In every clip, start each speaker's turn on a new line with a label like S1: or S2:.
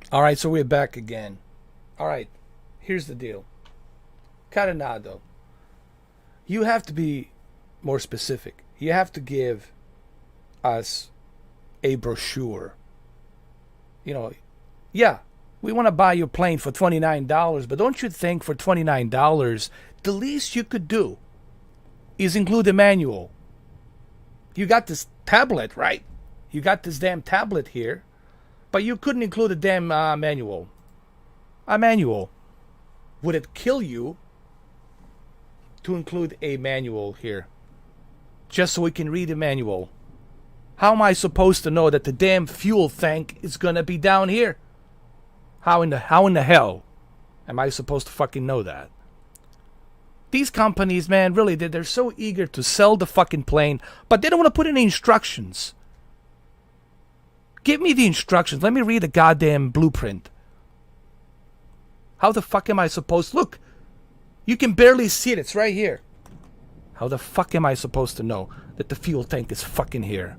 S1: All right, so we're back again. All right, here's the deal. Carenado, you have to be more specific. You have to give us a brochure. You know, yeah, we want to buy your plane for $29, but don't you think for $29, the least you could do is include the manual? You got this tablet, right? You got this damn tablet here, but you couldn't include a damn manual. A manual. Would it kill you to include a manual here? Just so we can read the manual. How am I supposed to know that the damn fuel tank is gonna be down here? How in the hell am I supposed to fucking know that? These companies, man, really, they're so eager to sell the fucking plane, but they don't want to put any instructions. Give me the instructions. Let me read the goddamn blueprint. How the fuck am I supposed to... Look, you can barely see it. It's right here. How the fuck am I supposed to know that the fuel tank is fucking here?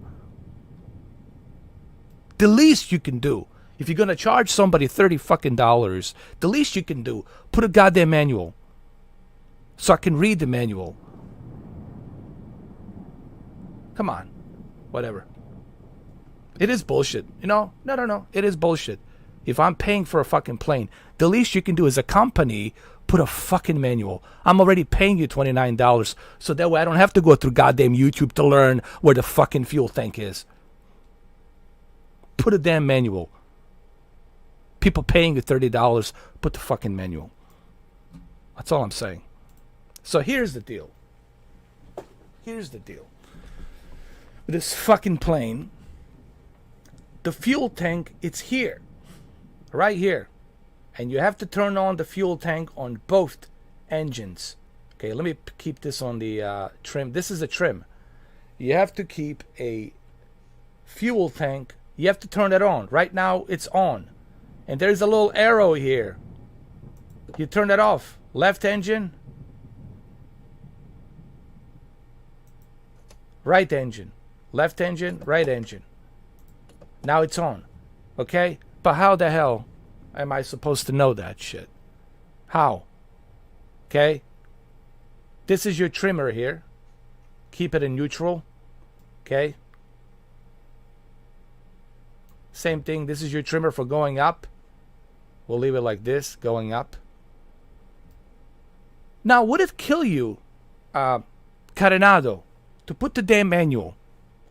S1: The least you can do, if you're going to charge somebody $30 fucking dollars, the least you can do, put a goddamn manual. So I can read the manual. Come on. Whatever. It is bullshit. You know? No. It is bullshit. If I'm paying for a fucking plane, the least you can do as a company, put a fucking manual. I'm already paying you $29, so that way I don't have to go through goddamn YouTube to learn where the fucking fuel tank is. Put a damn manual. People paying you $30, put the fucking manual. That's all I'm saying. So here's the deal. Here's the deal. With this fucking plane, the fuel tank, it's here. Right here. And you have to turn on the fuel tank on both engines. Okay, let me keep this on the trim. This is a trim. You have to keep a fuel tank. You have to turn it on. Right now, it's on. And there's a little arrow here. You turn it off. Left engine. Right engine. Left engine. Right engine. Now it's on. Okay? But how the hell am I supposed to know that shit? How? Okay? This is your trimmer here. Keep it in neutral. Okay? Same thing. This is your trimmer for going up. We'll leave it like this, going up. Now, would it kill you, Carenado, to put the damn manual?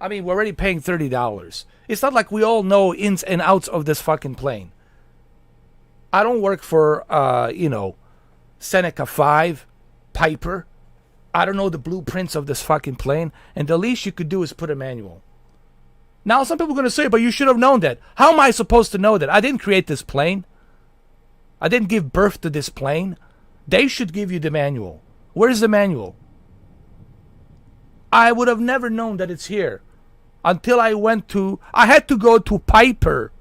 S1: I mean, we're already paying $30. It's not like we all know ins and outs of this fucking plane. I don't work for, SENECA 5, Piper. I don't know the blueprints of this fucking plane. And the least you could do is put a manual. Now, some people are going to say, but you should have known that. How am I supposed to know that? I didn't create this plane. I didn't give birth to this plane. They should give you the manual. Where's the manual? I would have never known that it's here until I had to go to Piper,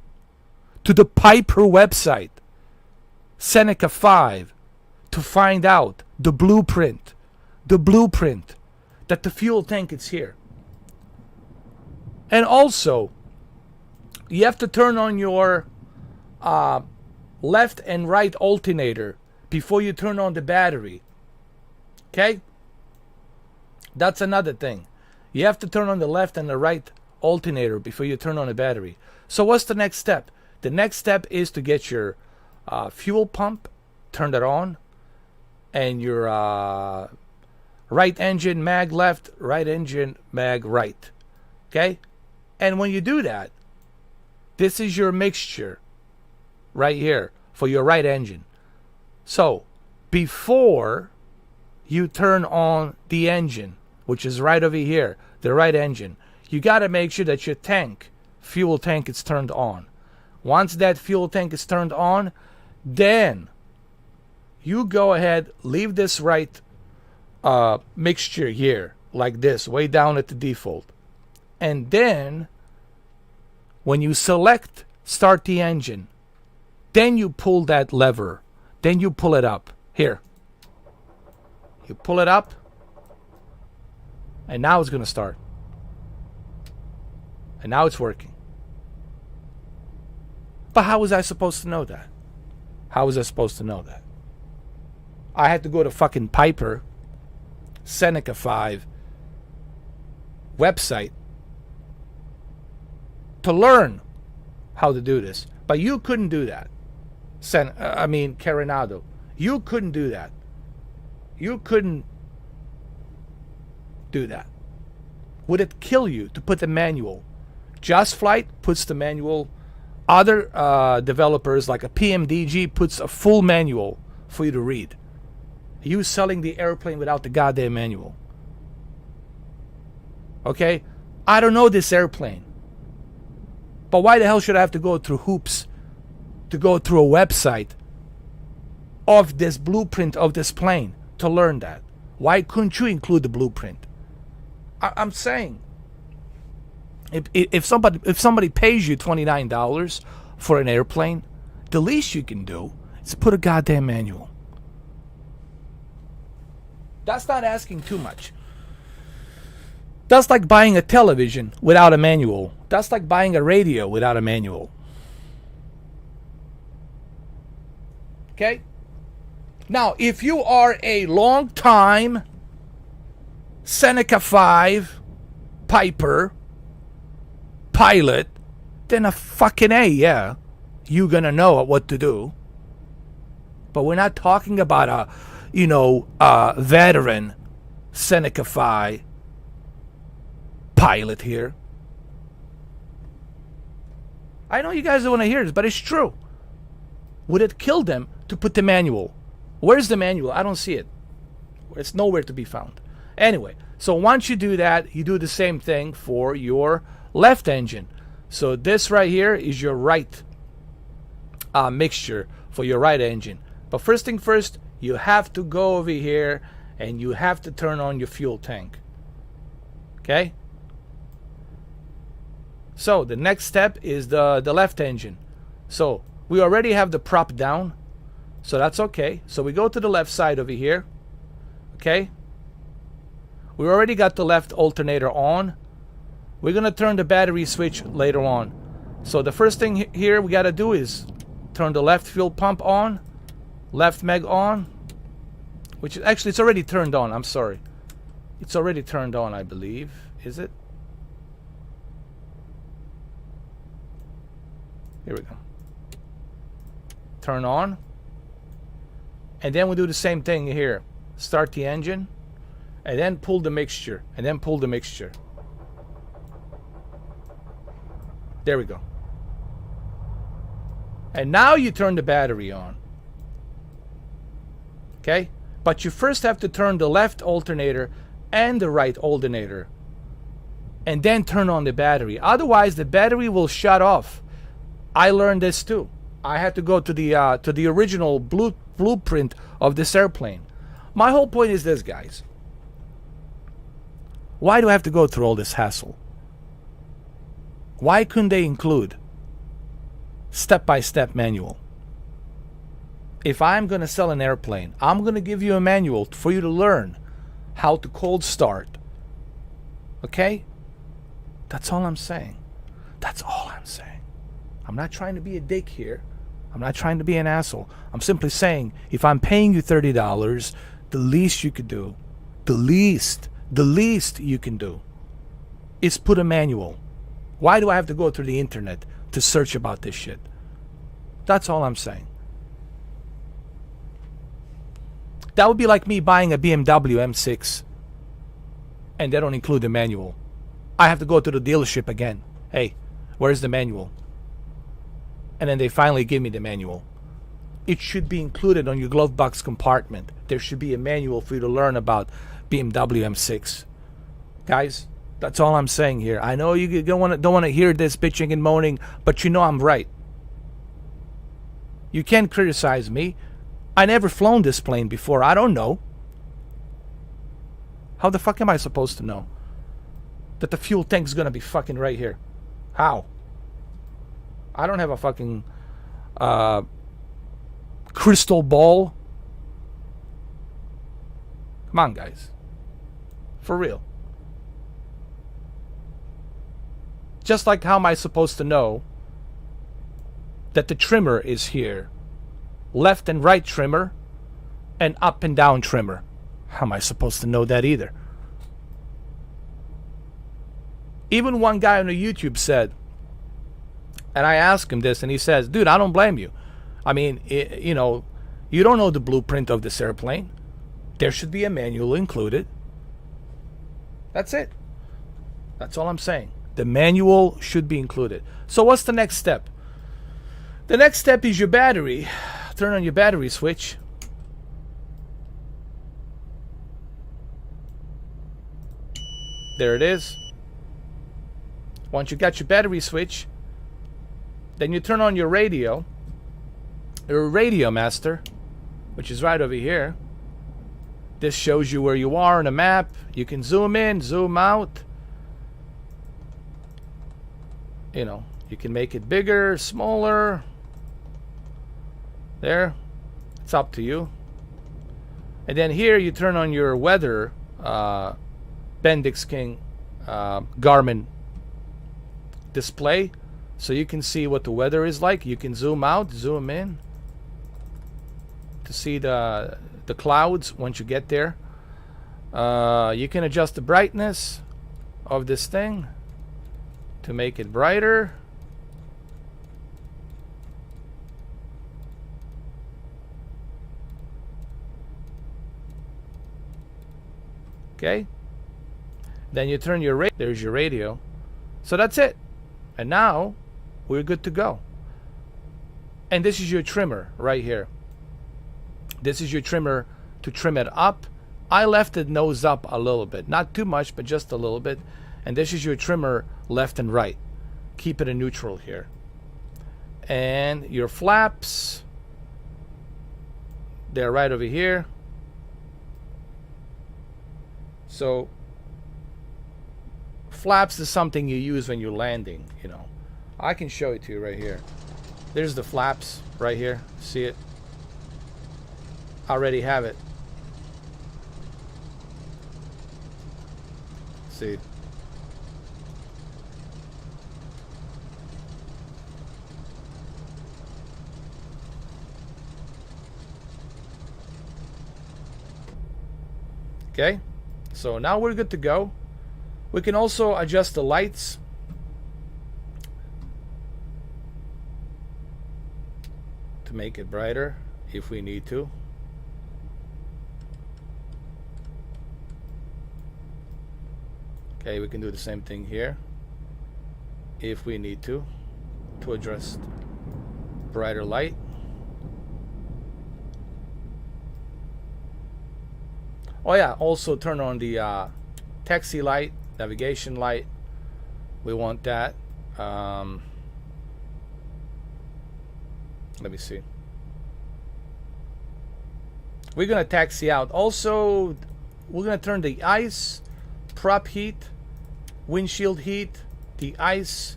S1: to the Piper website, SENECA 5, to find out the blueprint that the fuel tank is here. And also, you have to turn on your left and right alternator before you turn on the battery. Okay? That's another thing. You have to turn on the left and the right alternator before you turn on the battery. So what's the next step? The next step is to get your fuel pump, turn it on, and your right engine mag left, right engine mag right. Okay? And when you do that, this is your mixture right here for your right engine. So before you turn on the engine, which is right over here, the right engine, you got to make sure that your fuel tank is turned on. Once that fuel tank is turned on, then you go ahead, leave this right mixture here, like this, way down at the default. And then, when you select start the engine, then you pull that lever. Then you pull it up. Here. You pull it up. And now it's going to start. And now it's working. But how was I supposed to know that? How was I supposed to know that? I had to go to fucking Piper, SENECA 5 website to learn how to do this. But you couldn't do that. Carenado. You couldn't do that. You couldn't do that. Would it kill you to put the manual? Just Flight puts the manual. Other developers like a PMDG puts a full manual for you to read. You selling the airplane without the goddamn manual. Okay? I don't know this airplane. But why the hell should I have to go through hoops to go through a website of this blueprint of this plane to learn that? Why couldn't you include the blueprint? I'm saying, if somebody pays you $29 for an airplane, the least you can do is put a goddamn manual. That's not asking too much. That's like buying a television without a manual. That's like buying a radio without a manual. Okay? Now, if you are a long-time SENECA 5 Piper pilot, then a fucking A, yeah. You're gonna know what to do. But we're not talking about a veteran SENECA 5 pilot here. I know you guys don't want to hear this, but it's true. Would it kill them to put the manual? Where's the manual? I don't see it. It's nowhere to be found. Anyway, so once you do that, you do the same thing for your left engine. So this right here is your right mixture for your right engine. But first thing first, you have to go over here and you have to turn on your fuel tank. Okay? So the next step is the left engine. So we already have the prop down, so that's okay. So we go to the left side over here. Okay? We already got the left alternator on. We're going to turn the battery switch later on. So the first thing here we got to do is turn the left fuel pump on, left meg on, which actually it's already turned on. I'm sorry. It's already turned on, I believe. Is it? Here we go. Turn on. And then we do the same thing here. Start the engine. And then pull the mixture. And then pull the mixture. There we go. And now you turn the battery on. Okay? But you first have to turn the left alternator and the right alternator. And then turn on the battery. Otherwise, the battery will shut off. I learned this too. I had to go to the original blueprint of this airplane. My whole point is this, guys. Why do I have to go through all this hassle? Why couldn't they include step-by-step manual? If I'm going to sell an airplane, I'm going to give you a manual for you to learn how to cold start. Okay? That's all I'm saying. That's all I'm saying. I'm not trying to be a dick here. I'm not trying to be an asshole. I'm simply saying, if I'm paying you $30, the least you could do, the least you can do is put a manual. Why do I have to go through the internet to search about this shit? That's all I'm saying. That would be like me buying a BMW M6 and they don't include the manual. I have to go to the dealership again. Hey, where's the manual? And then they finally give me the manual. It should be included on your glove box compartment. There should be a manual for you to learn about BMW M6. Guys, that's all I'm saying here. I know you don't want to hear this bitching and moaning, but you know I'm right. You can't criticize me. I never flown this plane before. I don't know. How the fuck am I supposed to know that the fuel tank's gonna be fucking right here? How? I don't have a fucking crystal ball. Come on, guys. For real. Just like how am I supposed to know that the trimmer is here. Left and right trimmer and up and down trimmer. How am I supposed to know that either? Even one guy on the YouTube said, and I asked him this, and he says, dude, I don't blame you. I mean, you know, you don't know the blueprint of this airplane. There should be a manual included. That's it. That's all I'm saying. The manual should be included. So what's the next step? The next step is your battery. Turn on your battery switch. There it is. Once you got your battery switch, then you turn on your radio master, which is right over here. This shows you where you are on a map. You can zoom in, zoom out. You know, you can make it bigger, smaller. There. It's up to you. And then here you turn on your weather, Bendix King Garmin display, so you can see what the weather is like. You can zoom out, zoom in to see the clouds once you get there. You can adjust the brightness of this thing to make it brighter. Okay. Then you turn your there's your radio. So that's it. And now we're good to go. And this is your trimmer right here. This is your trimmer to trim it up. I left it nose up a little bit. Not too much, but just a little bit. And this is your trimmer left and right. Keep it in neutral here. And your flaps, they're right over here. So flaps is something you use when you're landing, you know. I can show it to you right here. There's the flaps right here. See it? I already have it. See. Okay, so now we're good to go. We can also adjust the lights. To make it brighter if we need to. Okay, we can do the same thing here if we need to address brighter light. Oh yeah, also turn on the taxi light, navigation light. We want that. Let me see. We're gonna taxi out. Also, we're gonna turn the ice, prop heat, windshield heat, the ice,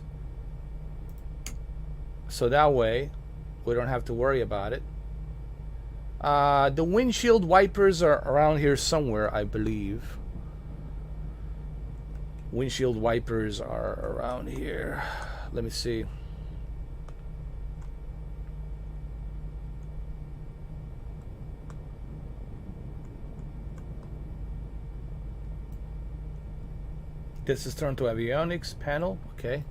S1: so that way we don't have to worry about it. The windshield wipers are around here somewhere, I believe. Windshield wipers are around here. Let me see. This is turned to Avionics panel. Okay.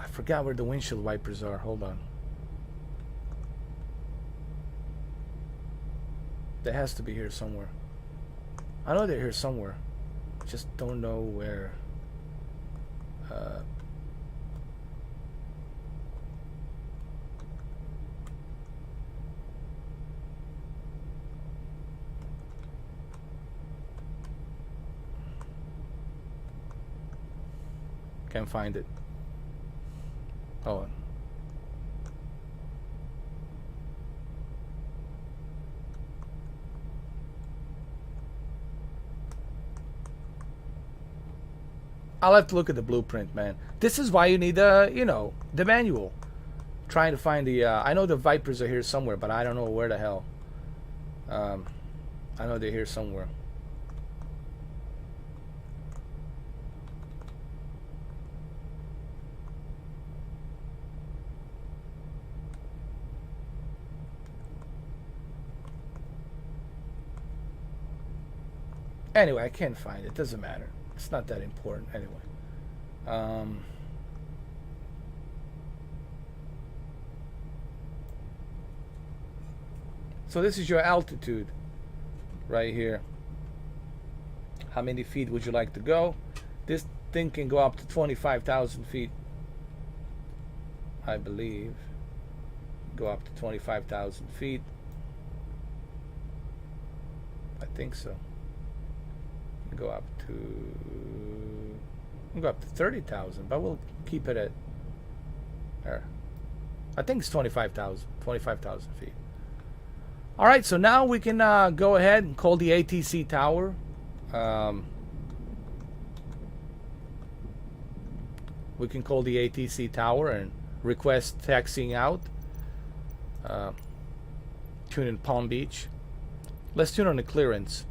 S1: I forgot where the windshield wipers are. Hold on. They has to be here somewhere. I know they're here somewhere. Just don't know where. Can't find it. Hold on. I'll have to look at the blueprint, man. This is why you need the, you know, the manual. Trying to find the, I know the Vipers are here somewhere, but I don't know where the hell. I know they're here somewhere. Anyway, I can't find it. Doesn't matter. It's not that important anyway. So this is your altitude right here. How many feet would you like to go? This thing can go up to 25,000 feet, I believe. Go up to 25,000 feet. I think so. Go up to 30,000, but we'll keep it at there. I think it's 25,000 feet. All right, so now we can go ahead and call the ATC tower. We can call the ATC tower and request taxiing out. Tune in Palm Beach. Let's tune on the clearance.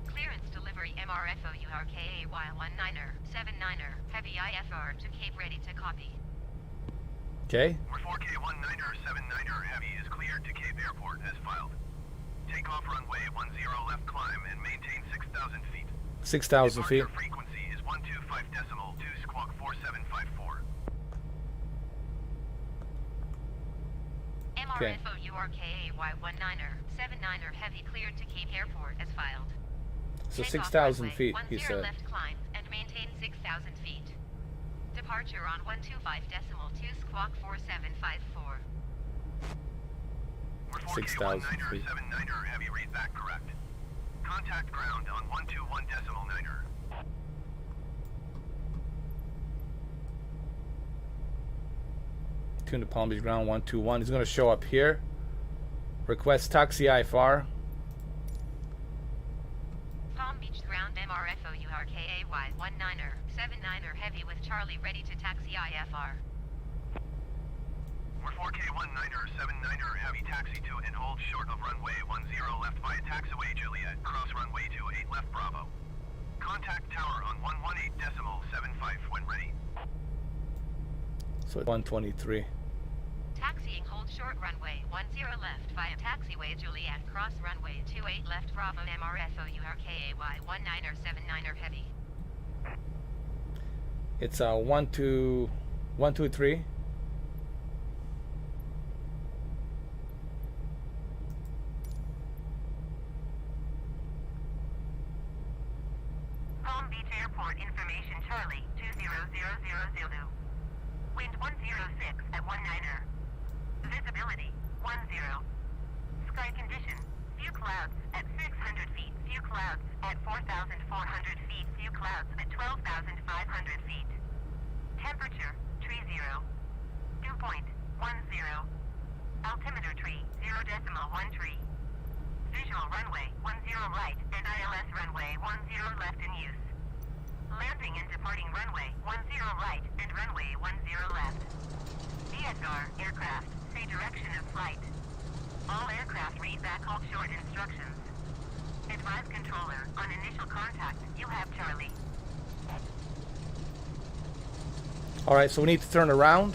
S2: Clearance delivery MRFO URKA Y19er 79er heavy IFR to Cape ready to copy.
S1: Okay.
S3: 4K19er 79er heavy is cleared to Cape Airport as filed. Takeoff runway 10 left climb and maintain 6,000 feet.
S1: 6,000 feet.
S3: Departure frequency is 125.2 squawk 4754.
S1: Okay.
S2: MRFO URKA Y19er 79er heavy cleared to Cape Airport as filed.
S1: So
S2: Takeoff
S1: 6,000
S2: runway
S1: feet, he
S2: 10
S1: said.
S2: left climb and maintain 6,000 feet. Departure on 125.2 squawk 4754.
S1: 6,000 feet.
S3: 79er heavy read back correct. Contact ground on 121.9er.
S1: Tune to Palm Beach ground 121. It's going to show up here. Request taxi IFR.
S2: Palm Beach ground MRFO URKA Y19er 79er heavy with Charlie ready to taxi IFR.
S3: We're 4K19er 79er heavy taxi to and hold short of runway 10 left via taxiway Juliet, cross runway 28 left Bravo. Contact tower on 118.75 when ready.
S1: So 123.
S2: Taxiing hold short runway 10 left via taxiway Juliet, cross runway 28 left Bravo MRFO URKA Y19er 79er heavy.
S1: It's 123.
S2: Palm Beach Airport information Charlie 2000 Zulu. Wind 106 at 19er. Visibility 10. Sky condition few clouds at 600 feet, few clouds at 4,400 feet, few clouds at 12,500 feet. Temperature 30. Dew point 10. Altimeter tree 0.1 tree. Visual runway 10 right and ILS runway 10 left in use. Landing and departing runway 10 right and runway 10 left. DSR aircraft, say direction of flight. All aircraft read back hold short instructions. Advise controller, on initial contact, you have Charlie.
S1: Alright, so we need to turn around.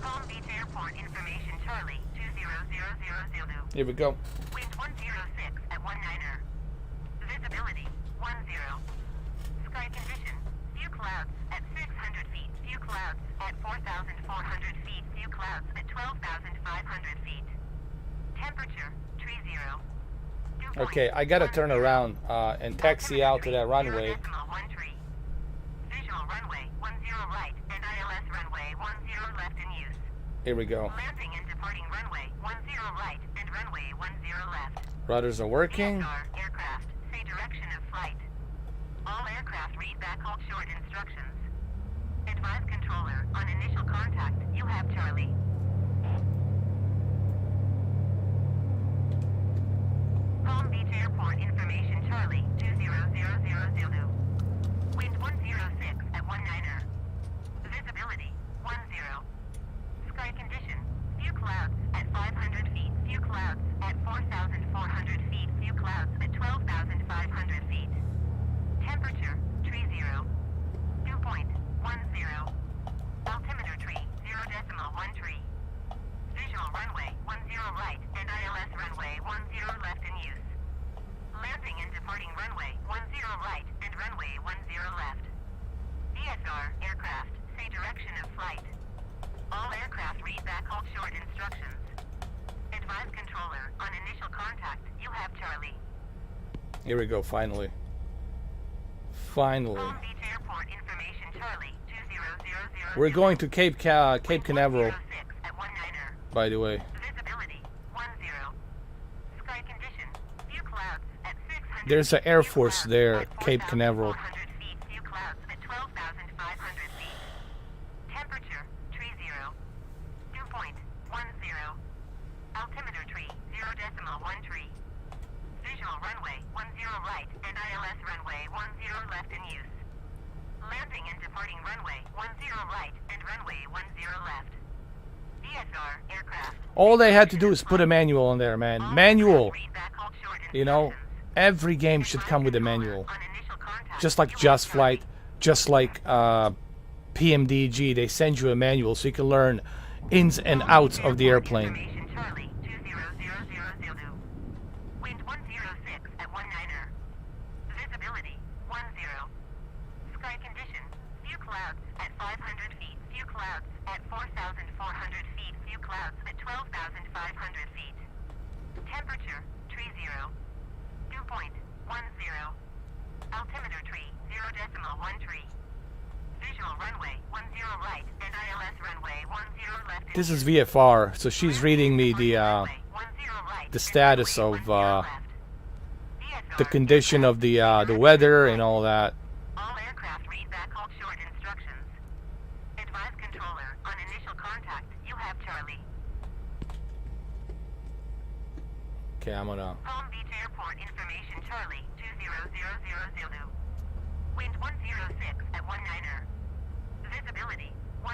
S2: Palm Beach Airport information Charlie 2000 Zulu.
S1: Here we go.
S2: Wind 106 at 19er. Visibility 10. Sky condition few clouds at 600 feet, few clouds at 4,400 feet, few clouds at 12,500 feet. Temperature 30.
S1: Okay, I gotta turn around and taxi out to that runway.
S2: Visual runway 10 right and ILS runway 10 left in use.
S1: Here we go.
S2: Landing and departing runway 10 right and runway 10 left.
S1: Rudders are working.
S2: DSR aircraft, say direction of flight. All aircraft read back hold short instructions. Advise controller, on initial contact, you have Charlie. Palm Beach Airport information Charlie 2000 Zulu. Wind 106 at 19er. Visibility 10. Sky condition few clouds at 500 feet, few clouds at 4,400 feet, few clouds at 12,500 feet. Temperature 30. Dew point 10. Altimeter tree 0.1 tree. Visual runway 10 right and runway 10 right and runway 10 left. DSR aircraft, say direction of flight. All aircraft read back hold short instructions. Advise controller, on initial contact, you have Charlie.
S1: Here we go, finally. Finally.
S2: Palm Beach Airport information, Charlie, 2000.
S1: We're going to Cape Canaveral,
S2: 106 at 19er.
S1: by the way.
S2: Visibility, 10. Sky condition, few clouds at 600.
S1: There's an Air Force
S2: few
S1: there,
S2: clouds at
S1: Cape Canaveral.
S2: 4,400 feet, few clouds at 12,500 feet. Temperature, tree 0. Dew point, 10. Altimeter tree, 0.1 tree. Visual runway, 10 right and ILS runway 10 left in use. Landing and departing runway, 10 right and runway 10 left. DSR aircraft.
S1: All they had to do is put a manual in there, man. Manual.
S2: Read back hold short
S1: You know,
S2: instructions.
S1: every game should come with a manual.
S2: On initial contact,
S1: Just like
S2: you
S1: Just
S2: have
S1: Flight, just like PMDG, they send you a manual so you can learn ins and outs of the airplane.
S2: Information, Charlie, 20000. Wind 106 at 19er. Visibility, 10. Sky condition, few clouds at 500 feet, few clouds at 4,400 feet, few clouds at 12,500 feet. Temperature, tree 0. Dew point, 10. Altimeter tree, 0.1 tree. Visual runway, 10 right and ILS runway 10 left.
S1: This is VFR, so she's reading me the status of the condition of the weather and all that.
S2: All aircraft read back hold short instructions. Advise controller, on initial contact, you have Charlie.
S1: Okay, I'm gonna.
S2: Palm Beach Airport information, Charlie, 20000. Wind 106 at 19er. Visibility, 10.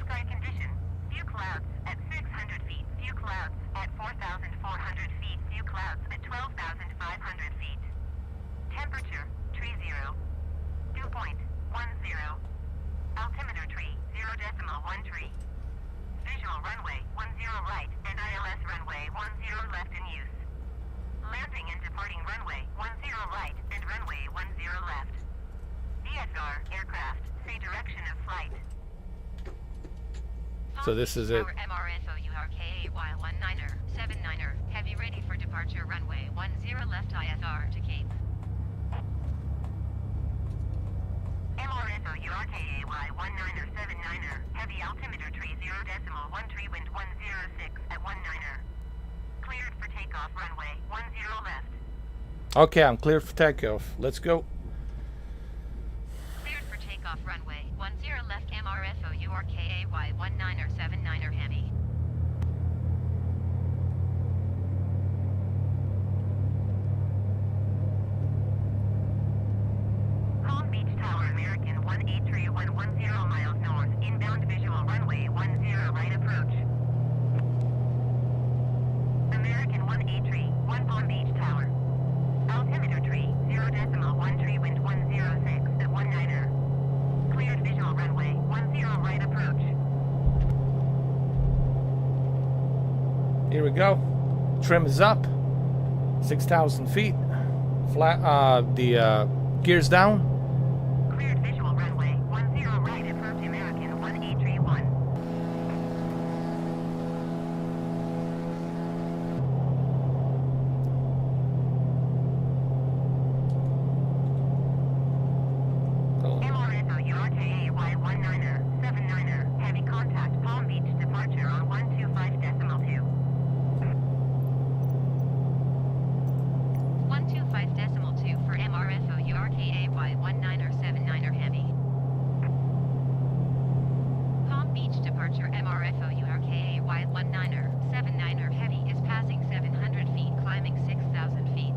S2: Sky condition, few clouds at 600 feet, few clouds at 4,400 feet, few clouds at 12,500 feet. Temperature, tree 0. Dew point, 10. Altimeter tree, 0.1 tree. Visual runway, 10 right and ILS runway 10 left in use. Landing and departing runway, 10 right and runway 10 left. DSR aircraft, say direction of flight.
S1: So this is it.
S4: MRSOURKAY19er, 79er, heavy ready for departure runway 10 left ISR to Cape.
S2: MRSOURKAY 19er, 79er, heavy altimeter tree 0.1 tree wind 106 at 19er. Cleared for takeoff runway 10 left.
S1: Okay, I'm cleared for takeoff. Let's go.
S4: Cleared for takeoff runway 10 left MRSOURKAY19er, 79er heavy.
S2: Palm Beach Tower American 183110 miles north, inbound visual runway 10 right approach. American 1831 Palm Beach Tower. Altimeter tree 0.1 tree wind 106 at 19er. Cleared visual runway 10 right approach.
S1: Here we go. Trim is up. 6,000 feet. Flat. The gears down.
S2: Cleared visual runway 10 right approach American 1831. MRSOURKAY 19er, 79er, heavy contact Palm Beach departure on 125.2.
S4: 125.2 for MRSOURKAY19er, 79er heavy. Palm Beach departure MRSOURKAY19er, 79er heavy is passing 700 feet, climbing 6,000 feet.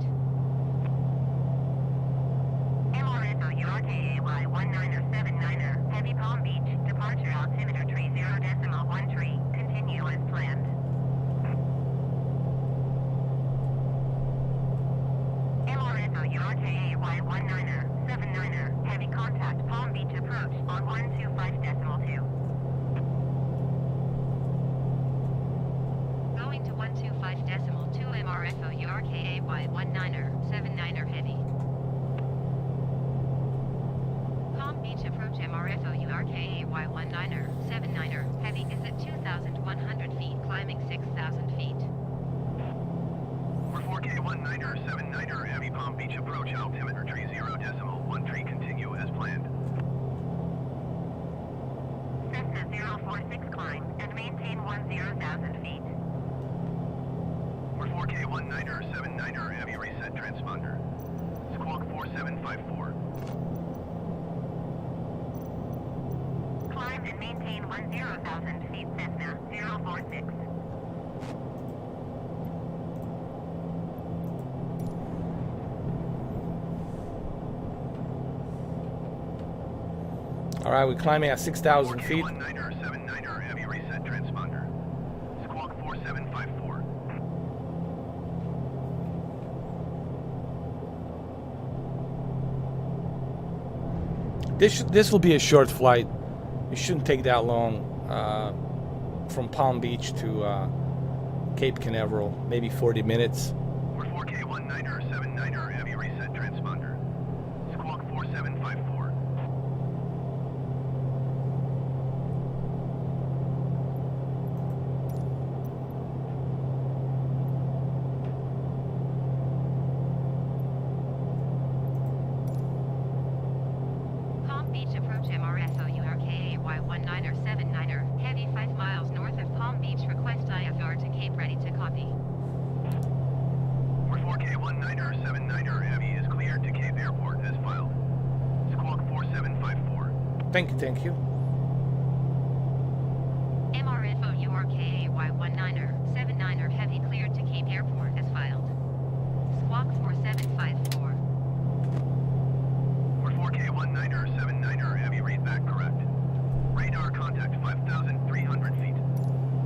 S2: MRSOURKAY 19er, 79er, heavy Palm Beach departure altimeter tree 0.1 tree, continue as planned. MRSOURKAY 19er, 79er, heavy contact Palm Beach approach on 125.2.
S4: Going to 125.2 MRSOURKAY19er, 79er URKAY19er, 79er, heavy is at 2,100 feet, climbing 6,000 feet.
S3: We're 4K19er, 79er, heavy Palm Beach approach, altimeter tree 0.1 continue as planned.
S2: Cessna 046 climb and maintain 10,000 feet.
S3: We're 4K19er, 79er, heavy reset transponder. Squawk 4754.
S2: Climb and maintain 10,000 feet, Cessna 046.
S1: All right, we're climbing at 6,000 feet.
S3: 4K19er, 79er, heavy reset transponder. Squawk 4754.
S1: This will be a short flight. It shouldn't take that long from Palm Beach to Cape Canaveral, maybe 40 minutes.
S3: We're 4K19er, 79er, heavy reset transponder. Squawk 4754.
S4: Palm Beach approach MRSO URKAY19er, 79er, heavy 5 miles north of Palm Beach, request IFR to Cape, ready to copy.
S3: We're 4K19er, 79er, heavy is cleared to Cape Airport as filed. Squawk 4754.
S1: Thank you.
S4: MRFO URKAY19er, 79er, heavy cleared to Cape Airport as filed. Squawk 4754.
S3: We're 4K19er, 79er, heavy read back correct. Radar contact 5,300 feet.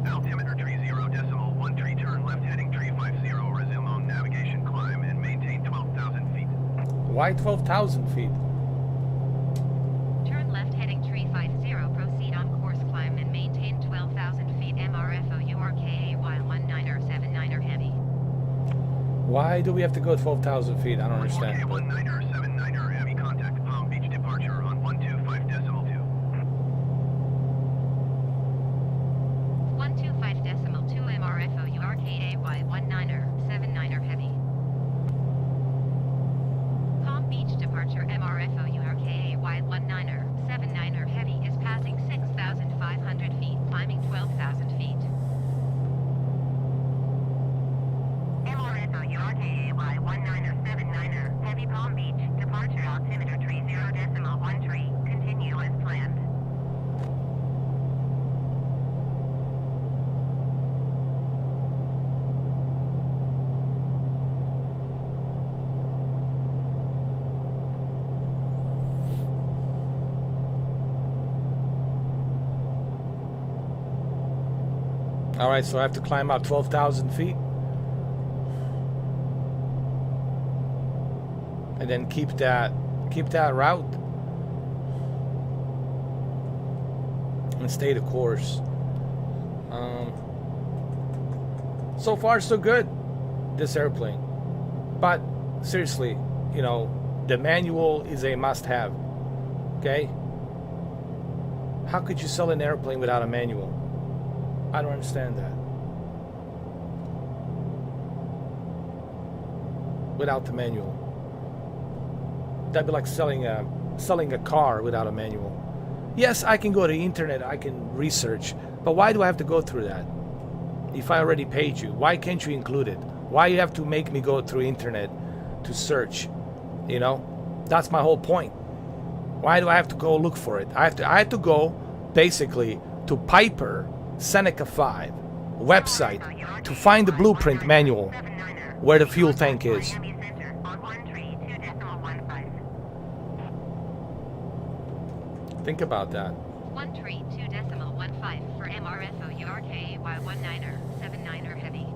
S3: Altimeter tree 0.1 tree, turn left heading tree 50, resume on navigation climb and maintain 12,000 feet.
S1: Why 12,000 feet?
S4: Turn left heading tree 50, proceed on course climb and maintain 12,000 feet. MRFO URKAY19er, 79er, heavy.
S1: Why do we have to go 12,000 feet? I don't understand.
S3: 4K19er, 79er, heavy contact Palm Beach departure on 125.2.
S4: 125.2 MRFO URKAY19er, 79er, heavy. Palm Beach departure MRFO URKAY19er, 79er, heavy is passing 6,500 feet, climbing 12,000 feet.
S2: MRSO URKAY19er, 79er, heavy Palm Beach, departure altimeter tree 0.1 tree, continue as planned.
S1: All right, so I have to climb out 12,000 feet. And then keep that route. And stay the course. So far, so good, this airplane. But seriously, you know, the manual is a must-have. Okay? How could you sell an airplane without a manual? I don't understand that. Without the manual. That'd be like selling a car without a manual. Yes, I can go to the internet, I can research, but why do I have to go through that? If I already paid you, why can't you include it? Why you have to make me go through internet to search? You know, that's my whole point. Why do I have to go look for it? I have to go basically to Piper SENECA 5 website to find the blueprint manual where the fuel tank is.
S2: Miami Center on 1 tree 2.15.
S1: Think about that.
S4: 132.15 for MRFO URKAY19er, 79er, heavy.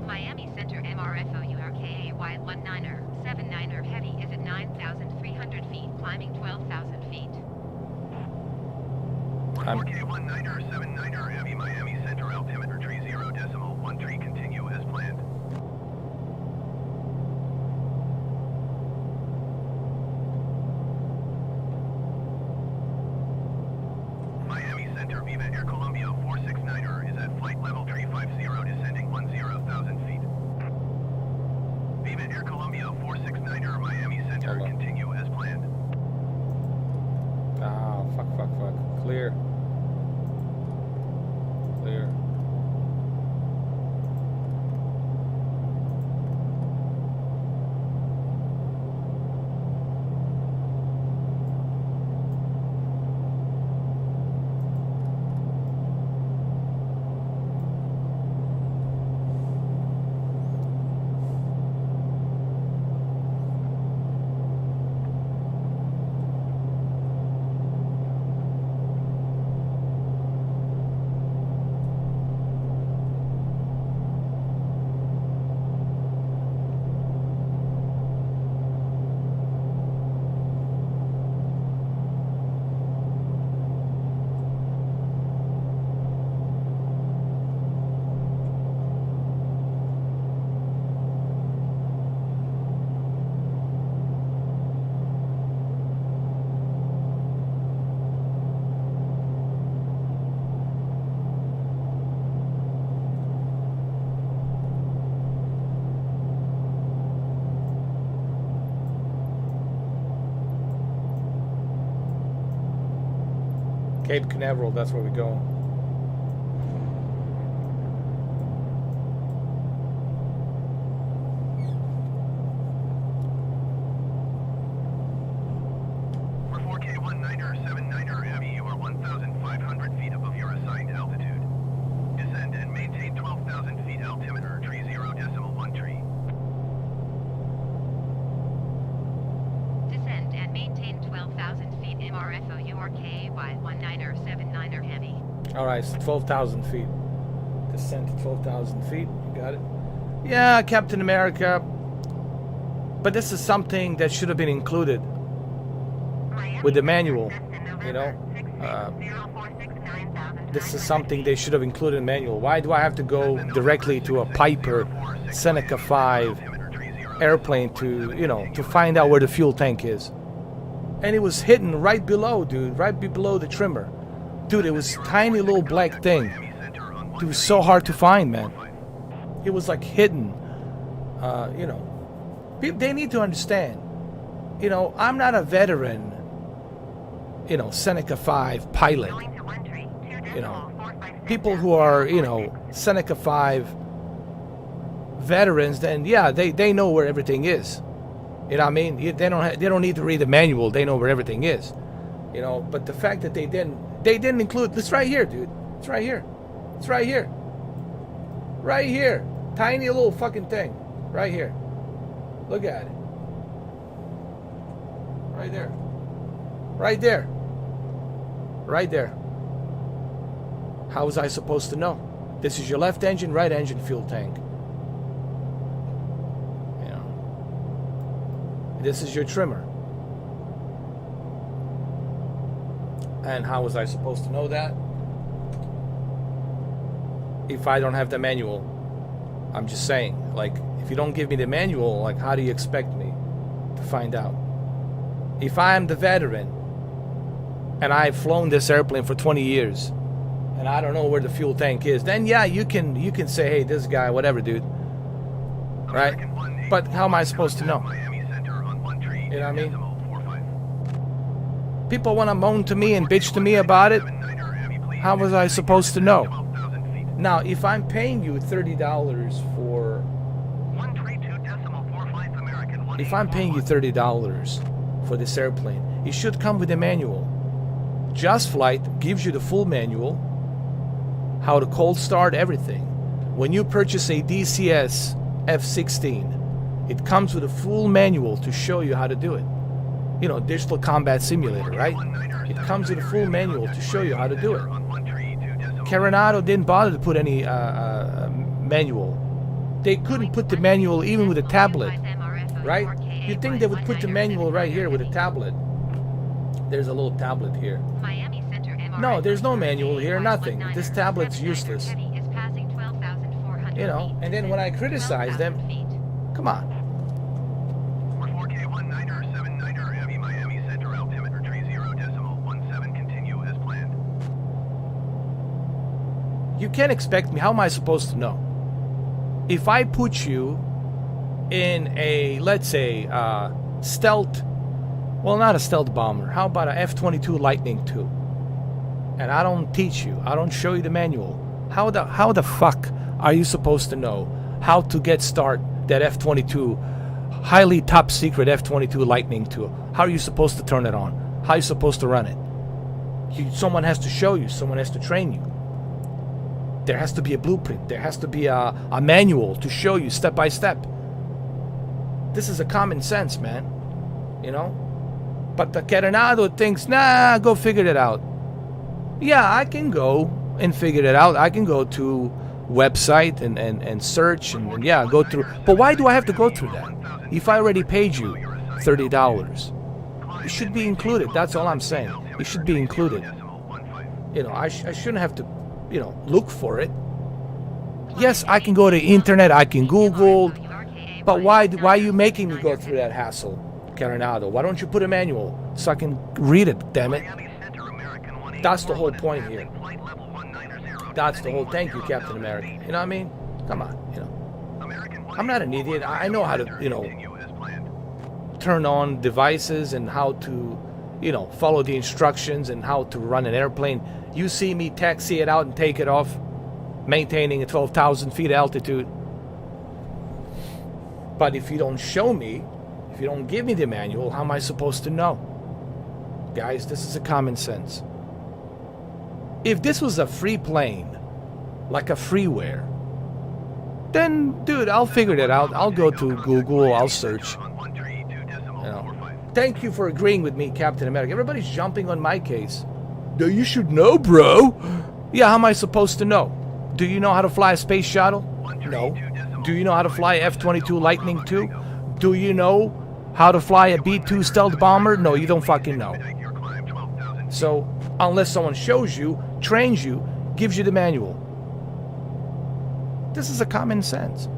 S4: Miami Center MRFO URKAY19er, 79er, heavy is at 9,300 feet, climbing 12,000 feet.
S3: 4K19er, 79er, heavy Miami Center altimeter tree 0.1 tree, continue as planned. Ava Air Columbia 469er Miami Center,
S1: Hold on.
S3: continue as planned.
S1: Ah, fuck. Clear. Clear. Cape Canaveral, that's where we go.
S3: For 4K19er 79er Heavy, you are 1,500 feet above your assigned altitude. Descend and maintain 12,000 feet altimeter, tree 0.1 tree.
S4: Descend and maintain 12,000 feet MRFO URKY19er 79er Heavy.
S1: All right, so 12,000 feet. Descent to 12,000 feet. You got it? Yeah, Captain America. But this is something that should have been included with the manual, you know? This is something they should have included in the manual. Why do I have to go directly to a Piper SENECA 5 airplane to, you know, to find out where the fuel tank is? And it was hidden right below, dude, right below the trimmer. Dude, it was a tiny little black thing. It was so hard to find, man. It was like hidden, you know. They need to understand, you know, I'm not a veteran, you know, SENECA 5 pilot. You know, people who are, you know, SENECA 5 veterans, then yeah, they know where everything is. You know what I mean? They don't need to read the manual. They know where everything is. You know, but the fact that they didn't include this right here, dude. It's right here. It's right here. Right here. Tiny little fucking thing. Right here. Look at it. Right there. Right there. Right there. How was I supposed to know? This is your left engine, right engine fuel tank. You know. This is your trimmer. And how was I supposed to know that? If I don't have the manual. I'm just saying, like, if you don't give me the manual, like, how do you expect me to find out? If I'm the veteran and I've flown this airplane for 20 years and I don't know where the fuel tank is, then yeah, you can say, hey, this guy, whatever, dude. Right? But how am I supposed to know? You know what I mean? People want to moan to me and bitch to me about it. How was I supposed to know? Now, if I'm paying you $30 for... If I'm paying you $30 for this airplane, it should come with a manual. Just Flight gives you the full manual, how to cold start, everything. When you purchase a DCS F-16, it comes with a full manual to show you how to do it. You know, Digital Combat Simulator, right? It comes with a full manual to show you how to do it. Carenado didn't bother to put any manual. They couldn't put the manual even with a tablet, right? You'd think they would put the manual right here with a tablet. There's a little tablet here. No, there's no manual here, nothing. This tablet's useless. You know, and then when I criticize them, come on.
S3: For 4K19er 79er Heavy, Miami Center altimeter, tree 0.17, continue as planned.
S1: You can't expect me. How am I supposed to know? If I put you in a, let's say, stealth, well, not a stealth bomber. How about a F-22 Lightning II? And I don't teach you. I don't show you the manual. How the fuck are you supposed to know how to get start that F-22, highly top secret F-22 Lightning II? How are you supposed to turn it on? How are you supposed to run it? Someone has to show you. Someone has to train you. There has to be a blueprint. There has to be a manual to show you step by step. This is a common sense, man. You know? But the Carenado thinks, nah, go figure it out. Yeah, I can go and figure it out. I can go to website and search and yeah, go through. But why do I have to go through that? If I already paid you $30, it should be included. That's all I'm saying. It should be included. You know, I shouldn't have to, you know, look for it. Yes, I can go to the internet. I can Google. But why are you making me go through that hassle, Carenado? Why don't you put a manual so I can read it, damn it? That's the whole point here. That's the whole, thank you, Captain America. You know what I mean? Come on, you know. I'm not an idiot. I know how to, you know, turn on devices and how to, you know, follow the instructions and how to run an airplane. You see me taxi it out and take it off, maintaining a 12,000 feet altitude. But if you don't show me, if you don't give me the manual, how am I supposed to know? Guys, this is a common sense. If this was a free plane, like a freeware, then, dude, I'll figure that out. I'll go to Google, I'll search. You know. Thank you for agreeing with me, Captain America. Everybody's jumping on my case. You should know, bro. Yeah, how am I supposed to know? Do you know how to fly a space shuttle? No. Do you know how to fly a F-22 Lightning II? Do you know how to fly a B-2 stealth bomber? No, you don't fucking know. So, unless someone shows you, trains you, gives you the manual. This is a common sense.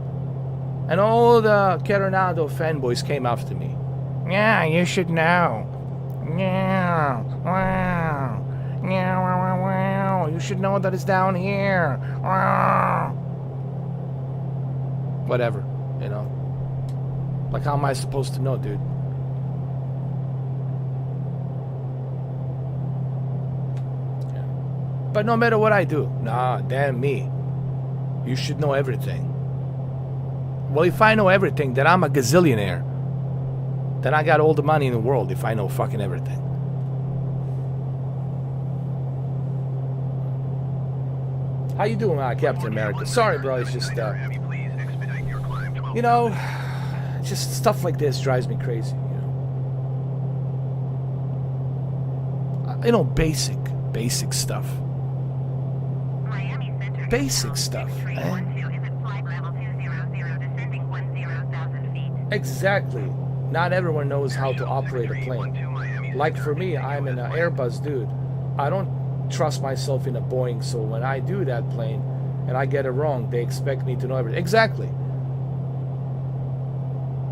S1: And all the Carenado fanboys came after me. Yeah, you should know. Yeah, wow. Yeah, wow, wow. You should know that it's down here. Wow. Whatever, you know. Like, how am I supposed to know, dude? Yeah. But no matter what I do, nah, damn me. You should know everything. Well, if I know everything, then I'm a gazillionaire. Then I got all the money in the world if I know fucking everything. How you doing, Captain America? Sorry, bro, it's just, you know, just stuff like this drives me crazy, you know, basic stuff. Basic stuff, man. Exactly. Not everyone knows how to operate a plane. Like for me, I'm an Airbus dude. I don't trust myself in a Boeing, so when I do that plane and I get it wrong, they expect me to know everything. Exactly.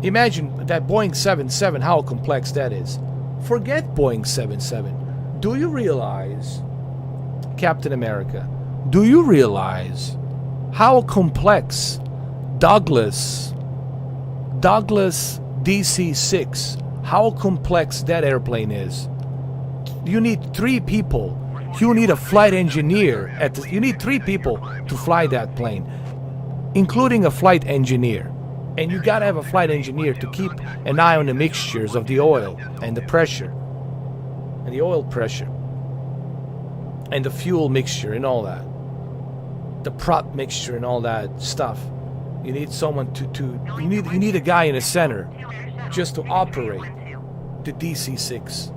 S1: Imagine that Boeing 77, how complex that is. Forget Boeing 77. Do you realize, Captain America, do you realize how complex Douglas DC-6, how complex that airplane is? You need 3 people. You need a flight engineer. You need 3 people to fly that plane, including a flight engineer. And you gotta have a flight engineer to keep an eye on the mixtures of the oil and the pressure, and the oil pressure, and the fuel mixture and all that, the prop mixture and all that stuff. You need someone you need a guy in the center just to operate the DC-6.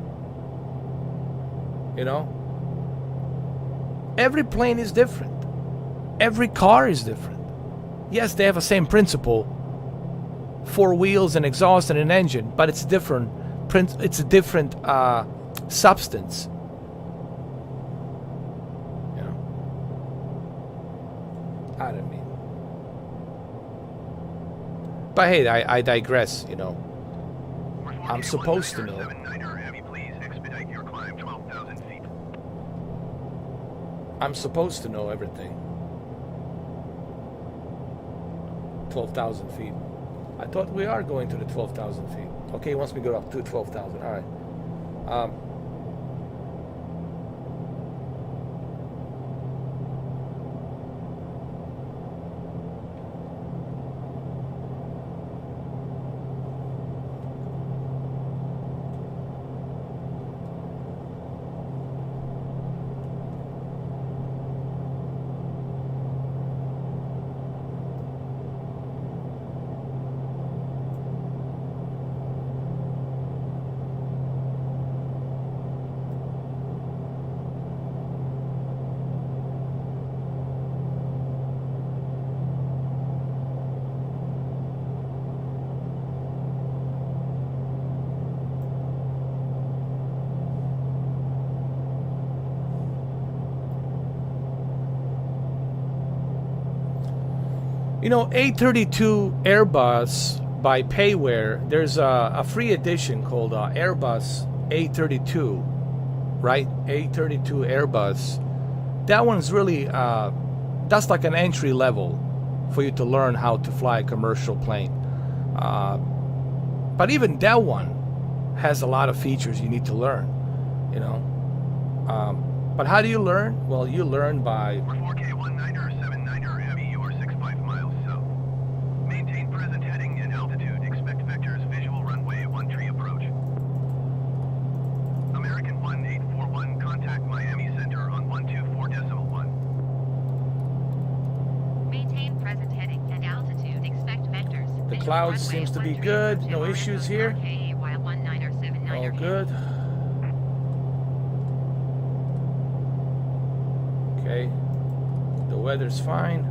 S1: You know? Every plane is different. Every car is different. Yes, they have the same principle. 4 wheels, an exhaust, and an engine, but it's different. It's a different substance. You know? I don't mean. But hey, I digress. You know, I'm supposed to know. I'm supposed to know everything. 12,000 feet. I thought we are going to the 12,000 feet. Okay, he wants me to go up to 12,000. All right. You know, A32 Airbus by Payware, there's a free edition called Airbus A32, right? A32 Airbus. That one's really, that's like an entry level for you to learn how to fly a commercial plane. But even that one has a lot of features you need to learn, you know. But how do you learn? Well, you learn by...
S3: 4K 19er, 79er Heavy, you are 65 miles south. Maintain present heading and altitude. Expect vectors, visual runway 13 approach. American 1841, contact Miami Center on 124.1.
S4: Maintain present heading and altitude. Expect vectors.
S1: The
S4: Visual
S1: clouds
S4: runway
S1: seems to be
S4: 13
S1: good.
S4: approach
S1: No
S4: MRS
S1: issues here.
S4: RKA while 19er, 79er
S1: All good. Okay. The weather's fine.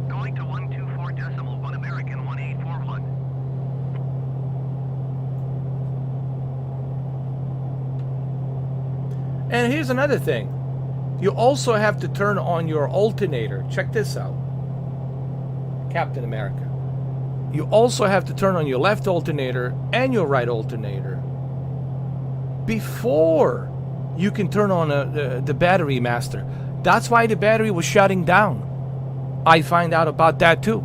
S3: Going to 124.1 American 1841.
S1: And here's another thing. You also have to turn on your alternator. Check this out, Captain America. You also have to turn on your left alternator and your right alternator before you can turn on the battery master. That's why the battery was shutting down. I find out about that too.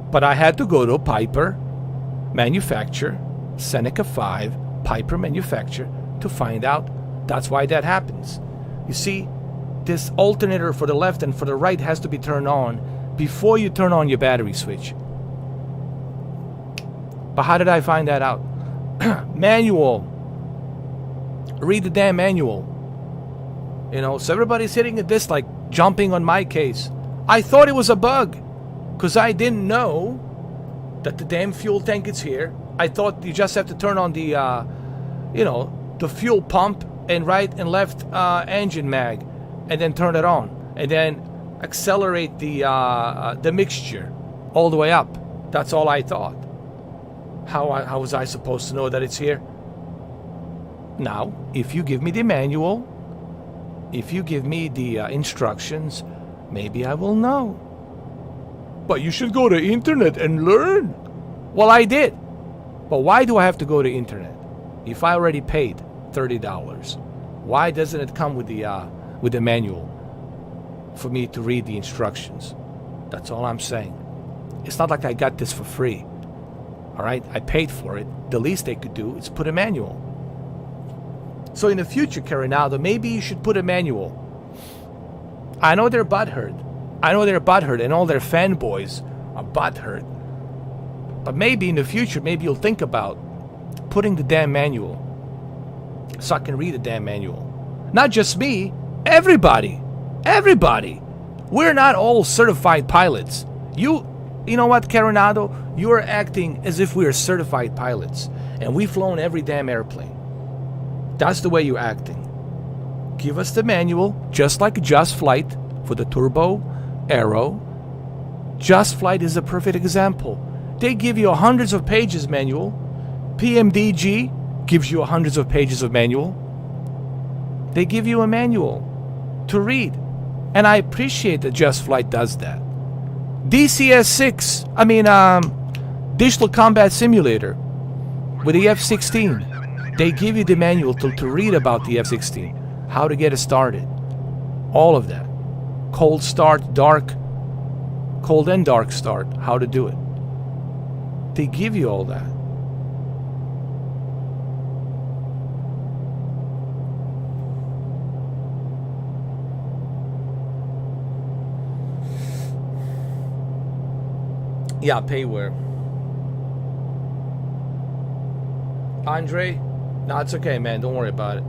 S1: But I had to go to Piper manufacturer, SENECA 5, Piper manufacturer, to find out that's why that happens. You see, this alternator for the left and for the right has to be turned on before you turn on your battery switch. But how did I find that out? Manual. Read the damn manual. You know, so everybody's hitting at this like jumping on my case. I thought it was a bug because I didn't know that the damn fuel tank is here. I thought you just have to turn on the, you know, the fuel pump and right and left engine mag, and then turn it on, and then accelerate the mixture all the way up. That's all I thought. How was I supposed to know that it's here? Now, if you give me the manual, if you give me the instructions, maybe I will know. But you should go to internet and learn. Well, I did. But why do I have to go to internet? If I already paid $30, why doesn't it come with the manual for me to read the instructions? That's all I'm saying. It's not like I got this for free. All right, I paid for it. The least they could do is put a manual. So in the future, Carenado, maybe you should put a manual. I know they're butthurt. And all their fanboys are butthurt. But maybe in the future, maybe you'll think about putting the damn manual so I can read the damn manual. Not just me, everybody. Everybody. We're not all certified pilots. You know what, Carenado? You are acting as if we are certified pilots and we've flown every damn airplane. That's the way you're acting. Give us the manual, just like Just Flight for the turbo, aero. Just Flight is a perfect example. They give you hundreds of pages manual. PMDG gives you hundreds of pages of manual. They give you a manual to read. And I appreciate that Just Flight does that. DCS-6, Digital Combat Simulator with the F-16. They give you the manual to read about the F-16, how to get it started. All of that. Cold start, dark, cold and dark start, how to do it. They give you all that. Yeah, payware. Andre? No, it's okay, man. Don't worry about it.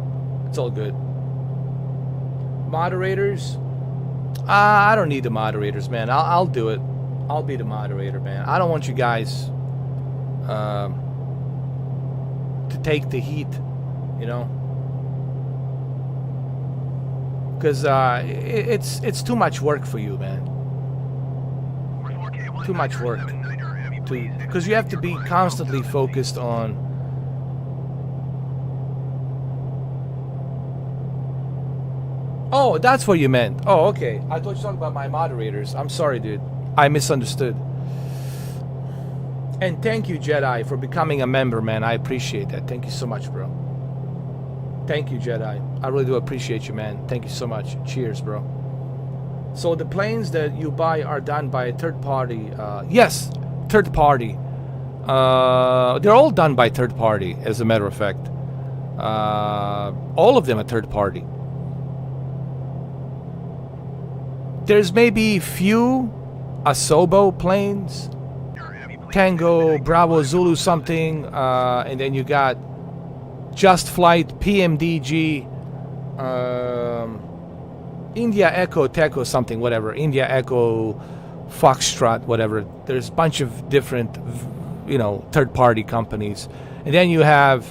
S1: It's all good. Moderators? I don't need the moderators, man. I'll do it. I'll be the moderator, man. I don't want you guys to take the heat, you know? Because it's too much work for you, man. Too much work. Because you have to be constantly focused on... Oh, that's what you meant. Oh, okay. I thought you were talking about my moderators. I'm sorry, dude. I misunderstood. And thank you, Jedi, for becoming a member, man. I appreciate that. Thank you so much, bro. Thank you, Jedi. I really do appreciate you, man. Thank you so much. Cheers, bro. So the planes that you buy are done by a third party. Yes, third party. They're all done by third party, as a matter of fact. All of them are third party. There's maybe few Asobo planes, Tango, Bravo, Zulu something, and then you got Just Flight, PMDG, India Echo, Techo something, whatever, India Echo, Foxtrot, whatever. There's a bunch of different, you know, third-party companies. And then you have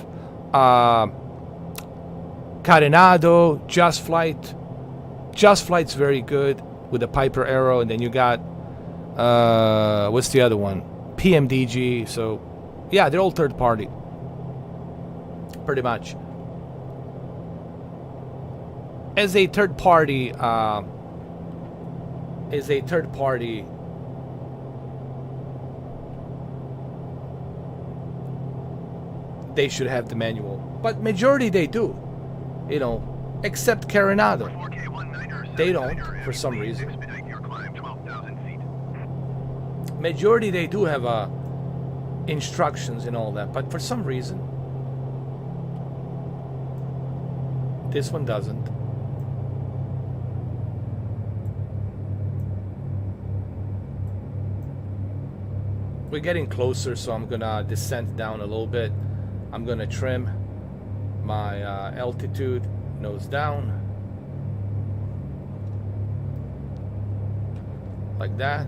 S1: Carenado, Just Flight. Just Flight's very good with a Piper Arrow, and then you got what's the other one? PMDG. So yeah, they're all third party, pretty much. As a third party, they should have the manual, but majority they do, you know, except Carenado. They don't, for some reason. Majority they do have instructions and all that, but for some reason this one doesn't. We're getting closer, so I'm gonna descend down a little bit. I'm gonna trim my altitude, nose down, like that.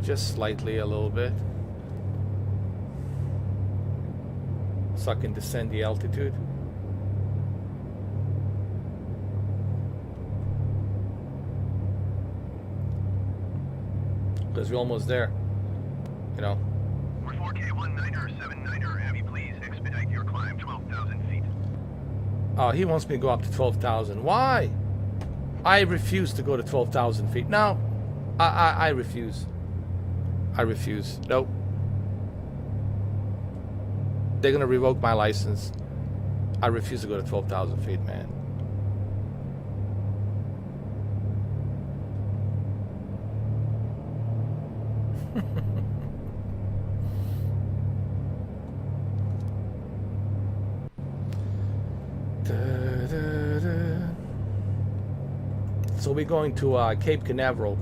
S1: Just slightly, a little bit, so I can descend the altitude. Because we're almost there, you know.
S3: 4K19er79er, have you please expedite your climb 12,000 feet.
S1: Oh, he wants me to go up to 12,000. Why? I refuse to go to 12,000 feet. No, I refuse. I refuse. Nope. They're gonna revoke my license. I refuse to go to 12,000 feet, man. So we're going to Cape Canaveral.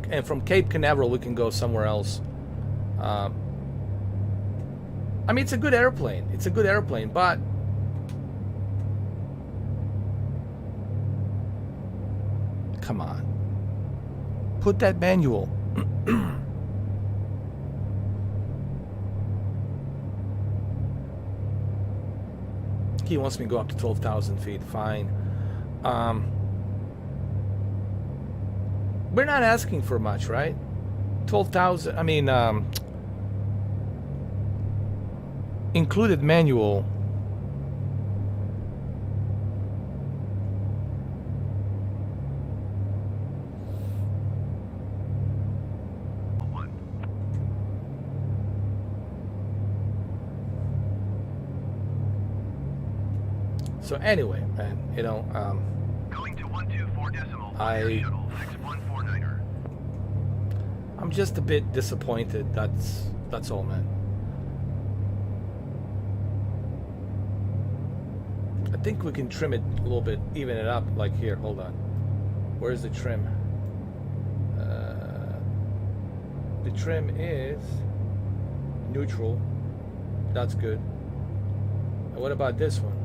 S1: And from Cape Canaveral we can go somewhere else. I mean, it's a good airplane. It's a good airplane, but come on, put that manual. He wants me to go up to 12,000 feet. Fine. We're not asking for much, right? 12,000. I mean, included manual. So anyway, man, you know,
S3: going to 124 decimal.
S1: I I'm just a bit disappointed. That's all, man. I think we can trim it a little bit, even it up. Like here, hold on. Where's the trim? The trim is neutral. That's good. And what about this one?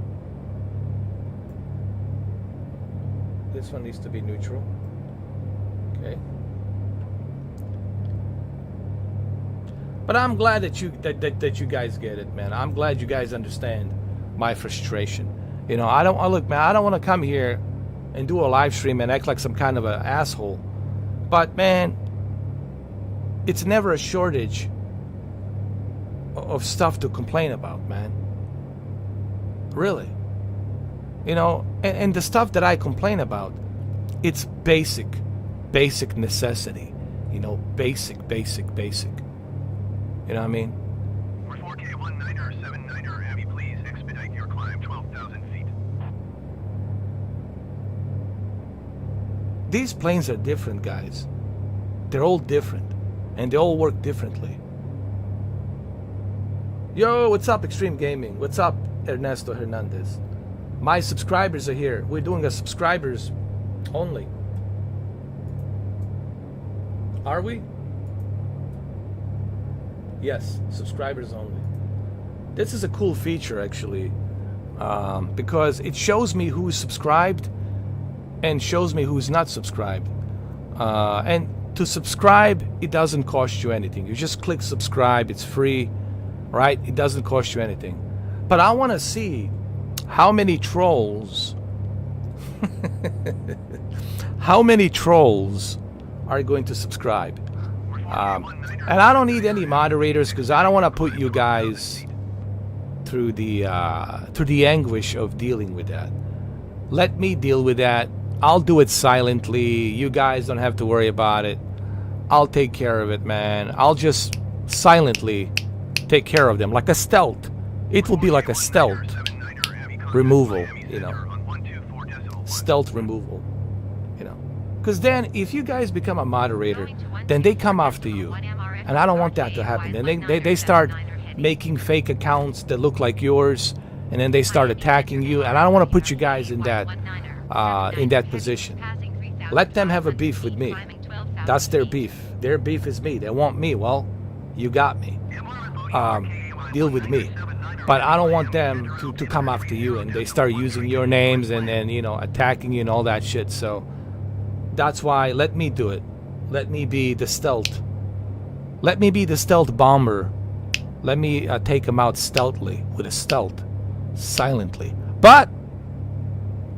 S1: This one needs to be neutral. Okay. But I'm glad that you guys get it, man. I'm glad you guys understand my frustration. You know, look, man, I don't want to come here and do a live stream and act like some kind of an asshole. But man, it's never a shortage of stuff to complain about, man. Really. You know, and the stuff that I complain about, it's basic necessity. You know, basic. You know what I mean?
S3: For 4K 19er, 79er, Heavy, please expedite your climb 12,000 feet.
S1: These planes are different, guys. They're all different. And they all work differently. Yo, what's up, Extreme Gaming? What's up, Ernesto Hernandez? My subscribers are here. We're doing a subscribers only. Are we? Yes, subscribers only. This is a cool feature, actually, because it shows me who's subscribed and shows me who's not subscribed. And to subscribe, it doesn't cost you anything. You just click subscribe. It's free, right? It doesn't cost you anything. But I want to see how many trolls are going to subscribe. And I don't need any moderators because I don't want to put you guys through the anguish of dealing with that. Let me deal with that. I'll do it silently. You guys don't have to worry about it. I'll take care of it, man. I'll just silently take care of them like a stealth. It will be like a stealth removal, you know. Stealth removal, you know. Because then if you guys become a moderator, then they come after you. And I don't want that to happen. Then they start making fake accounts that look like yours, and then they start attacking you. And I don't want to put you guys in that position. Let them have a beef with me. That's their beef. Their beef is me. They want me. Well, you got me. Deal with me. But I don't want them to come after you and they start using your names and you know, attacking you and all that shit. So that's why let me do it. Let me be the stealth. Let me be the stealth bomber. Let me take them out stealthily with a stealth, silently. But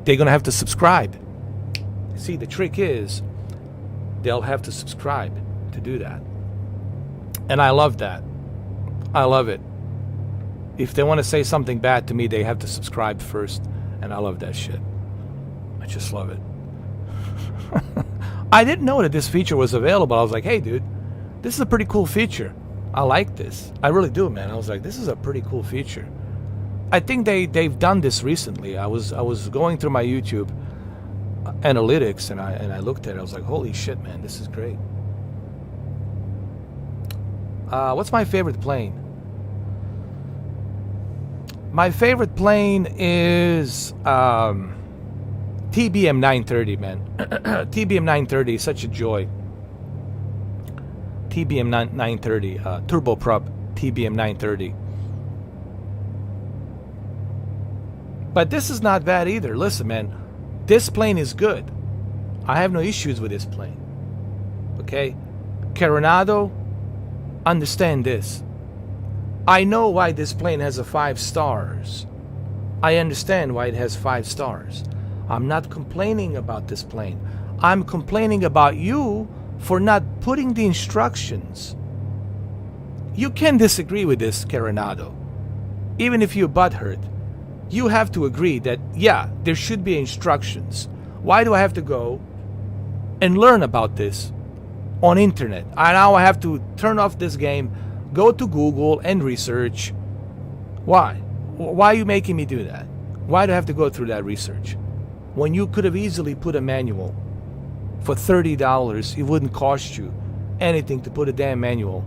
S1: they're gonna have to subscribe. See, the trick is they'll have to subscribe to do that. And I love that. I love it. If they want to say something bad to me, they have to subscribe first. And I love that shit. I just love it. I didn't know that this feature was available. I was like, hey, dude, this is a pretty cool feature. I like this. I really do, man. I was like, this is a pretty cool feature. I think they've done this recently. I was going through my YouTube analytics and I looked at it. I was like, holy shit, man, this is great. What's my favorite plane? My favorite plane is TBM 930, man. TBM 930 is such a joy. TBM 930, turboprop TBM 930. But this is not bad either. Listen, man, this plane is good. I have no issues with this plane. Okay? Carenado, understand this. I know why this plane has a 5 stars. I understand why it has 5 stars. I'm not complaining about this plane. I'm complaining about you for not putting the instructions. You can disagree with this, Carenado. Even if you're butthurt, you have to agree that, yeah, there should be instructions. Why do I have to go and learn about this on internet? Now I have to turn off this game, go to Google and research. Why? Why are you making me do that? Why do I have to go through that research? When you could have easily put a manual for $30, it wouldn't cost you anything to put a damn manual.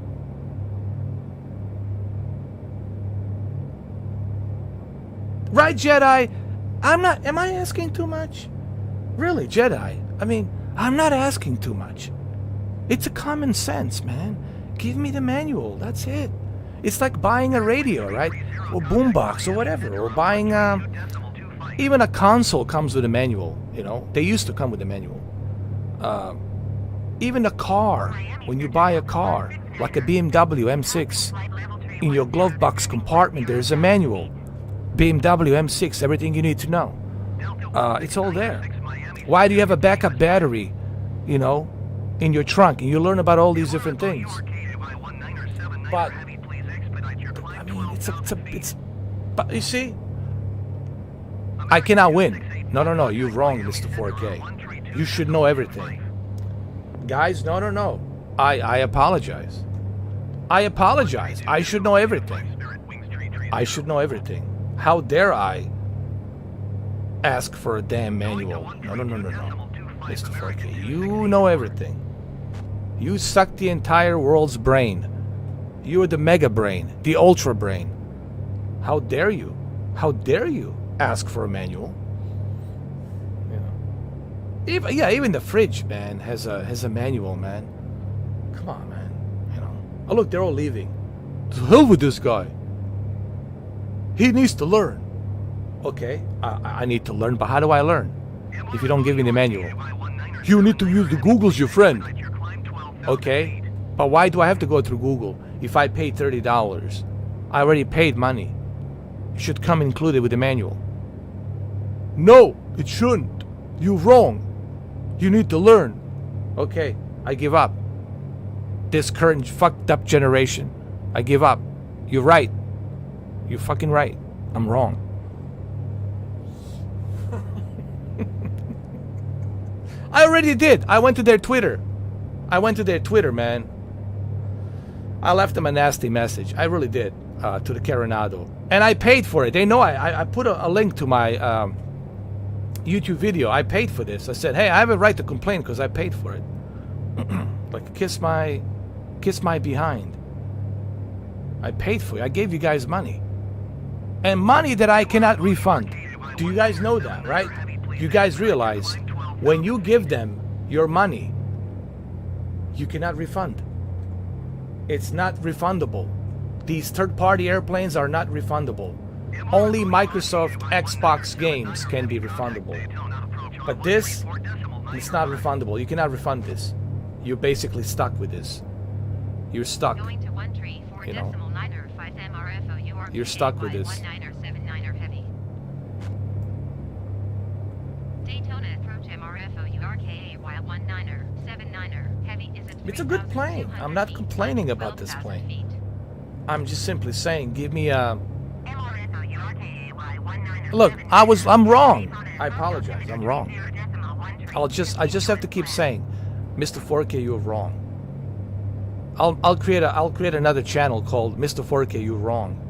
S1: Right, Jedi? Am I asking too much? Really, Jedi? I mean, I'm not asking too much. It's a common sense, man. Give me the manual, that's it. It's like buying a radio, right? Or boombox or whatever. Or buying, even a console comes with a manual, you know? They used to come with a manual. Even a car, when you buy a car, like a BMW M6, in your glove box compartment there's a manual. BMW M6, everything you need to know. It's all there. Why do you have a backup battery, you know, in your trunk? And you learn about all these different things. But, I mean, but you see, I cannot win. No, you're wrong, Mr. 4K. You should know everything. Guys, no. I apologize. I should know everything. I should know everything. How dare I ask for a damn manual? No. Mr. 4K, you know everything. You suck the entire world's brain. You are the mega brain, the ultra brain. How dare you? How dare you ask for a manual? You know. Even the fridge, man, has a manual, man. Come on, man. You know. Oh, look, they're all leaving. To hell with this guy. He needs to learn. Okay, I need to learn, but how do I learn? If you don't give me the manual. You need to use the Google's your friend. Okay, but why do I have to go through Google if I paid $30? I already paid money. It should come included with the manual. No, it shouldn't. You're wrong. You need to learn. Okay, I give up. This current fucked up generation. I give up. You're right. You're fucking right. I'm wrong. I already did. I went to their Twitter. Man. I left them a nasty message. I really did. To the Carenado. And I paid for it. They know I put a link to my YouTube video. I paid for this. I said, hey, I have a right to complain because I paid for it. Like, kiss my behind. I paid for it. I gave you guys money. And money that I cannot refund. Do you guys know that, right? You guys realize when you give them your money, you cannot refund. It's not refundable. These third-party airplanes are not refundable. Only Microsoft Xbox games can be refundable. But this, it's not refundable. You cannot refund this. You're basically stuck with this. You're stuck. You know. You're stuck with this. It's a good plane. I'm not complaining about this plane. I'm just simply saying, give me a... Look, I'm wrong. I apologize. I'm wrong. I just have to keep saying, Mr. 4K, you're wrong. I'll create another channel called Mr. 4K, you're wrong.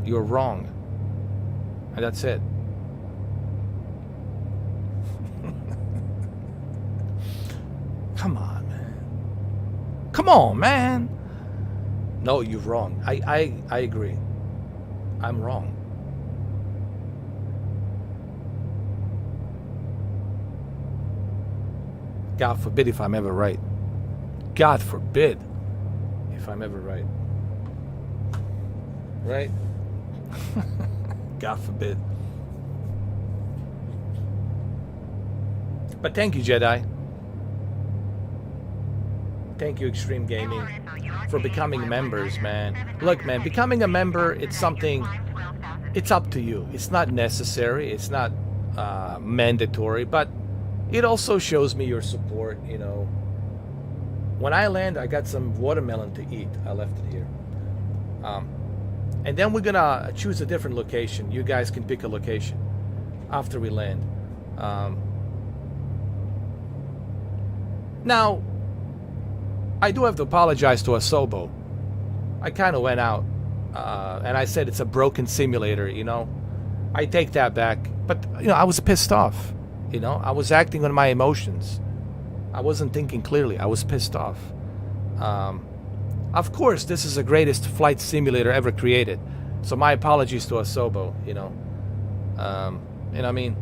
S1: You're wrong. And that's it. Come on, man. Come on, man. No, you're wrong. I agree. I'm wrong. God forbid if I'm ever right. God forbid if I'm ever right. Right? God forbid. But thank you, Jedi. Thank you, Extreme Gaming, for becoming members, man. Look, man, becoming a member, it's something, it's up to you. It's not necessary. It's not mandatory, but it also shows me your support, you know. When I land, I got some watermelon to eat. I left it here. And then we're going to choose a different location. You guys can pick a location after we land. Now, I do have to apologize to Asobo. I kind of went out and I said it's a broken simulator, you know. I take that back. But, you know, I was pissed off. You know, I was acting on my emotions. I wasn't thinking clearly. I was pissed off. Of course, this is the greatest flight simulator ever created. So my apologies to Asobo, you know. You know what I mean?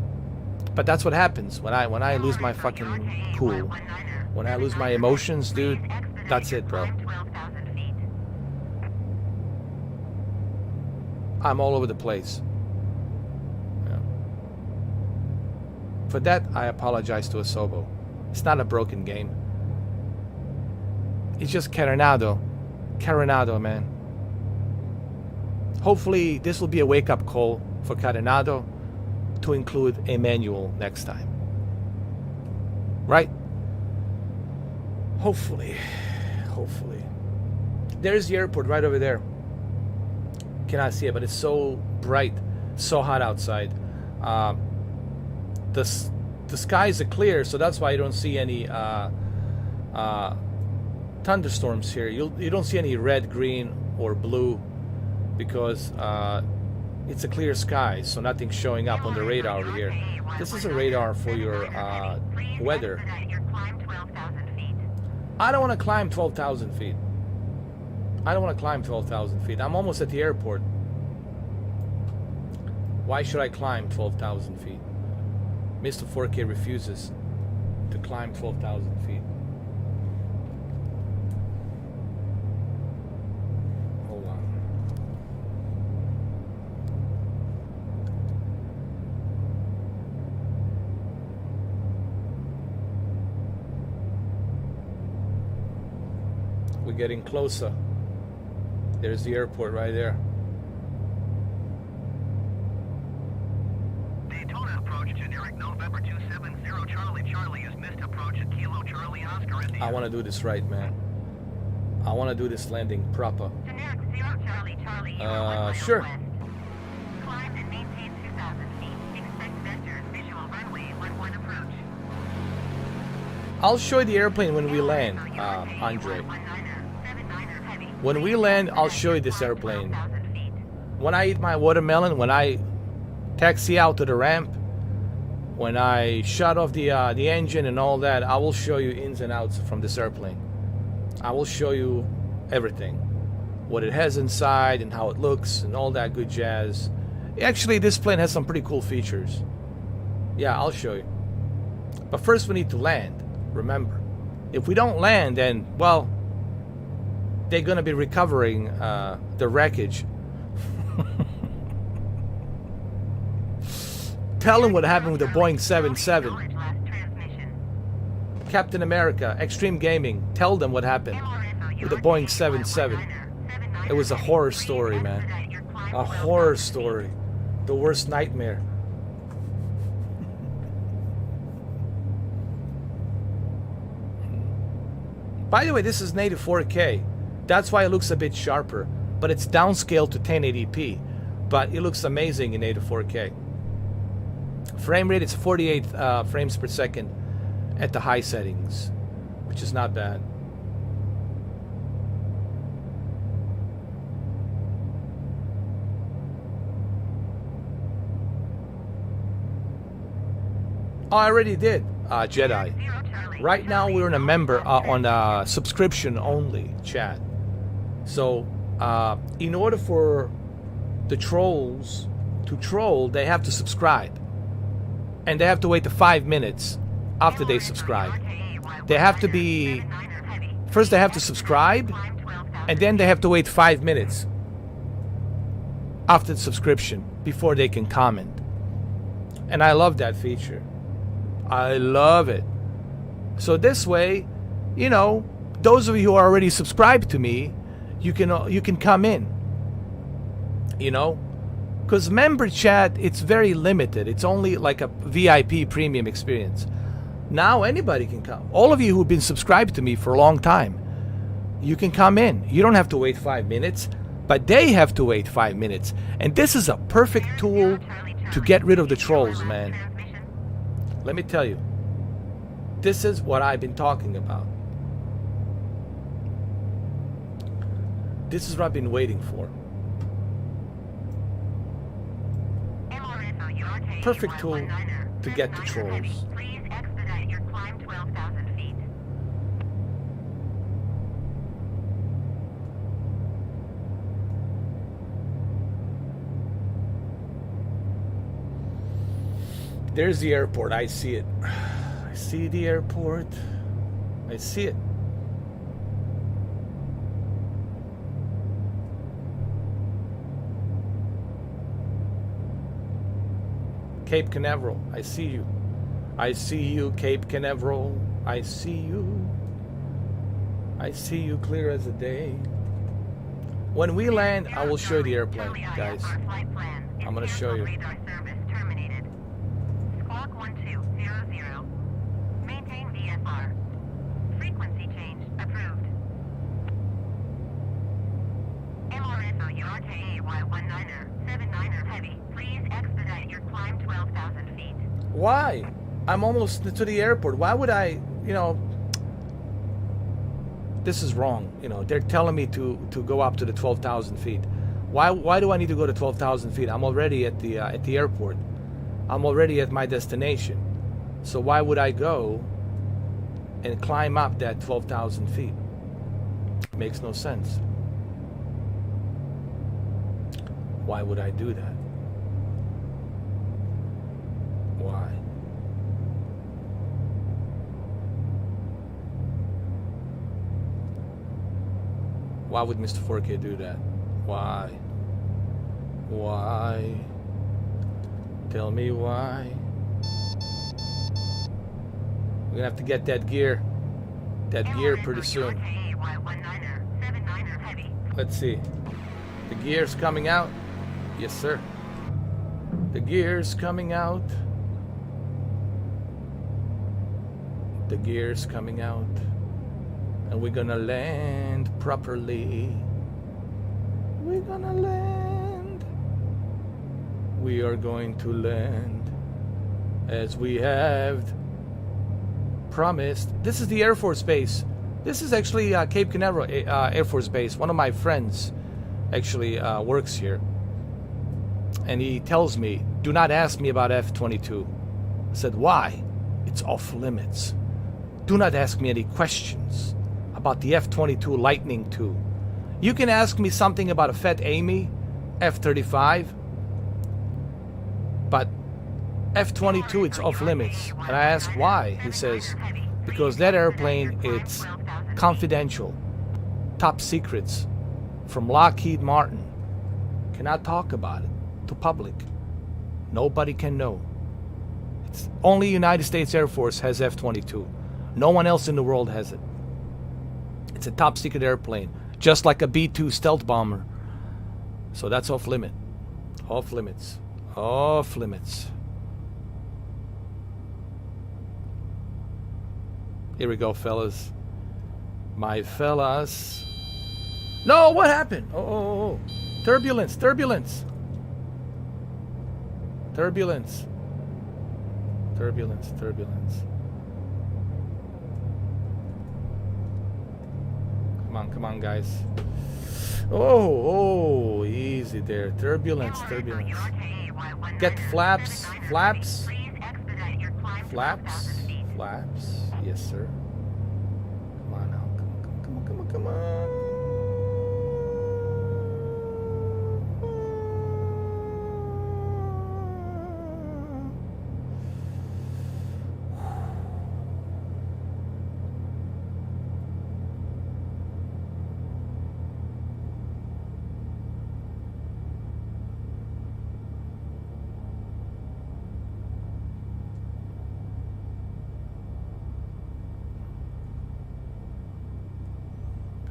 S1: But that's what happens when I lose my fucking cool. When I lose my emotions, dude, that's it, bro. I'm all over the place. Yeah. For that, I apologize to Asobo. It's not a broken game. It's just Carenado. Carenado, man. Hopefully, this will be a wake-up call for Carenado to include a manual next time. Right? Hopefully. Hopefully. There's the airport right over there. Cannot see it, but it's so bright, so hot outside. The skies are clear, so that's why you don't see any thunderstorms here. You don't see any red, green, or blue because it's a clear sky, so nothing's showing up on the radar over here. This is a radar for your weather. I don't want to climb 12,000 feet. I don't want to climb 12,000 feet. I'm almost at the airport. Why should I climb 12,000 feet? Mr. 4K refuses to climb 12,000 feet. Hold on. We're getting closer. There's the airport right there.
S3: Daytona approach generic November 270 Charlie Charlie is missed approach at Kilo Charlie Oscar India.
S1: I want to do this right, man. I want to do this landing proper.
S2: Generic 0 Charlie Charlie, you are 1 mile
S1: Sure.
S2: west. Climb and maintain 2,000 feet. Expect vector, visual runway 11 approach.
S1: I'll show you the airplane when we land, Andre. When we land, I'll show you this airplane. When I eat my watermelon, when I taxi out to the ramp, when I shut off the engine and all that, I will show you ins and outs from this airplane. I will show you everything. What it has inside and how it looks and all that good jazz. Actually, this plane has some pretty cool features. Yeah, I'll show you. But first we need to land, remember. If we don't land, then, well, they're going to be recovering the wreckage. Tell them what happened with the Boeing 77. Captain America, Extreme Gaming, tell them what happened with the Boeing 77. It was a horror story, man. A horror story. The worst nightmare. By the way, this is native 4K. That's why it looks a bit sharper. But it's downscaled to 1080p. But it looks amazing in native 4K. Frame rate is 48 frames per second at the high settings, which is not bad. Oh, I already did, Jedi. Right now we're in a member on a subscription only chat. So in order for the trolls to troll, they have to subscribe. And they have to wait the 5 minutes after they subscribe. They have to be... First they have to subscribe, and then they have to wait 5 minutes after the subscription before they can comment. And I love that feature. I love it. So this way, you know, those of you who are already subscribed to me, you can come in. You know? Because member chat, it's very limited. It's only like a VIP premium experience. Now anybody can come. All of you who've been subscribed to me for a long time, you can come in. You don't have to wait 5 minutes, but they have to wait 5 minutes. And this is a perfect tool to get rid of the trolls, man. Let me tell you. This is what I've been talking about. This is what I've been waiting for. Perfect tool to get the trolls.
S2: Please expedite your climb 12,000 feet.
S1: There's the airport. I see it. I see the airport. I see it. Cape Canaveral. I see you. I see you, Cape Canaveral. I see you. I see you clear as a day. When we land, I will show you the airplane, guys. I'm gonna show you.
S2: Radar service terminated. Squawk 1200. Maintain VFR. Frequency change approved. MRSO URKAY19er 79er heavy. Please expedite your climb 12,000 feet.
S1: Why? I'm almost to the airport. Why would I, this is wrong. They're telling me to go up to the 12,000 feet. Why do I need to go to 12,000 feet? I'm already at the airport. I'm already at my destination. So why would I go and climb up that 12,000 feet? Makes no sense. Why would I do that? Why? Why would Mr. 4K do that? Why? Why? Tell me why. We're gonna have to get that gear. That gear pretty soon. Let's see. The gear's coming out. Yes, sir. The gear's coming out. The gear's coming out. And we're gonna land properly. We're gonna land. We are going to land as we have promised. This is the Air Force Base. This is actually Cape Canaveral Air Force Base. One of my friends actually works here. And he tells me, do not ask me about F-22. I said, why? It's off limits. Do not ask me any questions about the F-22 Lightning II. You can ask me something about a Fat Amy, F-35, but F-22, it's off limits. And I asked why. He says, because that airplane, it's confidential, top secrets from Lockheed Martin. Cannot talk about it to public. Nobody can know. It's only United States Air Force has F-22. No one else in the world has it. It's a top secret airplane, just like a B-2 stealth bomber. So that's off limit. Off limits. Off limits. Here we go, fellas. My fellas. No, what happened? Oh. Turbulence, turbulence. Turbulence. Turbulence, turbulence. Come on, guys. Oh, easy there. Turbulence, turbulence. Get the flaps, flaps. Flaps, flaps. Yes, sir. Come on now. Come on.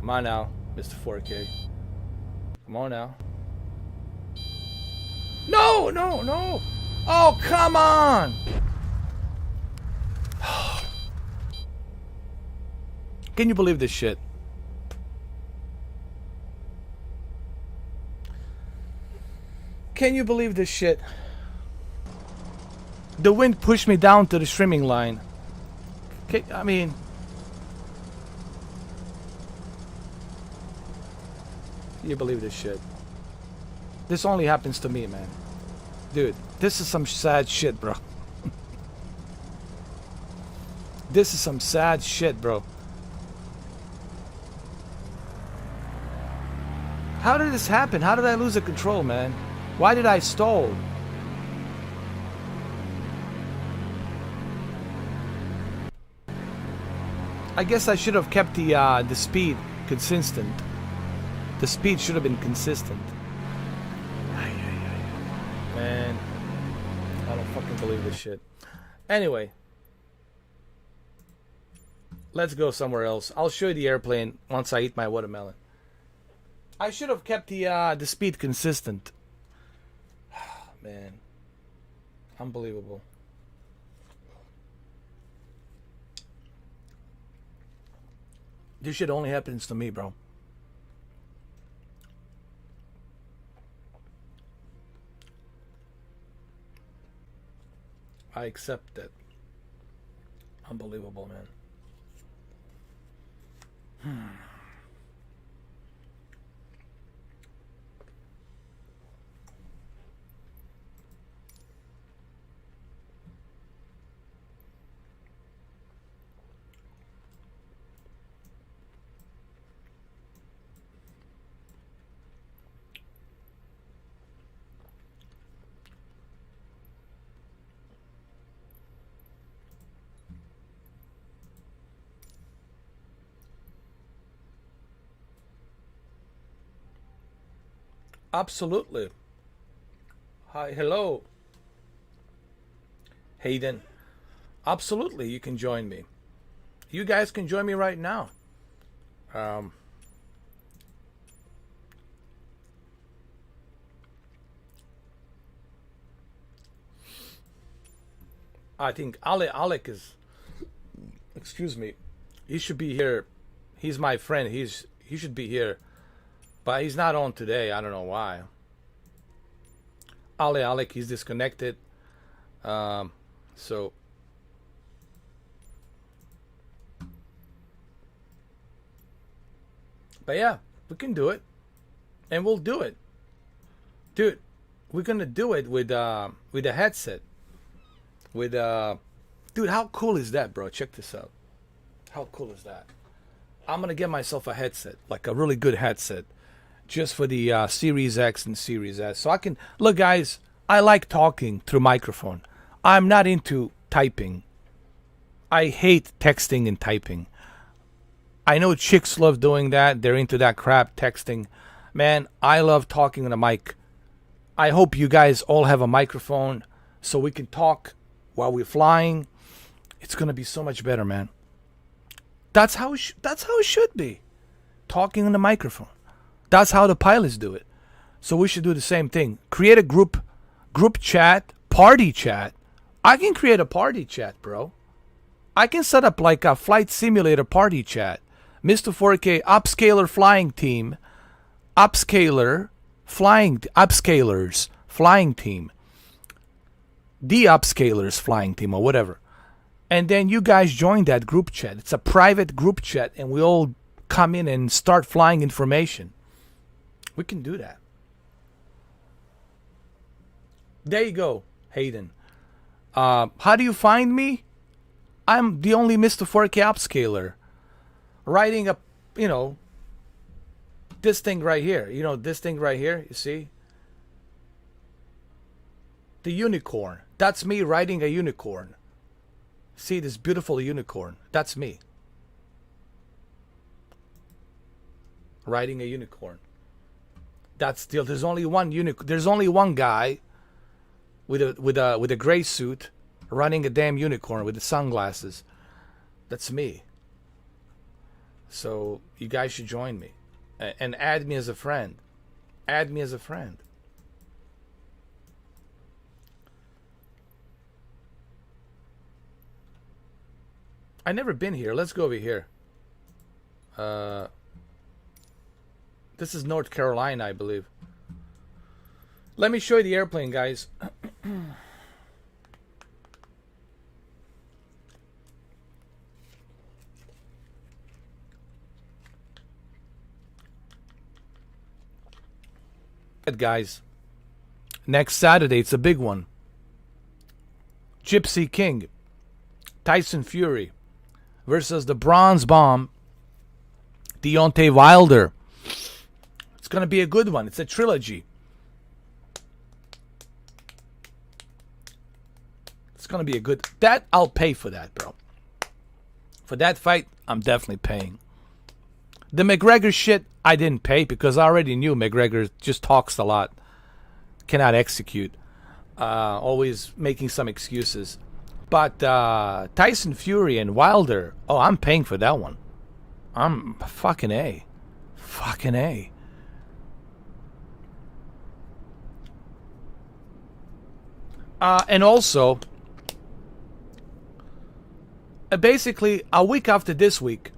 S1: Come on now, Mr. 4K. Come on now. No! Oh, come on! Can you believe this shit? Can you believe this shit? The wind pushed me down to the streaming line. Okay, I mean... You believe this shit? This only happens to me, man. Dude, this is some sad shit, bro. This is some sad shit, bro. How did this happen? How did I lose the control, man? Why did I stall? I guess I should have kept the speed consistent. The speed should have been consistent. Man, I don't fucking believe this shit. Anyway, let's go somewhere else. I'll show you the airplane once I eat my watermelon. I should have kept the speed consistent. Man, unbelievable. This shit only happens to me, bro. I accept that. Unbelievable, man. Absolutely. Hi, hello. Hayden. Absolutely, you can join me. You guys can join me right now. I think Alec is, excuse me, he should be here. He's my friend. He should be here. But he's not on today. I don't know why. Alec, he's disconnected. So. But yeah, we can do it. And we'll do it. Dude, we're going to do it with a headset. Dude, how cool is that, bro? Check this out. How cool is that? I'm going to get myself a headset. Like a really good headset. Just for the Series X and Series S. So I can... Look, guys, I like talking through microphone. I'm not into typing. I hate texting and typing. I know chicks love doing that. They're into that crap, texting. Man, I love talking on a mic. I hope you guys all have a microphone so we can talk while we're flying. It's going to be so much better, man. That's how it should be. Talking on the microphone. That's how the pilots do it. So we should do the same thing. Create a group chat, party chat. I can create a party chat, bro. I can set up like a flight simulator party chat. Mr. 4K upscaler flying team. Upscalers flying team. The upscalers flying team or whatever. And then you guys join that group chat. It's a private group chat and we all come in and start flying information. We can do that. There you go, Hayden. How do you find me? I'm the only Mr. 4K upscaler. Riding a, this thing right here. This thing right here, you see? The unicorn. That's me riding a unicorn. See this beautiful unicorn? That's me. Riding a unicorn. That's still there's only one there's only one guy with a gray suit running a damn unicorn with the sunglasses. That's me. So you guys should join me and add me as a friend. Add me as a friend. I never been here. Let's go over here. This is North Carolina, I believe. Let me show you the airplane, guys. Guys, next Saturday, it's a big one. Gypsy King, Tyson Fury versus the Bronze Bomb, Deontay Wilder. It's going to be a good one. It's a trilogy. It's going to be a good... That, I'll pay for that, bro. For that fight, I'm definitely paying. The McGregor shit, I didn't pay because I already knew McGregor just talks a lot. Cannot execute. Always making some excuses. But Tyson Fury and Wilder, oh, I'm paying for that one. I'm fucking A. Fucking A. And also, basically, a week after this week,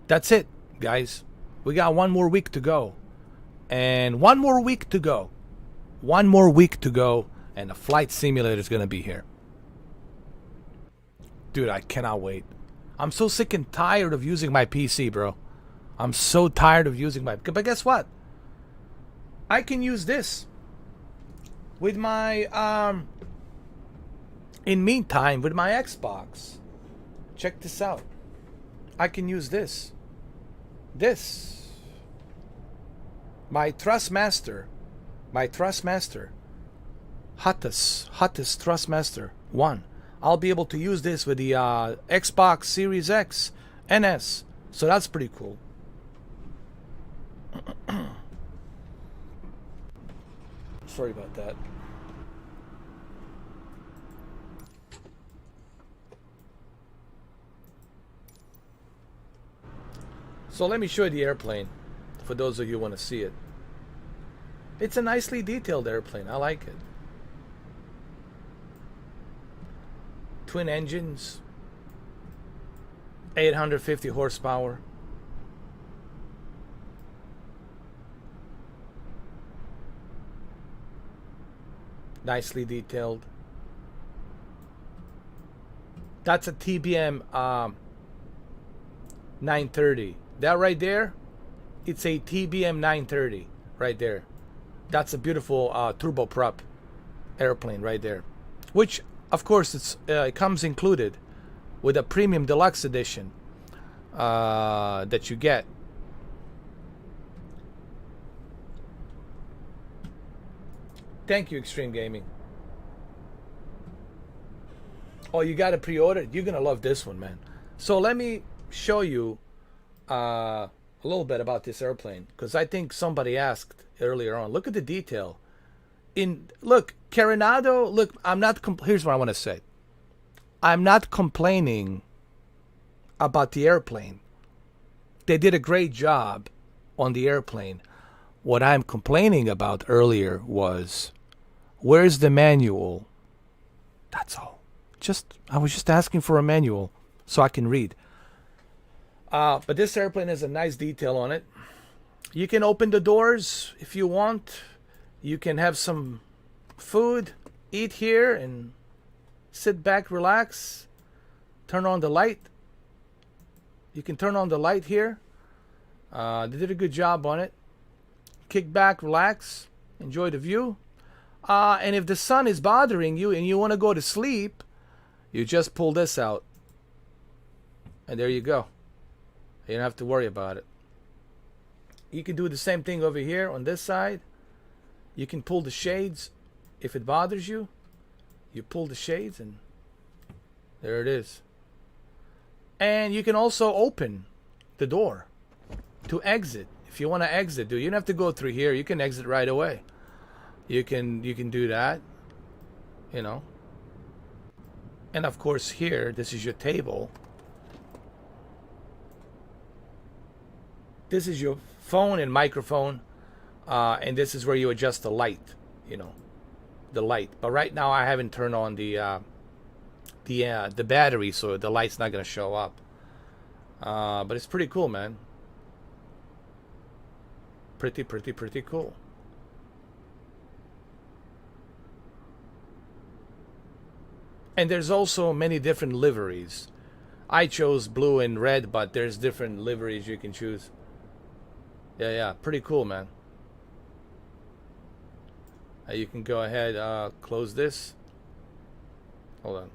S1: that's it, guys. We got one more week to go. And one more week to go. One more week to go, and the flight simulator is going to be here. Dude, I cannot wait. I'm so sick and tired of using my PC, bro. I'm so tired of using my... But guess what? I can use this. With my... In meantime, with my Xbox. Check this out. I can use this. This. My Thrustmaster. My Thrustmaster. Hottest Thrustmaster 1. I'll be able to use this with the Xbox Series X and S. So that's pretty cool. Sorry about that. So let me show you the airplane for those of you who want to see it. It's a nicely detailed airplane. I like it. Twin engines, 850 horsepower. Nicely detailed. That's a TBM 930. That right there, it's a TBM 930 right there. That's a beautiful turboprop airplane right there, which of course it comes included with a premium deluxe edition that you get. Thank you, Extreme Gaming. Oh, you got to pre-order? You're gonna love this one, man. So let me show you a little bit about this airplane, because I think somebody asked earlier on. Look at the detail. Look, Carenado. Look, I'm not. Here's what I want to say. I'm not complaining about the airplane. They did a great job on the airplane. What I'm complaining about earlier was, where's the manual? That's all. I was just asking for a manual so I can read. But this airplane has a nice detail on it. You can open the doors if you want. You can have some food, eat here, and sit back, relax. Turn on the light. You can turn on the light here. They did a good job on it. Kick back, relax, enjoy the view. And if the sun is bothering you and you want to go to sleep, you just pull this out. And there you go. You don't have to worry about it. You can do the same thing over here on this side. You can pull the shades. If it bothers you, you pull the shades and there it is. And you can also open the door to exit. If you want to exit, dude, you don't have to go through here. You can exit right away. You can do that, you know. And of course here, this is your table. This is your phone and microphone, and this is where you adjust the light, you know, the light. But right now I haven't turned on the battery, so the light's not gonna show up. But it's pretty cool, man. Pretty cool. And there's also many different liveries. I chose blue and red, but there's different liveries you can choose. Yeah, pretty cool, man. You can go ahead, close this. Hold on.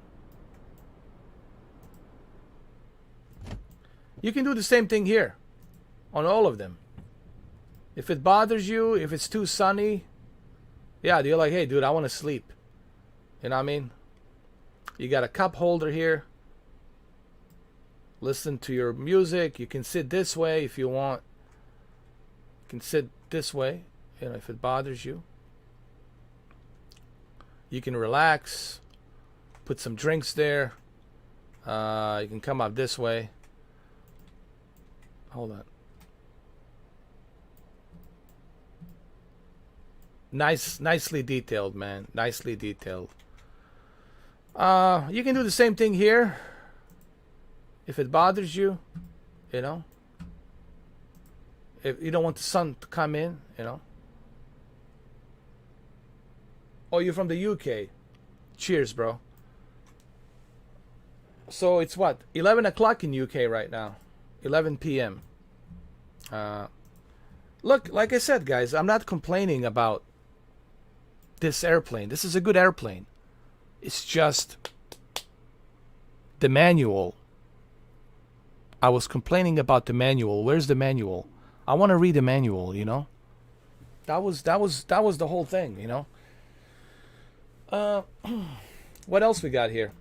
S1: You can do the same thing here on all of them. If it bothers you, if it's too sunny, yeah, you're like, hey, dude, I want to sleep. You know what I mean? You got a cup holder here. listen to your music. You can sit this way if you want. You can sit this way, you know, if it bothers you. You can relax, put some drinks there. You can come up this way. Hold on. Nicely detailed, man. Nicely detailed. You can do the same thing here. If it bothers you, you know. If you don't want the sun to come in, you know. Oh, you're from the UK. Cheers, bro. So it's what? 11 o'clock in UK right now. 11 p.m. Look, like I said, guys, I'm not complaining about this airplane. This is a good airplane. It's just the manual. I was complaining about the manual. Where's the manual? I want to read the manual, you know? That was the whole thing, you know? What else we got here?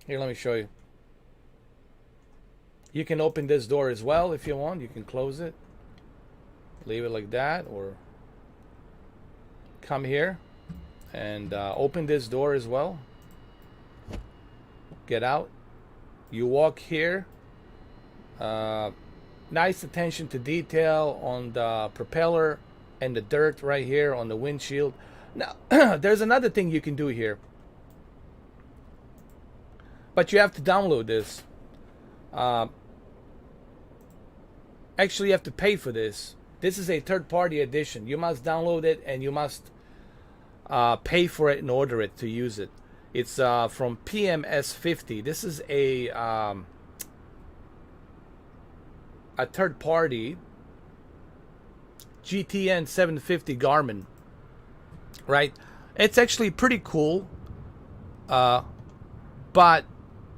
S1: Here, let me show you. You can open this door as well if you want. You can close it. Leave it like that, or come here and open this door as well. Get out. You walk here. Nice attention to detail on the propeller and the dirt right here on the windshield. Now, there's another thing you can do here. But you have to download this. Actually, you have to pay for this. This is a third-party edition. You must download it and you must pay for it and order it to use it. It's from PMS50. This is a third-party GTN 750 Garmin. Right? It's actually pretty cool. But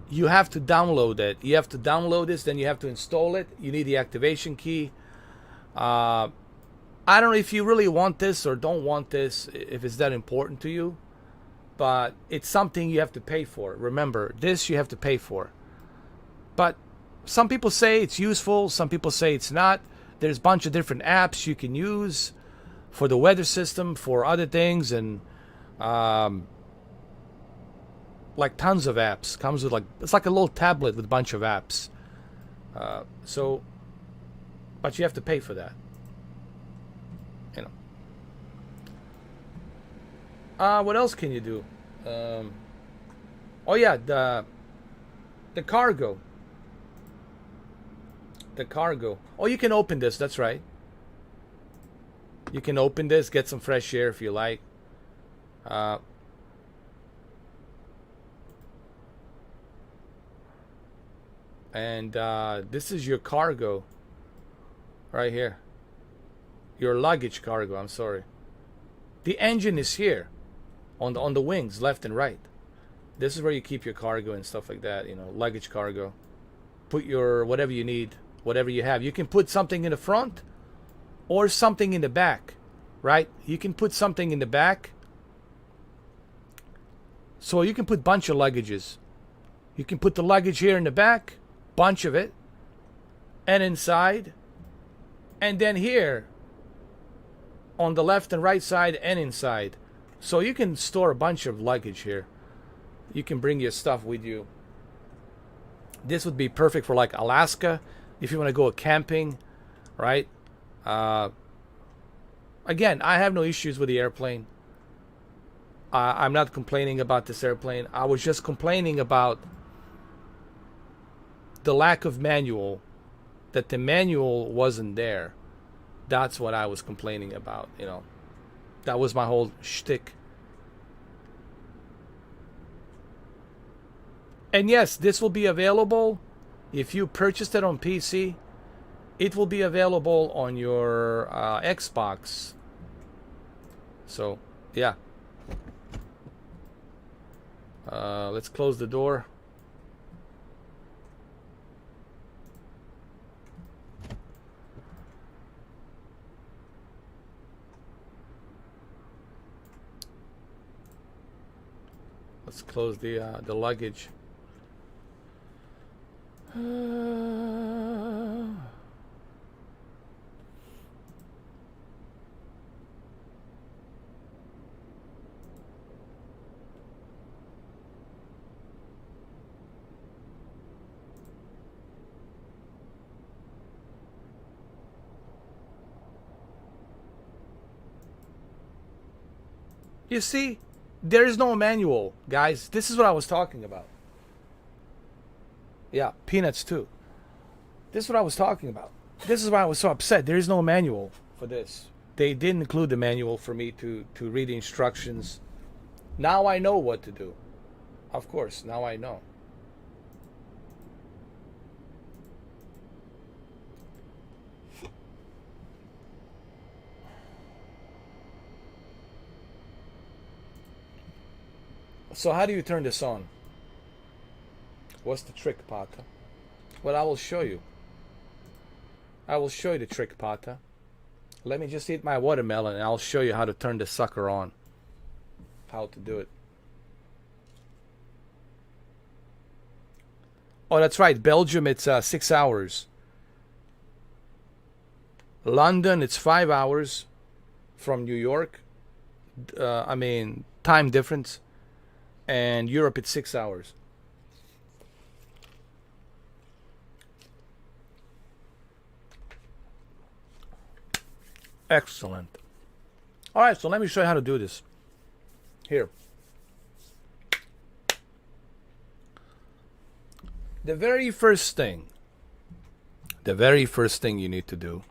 S1: you have to download it. You have to download this, then you have to install it. You need the activation key. I don't know if you really want this or don't want this, if it's that important to you. But it's something you have to pay for. Remember, this you have to pay for. But some people say it's useful. Some people say it's not. There's a bunch of different apps you can use for the weather system, for other things, and like tons of apps. Comes with it's like a little tablet with a bunch of apps. But you have to pay for that. You know. What else can you do? Oh yeah, the cargo. The cargo. Oh, you can open this. That's right. You can open this, get some fresh air if you like. And this is your cargo right here. Your luggage cargo, I'm sorry. The engine is here on the wings, left and right. This is where you keep your cargo and stuff like that, you know, luggage cargo. Put your whatever you need, whatever you have. You can put something in the front or something in the back, right? You can put something in the back. So you can put a bunch of luggages. You can put the luggage here in the back, bunch of it, and inside, and then here on the left and right side and inside. So you can store a bunch of luggage here. You can bring your stuff with you. This would be perfect for like Alaska if you want to go camping, right? Again, I have no issues with the airplane. I'm not complaining about this airplane. I was just complaining about the lack of manual, that the manual wasn't there. That's what I was complaining about, you know. That was my whole shtick. And yes, this will be available if you purchased it on PC. It will be available on your Xbox. So, yeah. Let's close the door. Let's close the luggage. You see, there is no manual, guys. This is what I was talking about. Yeah, peanuts too. This is what I was talking about. This is why I was so upset. There is no manual for this. They didn't include the manual for me to read the instructions. Now I know what to do. Of course, now I know. So how do you turn this on? What's the trick, Pata? Well, I will show you. I will show you the trick, Pata. Let me just eat my watermelon and I'll show you how to turn this sucker on. How to do it. Oh, that's right. Belgium, it's 6 hours. London, it's 5 hours from New York. I mean, time difference. And Europe, it's 6 hours. Excellent. All right, so let me show you how to do this. Here. The very first thing you need to do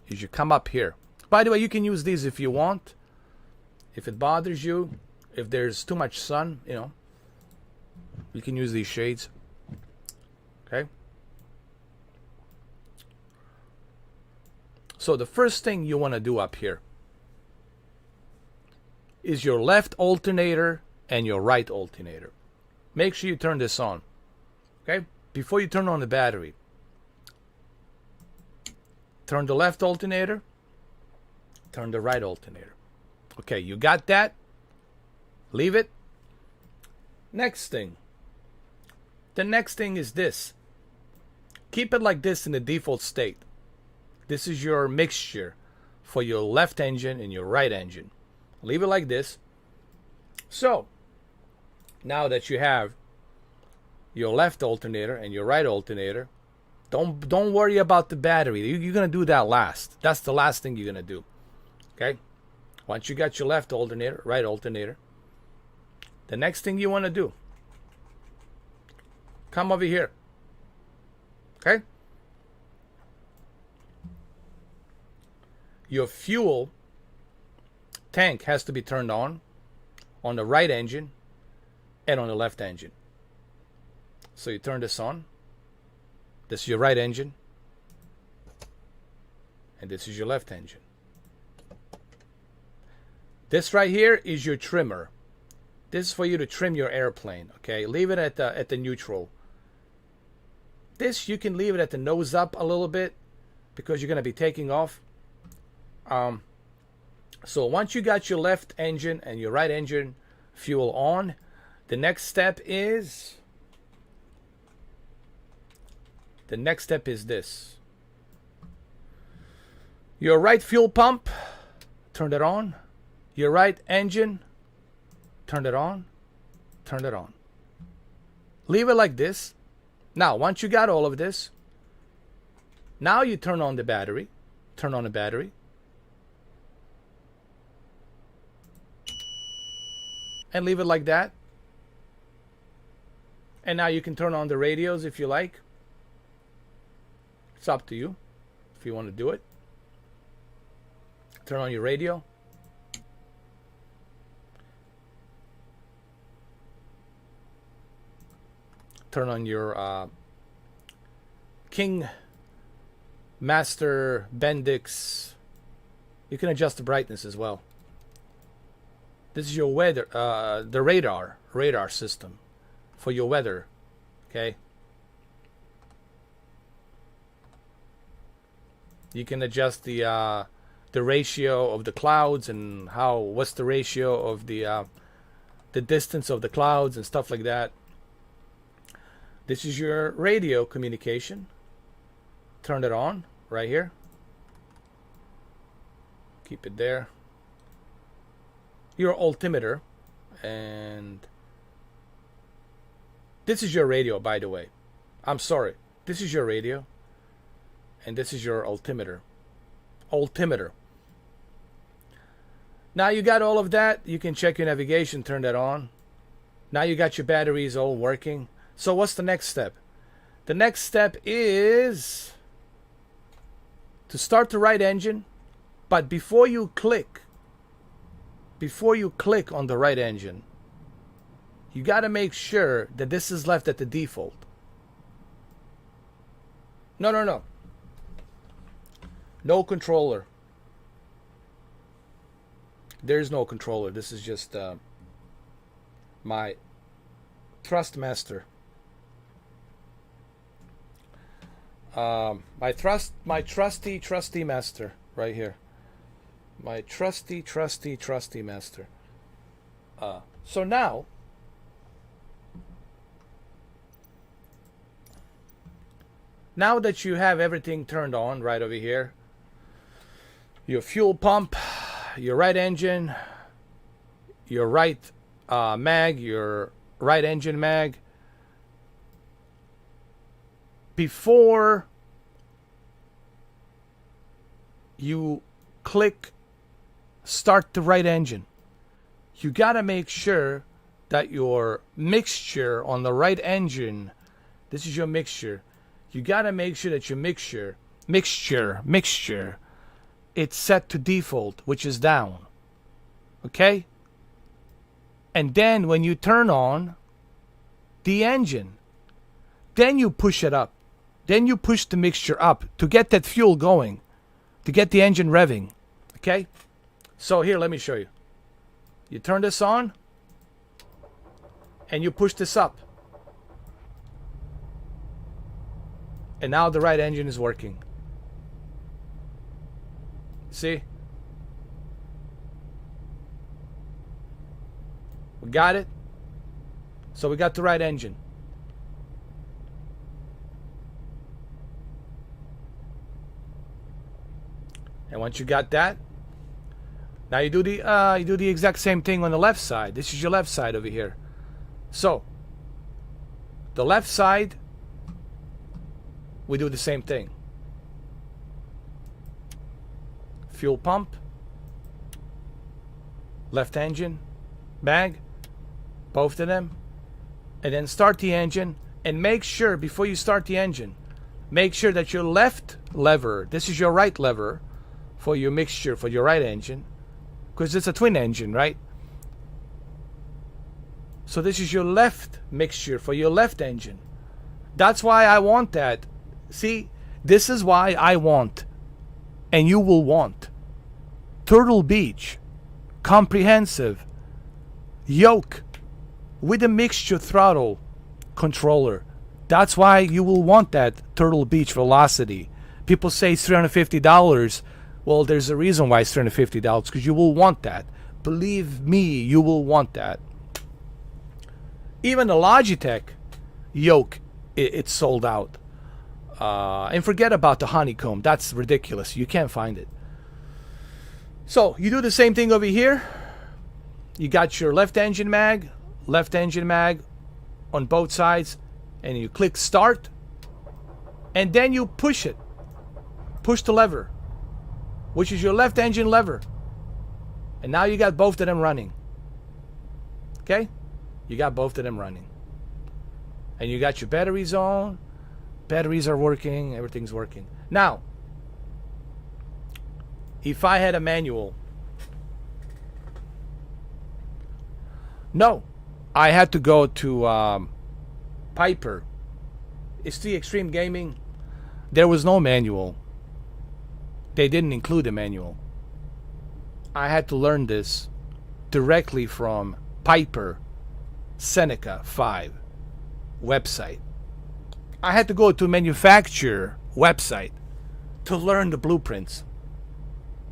S1: is you come up here. By the way, you can use these if you want. If it bothers you, if there's too much sun, you know, you can use these shades. Okay? So the first thing you want to do up here is your left alternator and your right alternator. Make sure you turn this on. Okay? Before you turn on the battery, turn the left alternator, turn the right alternator. Okay, you got that? Leave it. Next thing. The next thing is this. Keep it like this in the default state. This is your mixture for your left engine and your right engine. Leave it like this. So, now that you have your left alternator and your right alternator, don't worry about the battery. You're going to do that last. That's the last thing you're going to do. Okay? Once you got your left alternator, right alternator, the next thing you want to do, come over here. Okay? Your fuel tank has to be turned on the right engine and on the left engine. So you turn this on. This is your right engine. And this is your left engine. This right here is your trimmer. This is for you to trim your airplane. Okay, leave it at the neutral. This you can leave it at the nose up a little bit because you're going to be taking off. So once you got your left engine and your right engine fuel on, the next step is this. Your right fuel pump, turn it on. Your right engine, turn it on. Turn it on. Leave it like this. Now, once you got all of this, now you turn on the battery. Turn on the battery. And leave it like that. And now you can turn on the radios if you like. It's up to you if you want to do it. Turn on your radio. Turn on your King Master Bendix. You can adjust the brightness as well. This is your weather, the radar system for your weather. Okay. You can adjust the ratio of the clouds and what's the ratio of the distance of the clouds and stuff like that. This is your radio communication. Turn it on right here. Keep it there. Your altimeter, and this is your radio, by the way. I'm sorry. This is your radio, and this is your altimeter. Altimeter. Now you got all of that. You can check your navigation, turn that on. Now you got your batteries all working. So what's the next step? The next step is to start the right engine. But before you click on the right engine, you got to make sure that this is left at the default. No. No controller. There's no controller. This is just my thrust master. My trusty master right here. My trusty master. So now that you have everything turned on right over here, your fuel pump, your right engine, your right mag, your right engine mag, before you click start the right engine, you got to make sure that your mixture on the right engine, this is your mixture, you got to make sure that your mixture, it's set to default, which is down. Okay? And then when you turn on the engine, then you push it up. Then you push the mixture up to get that fuel going, to get the engine revving. Okay? So here, let me show you. You turn this on, and you push this up. And now the right engine is working. See? We got it. So we got the right engine. And once you got that, now you do the exact same thing on the left side. This is your left side over here. So the left side, we do the same thing. Fuel pump, left engine, mag, both of them, and then start the engine. And make sure before you start the engine, make sure that your left lever, this is your right lever for your mixture for your right engine, because it's a twin engine, right? So this is your left mixture for your left engine. That's why I want that. See, this is why I want, and you will want, Turtle Beach comprehensive yoke with a mixture throttle controller. That's why you will want that Turtle Beach Velocity. People say it's $350. Well, there's a reason why it's $350, because you will want that. Believe me, you will want that. Even the Logitech yoke, it's sold out. And forget about the honeycomb. That's ridiculous. You can't find it. So you do the same thing over here. You got your left engine mag on both sides, and you click start, and then you push it. Push the lever, which is your left engine lever. And now you got both of them running. Okay? You got both of them running. And you got your batteries on. Batteries are working. Everything's working. Now, if I had a manual, no, I had to go to Piper. It's the Extreme Gaming. There was no manual. They didn't include a manual. I had to learn this directly from Piper SENECA 5 website. I had to go to a manufacturer website to learn the blueprints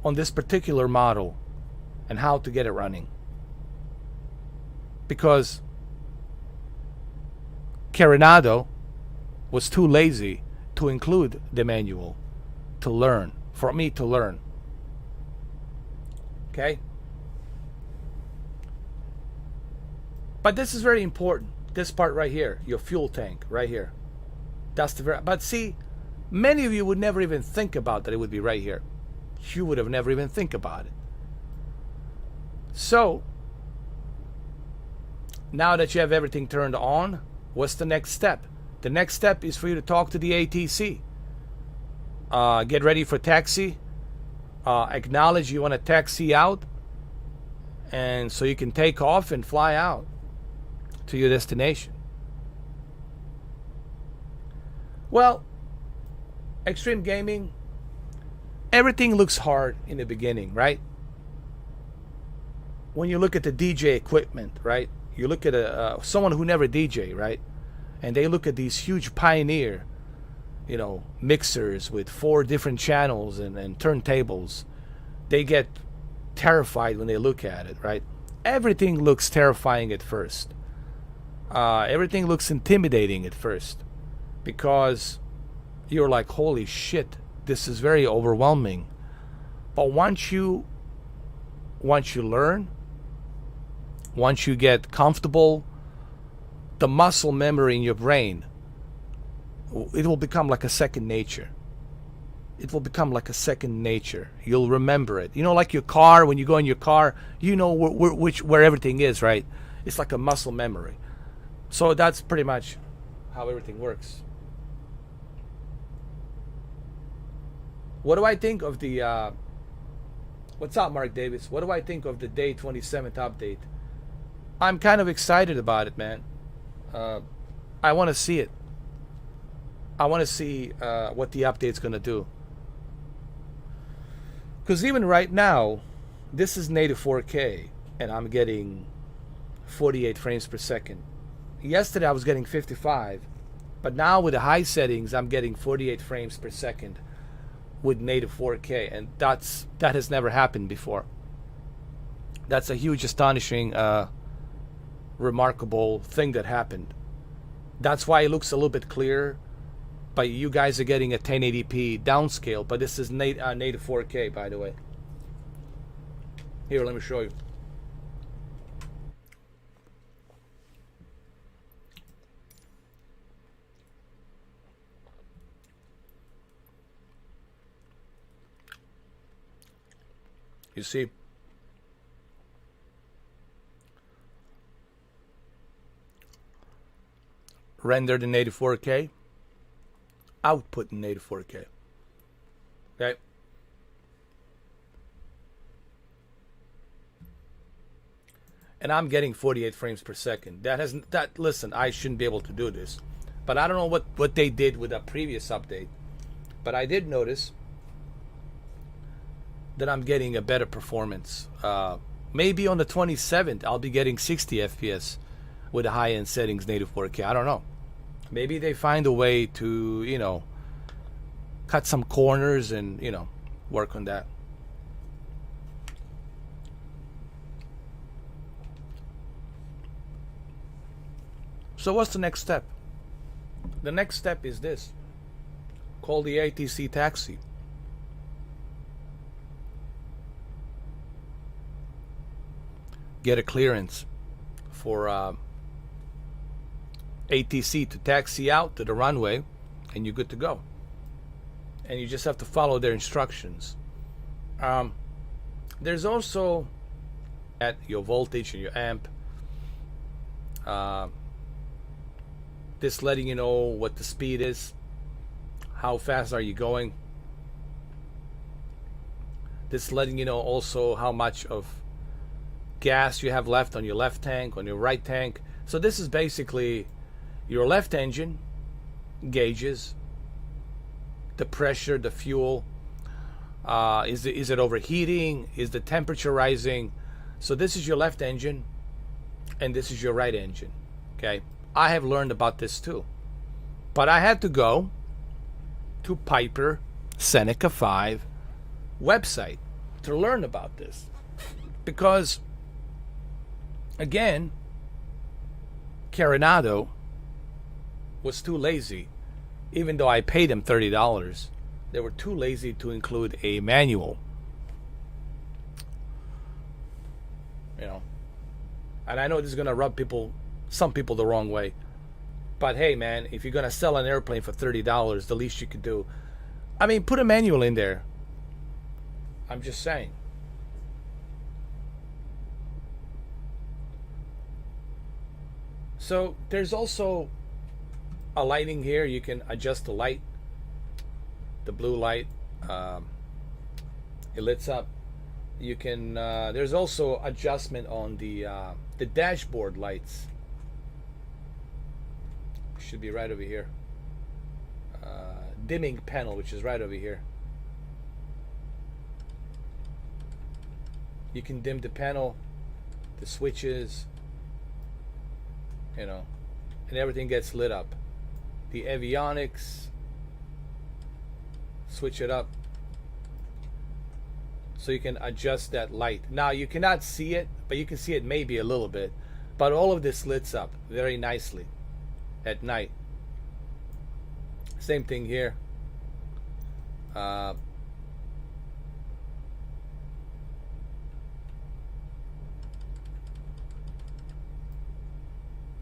S1: on this particular model and how to get it running. Because Carenado was too lazy to include the manual to learn, for me to learn. Okay? But this is very important. This part right here, your fuel tank right here. That's the very, but see, many of you would never even think about that it would be right here. You would have never even think about it. So now that you have everything turned on, what's the next step? The next step is for you to talk to the ATC. Get ready for taxi. Acknowledge you want to taxi out, and so you can take off and fly out to your destination. Well, extreme gaming, everything looks hard in the beginning, right? When you look at the DJ equipment, right? You look at someone who never DJ, right? And they look at these huge Pioneer, mixers with 4 different channels and turntables. They get terrified when they look at it, right? Everything looks terrifying at first. Everything looks intimidating at first, because you're like, holy shit, this is very overwhelming. But once you learn, once you get comfortable, the muscle memory in your brain, it will become like a second nature. It will become like a second nature. You'll remember it. Like your car, when you go in your car, you know where everything is, right? It's like a muscle memory. So that's pretty much how everything works. What do I think of the what's up, Mark Davis? What do I think of the day 27th update? I'm kind of excited about it, man. I want to see it. I want to see what the update's going to do. Because even right now, this is native 4K, and I'm getting 48 frames per second. Yesterday I was getting 55, but now with the high settings, I'm getting 48 frames per second with native 4K, and that has never happened before. That's a huge, astonishing, remarkable thing that happened. That's why it looks a little bit clearer. But you guys are getting a 1080p downscale, but this is native 4K, by the way. Here, let me show you. You see? Rendered in native 4K. Output in native 4K. Okay. And I'm getting 48 frames per second. Listen, I shouldn't be able to do this. But I don't know what they did with a previous update. But I did notice that I'm getting a better performance. Maybe on the 27th, I'll be getting 60 FPS with the high-end settings native 4K. I don't know. Maybe they find a way to, cut some corners and, work on that. So what's the next step? The next step is this. Call the ATC taxi. Get a clearance for ATC to taxi out to the runway, and you're good to go. And you just have to follow their instructions. There's also at your voltage and your amp, this letting you know what the speed is, how fast are you going. This letting you know also how much of gas you have left on your left tank, on your right tank. So this is basically your left engine gauges the pressure, the fuel. Is it overheating? Is the temperature rising? So this is your left engine, and this is your right engine. Okay, I have learned about this too, but I had to go to Piper SENECA 5 website to learn about this, because again, Carenado was too lazy. Even though I paid them $30, they were too lazy to include a manual. And I know this is gonna rub some people the wrong way, but hey, man, if you're gonna sell an airplane for $30, the least you could do, put a manual in there. I'm just saying. So there's also a lighting here. You can adjust the light, the blue light. It lights up. You can. There's also adjustment on the dashboard lights. Should be right over here. Dimming panel, which is right over here. You can dim the panel, the switches, you know, and everything gets lit up. The Avionics, switch it up so you can adjust that light. Now you cannot see it, but you can see it maybe a little bit. But all of this lights up very nicely at night. Same thing here.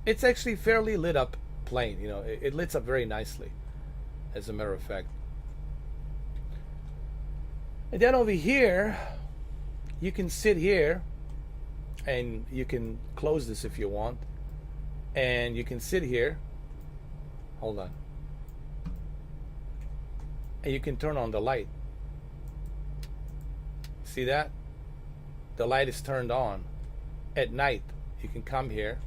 S1: It's actually fairly lit up plane, you know, it lights up very nicely, as a matter of fact. And then over here, you can sit here, and you can close this if you want, and you can sit here. Hold on. And you can turn on the light. See that? The light is turned on. At night, you can come here.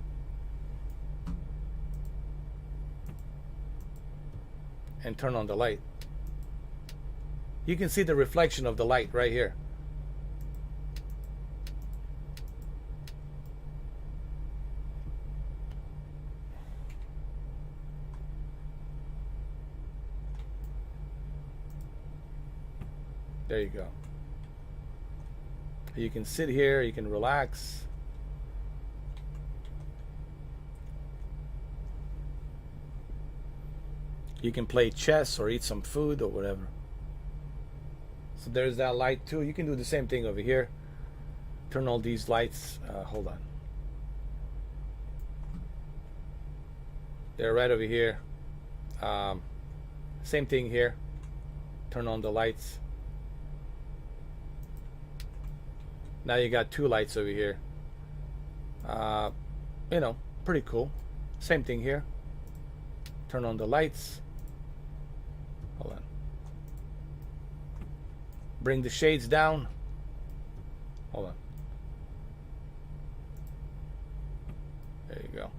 S1: And turn on the light. You can see the reflection of the light right here. There you go. You can sit here, you can relax. You can play chess or eat some food or whatever. So there's that light too. You can do the same thing over here. Turn all these lights. Hold on. They're right over here. Same thing here. Turn on the lights. Now you got two lights over here. You know, pretty cool. Same thing here. Turn on the lights. Hold on. Bring the shades down. Hold on. There you go.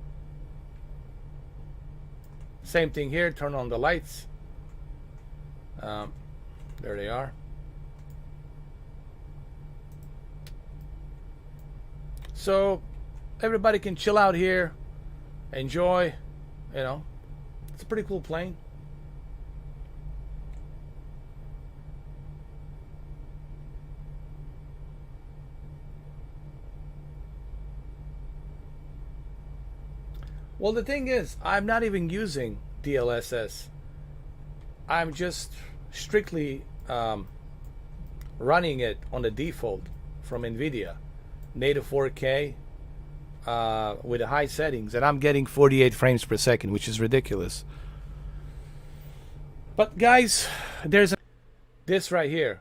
S1: Same thing here. Turn on the lights. There they are. So everybody can chill out here, enjoy, you know. It's a pretty cool plane. Well, the thing is, I'm not even using DLSS. I'm just strictly running it on the default from NVIDIA. Native 4K with the high settings, and I'm getting 48 frames per second, which is ridiculous. But guys, there's this right here,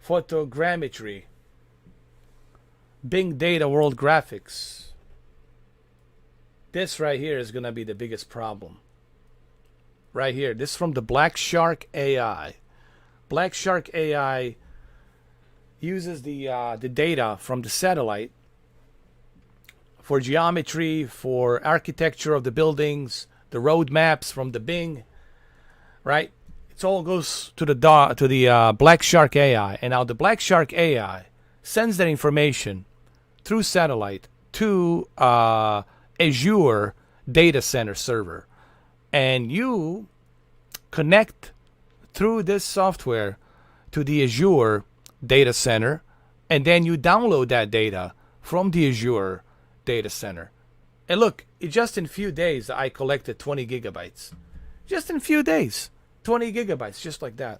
S1: photogrammetry, Big Data World Graphics. This right here is gonna be the biggest problem. Right here, this is from the Black Shark AI. Black Shark AI uses the data from the satellite for geometry, for architecture of the buildings, the road maps from the Bing, right? It all goes to the Black Shark AI, and now the Black Shark AI sends that information through satellite to Azure data center server, and you connect through this software to the Azure data center, and then you download that data from the Azure data center. And look, just in a few days I collected 20 gigabytes. Just in a few days, 20 gigabytes, just like that.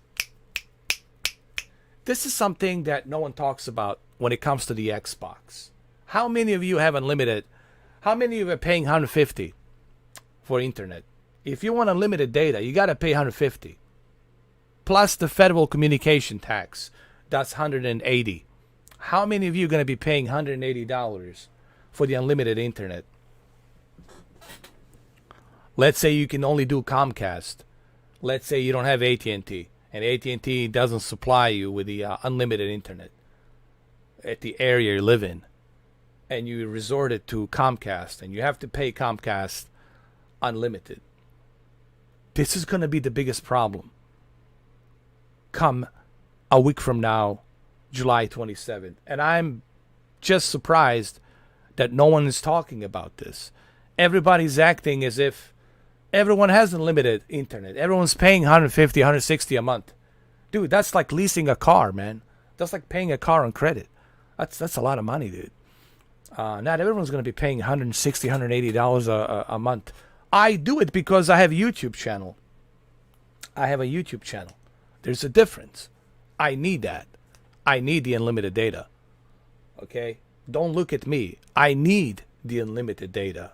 S1: This is something that no one talks about when it comes to the Xbox. How many of you have unlimited? How many of you are paying $150 for internet? If you want unlimited data, you got to pay $150. Plus the federal communication tax. That's $180. How many of you are going to be paying $180 for the unlimited internet? Let's say you can only do Comcast. Let's say you don't have AT&T, and AT&T doesn't supply you with the unlimited internet at the area you live in, and you resorted to Comcast, and you have to pay Comcast unlimited. This is going to be the biggest problem come a week from now, July 27th. And I'm just surprised that no one is talking about this. Everybody's acting as if everyone has unlimited internet. Everyone's paying 150, 160 a month. Dude, that's like leasing a car, man. That's like paying a car on credit. That's a lot of money, dude. Not everyone's going to be paying $160, $180 a month. I do it because I have a YouTube channel. I have a YouTube channel. There's a difference. I need that. I need the unlimited data. Okay? Don't look at me. I need the unlimited data.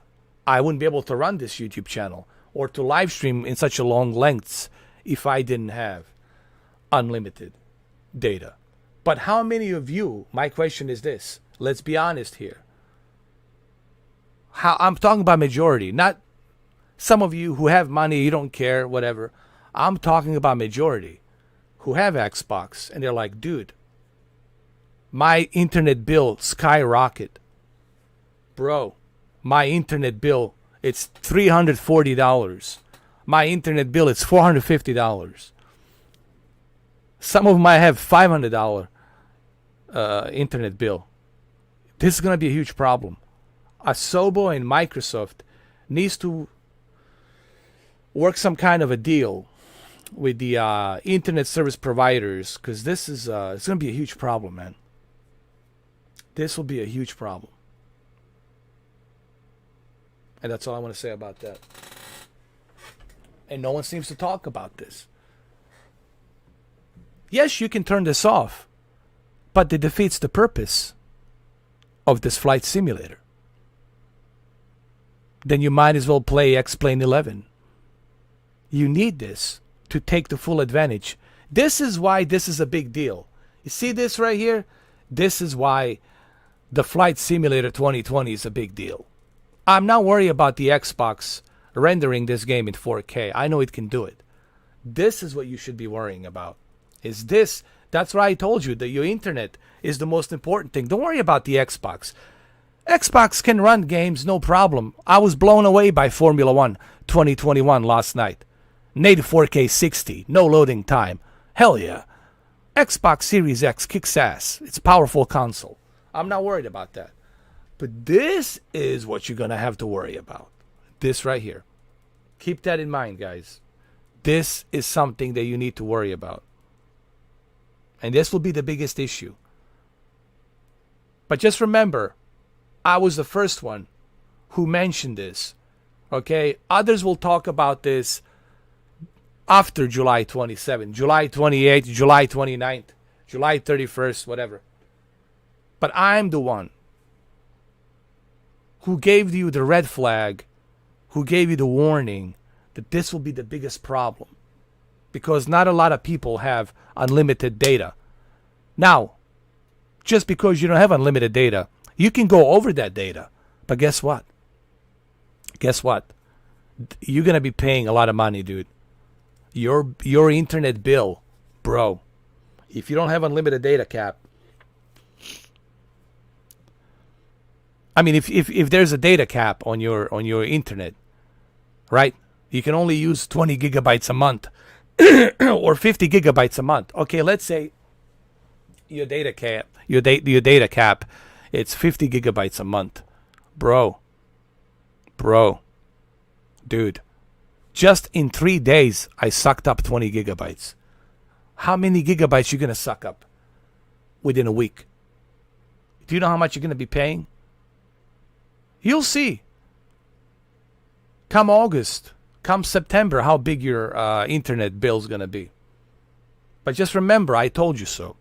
S1: I wouldn't be able to run this YouTube channel or to live stream in such a long lengths if I didn't have unlimited data. But how many of you, my question is this, let's be honest here. I'm talking about majority, not some of you who have money, you don't care, whatever. I'm talking about majority who have Xbox and they're like, dude, my internet bill skyrocket. Bro, my internet bill, it's $340. My internet bill, it's $450. Some of them might have $500 internet bill. This is going to be a huge problem. Asobo and Microsoft needs to work some kind of a deal with the internet service providers, because this is it's going to be a huge problem, man. This will be a huge problem. And that's all I want to say about that. And no one seems to talk about this. Yes, you can turn this off, but it defeats the purpose of this flight simulator. Then you might as well play X-Plane 11. You need this to take the full advantage. This is why this is a big deal. You see this right here? This is why the Flight Simulator 2020 is a big deal. I'm not worried about the Xbox rendering this game in 4K. I know it can do it. This is what you should be worrying about. Is this? That's why I told you that your internet is the most important thing. Don't worry about the Xbox. Xbox can run games, no problem. I was blown away by Formula 1 2021 last night. Native 4K 60, no loading time. Hell yeah. Xbox Series X kicks ass. It's a powerful console. I'm not worried about that. But this is what you're going to have to worry about. This right here. Keep that in mind, guys. This is something that you need to worry about. And this will be the biggest issue. But just remember, I was the first one who mentioned this. Okay? Others will talk about this after July 27th, July 28th, July 29th, July 31st, whatever. But I'm the one who gave you the red flag, who gave you the warning that this will be the biggest problem. Because not a lot of people have unlimited data. Now, just because you don't have unlimited data, you can go over that data. But guess what? Guess what? You're going to be paying a lot of money, dude. Your internet bill, bro, if you don't have unlimited data cap, I mean, if there's a data cap on your internet, right? You can only use 20 gigabytes a month or 50 gigabytes a month. Okay, let's say your data cap, it's 50 gigabytes a month, bro, dude. Just in 3 days, I sucked up 20 gigabytes. How many gigabytes you gonna suck up within a week? Do you know how much you're gonna be paying? You'll see. Come August, come September, how big your internet bill is gonna be. But just remember, I told you so.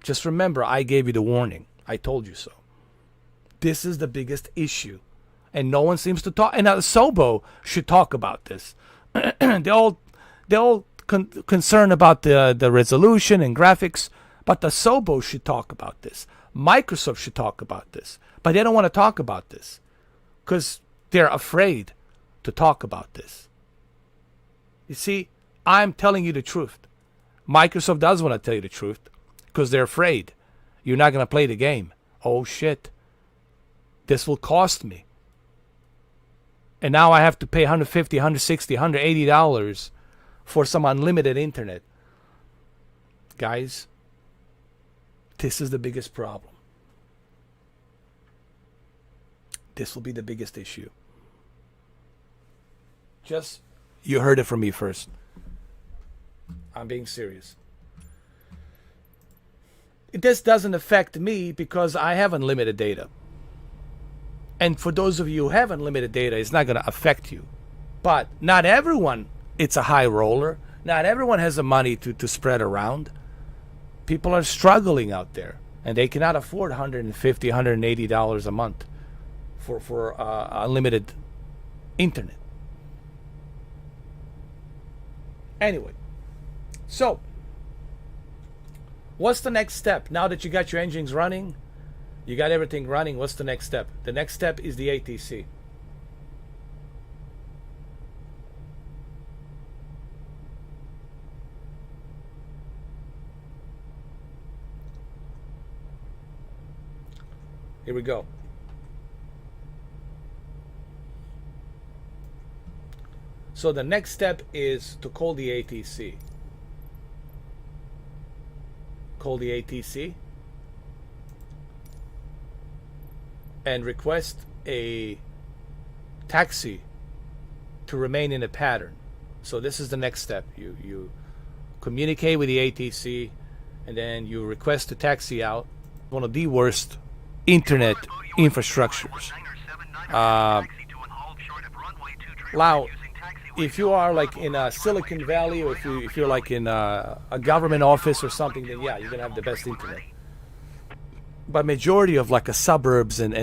S1: Just remember, I gave you the warning. I told you so. This is the biggest issue. And no one seems to talk. And Sobo should talk about this. They're all concerned about the resolution and graphics. But the Sobo should talk about this. Microsoft should talk about this. But they don't want to talk about this. Because they're afraid to talk about this. You see, I'm telling you the truth. Microsoft does want to tell you the truth because they're afraid you're not going to play the game. Oh shit, this will cost me. And now I have to pay $150, $160, $180 for some unlimited internet. Guys, this is the biggest problem. This will be the biggest issue. Just, you heard it from me first. I'm being serious. This doesn't affect me because I have unlimited data. And for those of you who have unlimited data, it's not going to affect you. But not everyone, it's a high roller. Not everyone has the money to spread around. People are struggling out there. And they cannot afford $150, $180 a month for unlimited internet. Anyway, so what's the next step? Now that you got your engines running, you got everything running, what's the next step? The next step is the ATC. Here we go. So the next step is to call the ATC. Call the ATC and request a taxi to remain in a pattern. So this is the next step. You communicate with the ATC and then you request a taxi out. One of the worst internet infrastructures. Now, if you are like in Silicon Valley, or if you're like in a government office or something, then yeah, you're gonna have the best internet. But majority of like a suburbs and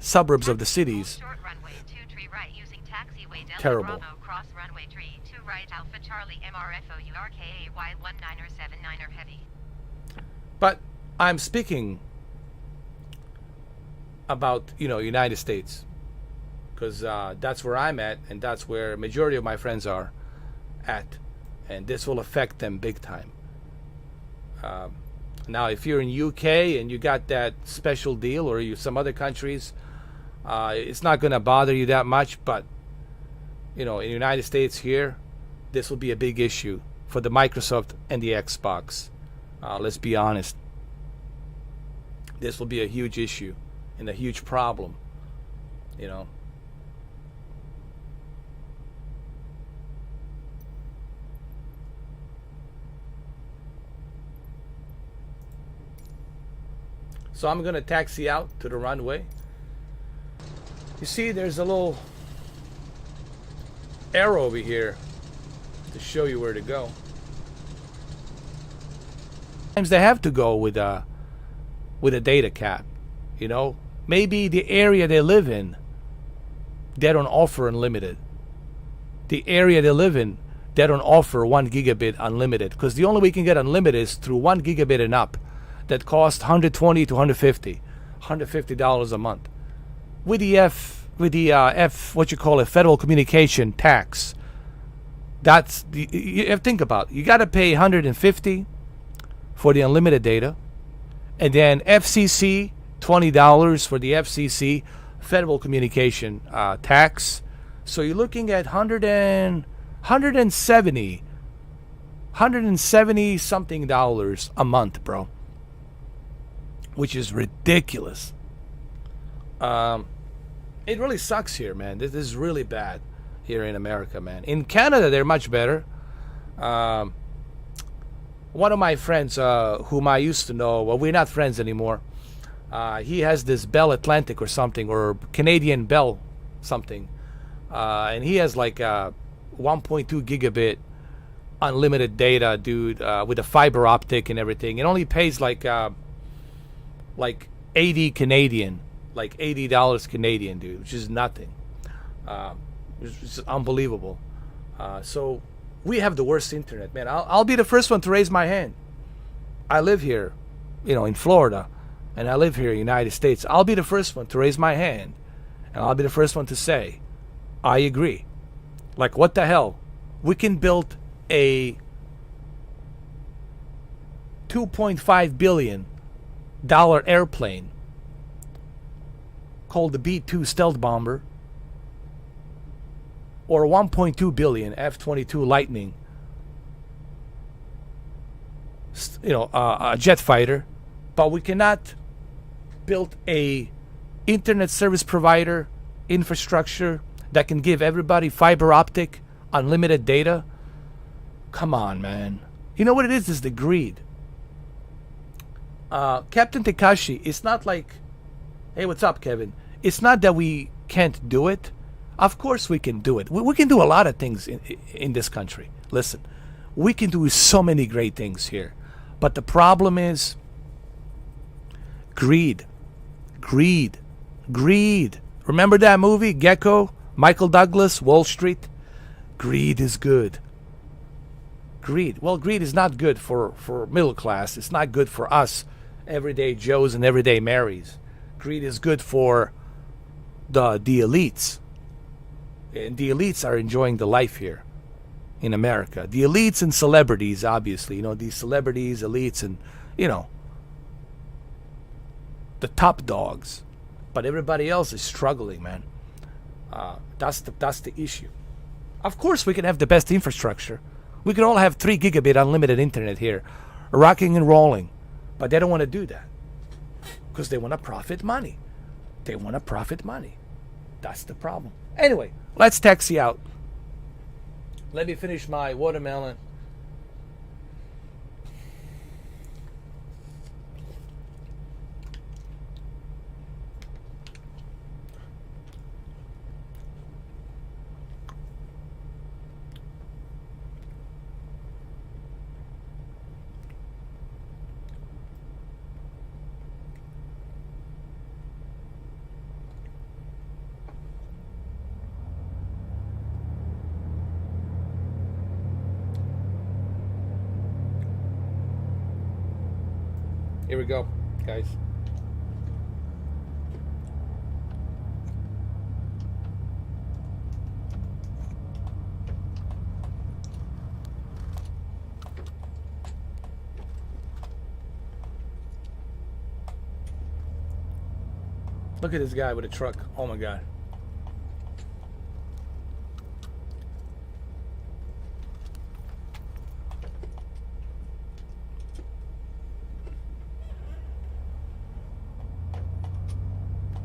S1: suburbs of the cities,
S4: Short runway 23 right using taxiway Delta
S1: terrible.
S4: Bravo cross runway 32 right Alpha Charlie MRFO URKA Y1979er heavy.
S1: But I'm speaking about, United States, because that's where I'm at, and that's where majority of my friends are at, and this will affect them big time. Now, if you're in UK and you got that special deal, or you some other countries, it's not going to bother you that much. But in the United States here, this will be a big issue for the Microsoft and the Xbox. Let's be honest. This will be a huge issue and a huge problem. So I'm going to taxi out to the runway. You see, there's a little arrow over here to show you where to go. Sometimes they have to go with a data cap. Maybe the area they live in, they don't offer unlimited. The area they live in, they don't offer 1 gigabit unlimited, because the only way you can get unlimited is through 1 gigabit and up. That costs $120 to $150 a month. With the what you call a federal communication tax, that's you think about it. You got to pay $150 for the unlimited data, and then FCC $20 for the FCC federal communication tax. So you're looking at 170 something dollars a month, bro. Which is ridiculous. It really sucks here, man. This is really bad here in America, man. In Canada, they're much better. One of my friends, whom I used to know, well, we're not friends anymore. He has this Bell Atlantic or something, or Canadian Bell something. And he has like 1.2 gigabit unlimited data, dude, with a fiber optic and everything. It only pays like 80 Canadian, like $80 Canadian, dude, which is nothing. It's unbelievable. So we have the worst internet, man. I'll be the first one to raise my hand. I live here, in Florida, and I live here in the United States. I'll be the first one to raise my hand, and I'll be the first one to say, I agree. Like, what the hell? We can build a $2.5 billion airplane called the B-2 stealth bomber, or a $1.2 billion F-22 Lightning, a jet fighter, but we cannot build a internet service provider infrastructure that can give everybody fiber optic unlimited data. Come on, man. You know what it is? Is the greed. Captain Tekashi, it's not like, hey, what's up, Kevin? It's not that we can't do it. Of course we can do it. We can do a lot of things in this country. Listen, we can do so many great things here. But the problem is greed. Greed. Greed. Remember that movie, Gecko? Michael Douglas, Wall Street? Greed is good. Greed. Well, greed is not good for middle class. It's not good for us, everyday Joes and everyday Marys. Greed is good for the elites. And the elites are enjoying the life here in America. The elites and celebrities, obviously. These celebrities, elites, and, the top dogs. But everybody else is struggling, man. That's the issue. Of course we can have the best infrastructure. We can all have 3 gigabit unlimited internet here, rocking and rolling. But they don't want to do that because they want to profit money. They want to profit money. That's the problem. Anyway, let's taxi out. Let me finish my watermelon. Here we go, guys. Look at this guy with a truck. Oh my God.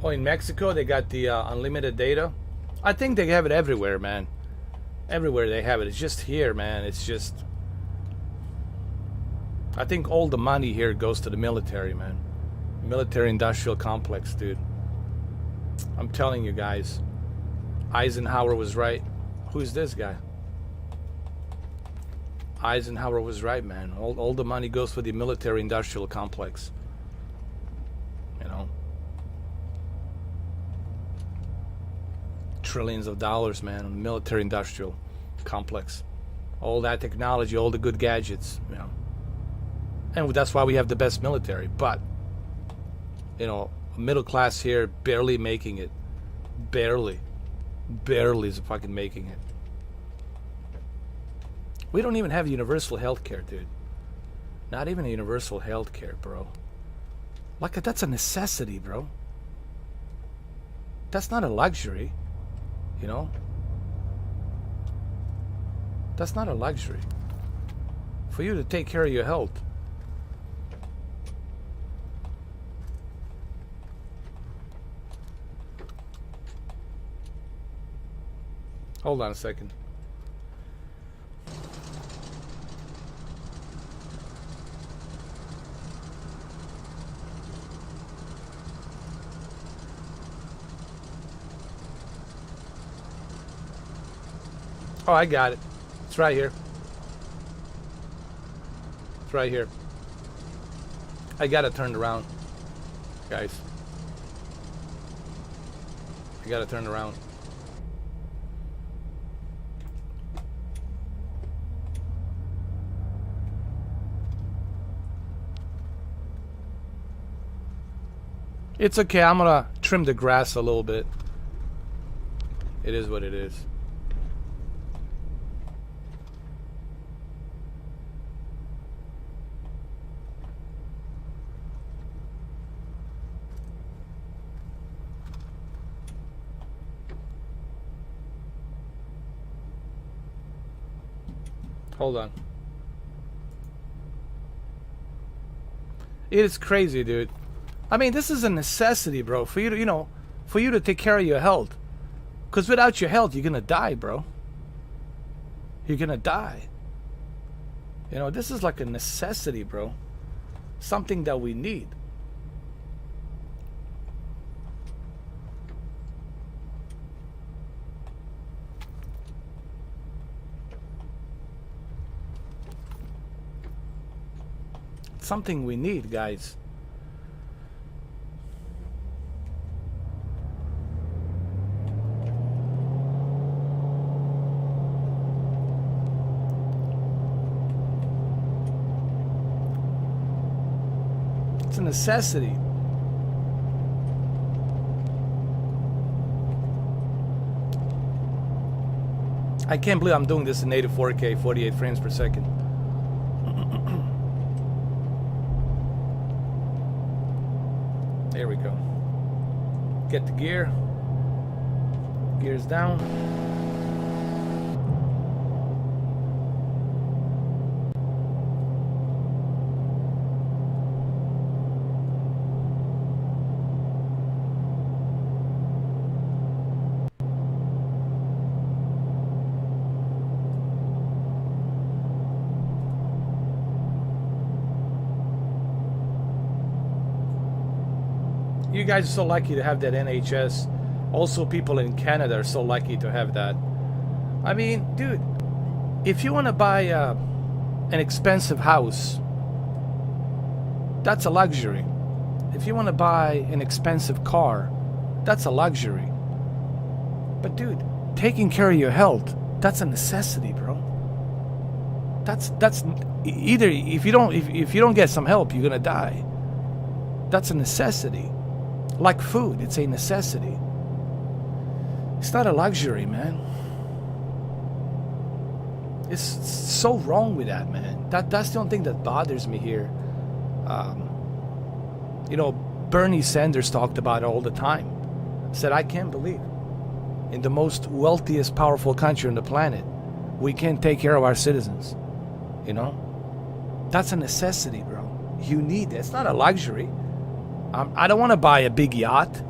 S1: Oh, in Mexico, they got the unlimited data. I think they have it everywhere, man. Everywhere they have it. It's just here, man. It's just... I think all the money here goes to the military, man. Military-industrial complex, dude. I'm telling you guys. Eisenhower was right. Who's this guy? Eisenhower was right, man. All the money goes for the military-industrial complex. Trillions of dollars, man, on the military-industrial complex. All that technology, all the good gadgets, And that's why we have the best military. But, middle class here barely making it. Barely is fucking making it. We don't even have universal health care, dude. Not even a universal health care, bro. Like, that's a necessity, bro. That's not a luxury. That's not a luxury. For you to take care of your health. Hold on a second. Oh, I got it. It's right here. It's right here. I got it turned around, guys. I got it turned around. It's okay. I'm gonna trim the grass a little bit. It is what it is. Hold on. It is crazy, dude. I mean, this is a necessity, bro, for you to, for you to take care of your health. Because without your health, you're going to die, bro. You're going to die. This is like a necessity, bro. Something that we need. Something we need, guys. It's a necessity. I can't believe I'm doing this in native 4K, 48 frames per second. There we go. Get the gear. Gears down. You guys are so lucky to have that NHS. Also, people in Canada are so lucky to have that. I mean, dude, if you want to buy an expensive house, that's a luxury. If you want to buy an expensive car, that's a luxury. But dude, taking care of your health, that's a necessity, bro. That's either if you don't get some help, you're gonna die. That's a necessity. Like food, it's a necessity. It's not a luxury, man. It's so wrong with that, man. That's the only thing that bothers me here. Bernie Sanders talked about it all the time. Said, I can't believe in the most wealthiest, powerful country on the planet, we can't take care of our citizens. That's a necessity, bro. You need it. It's not a luxury. I don't want to buy a big yacht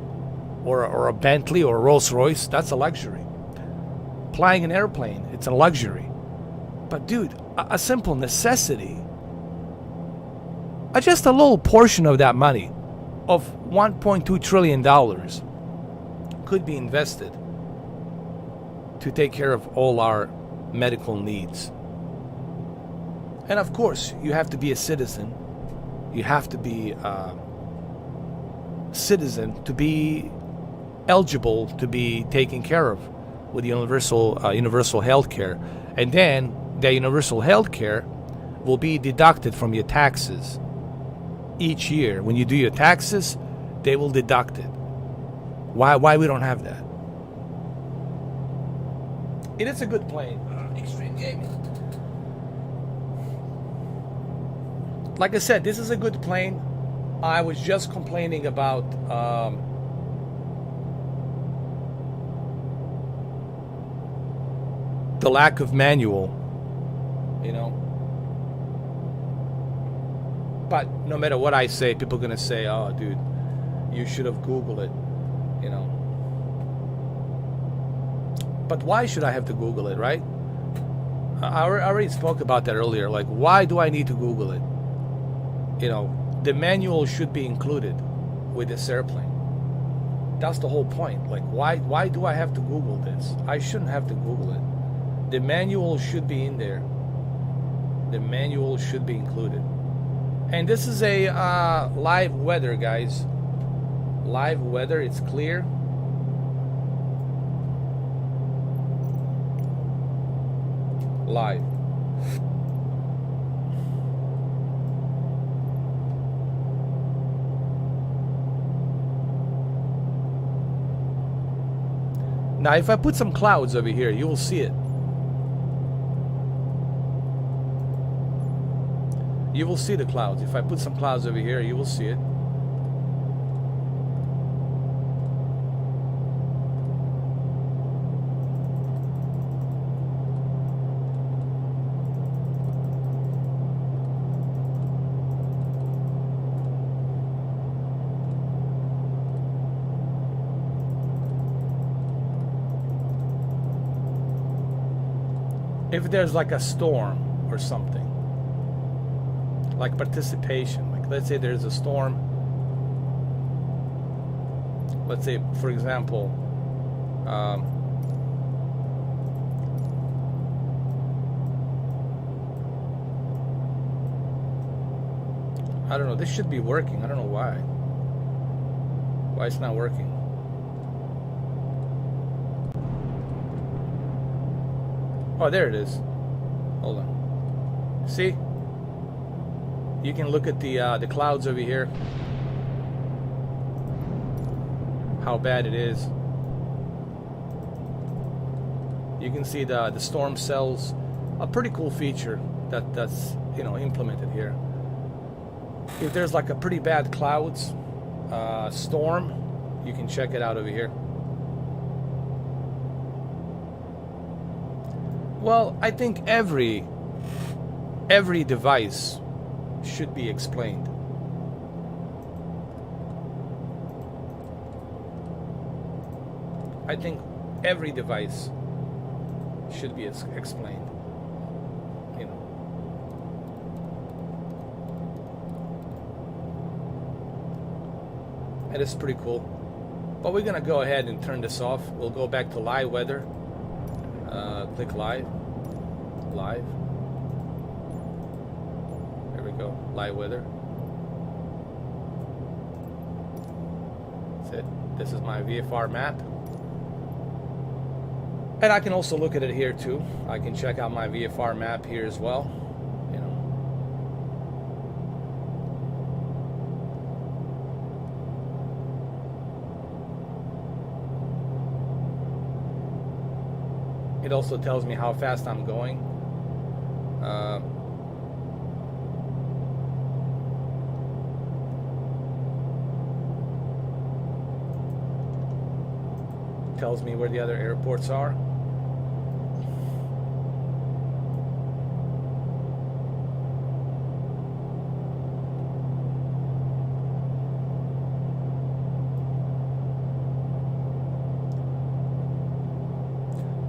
S1: or a Bentley or a Rolls Royce. That's a luxury. Flying an airplane, it's a luxury. But dude, a simple necessity. Just a little portion of that money, of $1.2 trillion, could be invested to take care of all our medical needs. And of course, you have to be a citizen. You have to be citizen to be eligible to be taken care of with universal health care. And then the universal health care will be deducted from your taxes each year. When you do your taxes, they will deduct it. Why we don't have that? It is a good plane. Extreme gaming. Like I said, this is a good plane. I was just complaining about the lack of manual, But no matter what I say, people are going to say, oh, dude, you should have Googled it, But why should I have to Google it, right? I already spoke about that earlier. Like, why do I need to Google it? The manual should be included with this airplane. That's the whole point. Like, why do I have to Google this? I shouldn't have to Google it. The manual should be in there. The manual should be included. And this is a live weather, guys. Live weather, it's clear. Live. Now, if I put some clouds over here, you will see it. You will see the clouds. If I put some clouds over here, you will see it. If there's like a storm or something, like participation, like let's say there's a storm, let's say for example, I don't know, this should be working. I don't know why it's not working. Oh, there it is. Hold on. See? You can look at the clouds over here. How bad it is. You can see the storm cells. A pretty cool feature that's implemented here. If there's like a pretty bad clouds storm, you can check it out over here. Well, I think every device should be explained. I think every device should be explained. And it's pretty cool. But we're gonna go ahead and turn this off. We'll go back to live weather. Click live. There we go. Live weather. That's it. This is my VFR map. And I can also look at it here too. I can check out my VFR map here as well. It also tells me how fast I'm going. Tells me where the other airports are.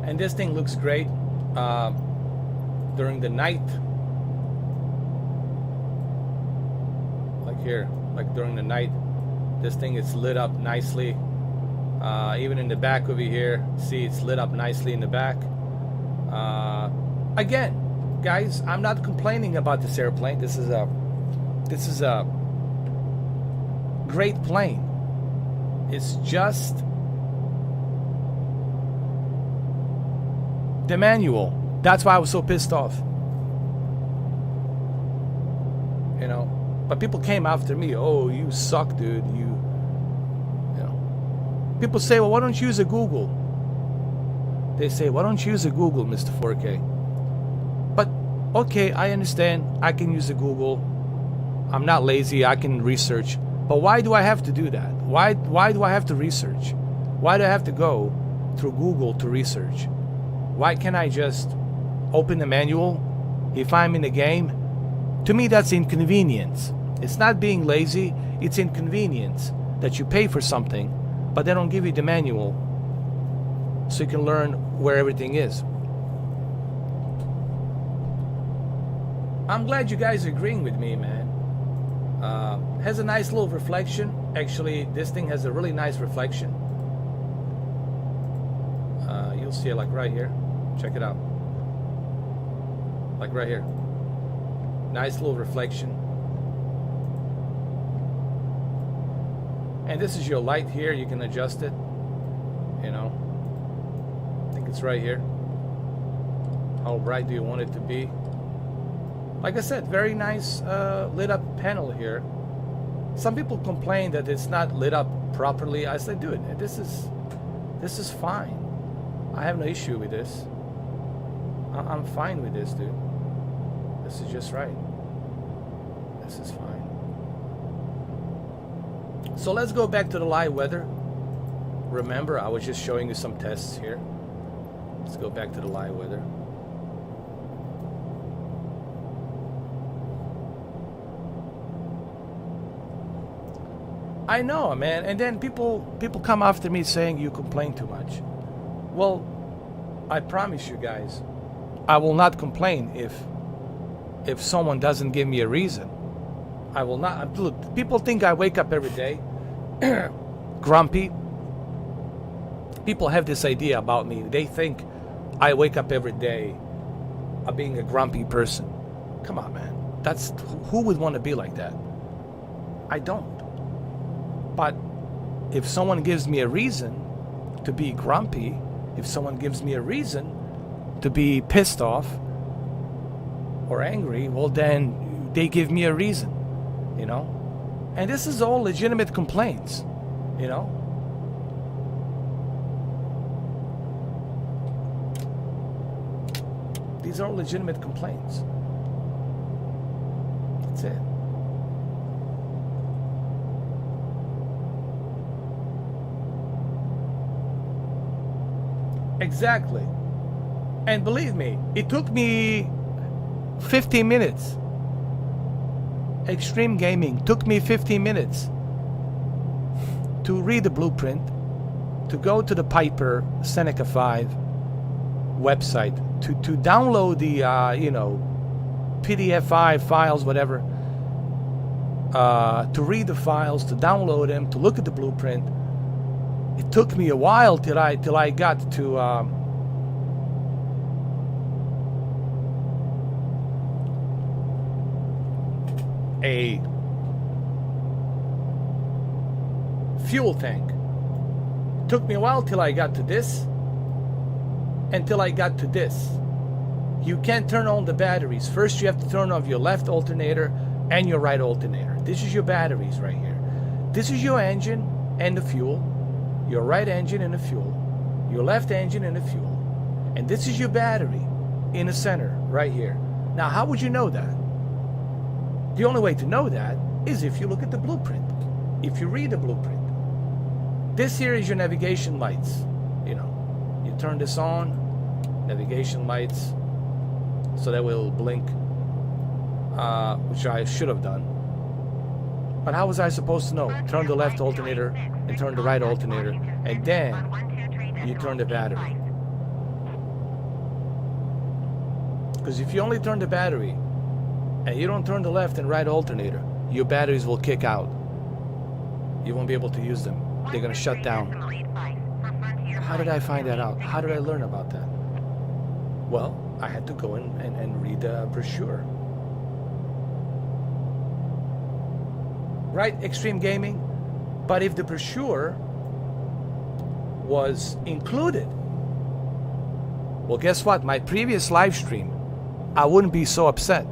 S1: And this thing looks great during the night. Like here, like during the night, this thing is lit up nicely. Even in the back over here, see it's lit up nicely in the back. Again, guys, I'm not complaining about this airplane. This is a great plane. It's just the manual. That's why I was so pissed off. But people came after me. Oh, you suck, dude. People say, well, why don't you use a Google? They say, why don't you use a Google, Mr. 4K? But okay, I understand. I can use a Google. I'm not lazy. I can research. But why do I have to do that? Why do I have to research? Why do I have to go through Google to research? Why can't I just open the manual if I'm in the game? To me, that's inconvenience. It's not being lazy. It's inconvenience that you pay for something, but they don't give you the manual so you can learn where everything is. I'm glad you guys are agreeing with me, man. Has a nice little reflection. Actually, this thing has a really nice reflection. You'll see it like right here. Check it out. Like right here. Nice little reflection. And this is your light here. You can adjust it. I think it's right here. How bright do you want it to be? Like I said, very nice lit up panel here. Some people complain that it's not lit up properly. I said, dude, this is fine. I have no issue with this. I'm fine with this, dude. This is just right. This is fine. So let's go back to the live weather. Remember, I was just showing you some tests here. Let's go back to the live weather. I know, man. And then people come after me saying you complain too much. Well, I promise you guys, I will not complain if someone doesn't give me a reason. I will not. Look, people think I wake up every day grumpy. People have this idea about me. They think I wake up every day being a grumpy person. Come on, man. That's who would want to be like that? I don't. But if someone gives me a reason to be grumpy, if someone gives me a reason to be pissed off or angry, well, then they give me a reason, you know? And this is all legitimate complaints, you know? These are all legitimate complaints. That's it. Exactly. And believe me, it took me 15 minutes. Extreme gaming took me 15 minutes to read the blueprint, to go to the Piper SENECA 5 website, to download the PDF files, whatever, to read the files, to download them, to look at the blueprint. It took me a while till I got to a fuel tank. It took me a while till I got to this, and till I got to this. You can't turn on the batteries. First you have to turn off your left alternator and your right alternator. This is your batteries right here. This is your engine and the fuel. Your right engine and the fuel, your left engine and the fuel, and this is your battery in the center right here. Now, how would you know that? The only way to know that is if you look at the blueprint, if you read the blueprint. This here is your navigation lights. You know, you turn this on, navigation lights, so that will blink, which I should have done. But how was I supposed to know? Turn the left alternator and turn the right alternator, and then you turn the battery. Because if you only turn the battery and you don't turn the left and right alternator, your batteries will kick out. You won't be able to use them. They're going to shut down. How did I find that out? How did I learn about that? Well, I had to go in and read the brochure. Right, Extreme Gaming? But if the brochure was included, well, guess what? My previous live stream, I wouldn't be so upset.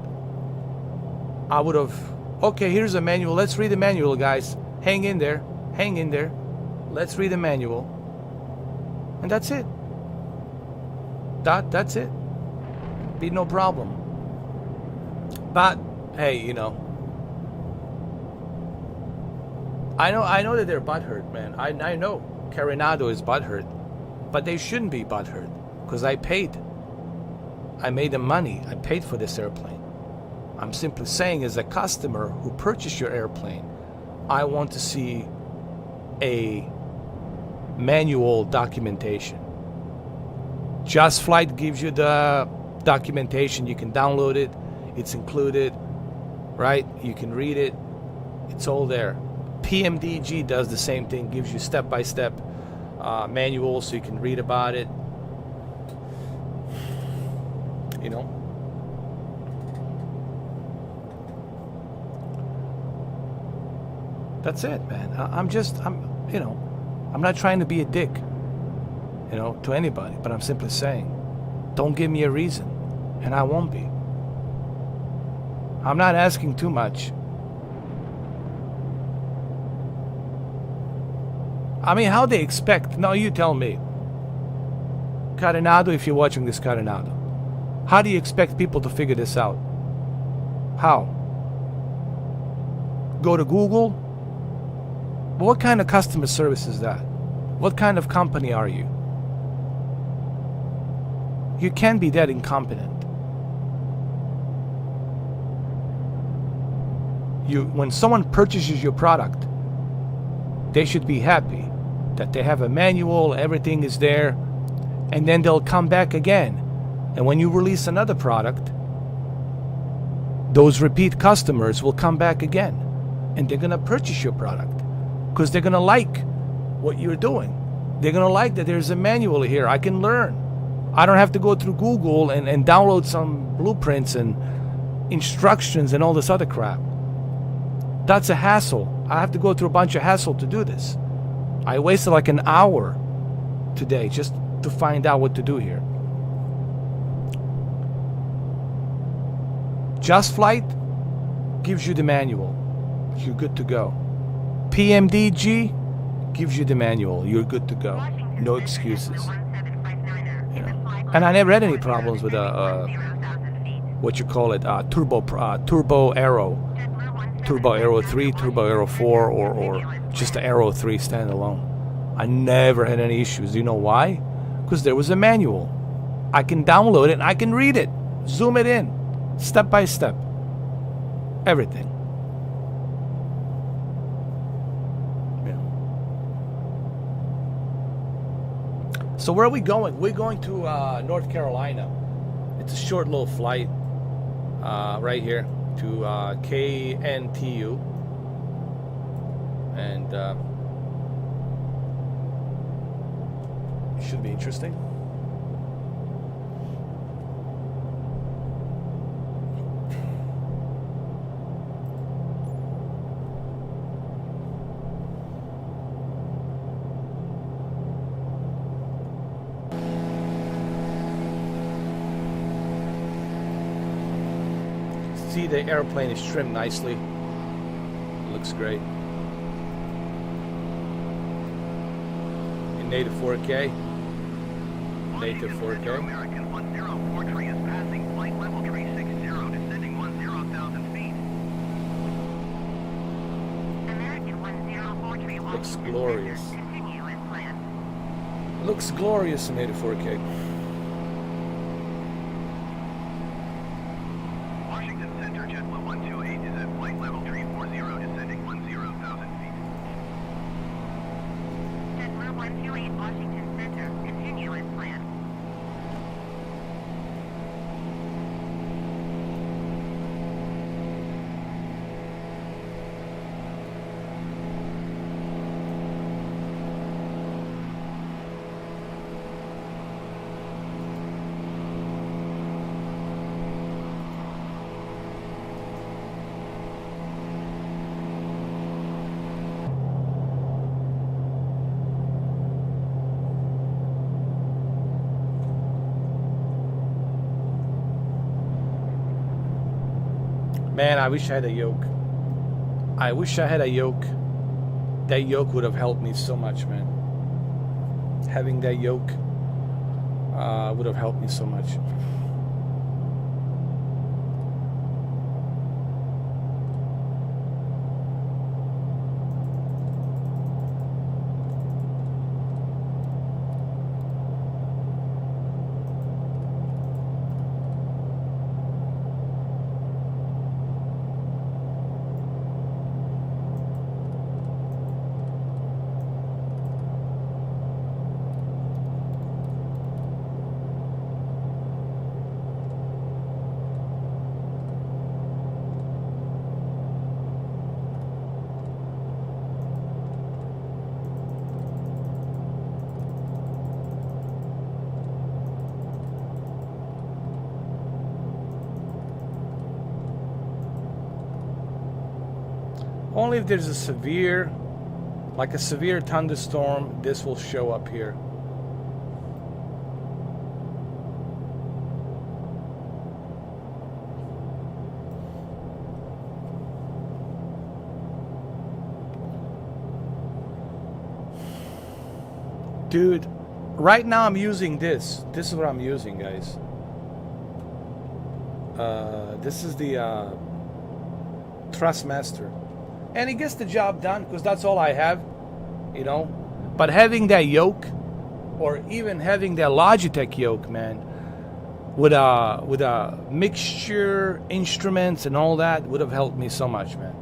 S1: I would have, okay, here's a manual. Let's read the manual, guys. Hang in there. Hang in there. Let's read the manual. And that's it. That's it. Be no problem. But, hey, you know, I know that they're butthurt, man. I know Carenado is butthurt, but they shouldn't be butthurt because I paid. I made them money. I paid for this airplane. I'm simply saying, as a customer who purchased your airplane, I want to see a manual documentation. Just Flight gives you the documentation. You can download it. It's included, right? You can read it. It's all there. PMDG does the same thing, gives you step-by-step manual so you can read about it. You know? That's it, man. I'm not trying to be a dick, you know, to anybody, but I'm simply saying, don't give me a reason, and I won't be. I'm not asking too much. I mean, how they expect? No, you tell me. Carenado, if you're watching this Carenado, how do you expect people to figure this out? How? Go to Google? What kind of customer service is that? What kind of company are you? You can't be that incompetent. When someone purchases your product, they should be happy that they have a manual, everything is there, and then they'll come back again. And when you release another product, those repeat customers will come back again, and they're gonna purchase your product because they're gonna like what you're doing. They're gonna like that there's a manual here. I can learn. I don't have to go through Google and download some blueprints and instructions and all this other crap. That's a hassle. I have to go through a bunch of hassle to do this. I wasted like an hour today just to find out what to do here. Just Flight gives you the manual. You're good to go. PMDG gives you the manual. You're good to go. No excuses. Yeah. And I never had any problems with what you call it, Turbo Aero. Turbo Aero 3, Turbo Aero 4, or just the Aero 3 standalone. I never had any issues. Do you know why? Because there was a manual. I can download it and I can read it. Zoom it in. Step by step. Everything. Yeah. So where are we going? We're going to North Carolina. It's a short little flight right here to KNTU. And it should be interesting. See, the airplane is trimmed nicely. Looks great. In native 4K. Native 4K.
S3: American 1043 is passing flight level 360, descending 10,000 feet.
S2: American 1043
S1: Looks glorious.
S2: Continue as planned.
S1: Looks glorious in native 4K.
S3: Washington Center, JetBlue 128 is at flight level 340, descending 10,000 feet.
S2: JetBlue 128 Washington Center. Continue as planned.
S1: Man, I wish I had a yoke. I wish I had a yoke. That yoke would have helped me so much, man. Having that yoke would have helped me so much. Only if there's a severe thunderstorm, this will show up here. Dude, right now I'm using this. This is what I'm using, guys. This is the Thrustmaster, and it gets the job done because that's all I have, you know. But having that yoke, or even having that Logitech yoke, man, with a mixture, instruments, and all that, would have helped me so much, man.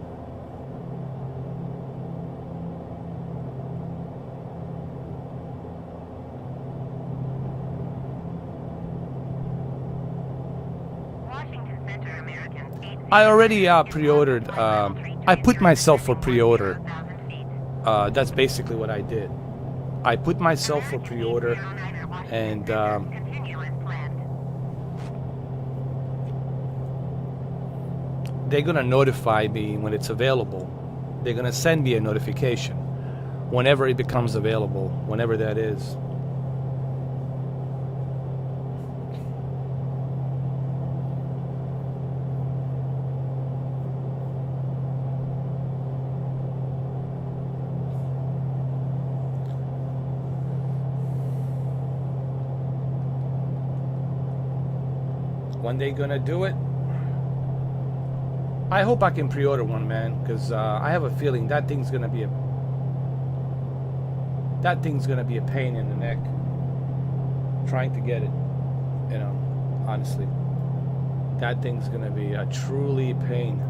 S2: Washington Center, American.
S1: I already pre-ordered. I put myself for pre-order. That's basically what I did. I put myself for pre-order, and they're gonna notify me when it's available. They're gonna send me a notification whenever it becomes available, whenever that is. When they gonna do it? I hope I can pre-order one, man, because I have a feeling that thing's gonna be a pain in the neck trying to get it. You know, honestly, that thing's gonna be a truly pain.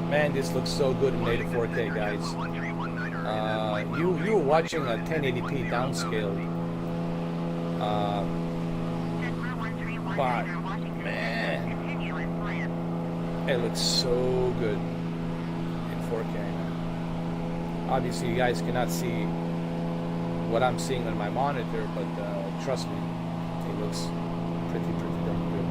S1: Man, this looks so good in native 4K, guys. You were watching a 1080p downscale, but man, it looks so good in 4K. Obviously, you guys cannot see what I'm seeing on my monitor, but trust me, it looks pretty damn good.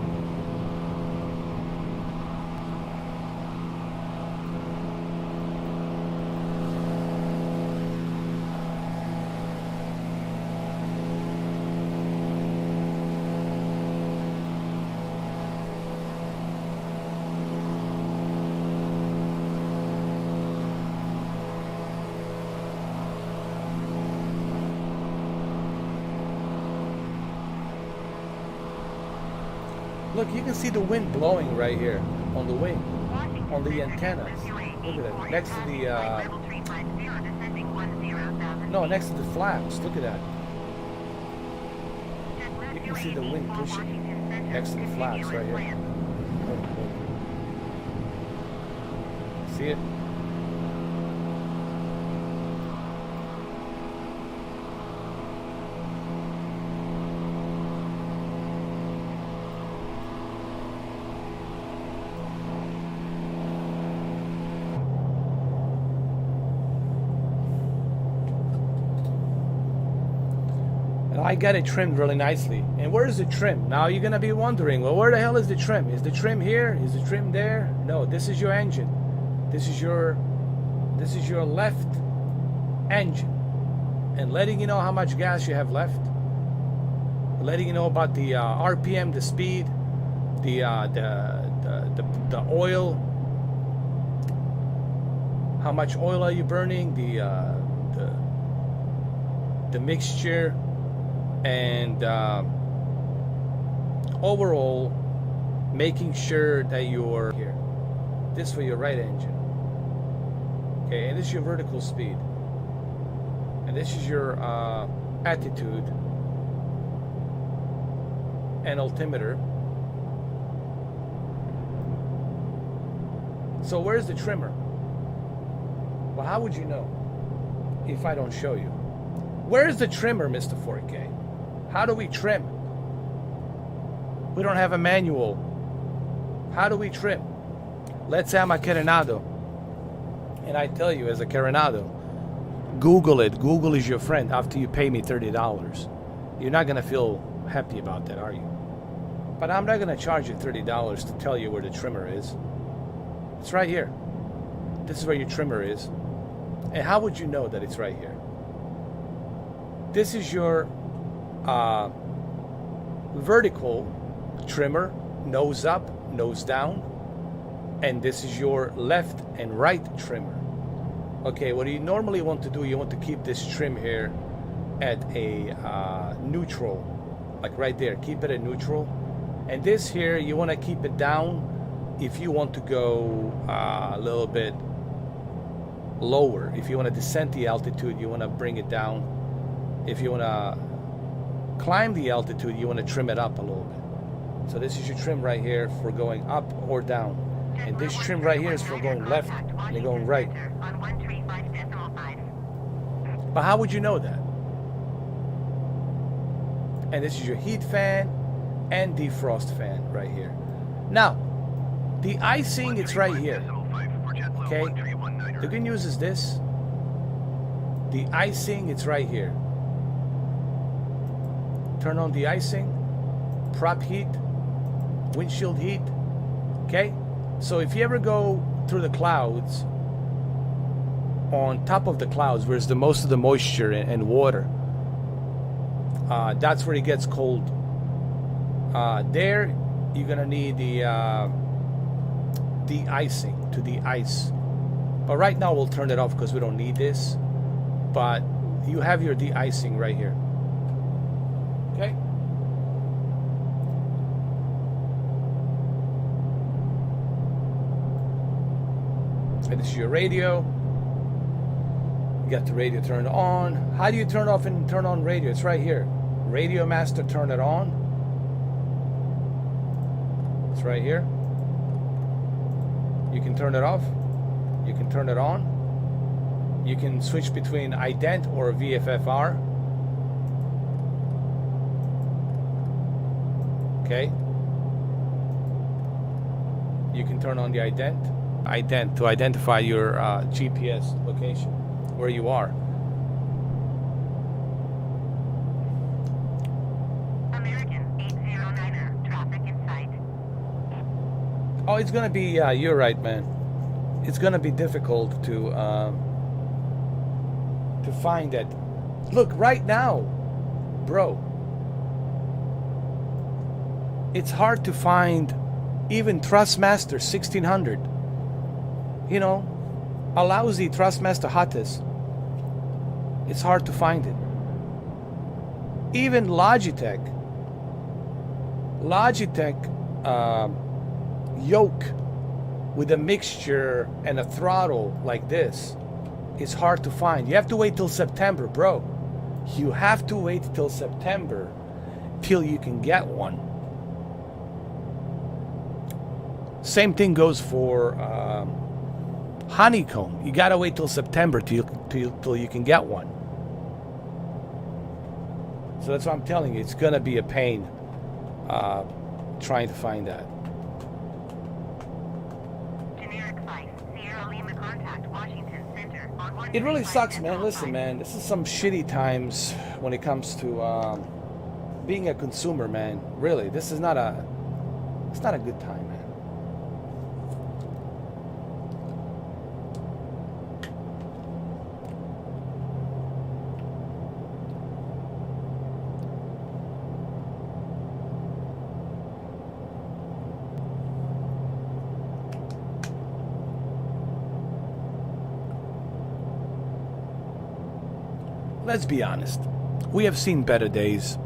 S1: Look, you can see the wind blowing right here on the wing, on the antennas. Look at that. Next to the next to the flaps. Look at that. You can see the wind pushing next to the flaps right here. Look. See it? I got it trimmed really nicely. And where is the trim? Now you're gonna be wondering, well, where the hell is the trim? Is the trim here? Is the trim there? No, this is your engine. This is your left engine. And letting you know how much gas you have left. Letting you know about the RPM, the speed, the oil. How much oil are you burning? The mixture. And overall, making sure that you're here. This for your right engine. Okay, and this is your vertical speed. And this is your attitude and altimeter. So where's the trimmer? Well, how would you know if I don't show you? Where's the trimmer, Mr. 4K? How do we trim? We don't have a manual. How do we trim? Let's say I'm a Carenado. And I tell you, as a Carenado, Google it. Google is your friend after you pay me $30. You're not going to feel happy about that, are you? But I'm not going to charge you $30 to tell you where the trimmer is. It's right here. This is where your trimmer is. And how would you know that it's right here? This is your vertical trimmer, nose up, nose down, and this is your left and right trimmer. Okay, what you normally want to do, you want to keep this trim here at a neutral, like right there. Keep it at neutral. And this here, you want to keep it down if you want to go a little bit lower. If you want to descend the altitude, you want to bring it down. If you want to climb the altitude, you want to trim it up a little bit. So this is your trim right here for going up or down. And this trim right here is for going left and going right. But how would you know that? And this is your heat fan and defrost fan right here. Now, the icing, it's right here. Okay? The good news is this. The icing, it's right here. Turn on the icing, prop heat, windshield heat. Okay? So if you ever go through the clouds, on top of the clouds, where's the most of the moisture and water, that's where it gets cold. There, you're gonna need the de-icing to de-ice. But right now we'll turn it off because we don't need this. But you have your de-icing right here. Okay. And this is your radio. You got the radio turned on. How do you turn off and turn on radio? It's right here. Radio master, turn it on. It's right here. You can turn it off. You can turn it on. You can switch between ident or VFFR. Okay. You can turn on the ident to identify your GPS location, where you are.
S2: American 809er, traffic in sight.
S1: Oh, it's gonna be, you're right, man. It's gonna be difficult to find that. Look, right now, bro, it's hard to find even Thrustmaster 1600. You know, a lousy Thrustmaster Hottest. It's hard to find it. Even Logitech yoke with a mixture and a throttle like this is hard to find. You have to wait till September, bro. You have to wait till September till you can get one. Same thing goes for Honeycomb. You gotta wait till September till you can get one. So that's what I'm telling you. It's gonna be a pain trying to find that.
S2: Generic flight, Sierra Lima contact, Washington Center. On
S1: It really sucks, man. Listen, man, this is some shitty times when it comes to being a consumer, man. Really, this is not a good time, man. Let's be honest. We have seen better days.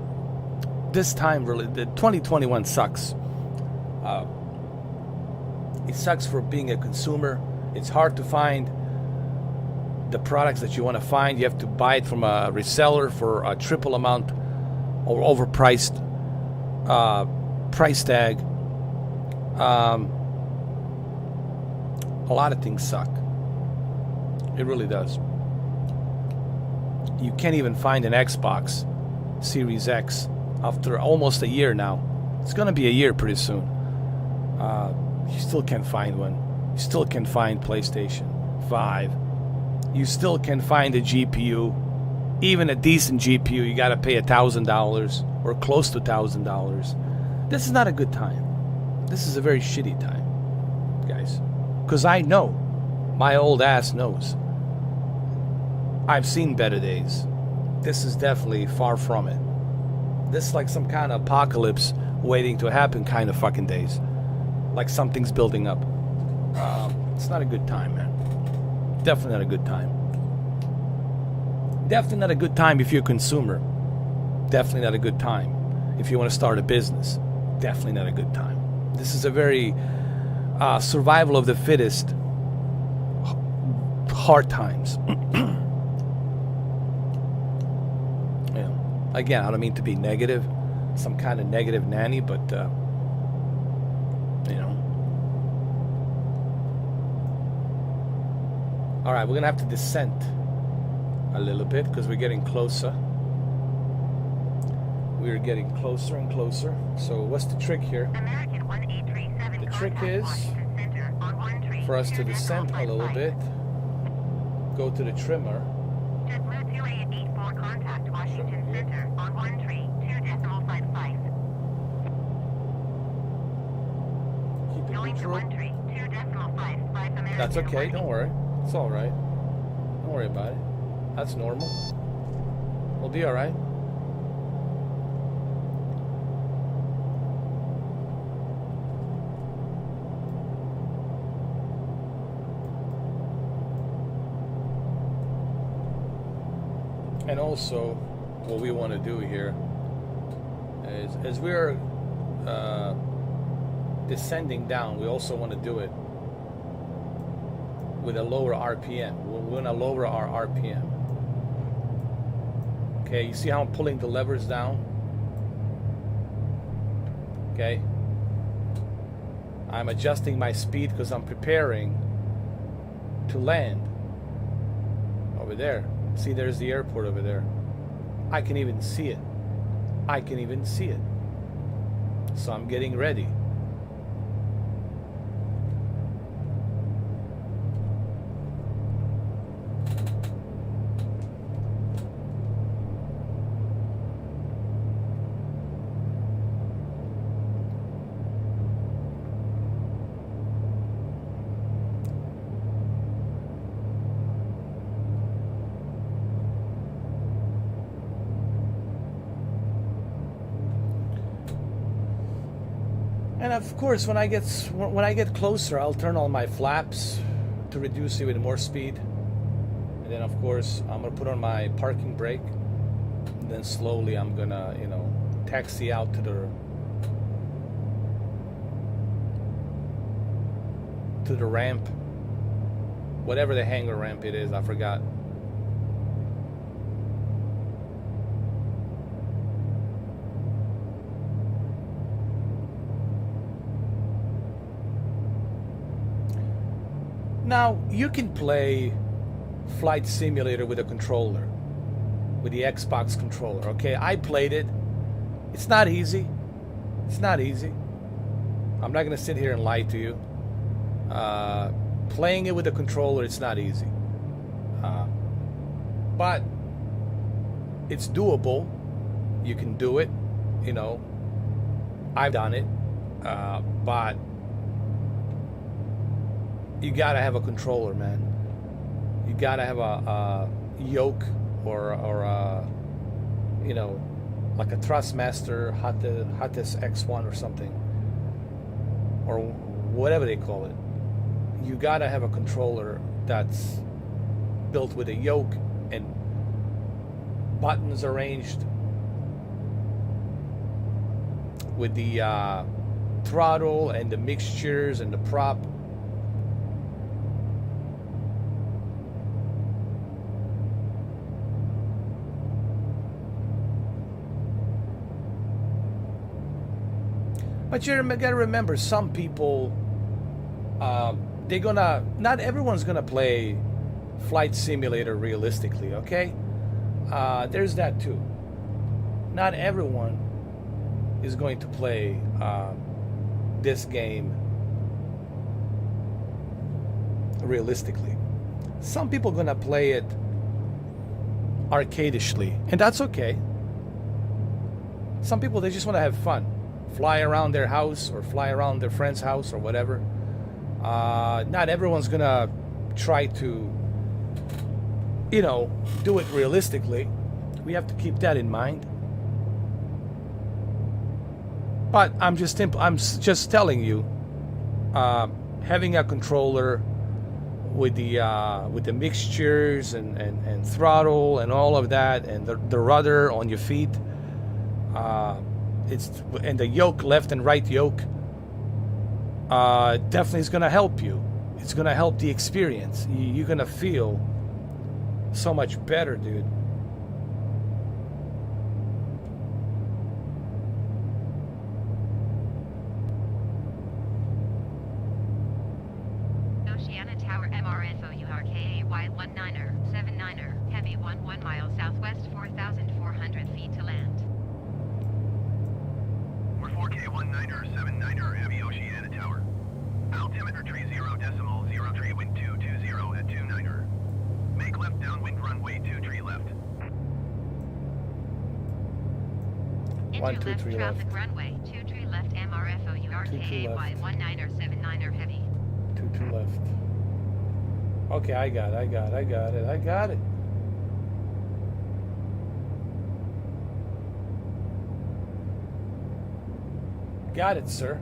S1: This time, really, the 2021 sucks. It sucks for being a consumer. It's hard to find the products that you want to find. You have to buy it from a reseller for a triple amount or overpriced price tag. A lot of things suck. It really does. You can't even find an Xbox Series X after almost a year now. It's going to be a year pretty soon. You still can't find one. You still can't find PlayStation 5. You still can't find a GPU. Even a decent GPU, you got to pay $1,000 or close to $1,000. This is not a good time. This is a very shitty time, guys. Because I know. My old ass knows. I've seen better days. This is definitely far from it. This is like some kind of apocalypse waiting to happen kind of fucking days. Like something's building up. It's not a good time, man. Definitely not a good time. Definitely not a good time if you're a consumer. Definitely not a good time if you want to start a business. Definitely not a good time. This is a very survival of the fittest, hard times. Again, I don't mean to be negative, some kind of negative nanny, but all right, we're gonna have to descend a little bit because we're getting closer. We're getting closer and closer. So what's the trick here?
S2: American 1837
S1: The trick is
S2: Washington Center on 13
S1: for us to descend a little bit. Go to the trimmer.
S2: JetBlue 2884 contact Washington Center on 13.2.55.
S1: Keep it
S2: Going to
S1: neutral.
S2: 13.2.55 American.
S1: That's okay,
S2: warning.
S1: don't worry. It's all right. Don't worry about it. That's normal. We'll be all right. And also, what we want to do here is, as we're descending down, we also want to do it with a lower RPM. We're going to lower our RPM. Okay, you see how I'm pulling the levers down? Okay. I'm adjusting my speed because I'm preparing to land over there. See, there's the airport over there. I can even see it. I can even see it. So I'm getting ready. And of course, when I get closer, I'll turn on my flaps to reduce even more speed. And then, of course, I'm gonna put on my parking brake. And then slowly, I'm gonna, taxi out to the ramp, whatever the hangar ramp it is. I forgot. Now, you can play Flight Simulator with a controller, with the Xbox controller, okay? I played it. It's not easy. It's not easy. I'm not going to sit here and lie to you. Playing it with a controller, it's not easy. But it's doable. You can do it, I've done it. But you gotta have a controller, man. You gotta have a yoke or like a Thrustmaster, Hottest X1 or something, or whatever they call it. You gotta have a controller that's built with a yoke and buttons arranged with the throttle and the mixtures and the prop. But you gotta remember, some people, not everyone's gonna play Flight Simulator realistically, okay? There's that too. Not everyone is going to play this game realistically. Some people are gonna play it arcadishly, and that's okay. Some people, they just want to have fun. Fly around their house or fly around their friend's house or whatever. Not everyone's gonna try to you know, do it realistically. We have to keep that in mind. But I'm just telling you, having a controller with the mixtures and throttle and all of that, and the rudder on your feet, and the yoke, left and right yoke, definitely is going to help you. It's going to help the experience. You're going to feel so much better, dude.
S4: Oceana Tower MRSOURKAY 19er 79er heavy 11 miles southwest 4,400 feet to land.
S3: 44K 19er 79er heavy Oceana Tower. Altimeter tree 0.03 wind 220 at 29er. Make left downwind runway 23 left.
S4: Enter
S1: 1, 2,
S4: left
S1: 3
S4: traffic
S1: left.
S4: runway 23 left
S1: 2, 2
S4: MRFOURKAY
S1: left.
S4: 19er 79er heavy.
S1: 2 left. Okay, I got it. Got it, sir.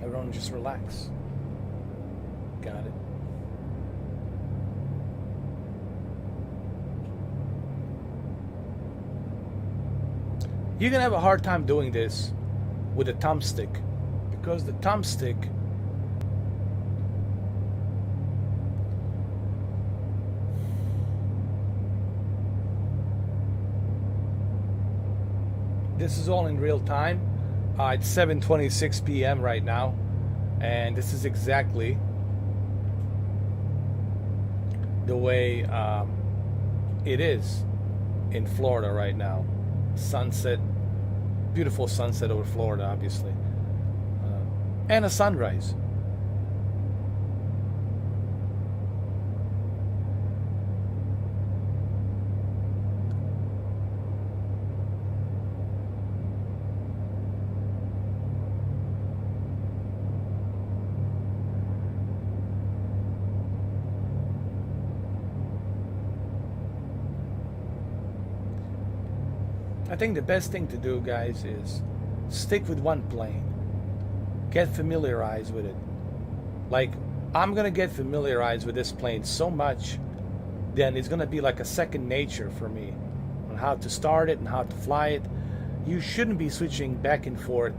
S1: Everyone just relax. Got it. You're gonna have a hard time doing this with a thumbstick, because the thumbstick this is all in real time. It's 7:26 p.m. right now, and this is exactly the way it is in Florida right now. Sunset, beautiful sunset over Florida, obviously, and a sunrise. I think the best thing to do, guys, is stick with one plane. Get familiarized with it. Like, I'm gonna get familiarized with this plane so much, then it's gonna be like a second nature for me on how to start it and how to fly it. You shouldn't be switching back and forth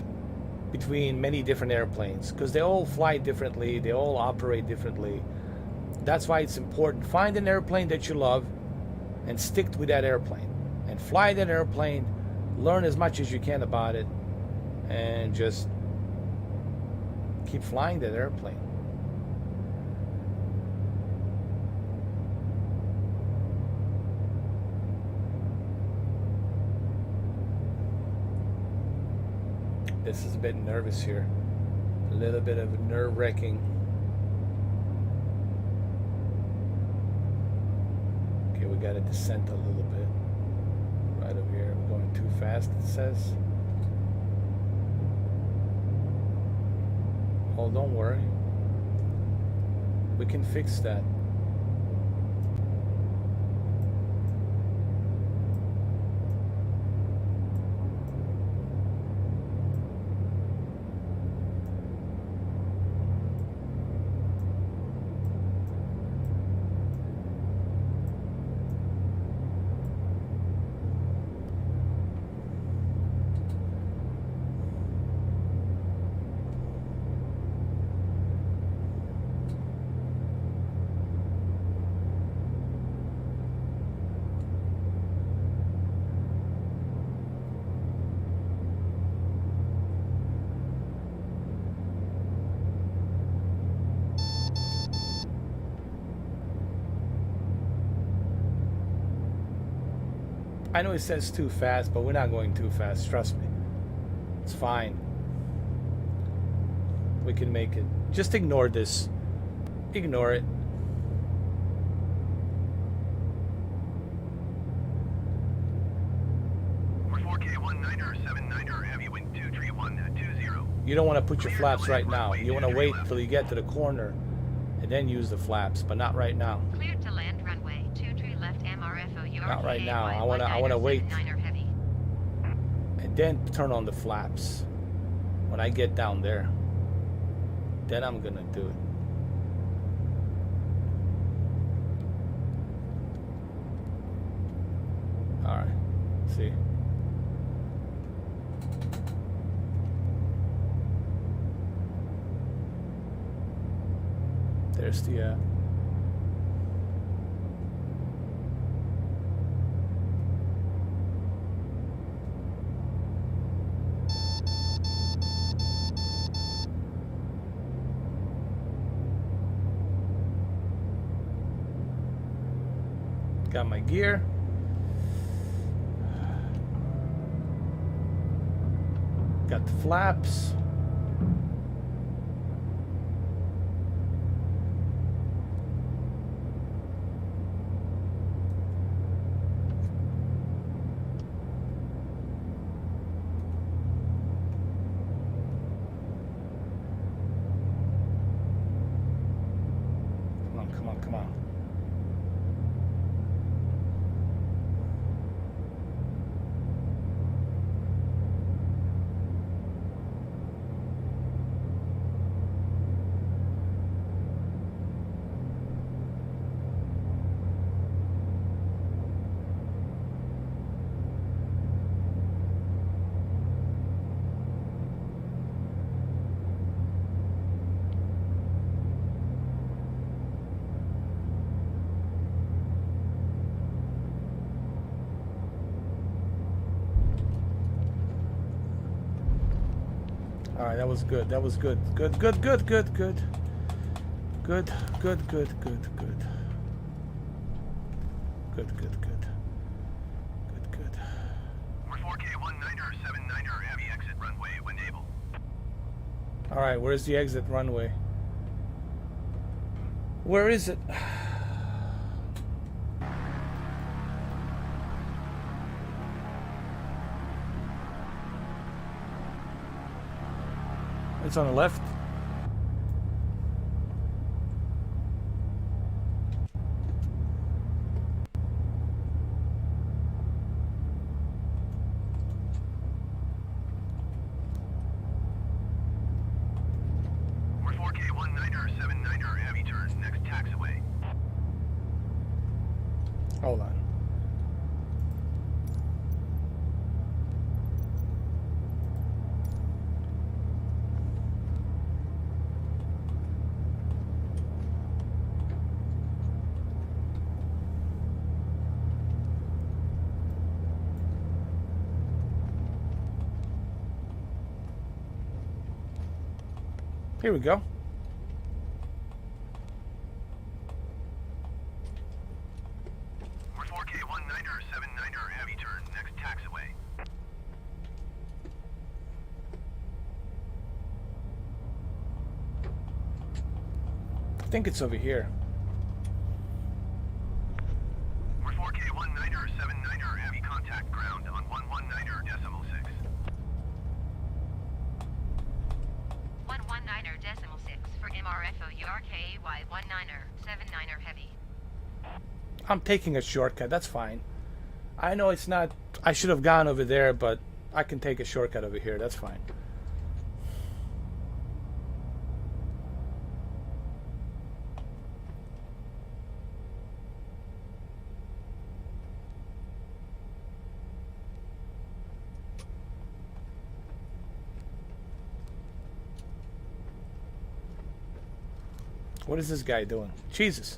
S1: between many different airplanes, because they all fly differently, they all operate differently. That's why it's important. Find an airplane that you love and stick with that airplane. And fly that airplane, learn as much as you can about it, and just keep flying that airplane. This is a bit nervous here. A little bit of nerve-wracking. Okay, we got to descend a little bit. Right over here, we're going too fast, it says. Oh, don't worry. We can fix that. I know it says too fast, but we're not going too fast, trust me. It's fine. We can make it. Just ignore this. Ignore it.
S3: We're 4K 19er 79er heavy wind 231 at 20.
S1: You don't want to put your flaps right now. You want to wait till you get to the corner and then use the flaps, but not right now.
S4: Cleared to land runway 23 left MRFO
S1: Not right now. I wanna wait.
S4: Heavy.
S1: And then turn on the flaps when I get down there. Then I'm gonna do it. All right. See. There's the got my gear. Got the flaps. Come on. All right, that was good. That was good. Good. Good. Good. Good. Good. Good. Good. Good. Good. Good. Good. Good. Good. Good. Good.
S3: We're 4K 19er 79er heavy exit runway when able.
S1: All right, where's the exit runway? Where is it? It's on the left.
S3: We're 4K 19er 79er heavy turn next taxiway.
S1: Hold on. Here we go.
S3: We're 4K 19er 79er heavy turn next taxiway.
S1: I think it's over here.
S3: We're 4K 19er 79er heavy contact ground on 119er decimal 6.
S4: 119er decimal 6 for MRFO URKAY 19er 79er heavy.
S1: I'm taking a shortcut. That's fine. I know it's not. I should have gone over there, but I can take a shortcut over here. That's fine. What is this guy doing? Jesus.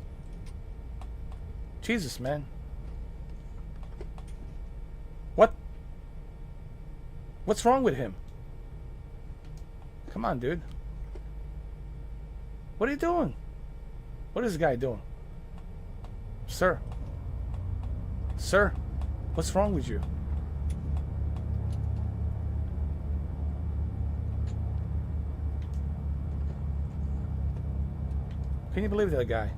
S1: Jesus, man. What? What's wrong with him? Come on, dude. What are you doing? What is this guy doing? Sir. Sir, what's wrong with you? Can you believe that guy?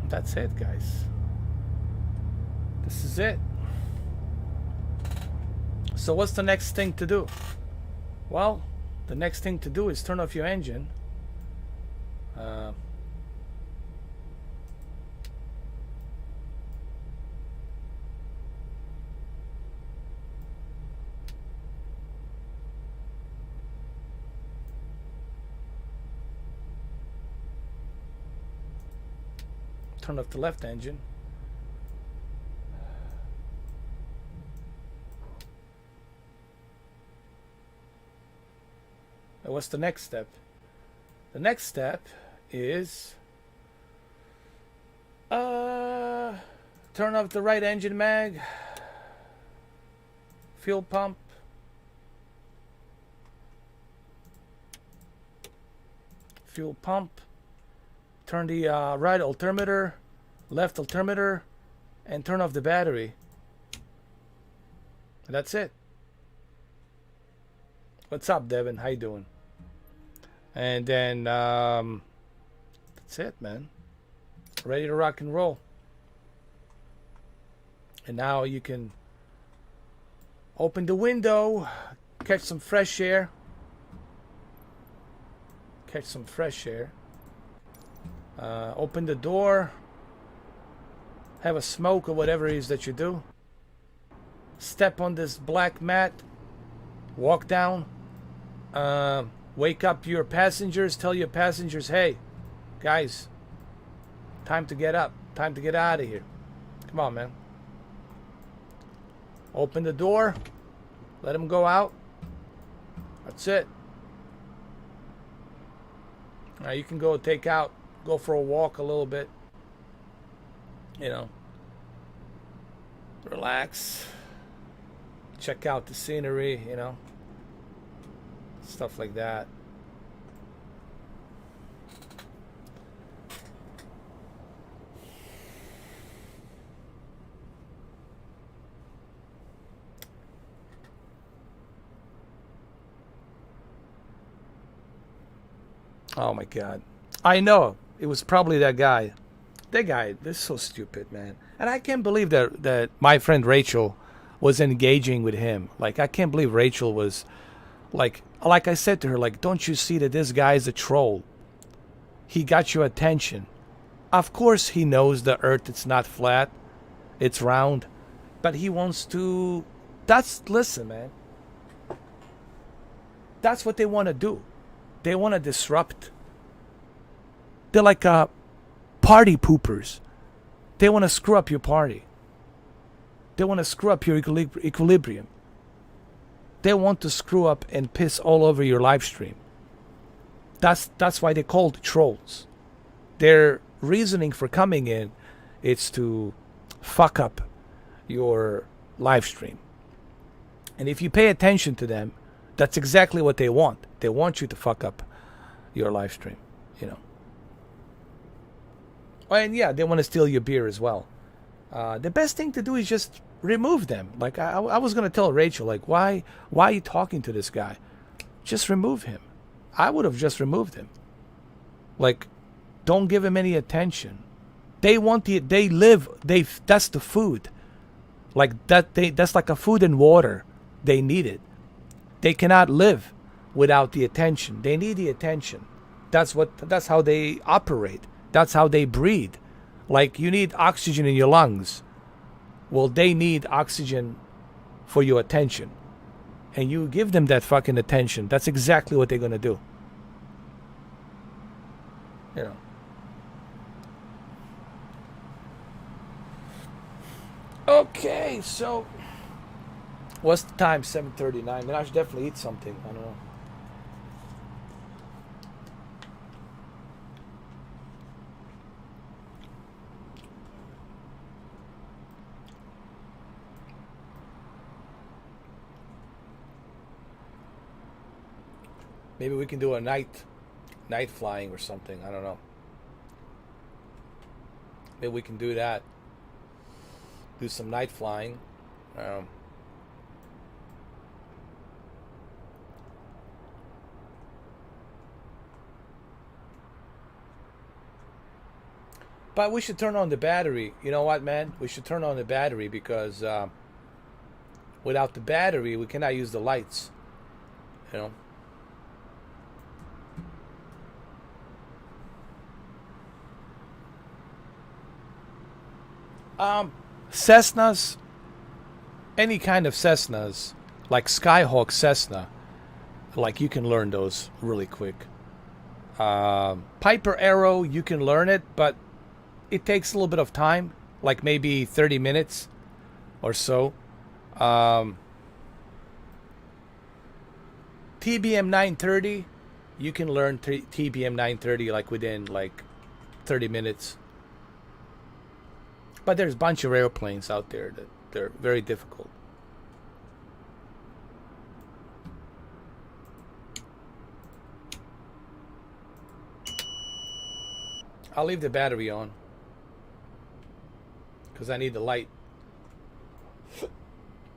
S1: That's it, guys. This is it. So what's the next thing to do? Well, the next thing to do is turn off your engine. Turn off the left engine. And what's the next step? The next step is turn off the right engine mag, fuel pump, turn the right alternator, left alternator, and turn off the battery. That's it. What's up, Devin? How you doing? And then that's it, man. Ready to rock and roll. And now you can open the window, catch some fresh air. Open the door, have a smoke or whatever it is that you do. Step on this black mat, walk down, wake up your passengers, tell your passengers, hey, guys, time to get up, time to get out of here. Come on, man. Open the door, let them go out. That's it. Now you can go go for a walk a little bit. You know, relax, check out the scenery, you know, stuff like that. Oh my God. I know. It was probably that guy. That guy, this is so stupid, man. And I can't believe that my friend Rachel was engaging with him. Like, I can't believe Rachel was, like I said to her, like, don't you see that this guy is a troll? He got your attention. Of course he knows the earth, it's not flat. It's round. But he wants to... Listen, man. That's what they want to do. They want to disrupt. They're like party poopers. They want to screw up your party. They want to screw up your equilibrium. They want to screw up and piss all over your live stream. That's why they're called trolls. Their reasoning for coming in is to fuck up your live stream. And if you pay attention to them, that's exactly what they want. They want you to fuck up your live stream, you know. And yeah, they want to steal your beer as well. The best thing to do is just remove them. Like I was gonna tell Rachel, like, why are you talking to this guy? Just remove him. I would have just removed him. Like, don't give him any attention. That's the food. Like that's like a food and water. They need it. They cannot live without the attention. They need the attention. That's how they operate. That's how they breathe. Like, you need oxygen in your lungs. Well, they need oxygen for your attention. And you give them that fucking attention. That's exactly what they're going to do. You know. Okay, so what's the time? 7:39. Man, I should definitely eat something. I don't know. Maybe we can do a night flying or something. I don't know. Maybe we can do that. Do some night flying. But we should turn on the battery. You know what, man? We should turn on the battery because without the battery, we cannot use the lights. You know. Cessnas, any kind of Cessnas, like Skyhawk Cessna, like you can learn those really quick. Piper Arrow, you can learn it, but it takes a little bit of time, like maybe 30 minutes or so. TBM 930, you can learn TBM 930 like within like 30 minutes. But there's a bunch of airplanes out there that they're very difficult. I'll leave the battery on because I need the light.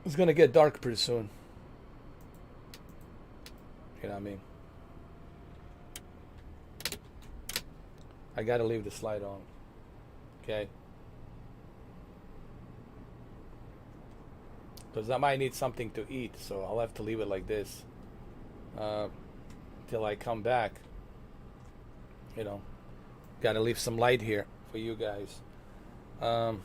S1: It's gonna get dark pretty soon. You know what I mean? I gotta leave this light on. Okay. Because I might need something to eat, so I'll have to leave it like this till I come back. You know, gotta leave some light here for you guys. So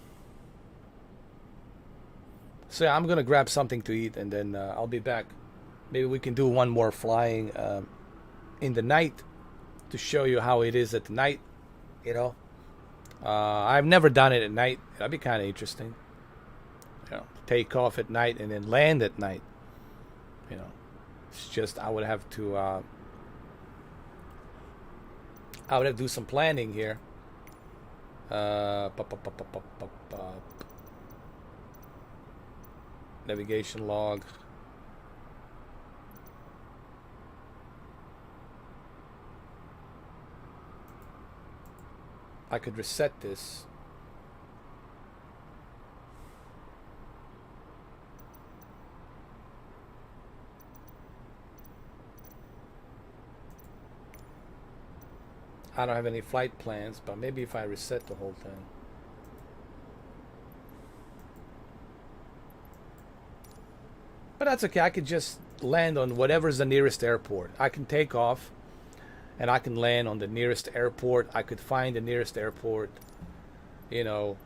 S1: yeah, I'm gonna grab something to eat and then I'll be back. Maybe we can do one more flying in the night to show you how it is at night. You know, I've never done it at night. That'd be kind of interesting. You know, take off at night and then land at night. You know, it's just I would have to do some planning here. Navigation log. I could reset this. I don't have any flight plans, but maybe if I reset the whole thing. But that's okay. I could just land on whatever's the nearest airport. I can take off and I can land on the nearest airport. I could find the nearest airport, you know,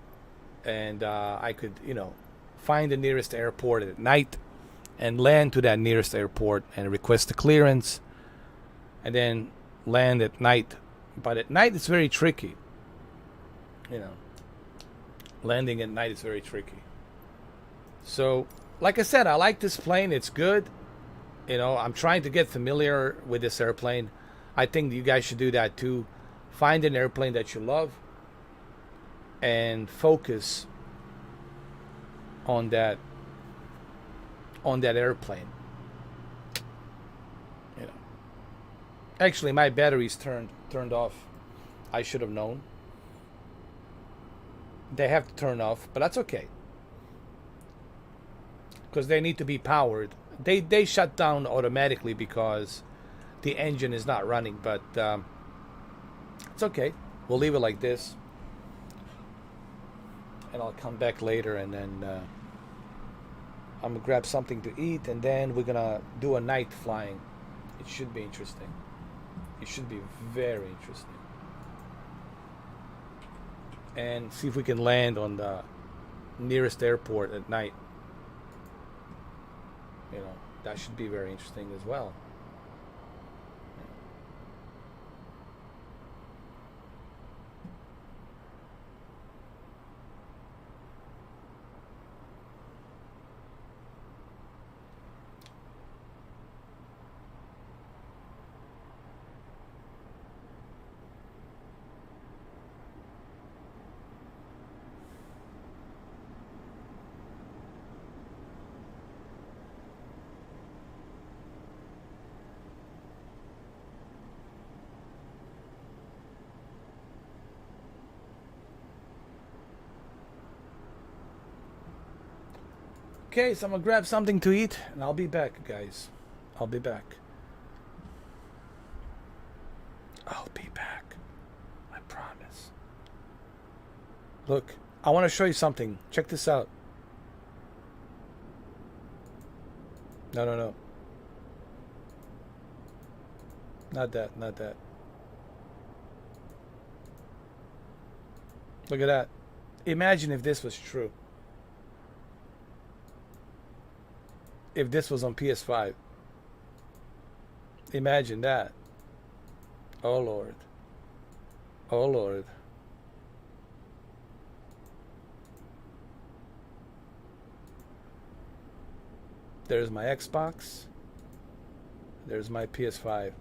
S1: and I could, you know, find the nearest airport at night and land to that nearest airport and request the clearance and then land at night. But at night it's very tricky. You know, landing at night is very tricky. So, like I said, I like this plane. It's good. You know, I'm trying to get familiar with this airplane. I think you guys should do that too. Find an airplane that you love and focus on that airplane. You know. Actually, my battery's turned off. I should have known. They have to turn off, but that's okay. Because they need to be powered. They shut down automatically because the engine is not running, but it's okay. We'll leave it like this. And I'll come back later and then I'm gonna grab something to eat and then we're gonna do a night flying. It should be interesting. It should be very interesting. And see if we can land on the nearest airport at night. You know, that should be very interesting as well. Okay, so I'm gonna grab something to eat and I'll be back, guys. I'll be back. I'll be back. I promise. Look, I want to show you something. Check this out. No, no, no. Not that, not that. Look at that. Imagine if this was true. If this was on PS5. Imagine that. Oh Lord. Oh Lord. There's my Xbox. There's my PS5.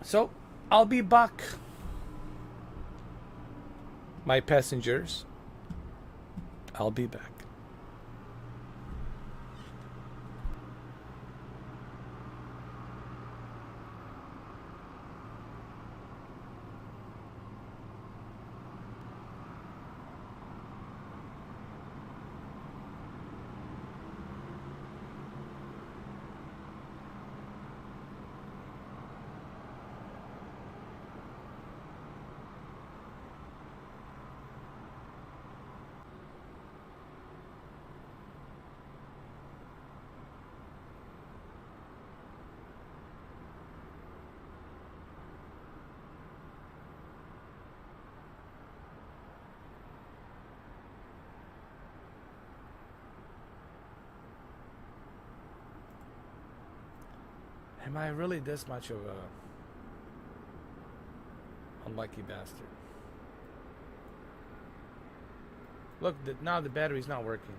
S1: So, I'll be back. My passengers. I'll be back. Am I really this much of a unlucky bastard? Look, now the battery's not working.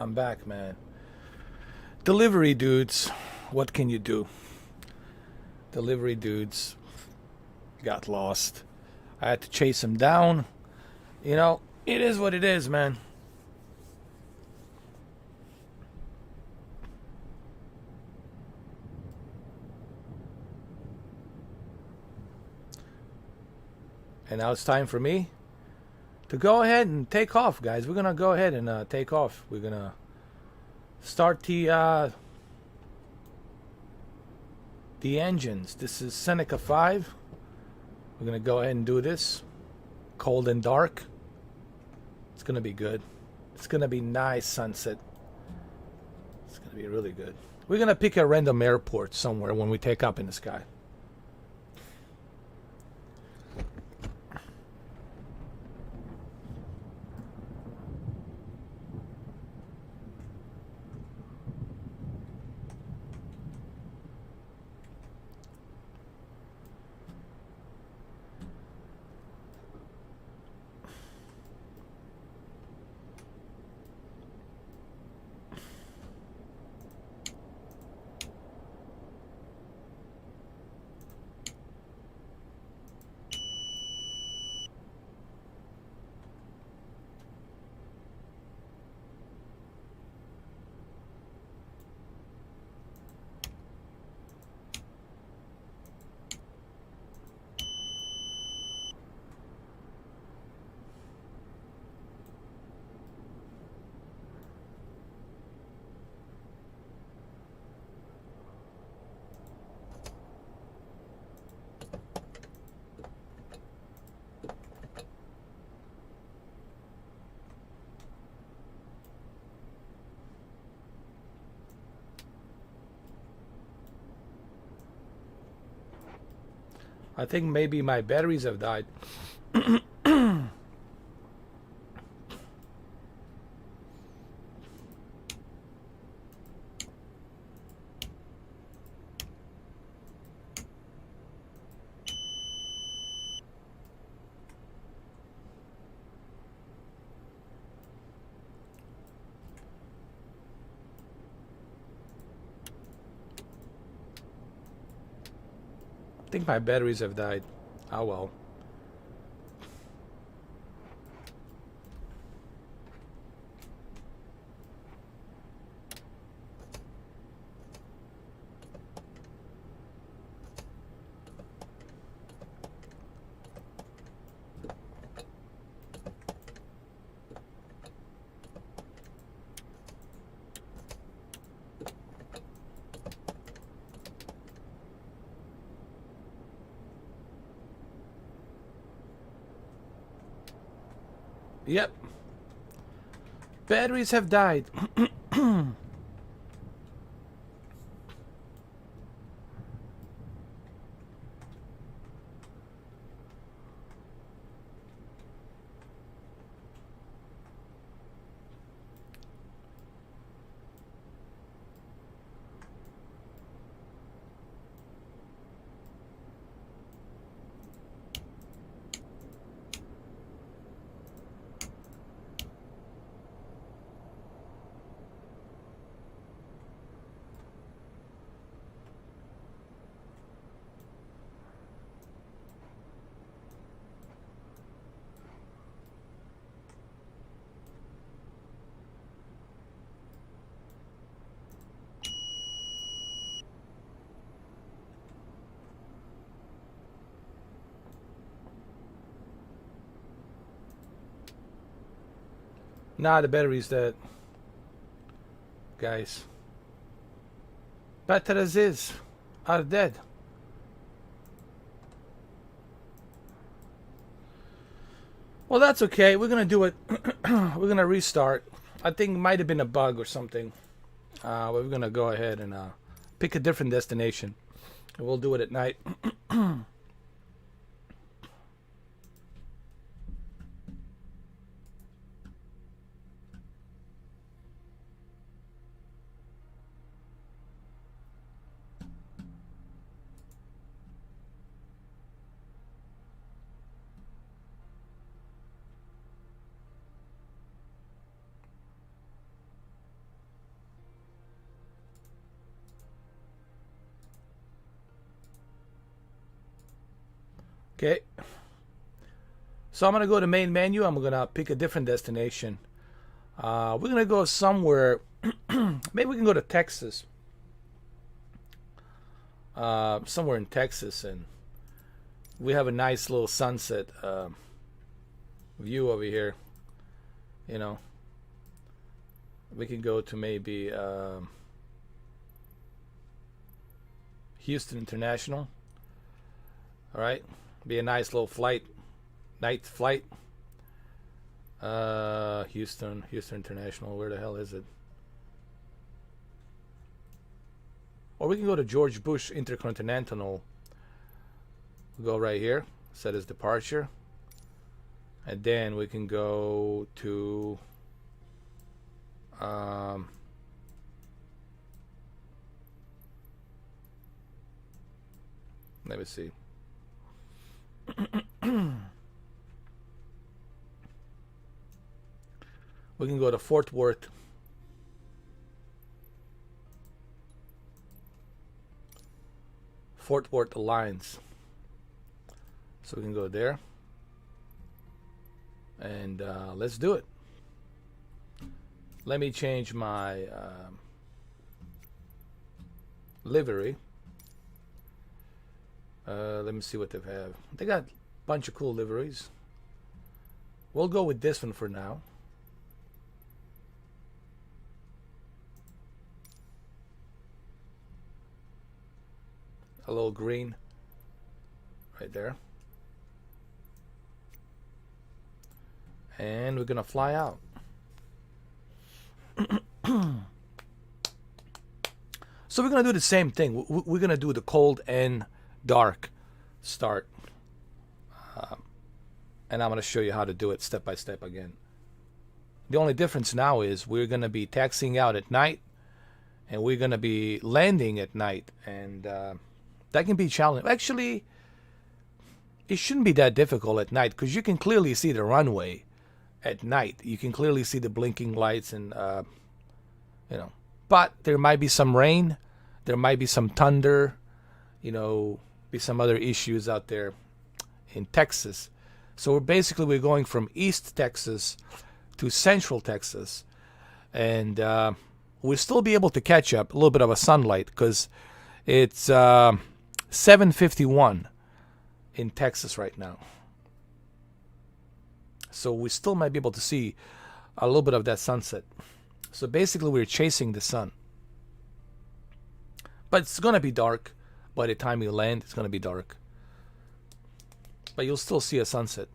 S1: I'm back, man. Delivery dudes, what can you do? Delivery dudes got lost. I had to chase them down. You know, it is what it is, man. And now it's time for me to go ahead and take off, guys. We're gonna go ahead and take off. We're gonna start the engines. This is SENECA 5. We're gonna go ahead and do this. Cold and dark. It's gonna be good. It's gonna be nice sunset. It's gonna be really good. We're gonna pick a random airport somewhere when we take up in the sky. I think maybe my batteries have died. I think my batteries have died. Oh well. Yep. Batteries have died. Nah, the battery's dead. Guys. Batteries are dead. Well, that's okay. We're gonna do it. We're gonna restart. I think it might have been a bug or something. We're gonna go ahead and pick a different destination. And we'll do it at night. Okay. So I'm gonna go to main menu. I'm gonna pick a different destination. We're gonna go somewhere. Maybe we can go to Texas. Somewhere in Texas, and we have a nice little sunset view over here. You know, we can go to maybe Houston International. All right, be a nice little flight, night flight. Houston International. Where the hell is it? Or we can go to George Bush Intercontinental. We'll go right here, set as departure. And then we can go to let me see. We can go to Fort Worth. Fort Worth Alliance. So we can go there. And let's do it. Let me change my livery. Let me see what they have. They got a bunch of cool liveries. We'll go with this one for now. A little green right there. And we're gonna fly out. So we're gonna do the same thing. We're gonna do the cold and dark start, and I'm gonna show you how to do it step by step again. The only difference now is we're gonna be taxiing out at night, and we're gonna be landing at night, and that can be challenging. Actually, it shouldn't be that difficult at night because you can clearly see the runway at night. You can clearly see the blinking lights, and you know. But there might be some rain, there might be some thunder, you know, be some other issues out there in Texas. So we're going from East Texas to Central Texas, and we'll still be able to catch up a little bit of a sunlight because it's 7:51 in Texas right now. So we still might be able to see a little bit of that sunset. So basically we're chasing the sun. But it's going to be dark. By the time we land, it's going to be dark. But you'll still see a sunset.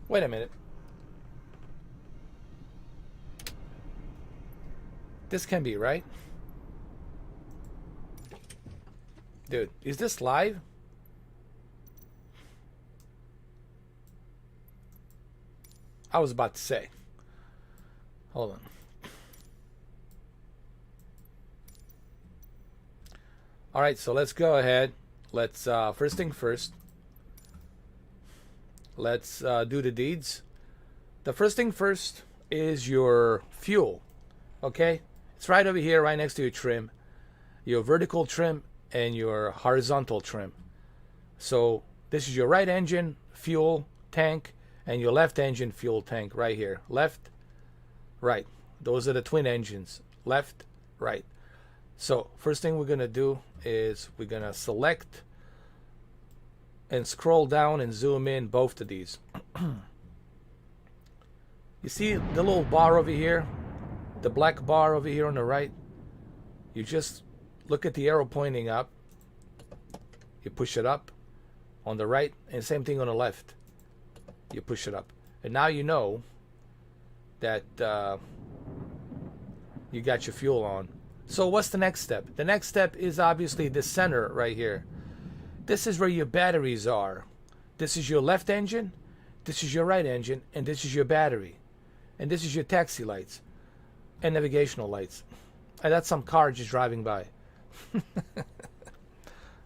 S1: Wait a minute. This can be right. Dude, is this live? I was about to say. Hold on. All right, so let's go ahead. Let's first thing first. Let's do the deeds. The first thing first is your fuel. Okay? It's right over here, right next to your trim. Your vertical trim and your horizontal trim. So this is your right engine fuel tank and your left engine fuel tank right here. Left, right. Those are the twin engines. Left, right. So first thing we're going to do is we're going to select and scroll down and zoom in both of these. You see the little bar over here? The black bar over here on the right? You just look at the arrow pointing up. You push it up on the right, and same thing on the left. You push it up. And now you know that you got your fuel on. So what's the next step? The next step is obviously the center right here. This is where your batteries are. This is your left engine, this is your right engine, and this is your battery. And this is your taxi lights and navigational lights. And that's some car just driving by.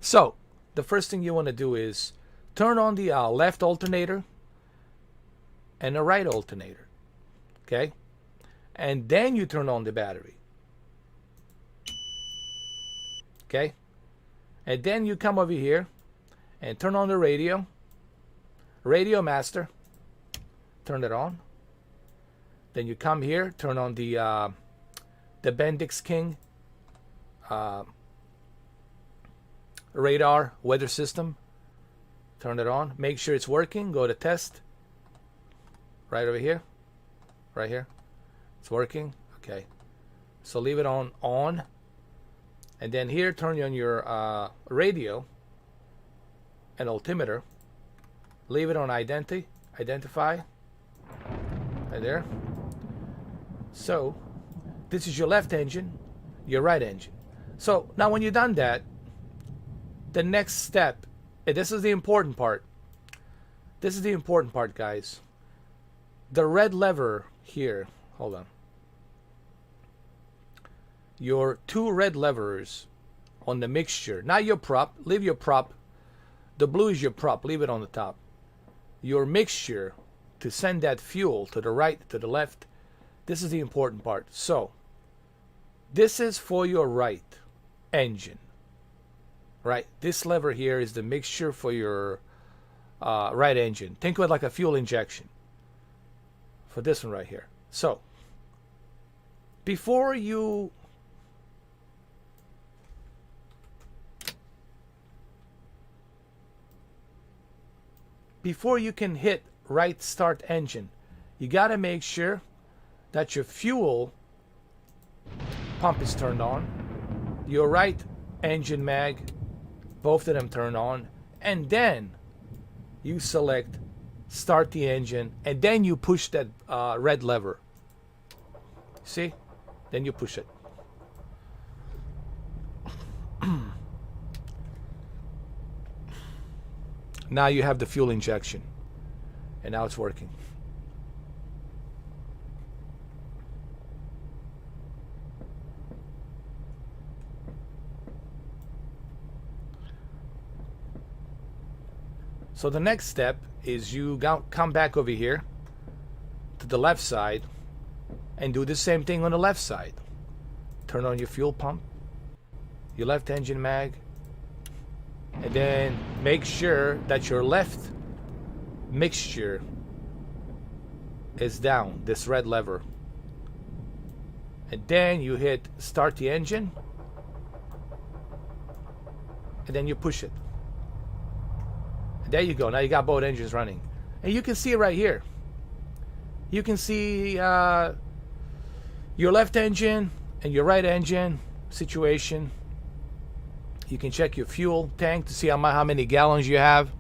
S1: So the first thing you want to do is turn on the left alternator and the right alternator. Okay? And then you turn on the battery. Okay? And then you come over here and turn on the radio. Radio master. Turn it on. Then you come here, turn on the Bendix King radar weather system. Turn it on. Make sure it's working. Go to test. Right over here. Right here. It's working. Okay. So leave it on. And then here, turn on your radio and altimeter. Leave it on identify. Right there. So this is your left engine, your right engine. So now when you're done that, the next step, and this is the important part. This is the important part, guys. The red lever here, hold on. Your two red levers on the mixture, not your prop, leave your prop. The blue is your prop, leave it on the top. Your mixture to send that fuel to the right, to the left. This is the important part. So, this is for your right engine. Right? This lever here is the mixture for your right engine. Think of it like a fuel injection for this one right here. So, before you can hit right start engine, you got to make sure that your fuel pump is turned on, your right engine mag, both of them turn on, and then you select start the engine, and then you push that red lever. See? Then you push it. Now you have the fuel injection, and now it's working. So the next step is you come back over here to the left side and do the same thing on the left side. Turn on your fuel pump, your left engine mag, and then make sure that your left mixture is down, this red lever. And then you hit start the engine, and then you push it. There you go. Now you got both engines running. And you can see it right here. You can see your left engine and your right engine situation. You can check your fuel tank to see how many gallons you have.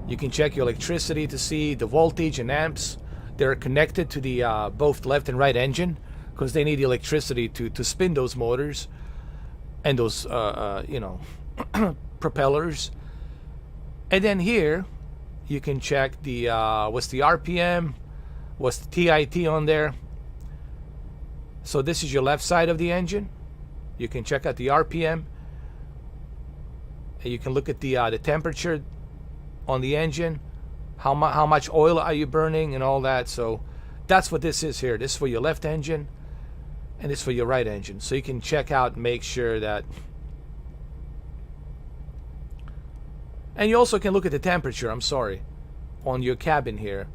S1: You can check your electricity to see the voltage and amps. They're connected to the both left and right engine because they need the electricity to spin those motors and those propellers. And then here you can check the what's the RPM, what's the TIT on there. So this is your left side of the engine. You can check out the RPM, and you can look at the temperature on the engine, how much oil are you burning and all that. So that's what this is here. This is for your left engine, and this is for your right engine. So you can check out and make sure that. And you also can look at the temperature, on your cabin here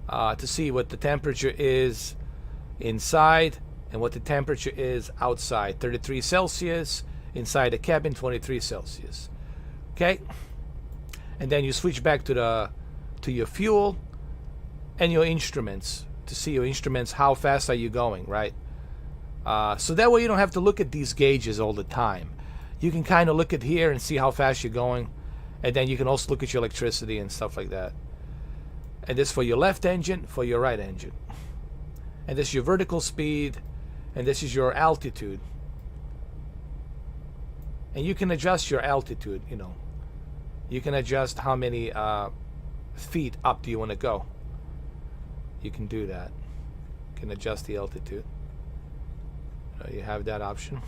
S1: to see what the temperature is inside and what the temperature is outside. 33 Celsius, inside the cabin 23 Celsius. Okay? And then you switch back to your fuel and your instruments to see your instruments, how fast are you going, right? So that way you don't have to look at these gauges all the time. You can kind of look at here and see how fast you're going. And then you can also look at your electricity and stuff like that. And this for your left engine, for your right engine. And this is your vertical speed, and this is your altitude. And you can adjust your altitude, You can adjust how many feet up do you want to go. You can do that. You can adjust the altitude. You have that option.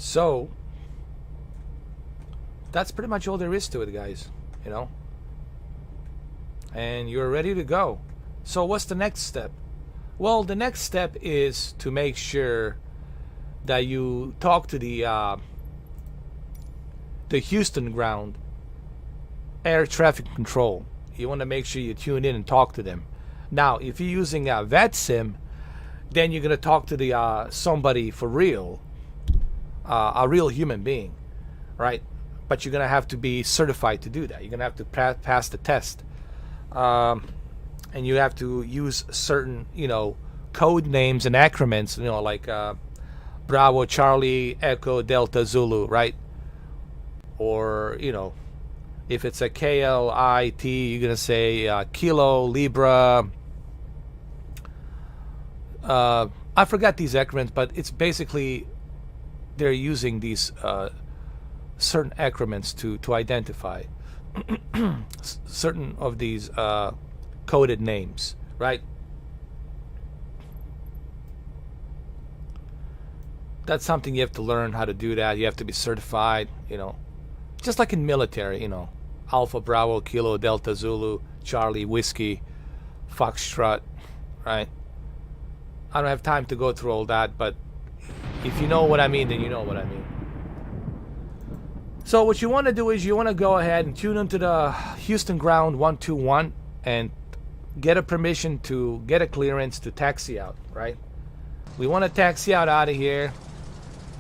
S1: So that's pretty much all there is to it, guys, you know. And you're ready to go. So what's the next step? Well, the next step is to make sure that you talk to the Houston ground air traffic control. You want to make sure you tune in and talk to them. Now, if you're using a VetSim, then you're going to talk to the somebody for real, a real human being, right? But you're going to have to be certified to do that. You're going to have to pass the test. And you have to use certain, you know, code names and acronyms, you know, like Bravo, Charlie, Echo, Delta, Zulu, right? Or, you know, if it's a KLIT, you're going to say Kilo, Libra. I forgot these acronyms, but it's basically they're using these certain acronyms to identify certain of these coded names, right? That's something you have to learn how to do that. You have to be certified, you know, just like in military, you know, Alpha, Bravo, Kilo, Delta, Zulu, Charlie, Whiskey, Foxtrot, right? I don't have time to go through all that, but if you know what I mean, then you know what I mean. So what you want to do is you want to go ahead and tune into the Houston Ground 121 and get a permission to get a clearance to taxi out, right? We want to taxi out of here.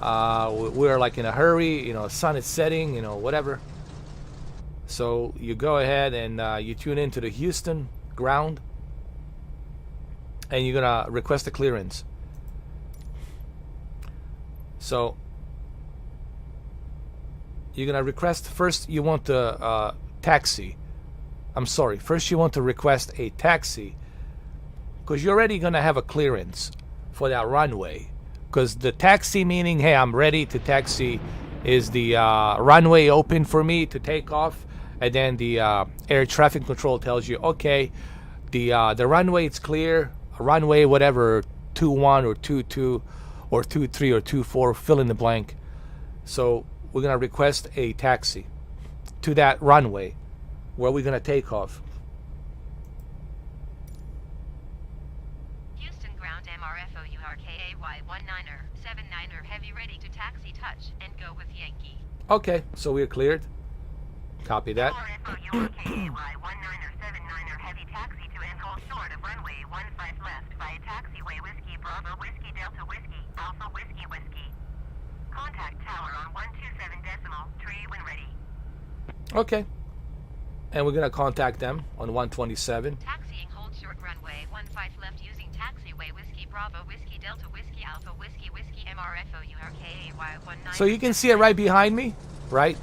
S1: We're like in a hurry, you know, sun is setting, you know, whatever. So you go ahead and you tune into the Houston Ground and you're gonna request a clearance. So you're gonna request, first you want to taxi. I'm sorry, first you want to request a taxi because you're already gonna have a clearance for that runway. Because the taxi meaning, hey, I'm ready to taxi, is the runway open for me to take off, and then the air traffic control tells you, okay, the runway is clear, runway whatever, 21 or 22 or 23 or 24, fill in the blank. So we're gonna request a taxi to that runway where we're gonna take off.
S4: Houston ground MRFOURKAY19er 79er heavy ready to taxi touch and go with Yankee.
S1: Okay, so we're cleared. Copy that.
S2: MRFOURKAY19er 79er heavy taxi to and hold short of runway 15 left via taxiway Whiskey Bravo Whiskey Delta Whiskey Alpha Whiskey Whiskey. Contact tower on 127 decimal tree when ready.
S1: Okay. And we're gonna contact them on 127.
S4: Taxiing hold short runway 15 left using taxiway Whiskey Bravo Whiskey Delta Whiskey Alpha Whiskey Whiskey MRFOURKAY19.
S1: So you can see it right behind me, right?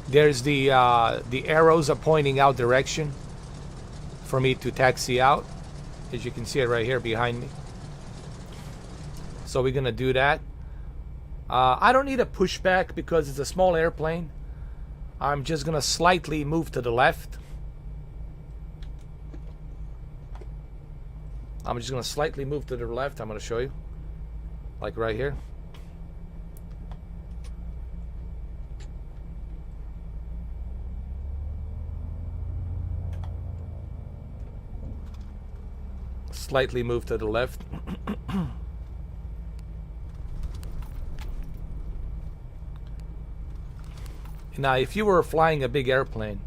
S1: There's the arrows are pointing out direction for me to taxi out. As you can see it right here behind me. So we're gonna do that. I don't need a pushback because it's a small airplane. I'm just gonna slightly move to the left. I'm just gonna slightly move to the left. I'm gonna show you, like right here. Slightly move to the left. Now, if you were flying a big airplane,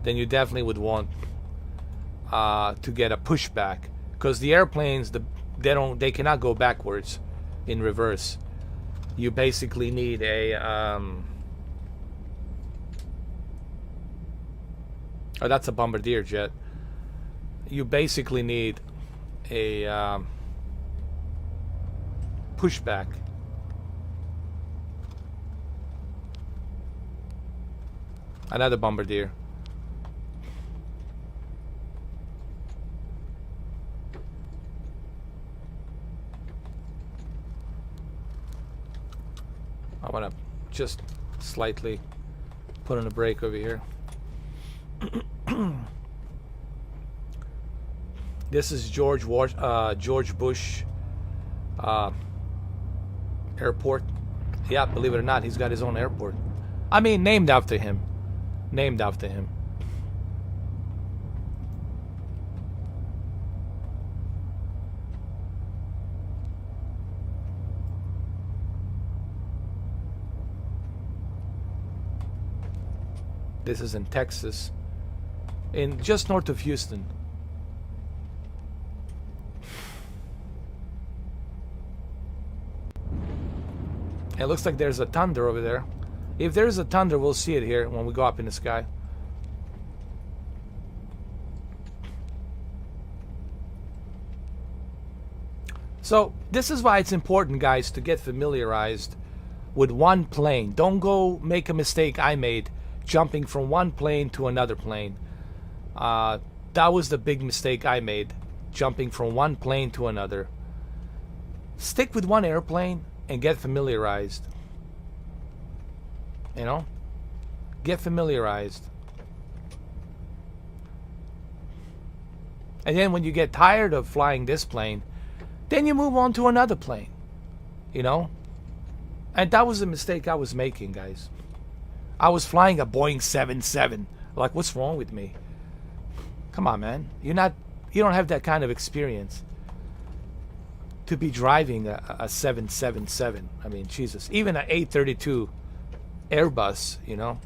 S1: then you definitely would want to get a pushback, because the airplanes, they cannot go backwards in reverse. You basically need a oh, that's a bombardier jet. You basically need a pushback. Another bombardier. I want to just slightly put on a brake over here. This is George Bush airport. Yeah, believe it or not, he's got his own airport. I mean, named after him. Named after him. This is in Texas, in just north of Houston. It looks like there's a thunder over there. If there's a thunder, we'll see it here when we go up in the sky. So this is why it's important, guys, to get familiarized with one plane. Don't go make a mistake I made, jumping from one plane to another plane. That was the big mistake I made, jumping from one plane to another. Stick with one airplane and get familiarized. You know? Get familiarized. And then when you get tired of flying this plane, then you move on to another plane. You know? And that was the mistake I was making, guys. I was flying a Boeing 777. Like, what's wrong with me? Come on, man. You don't have that kind of experience to be driving a 777. I mean, Jesus. Even an A32 Airbus, you know.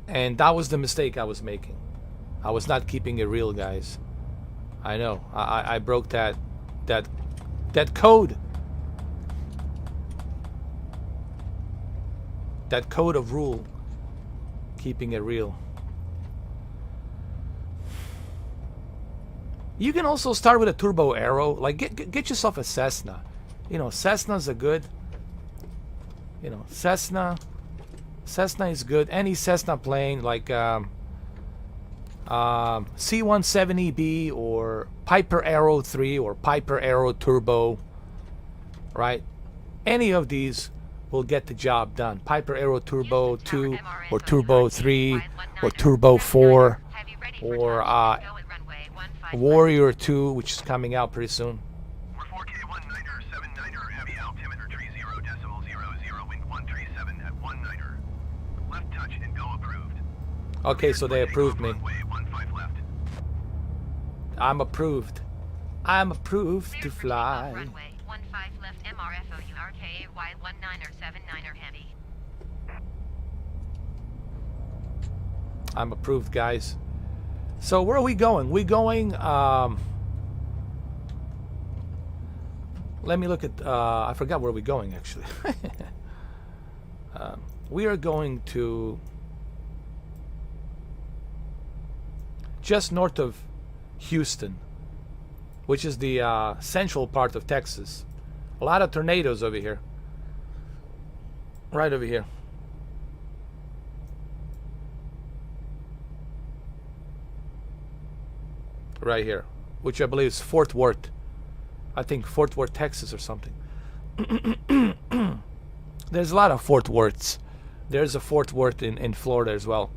S1: And that was the mistake I was making. I was not keeping it real, guys. I know. I broke that code. That code of rule, keeping it real. You can also start with a turbo arrow. Like get yourself a Cessna. You know, Cessna's a good. You know, Cessna is good. Any Cessna plane like C-170B or Piper Arrow 3 or Piper Arrow Turbo, right? Any of these will get the job done. Piper Arrow Turbo 2 or Turbo 3 or Turbo 4 or Warrior 2, which is coming out pretty soon.
S3: We're 4K19er, 79er, heavy altimeter 30.00, wind 137 at 19er. Left touch and go approved.
S1: Okay, so they approved me.
S3: Runway 15 left.
S1: I'm approved. I'm approved to fly.
S4: Runway 15 left MRFOU RKA Y19er 79er heavy.
S1: I'm approved, guys. So where are we going? We're going, let me look at, I forgot where we're going, actually. We are going to just north of Houston, which is the central part of Texas. A lot of tornadoes over here. Right over here. Right here, which I believe is Fort Worth. I think Fort Worth, Texas or something. There's a lot of Fort Worths. There's a Fort Worth in Florida as well.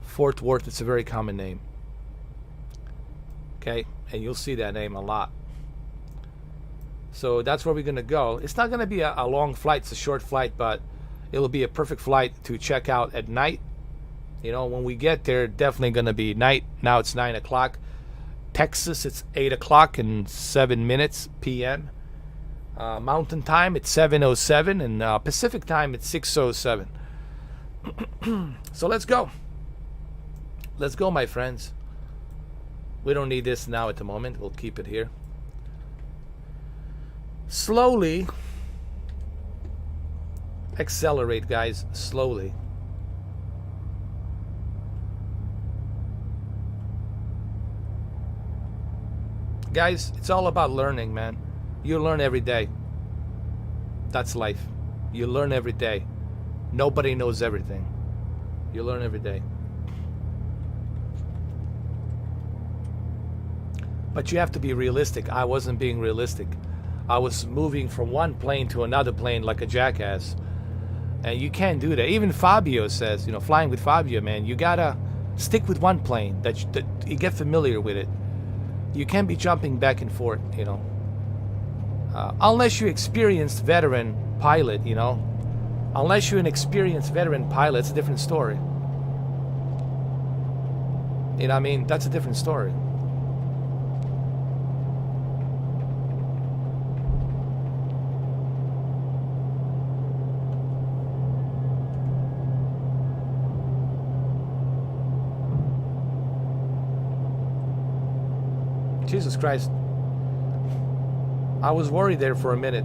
S1: Fort Worth, it's a very common name. Okay, and you'll see that name a lot. So that's where we're gonna go. It's not gonna be a long flight, it's a short flight, but it'll be a perfect flight to check out at night. You know, when we get there, definitely gonna be night. Now it's 9 o'clock. Texas, it's 8 o'clock and 7 minutes p.m. Mountain time, it's 7:07, and Pacific time, it's 6:07. So let's go. Let's go, my friends. We don't need this now at the moment. We'll keep it here. Slowly accelerate, guys. Slowly. Guys, it's all about learning, man. You learn every day. That's life. You learn every day. Nobody knows everything. You learn every day. But you have to be realistic. I wasn't being realistic. I was moving from one plane to another plane like a jackass. And you can't do that. Even Fabio says, you know, flying with Fabio, man, you gotta Stick with one plane that you get familiar with it. You can't be jumping back and forth, you know. Unless you're experienced veteran pilot, you know. Unless you're an experienced veteran pilot, it's a different story. You know what I mean? That's a different story. Jesus Christ. I was worried there for a minute.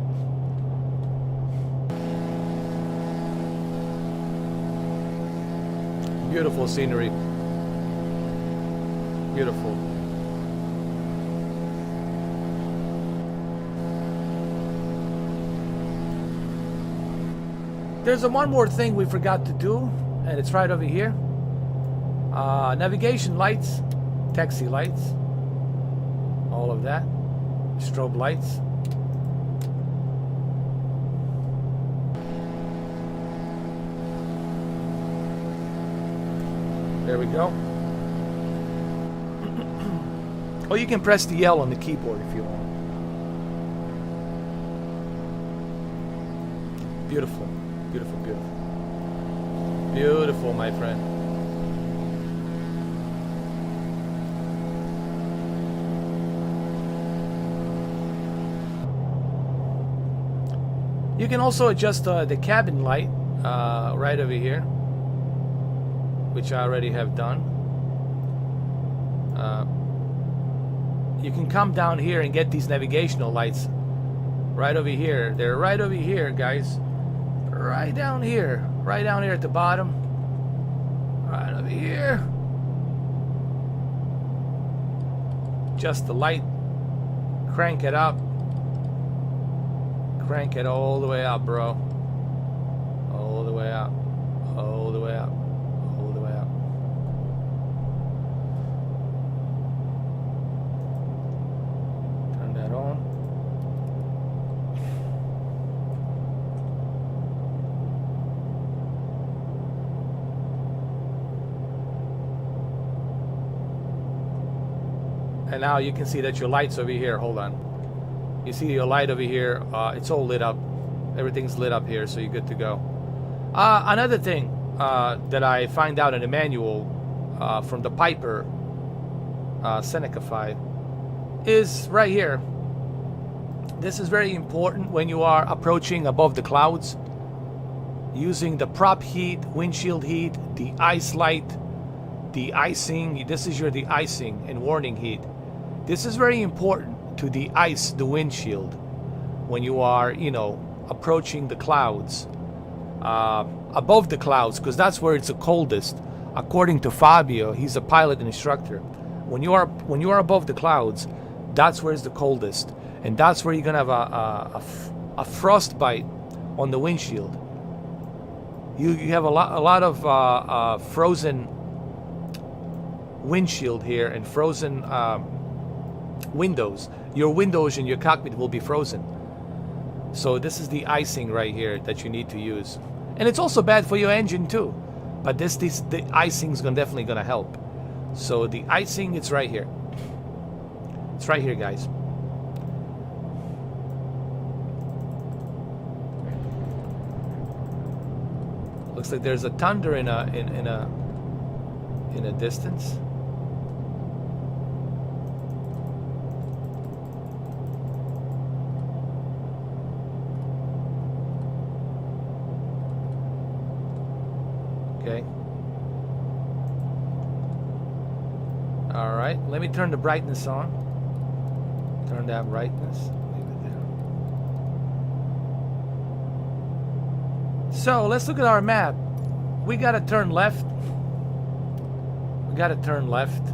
S1: Beautiful scenery. Beautiful. There's one more thing we forgot to do, and it's right over here. Navigation lights, taxi lights, all of that, strobe lights. There we go. Or you can press the L on the keyboard if you want. Beautiful, beautiful, beautiful. Beautiful, my friend. You can also adjust the cabin light right over here, which I already have done. You can come down here and get these navigational lights right over here. They're right over here, guys. Right down here. Right down here at the bottom. Right over here. Just the light. Crank it up. Crank it all the way up, bro. All the way up. All the way up. All the way up. Turn that on. And now you can see that your light's over here. Hold on. You see your light over here. It's all lit up. Everything's lit up here, so you're good to go. Another thing that I find out in the manual from the Piper SENECA 5 is right here. This is very important when you are approaching above the clouds, using the prop heat, windshield heat, the ice light, the icing. This is your de-icing and warning heat. This is very important to de-ice the windshield when you are, you know, approaching the clouds, above the clouds, because that's where it's the coldest. According to Fabio, he's a pilot and instructor. When you are above the clouds, that's where it's the coldest, and that's where you're gonna have a frostbite on the windshield. You have a lot of frozen windshield here and frozen windows. Your windows in your cockpit will be frozen. So this is the icing right here that you need to use. And it's also bad for your engine too. But the icing is definitely gonna help. So the icing, it's right here. It's right here, guys. Looks like there's a thunder in a distance. Okay. All right. Let me turn the brightness on. Turn that brightness. Leave it there. So let's look at our map. We gotta turn left. We gotta turn left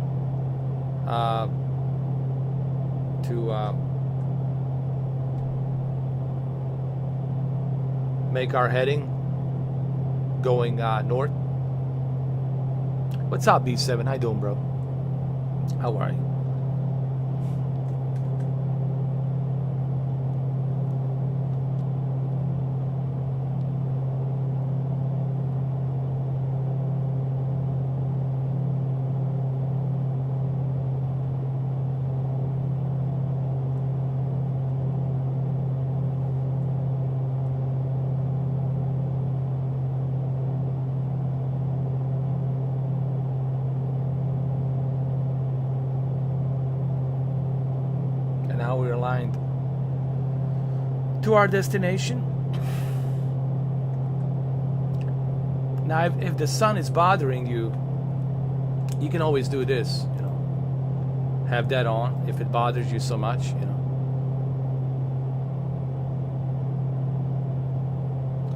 S1: to make our heading going north. What's up, B7? How you doing, bro? How are you? to our destination. Now, if the sun is bothering you, you can always do this, you know. Have that on if it bothers you so much, you know.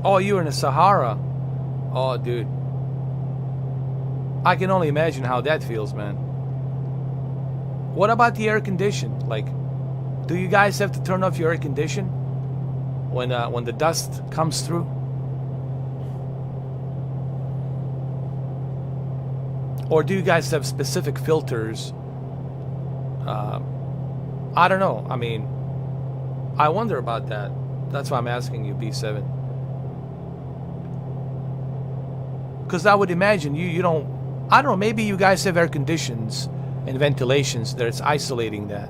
S1: Oh, you're in the Sahara. Oh, dude. I can only imagine how that feels, man. What about the air condition? Like, do you guys have to turn off your air condition when the dust comes through? Or do you guys have specific filters? I don't know. I mean, I wonder about that. That's why I'm asking you, B7. Because I would imagine you don't... I don't know, maybe you guys have air conditions and ventilations that's isolating that.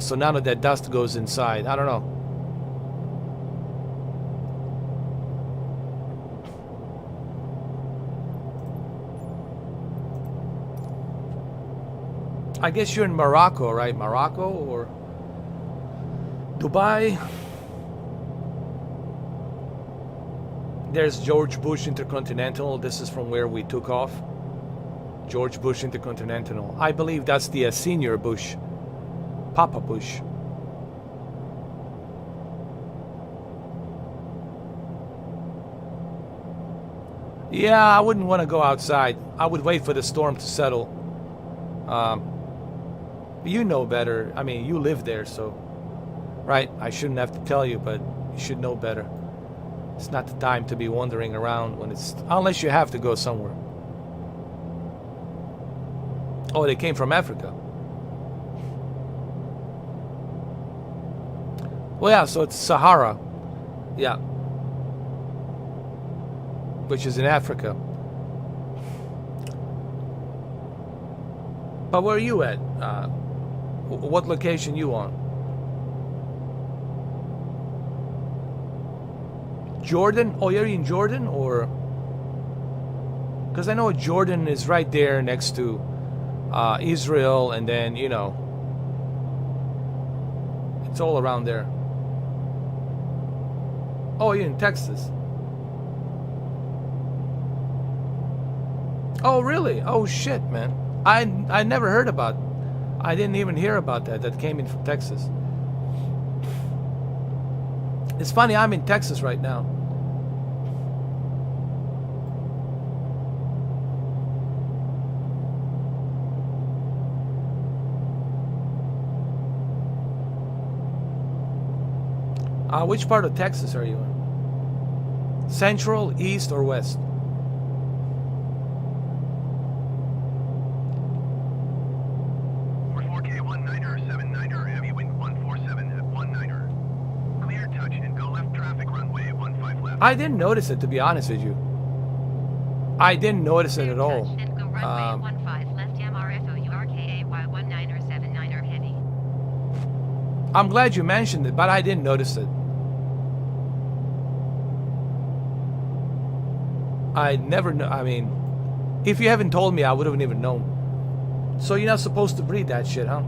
S1: So none of that dust goes inside. I don't know. I guess you're in Morocco, right? Morocco or Dubai? There's George Bush Intercontinental. This is from where we took off. George Bush Intercontinental. I believe that's the senior Bush. Papa Bush. Yeah, I wouldn't want to go outside. I would wait for the storm to settle. You know better. I mean, you live there, so... Right, I shouldn't have to tell you, but you should know better. It's not the time to be wandering around when it's... Unless you have to go somewhere. Oh, they came from Africa. Well, yeah, so it's Sahara. Yeah. Which is in Africa. But where are you at? What location you on? Jordan? Oh, you're in Jordan? Or... Because I know Jordan is right there next to Israel, and then, you know, it's all around there. Oh, you're in Texas. Oh, really? Oh, shit, man. I never heard about... I didn't even hear about that. That came in from Texas. It's funny, I'm in Texas right now. Which part of Texas are you in? Central, east, or west?
S3: We're 4K19er, 79er, heavy wind 147 at 19er. Clear touch and go left traffic runway 15 left.
S1: I didn't notice it, to be honest with you. I didn't notice it at all.
S4: Touch and go runway 15 left MRFOURKAY 19er 79er heavy.
S1: I'm glad you mentioned it, but I didn't notice it. I never know. I mean, if you haven't told me, I would have even known. So you're not supposed to breathe that shit, huh?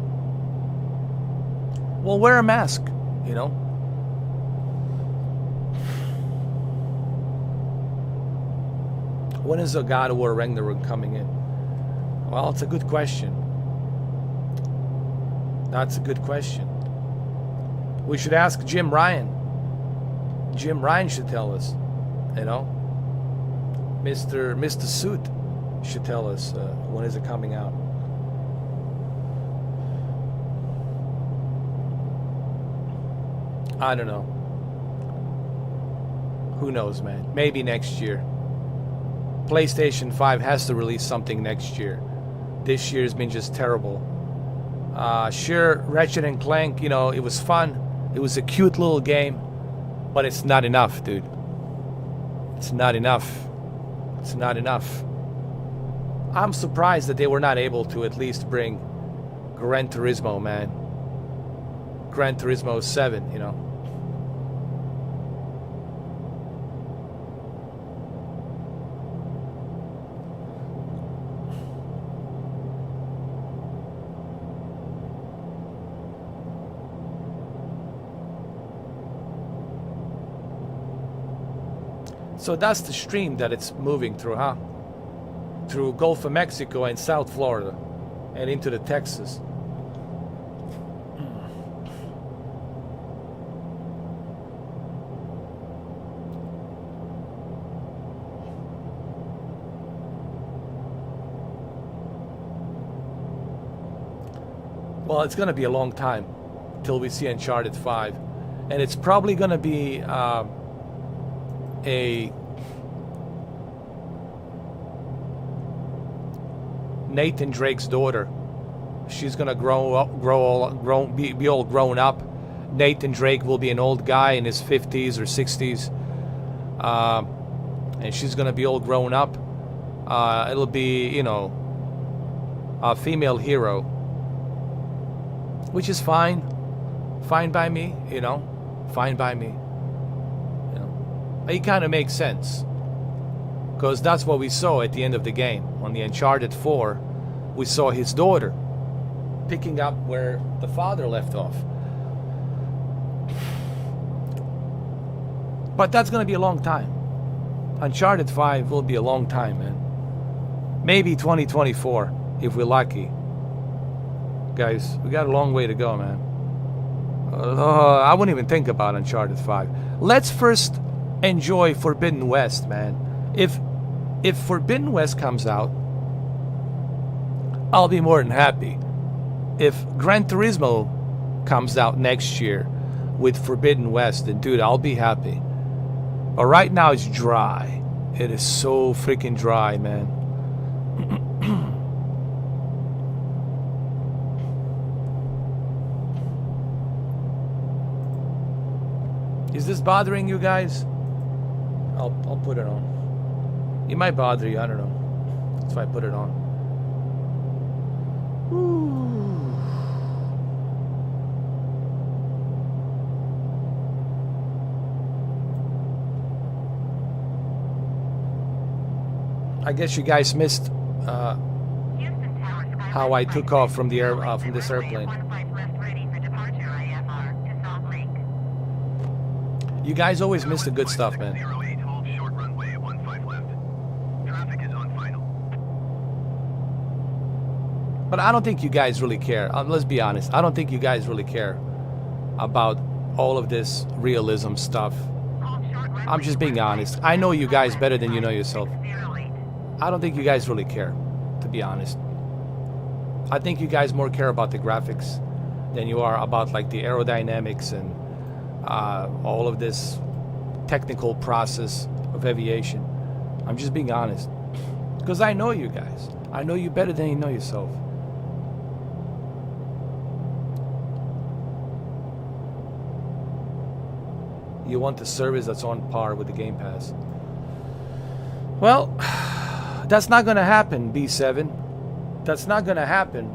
S1: Well, wear a mask, you know? When is the God of War Ragnarok coming in? Well, it's a good question. That's a good question. We should ask Jim Ryan. Jim Ryan should tell us, you know? Mr. Suit should tell us when is it coming out. I don't know. Who knows, man? Maybe next year. PlayStation 5 has to release something next year. This year's been just terrible. Sure, Ratchet and Clank, you know, it was fun. It was a cute little game, but it's not enough, dude. It's not enough. It's not enough. I'm surprised that they were not able to at least bring Gran Turismo, man. Gran Turismo 7, you know. So that's the stream that it's moving through, huh? Through Gulf of Mexico and South Florida and into the Texas. Well, it's going to be a long time till we see Uncharted 5. And it's probably going to be a Nathan Drake's daughter. She's going to be all grown up. Nathan Drake will be an old guy in his 50s or 60s. And she's going to be all grown up. It'll be, you know, a female hero. Which is fine. Fine by me, you know. Fine by me. You know. It kind of makes sense. Because that's what we saw at the end of the game. On the Uncharted 4, we saw his daughter picking up where the father left off. But that's going to be a long time. Uncharted 5 will be a long time, man. Maybe 2024, if we're lucky. Guys, we got a long way to go, man. I wouldn't even think about Uncharted 5. Let's first enjoy Forbidden West, man. If Forbidden West comes out, I'll be more than happy. If Gran Turismo comes out next year with Forbidden West, then dude, I'll be happy. But right now it's dry. It is so freaking dry, man. Is this bothering you guys? I'll put it on. It might bother you, I don't know. That's why I put it on. Ooh. I guess you guys missed how I took off from the from this airplane. You guys always miss the good stuff, man.
S3: 08, hold short runway 15 left. Traffic is on final.
S1: But I don't think you guys really care. Let's be honest. I don't think you guys really care about all of this realism stuff. I'm just being honest. I know you guys better than you know yourself. I don't think you guys really care, to be honest. I think you guys more care about the graphics than you are about like the aerodynamics and all of this technical process of aviation. I'm just being honest. Because I know you guys. I know you better than you know yourself. You want the service that's on par with the Game Pass. Well, that's not going to happen, B7. That's not going to happen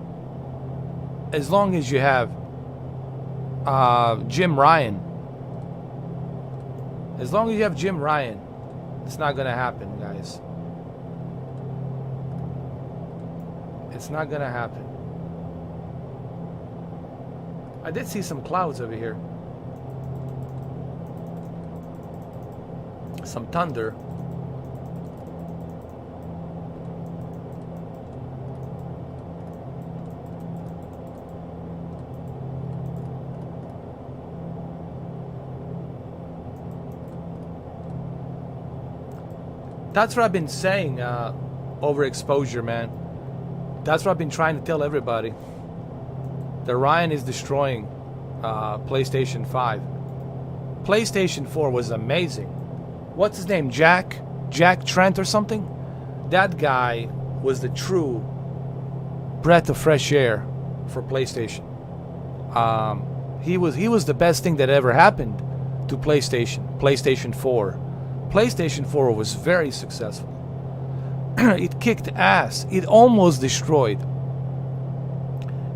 S1: as long as you have Jim Ryan. As long as you have Jim Ryan, it's not going to happen, guys. It's not going to happen. I did see some clouds over here. Some thunder. That's what I've been saying, overexposure, man. That's what I've been trying to tell everybody. The Ryan is destroying PlayStation 5. PlayStation 4 was amazing. What's his name? Jack Trent or something? That guy was the true breath of fresh air for PlayStation. He was the best thing that ever happened to PlayStation 4. PlayStation 4 was very successful. It kicked ass. It almost destroyed.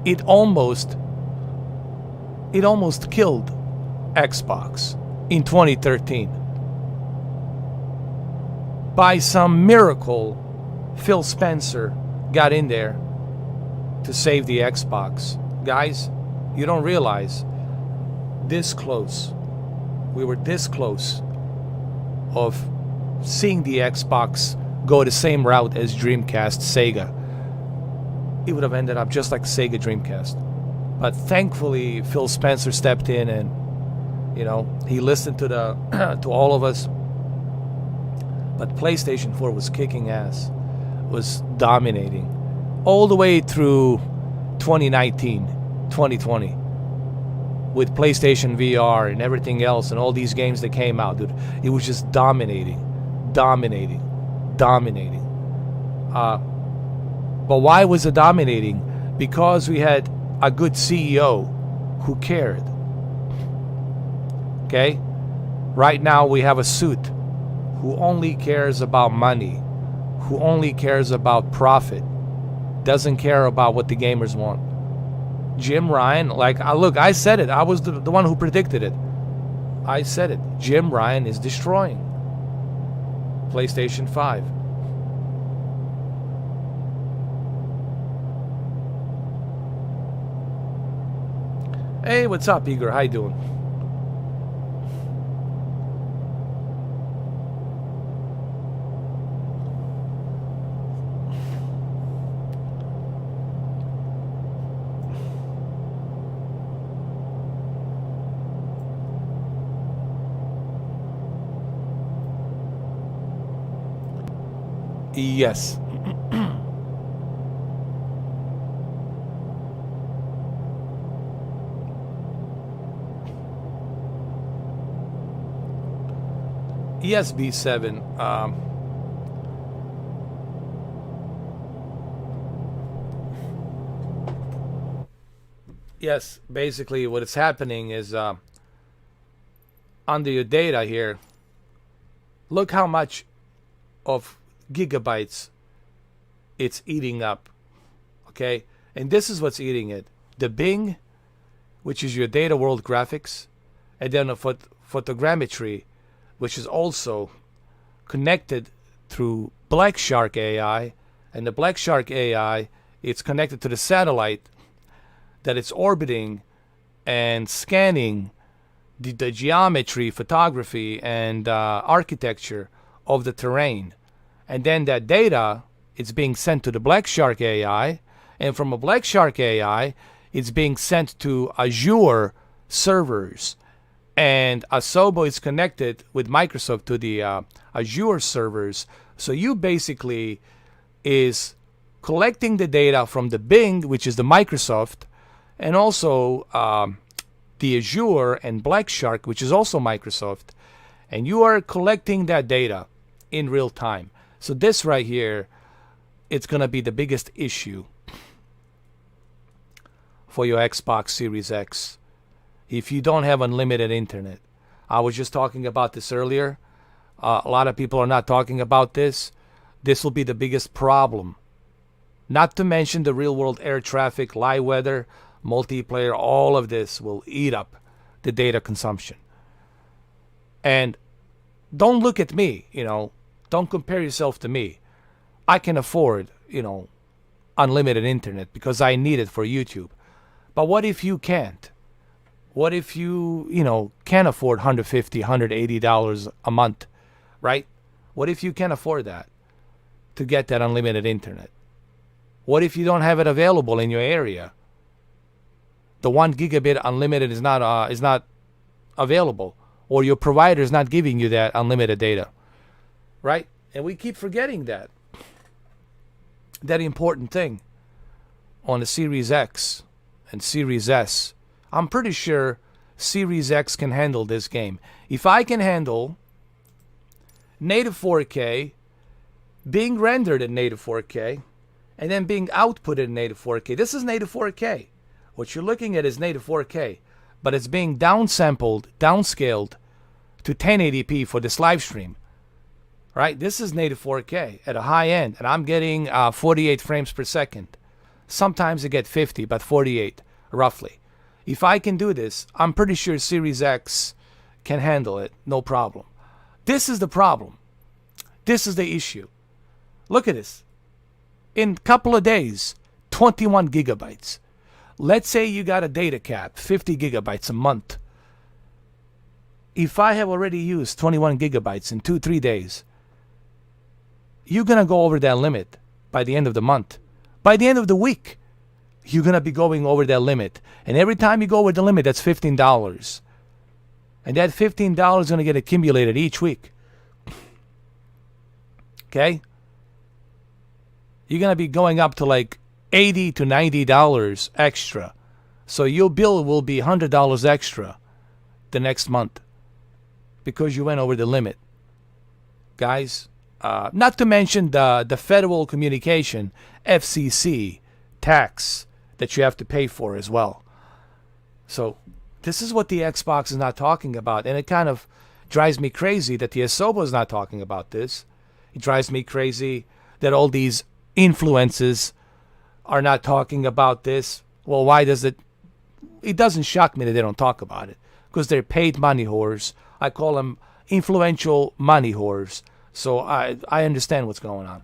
S1: It almost killed Xbox in 2013. By some miracle, Phil Spencer got in there to save the Xbox. Guys, you don't realize this close. We were this close of seeing the Xbox go the same route as Dreamcast, Sega, it would have ended up just like Sega Dreamcast. But thankfully, Phil Spencer stepped in and, he listened to to all of us. But PlayStation 4 was kicking ass, was dominating all the way through 2019, 2020. With PlayStation VR and everything else and all these games that came out, dude, it was just dominating. But why was it dominating? Because we had a good CEO who cared. Okay? Right now we have a suit who only cares about money, who only cares about profit, doesn't care about what the gamers want. Jim Ryan, look, I said it. I was the one who predicted it. I said it. Jim Ryan is destroying PlayStation 5. Hey, what's up, Igor? How you doing? Yes. Yes, B7. Yes, basically what is happening is under your data here, look how much of gigabytes it's eating up. Okay, and this is what's eating it: the Bing, which is your data world graphics, and then a photogrammetry, which is also connected through Black Shark AI, and the Black Shark AI, it's connected to the satellite that it's orbiting and scanning the geometry, photography, and architecture of the terrain. And then that data, it's being sent to the Black Shark AI, and from a Black Shark AI, it's being sent to Azure servers. And Asobo is connected with Microsoft to the Azure servers. So you basically is collecting the data from the Bing, which is the Microsoft, and also the Azure and Black Shark, which is also Microsoft. And you are collecting that data in real time. So this right here, it's going to be the biggest issue for your Xbox Series X if you don't have unlimited internet. I was just talking about this earlier. A lot of people are not talking about this. This will be the biggest problem. Not to mention the real-world air traffic, live weather, multiplayer, all of this will eat up the data consumption. And don't look at me, don't compare yourself to me. I can afford, unlimited internet because I need it for YouTube. But what if you can't? What if you, can't afford $150, $180 a month, right? What if you can't afford that to get that unlimited internet? What if you don't have it available in your area? The 1 gigabit unlimited is not available, or your provider is not giving you that unlimited data. Right? And we keep forgetting that important thing on the Series X and Series S. I'm pretty sure Series X can handle this game. If I can handle native 4K, being rendered in native 4K, and then being outputted in native 4K. This is native 4K. What you're looking at is native 4K, but it's being downsampled, downscaled to 1080p for this live stream. Right? This is native 4K at a high end, and I'm getting 48 frames per second. Sometimes I get 50, but 48, roughly. If I can do this, I'm pretty sure Series X can handle it, no problem. This is the problem. This is the issue. Look at this. In a couple of days, 21 gigabytes. Let's say you got a data cap, 50 gigabytes a month. If I have already used 21 gigabytes in 2-3 days, you're going to go over that limit by the end of the month. By the end of the week, you're going to be going over that limit. And every time you go over the limit, that's $15. And that $15 is going to get accumulated each week. Okay? You're going to be going up to like $80 to $90 extra. So your bill will be $100 extra the next month because you went over the limit. Guys, not to mention the Federal Communication, FCC, tax that you have to pay for as well. So this is what the Xbox is not talking about. And it kind of drives me crazy that the Asobo is not talking about this. It drives me crazy that all these influencers are not talking about this. Well, why does it? It doesn't shock me that they don't talk about it. Because they're paid money whores. I call them influential money whores. So I understand what's going on.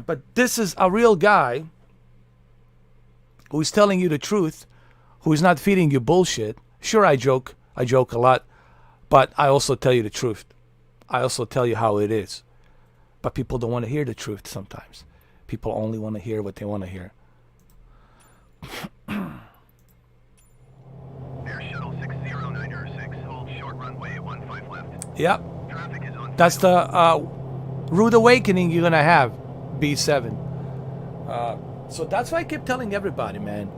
S1: But this is a real guy who's telling you the truth, who's not feeding you bullshit. Sure, I joke a lot, but I also tell you the truth. I also tell you how it is. But people don't want to hear the truth sometimes. People only want to hear what they want to hear.
S3: Air Shuttle 60906, hold short runway 15 left.
S1: Yep.
S3: Traffic is on.
S1: That's the rude awakening you're going to have, B7. So that's why I keep telling everybody, man.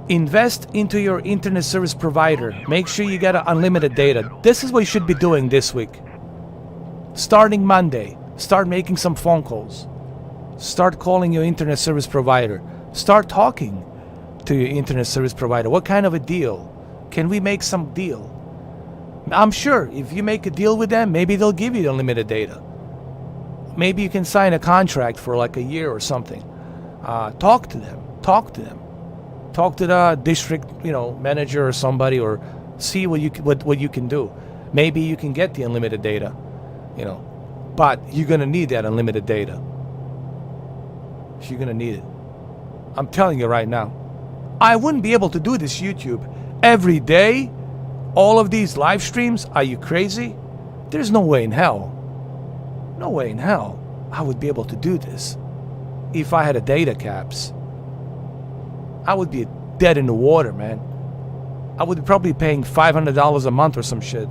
S1: Invest into your internet service provider. Make sure you get unlimited data. This is what you should be doing this week. Starting Monday, start making some phone calls. Start calling your internet service provider. Start talking to your internet service provider. What kind of a deal? Can we make some deal? I'm sure if you make a deal with them, maybe they'll give you unlimited data. Maybe you can sign a contract for like a year or something. Talk to them. Talk to them. Talk to the district, manager or somebody, or see what you can do. Maybe you can get the unlimited data, but you're gonna need that unlimited data. You're gonna need it. I'm telling you right now. I wouldn't be able to do this YouTube every day. All of these live streams. Are you crazy? There's no way in hell. No way in hell I would be able to do this if I had a data caps. I would be dead in the water, man. I would probably be paying $500 a month or some shit.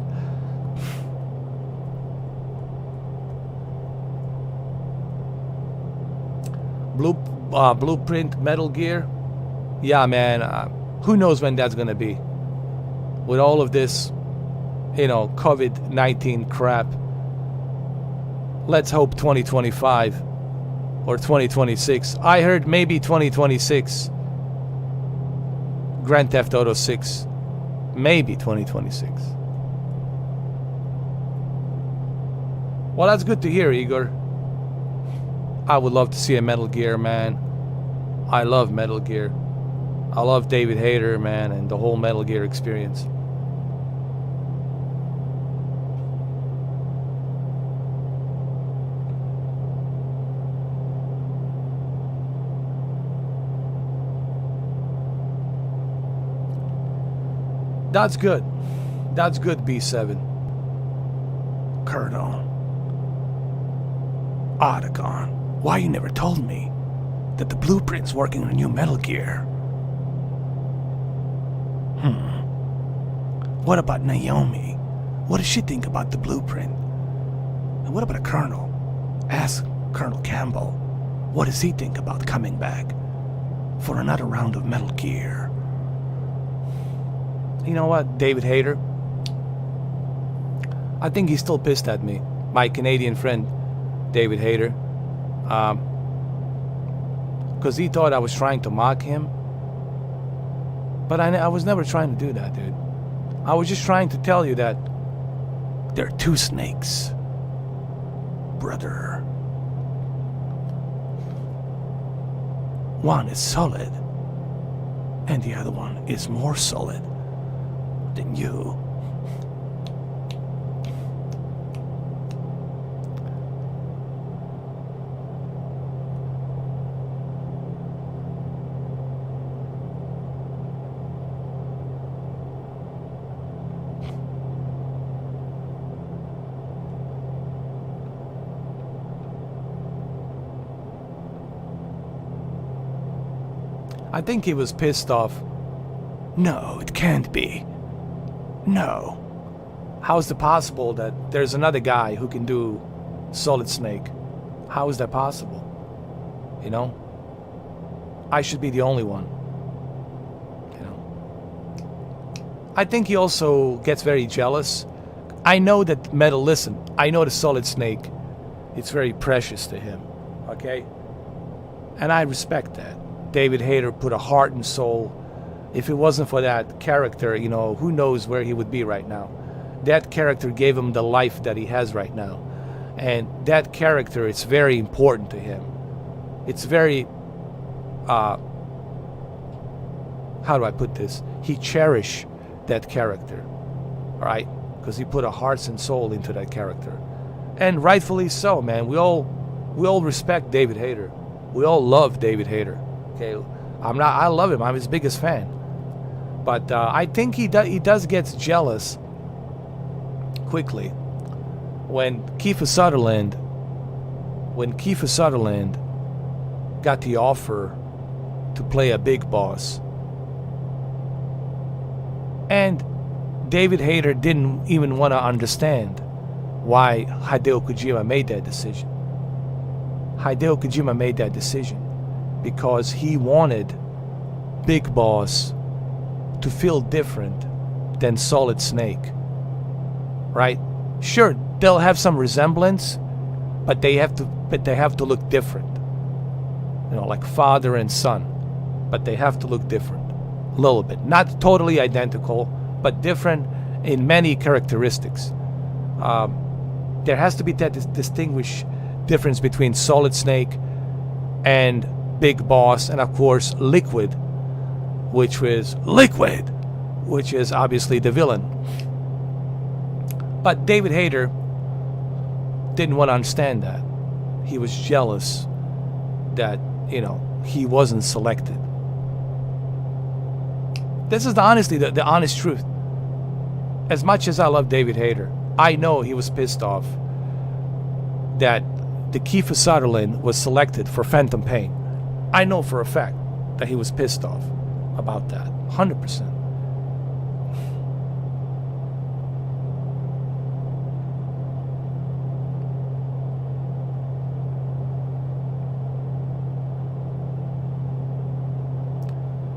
S1: Blueprint Metal Gear. Yeah, man. Who knows when that's gonna be? With all of this, COVID-19 crap. Let's hope 2025 or 2026. I heard maybe 2026. Grand Theft Auto 6. Maybe 2026. Well, that's good to hear, Igor. I would love to see a Metal Gear, man. I love Metal Gear. I love David Hayter, man, and the whole Metal Gear experience. That's good. That's good, B7. Colonel. Otacon, why you never told me that the Blueprint's working on a new Metal Gear? What about Naomi? What does she think about the Blueprint? And what about a Colonel? Ask Colonel Campbell. What does he think about coming back for another round of Metal Gear? You know what, David Hayter? I think he's still pissed at me. My Canadian friend, David Hayter. Because he thought I was trying to mock him. But I was never trying to do that, dude. I was just trying to tell you that there are two snakes, brother. One is solid, and the other one is more solid than you. I think he was pissed off. No, it can't be. No. How is it possible that there's another guy who can do Solid Snake? How is that possible? You know? I should be the only one. You know? I think he also gets very jealous. I know that Metal, listen, I know the Solid Snake, it's very precious to him. Okay? And I respect that. David Hayter put a heart and soul. If it wasn't for that character, you know, who knows where he would be right now. That character gave him the life that he has right now. And that character, it's very important to him. It's very, how do I put this? He cherished that character, all right? Because he put a heart and soul into that character. And rightfully so, man. We all respect David Hayter. We all love David Hayter. Okay, I love him. I'm his biggest fan. But I think he does get jealous quickly when Kiefer Sutherland got the offer to play a big boss. And David Hayter didn't even want to understand why Hideo Kojima made that decision. Hideo Kojima made that decision because he wanted Big Boss to feel different than Solid Snake. Right? Sure, they'll have some resemblance, but they have to look different. You know, like father and son. But they have to look different. A little bit. Not totally identical, but different in many characteristics. There has to be that distinguished difference between Solid Snake and Big Boss, and of course Liquid, which is obviously the villain. But David Hayter didn't want to understand that. He was jealous that, you know, he wasn't selected. This is the honest truth. As much as I love David Hayter, I know he was pissed off that the Kiefer Sutherland was selected for Phantom Pain. I know for a fact that he was pissed off about that. 100%.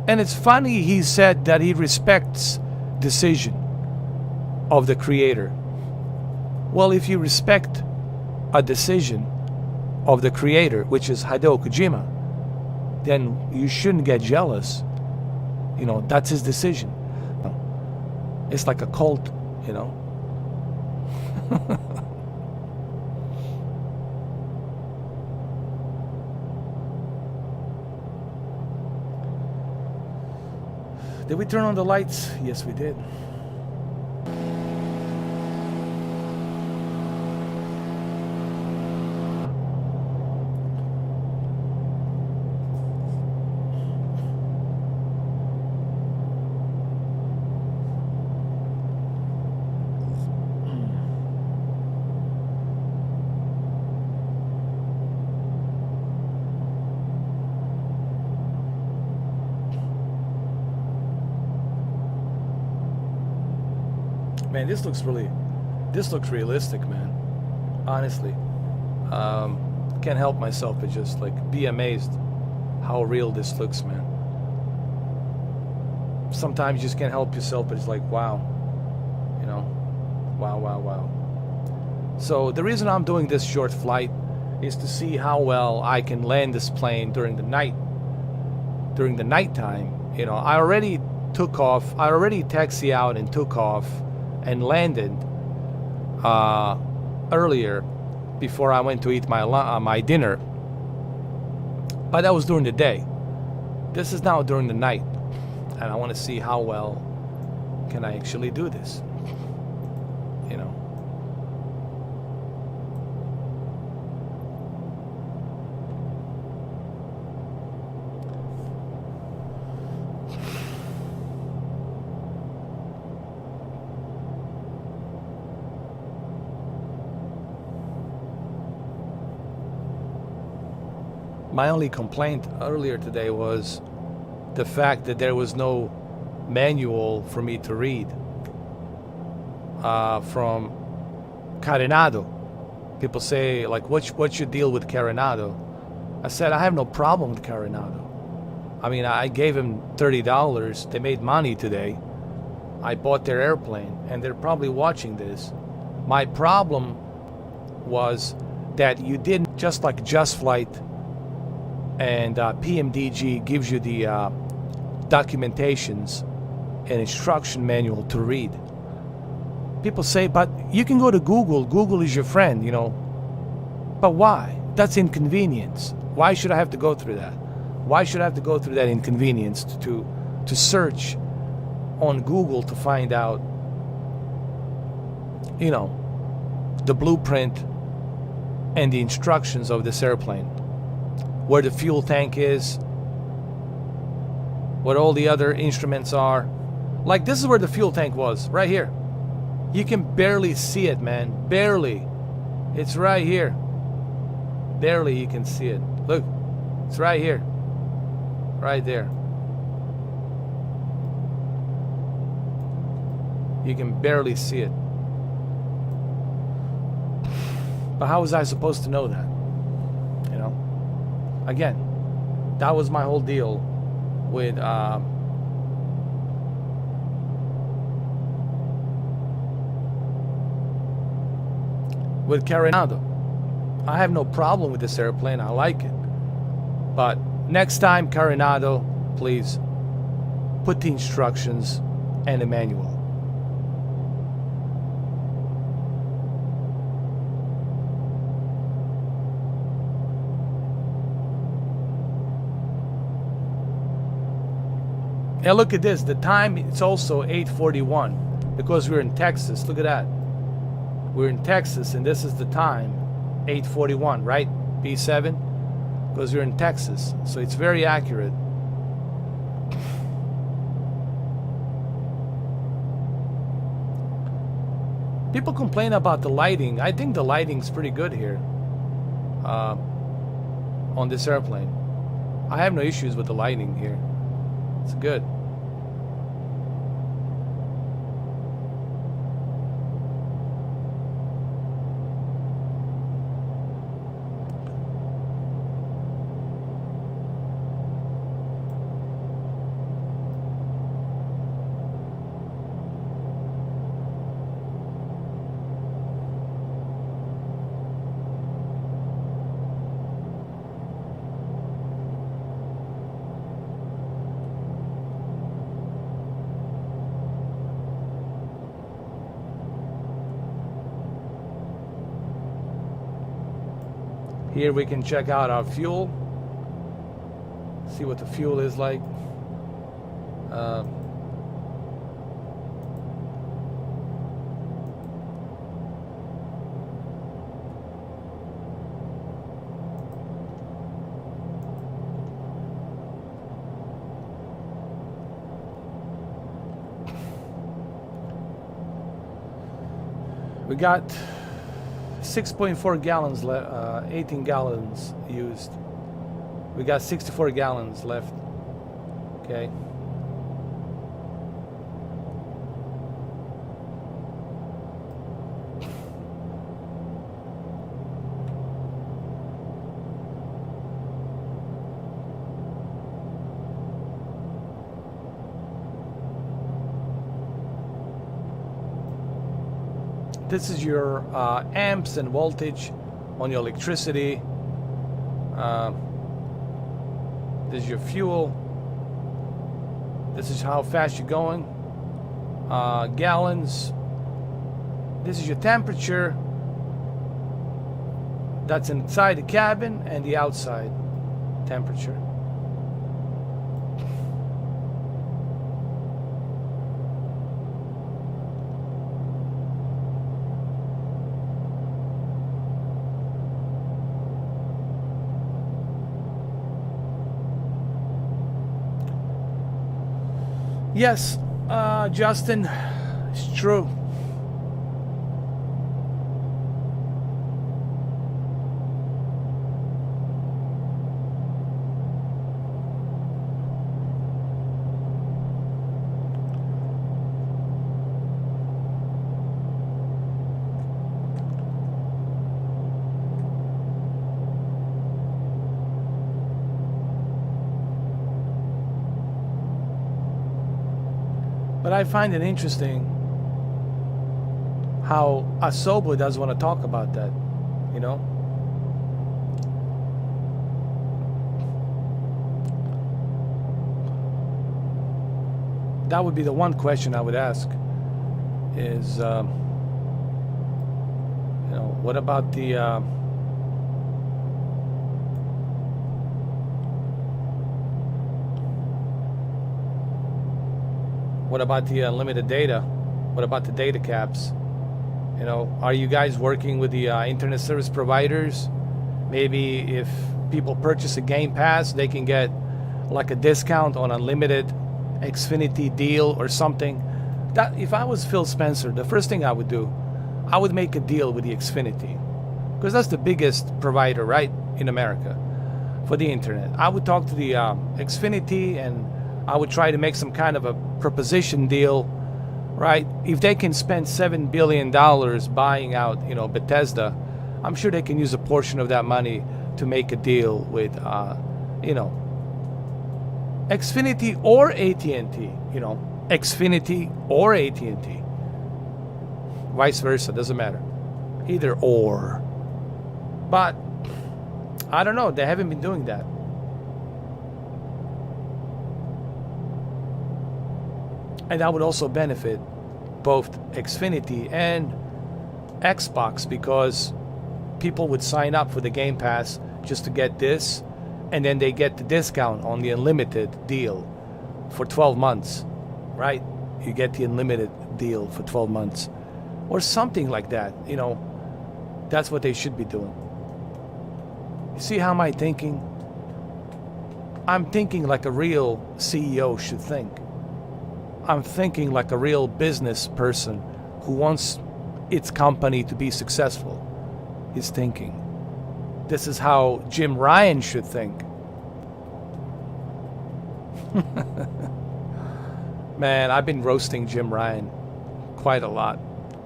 S1: And it's funny he said that he respects decision of the creator. Well, if you respect a decision of the creator, which is Hideo Kojima, then you shouldn't get jealous. You know, that's his decision. It's like a cult, you know. Did we turn on the lights? Yes, we did. Man, this looks realistic, man. Honestly, can't help myself but just like be amazed how real this looks, man. Sometimes you just can't help yourself, but it's like, wow, you know, wow. So the reason I'm doing this short flight is to see how well I can land this plane during the night. During the nighttime, you know, I already took off. I already taxied out and took off and landed earlier before I went to eat my dinner. But that was during the day. This is now during the night, and I want to see how well can I actually do this. You know. My only complaint earlier today was the fact that there was no manual for me to read from Carenado. People say, like, what's your deal with Carenado? I said, I have no problem with Carenado. I mean, I gave him $30. They made money today. I bought their airplane, and they're probably watching this. My problem was that you didn't, just like Just Flight and PMDG gives you the documentations and instruction manual to read. People say, but you can go to Google. Google is your friend, you know. But why? That's inconvenience. Why should I have to go through that? Why should I have to go through that inconvenience to search on Google to find out, you know, the blueprint and the instructions of this airplane, where the fuel tank is, what all the other instruments are. Like, this is where the fuel tank was, right here. You can barely see it, man. Barely. It's right here. Barely you can see it. Look, it's right here. Right there. You can barely see it. But how was I supposed to know that? You know? Again, that was my whole deal with Carenado. I have no problem with this airplane. I like it. But next time, Carenado, please put the instructions and the manual. Now look at this. The time, it's also 8:41 because we're in Texas. Look at that. We're in Texas, and this is the time, 8:41, right? B7, because we're in Texas, so it's very accurate. People complain about the lighting. I think the lighting's pretty good here on this airplane. I have no issues with the lighting here. It's good. Here we can check out our fuel, see what the fuel is like. We got 6.4 gallons left, 18 gallons used. We got 64 gallons left. Okay. This is your amps and voltage on your electricity. This is your fuel. This is how fast you're going. Gallons. This is your temperature. That's inside the cabin and the outside temperature. Yes, Justin, it's true. But I find it interesting how Asobo doesn't want to talk about that, you know? That would be the one question I would ask is, you know, what about the... what about the unlimited data? What about the data caps? You know, are you guys working with the internet service providers? Maybe if people purchase a Game Pass, they can get like a discount on unlimited Xfinity deal or something. That if I was Phil Spencer, the first thing I would do, I would make a deal with the Xfinity, because that's the biggest provider, right, in America for the internet. I would talk to the Xfinity, and I would try to make some kind of a proposition deal, right? If they can spend $7 billion buying out, you know, Bethesda, I'm sure they can use a portion of that money to make a deal with, you know, Xfinity or AT&T, you know, Xfinity or AT&T. Vice versa, doesn't matter. Either or. But, I don't know, they haven't been doing that. And that would also benefit both Xfinity and Xbox, because people would sign up for the Game Pass just to get this, and then they get the discount on the unlimited deal for 12 months, right? You get the unlimited deal for 12 months or something like that. You know, that's what they should be doing. You see how am I thinking? I'm thinking like a real CEO should think. I'm thinking like a real business person who wants its company to be successful is thinking. This is how Jim Ryan should think. Man, I've been roasting Jim Ryan quite a lot.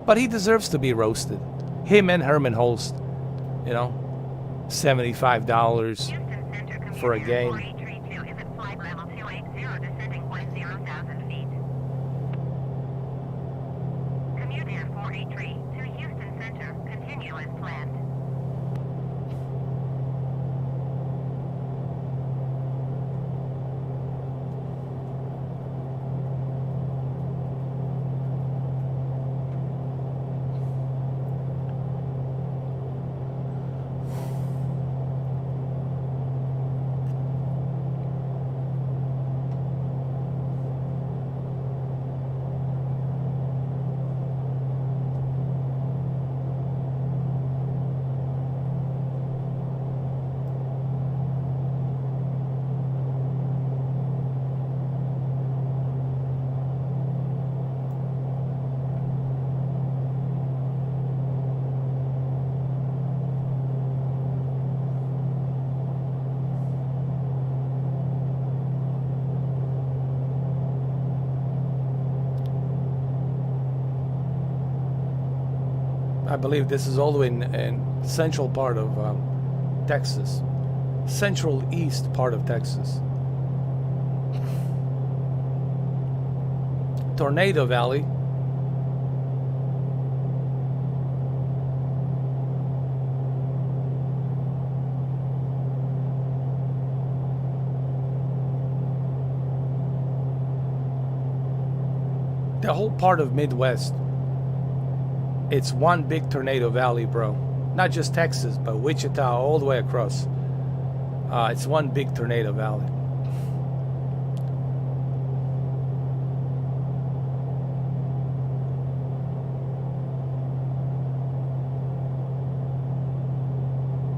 S1: But he deserves to be roasted. Him and Herman Holst, you know, $75 for a game.
S2: 4832 is at flight level 280, descending 10,000 feet. Commute Air 483 to Houston Center, continue as planned.
S1: I believe this is all the way in central part of Texas. Central east part of Texas. Tornado Valley. The whole part of Midwest. It's one big tornado valley, bro. Not just Texas, but Wichita all the way across. It's one big tornado valley.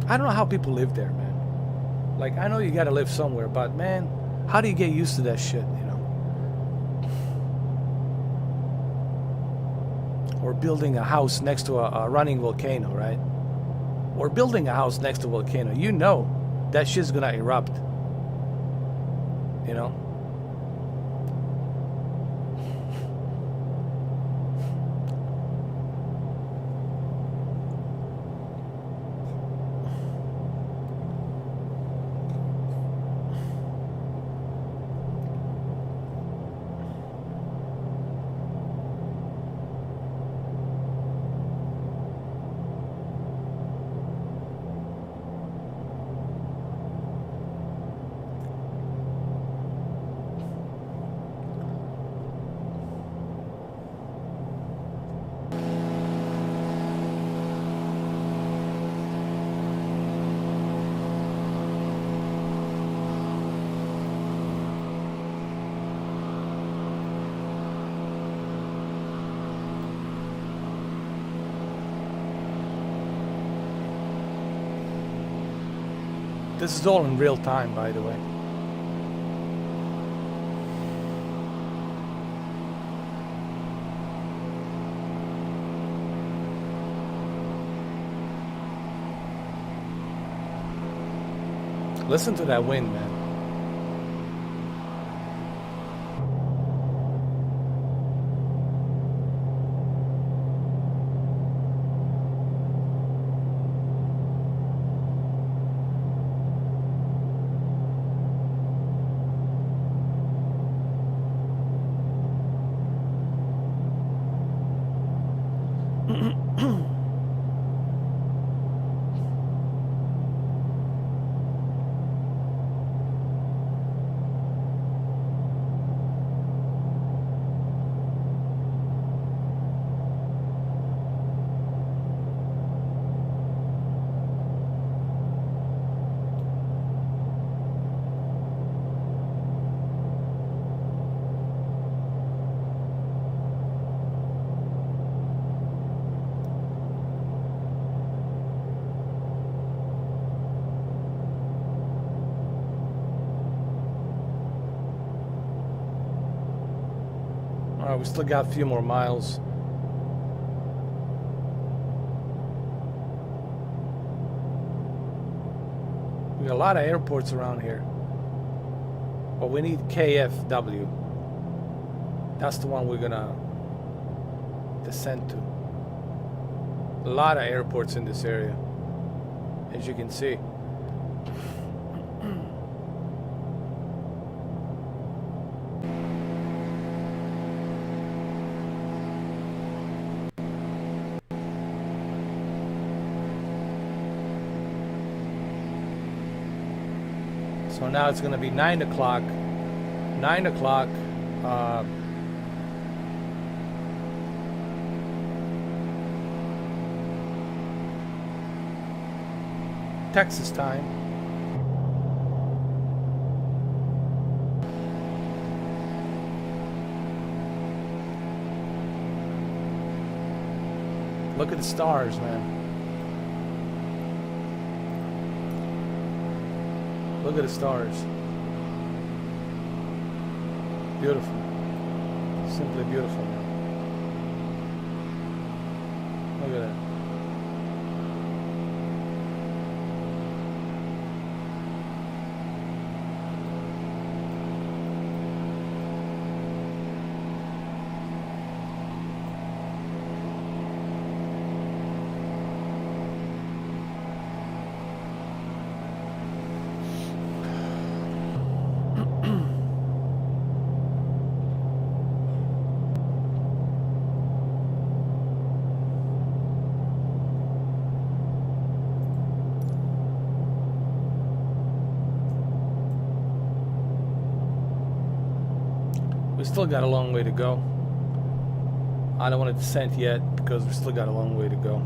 S1: I don't know how people live there, man. Like, I know you gotta live somewhere, but man, how do you get used to that shit, you know? Or building a house next to a running volcano, right? Or building a house next to a volcano. You know that shit's gonna erupt. You know? This is all in real time, by the way. Listen to that wind, man. We still got a few more miles. We got a lot of airports around here. But we need KFW. That's the one we're gonna descend to. A lot of airports in this area, as you can see. So now it's going to be 9 o'clock. 9 o'clock. Texas time. Look at the stars, man. Look at the stars. Beautiful. Simply beautiful, man. Look at that. We still got a long way to go. I don't want to descend yet because we still got a long way to go.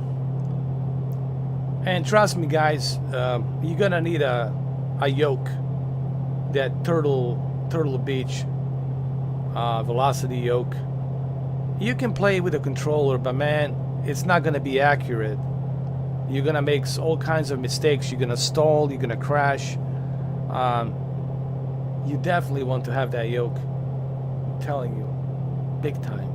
S1: And trust me, guys, you're gonna need a yoke, that Turtle Beach velocity yoke. You can play with a controller, but man, it's not gonna be accurate. You're gonna make all kinds of mistakes. You're gonna stall. You're gonna crash. You definitely want to have that yoke. I'm telling you, big time.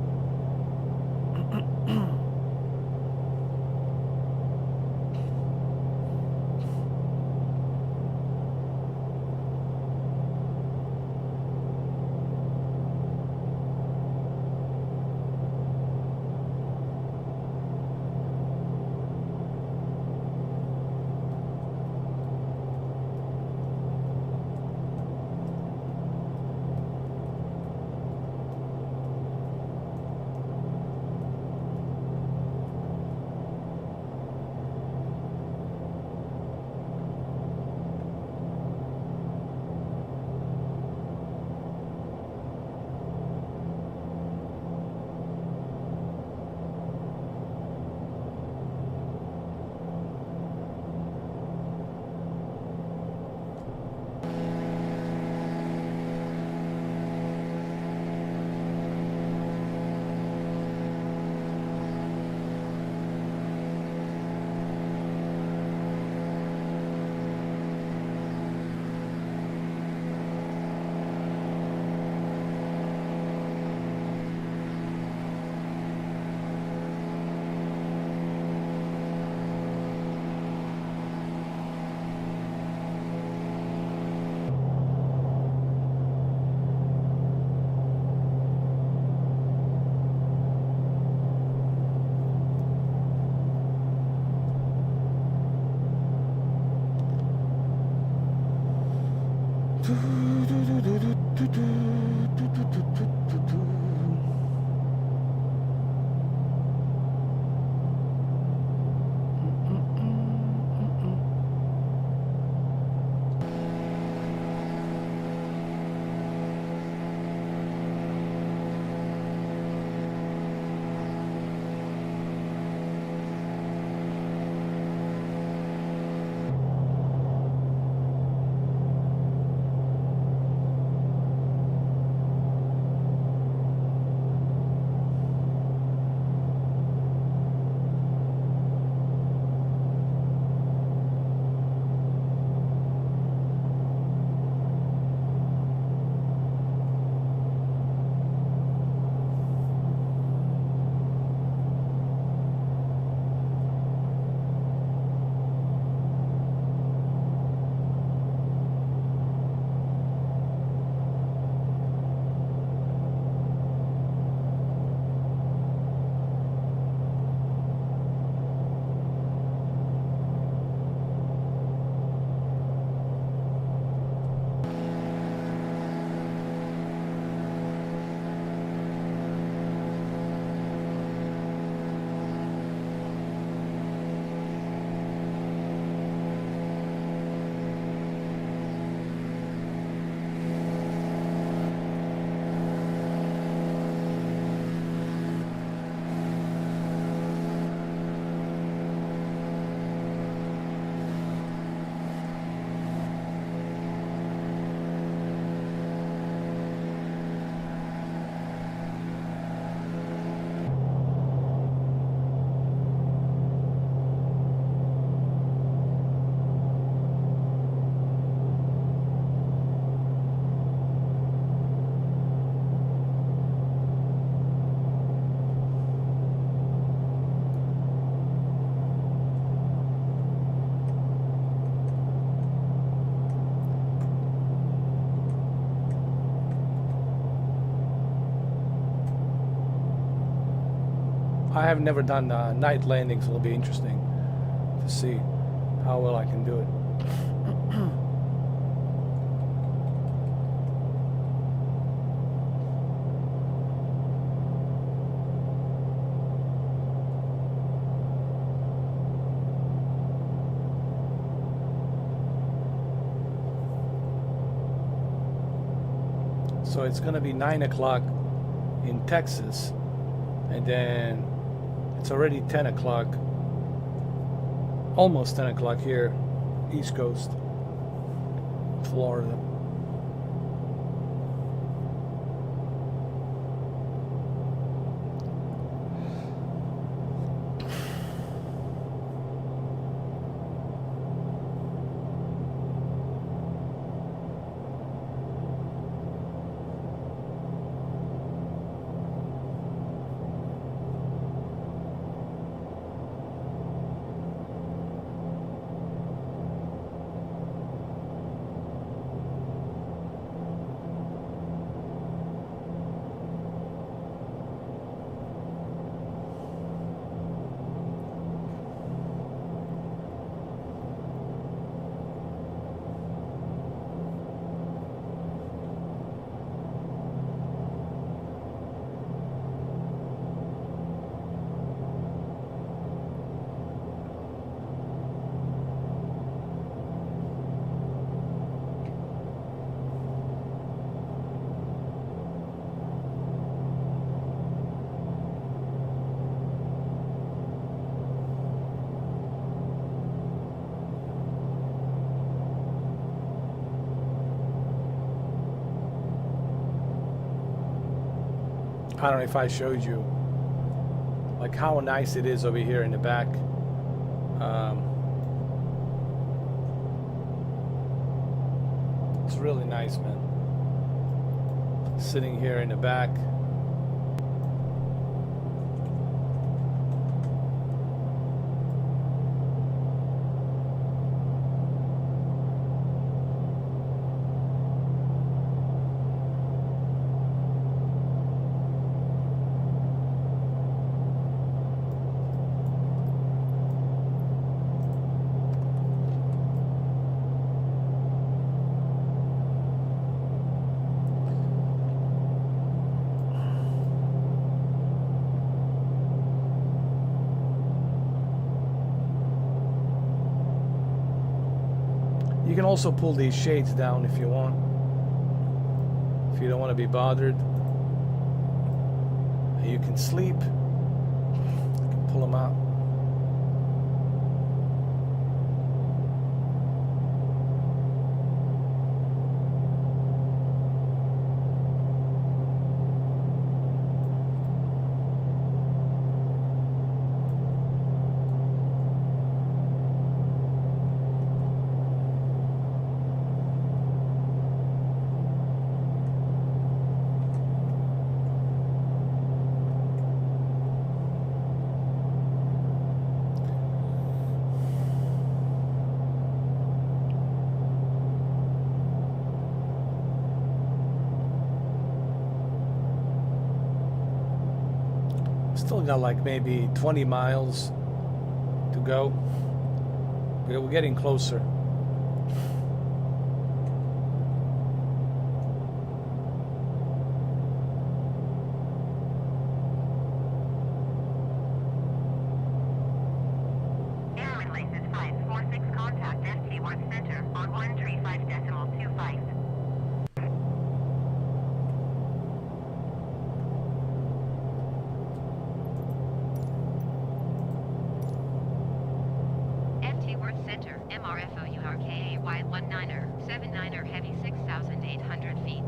S1: I have never done night landings, so it'll be interesting to see how well I can do it. So it's gonna be 9 o'clock in Texas, and then it's already 10 o'clock, almost 10 o'clock here, East Coast, Florida. I don't know if I showed you like how nice it is over here in the back. It's really nice, man. Sitting here in the back. You can also pull these shades down if you want. If you don't want to be bothered. You can sleep. You can pull them out. Still got like maybe 20 miles to go. We're getting closer.
S2: Airline license 546, contact FT Worth Center on 135.25.
S4: FT Worth Center, MRFOURKAY 19er, heavy 6,800 feet.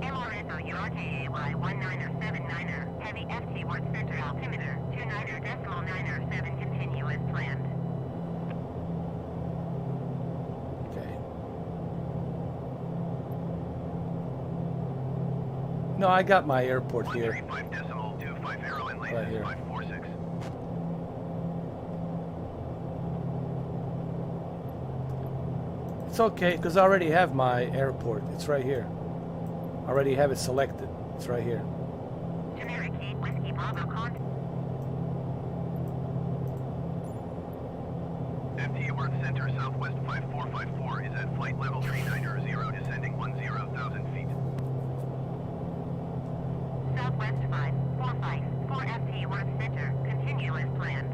S2: MRSO URKAY 19er, heavy FT Worth Center altimeter 29.97 continuous planned.
S1: Okay. No, I got my airport here.
S3: 135.25 airline license
S1: Right here.
S3: 546.
S1: It's okay, because I already have my airport. It's right here. I already have it selected. It's right here.
S2: Generic 8 Whiskey Bravo contact.
S3: FT Worth Center Southwest 5454 is at flight level 390, descending 10,000 feet.
S2: Southwest 5454 FT Worth Center, continue as planned.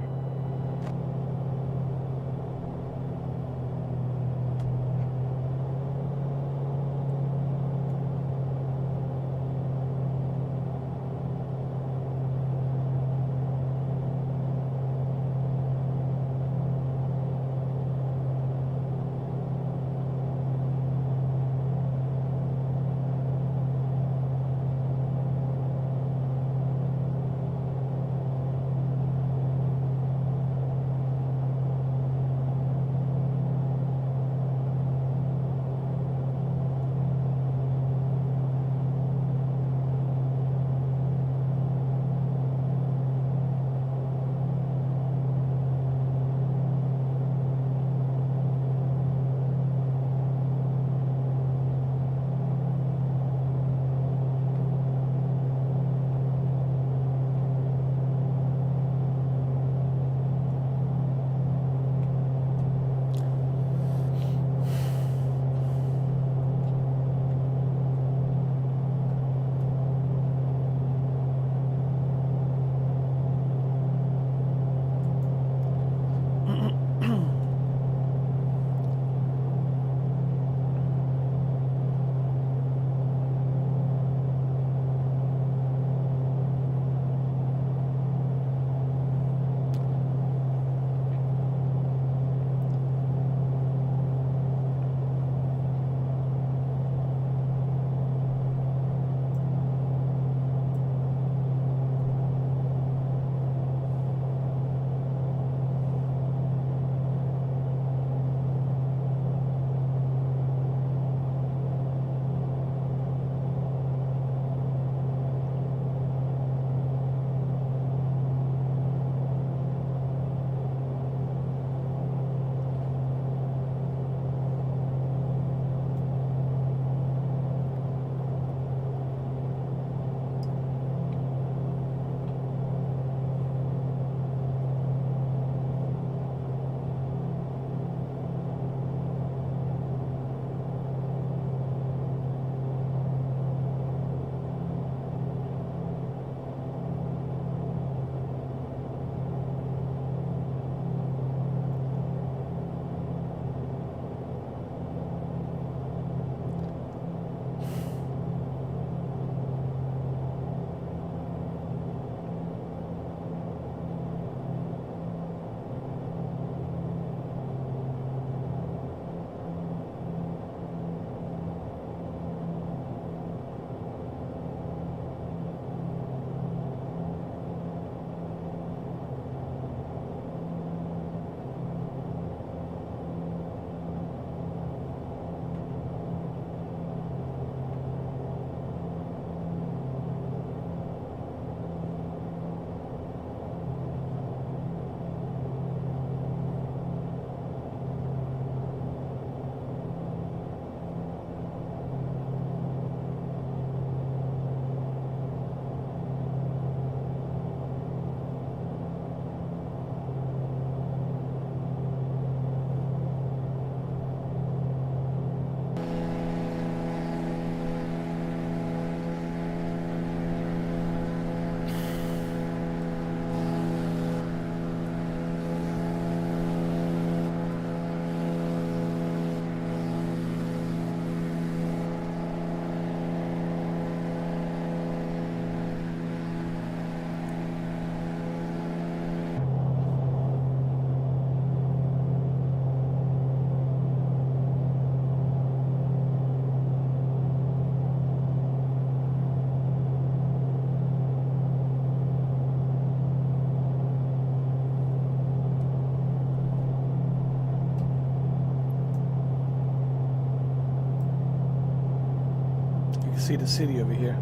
S1: see the city over here.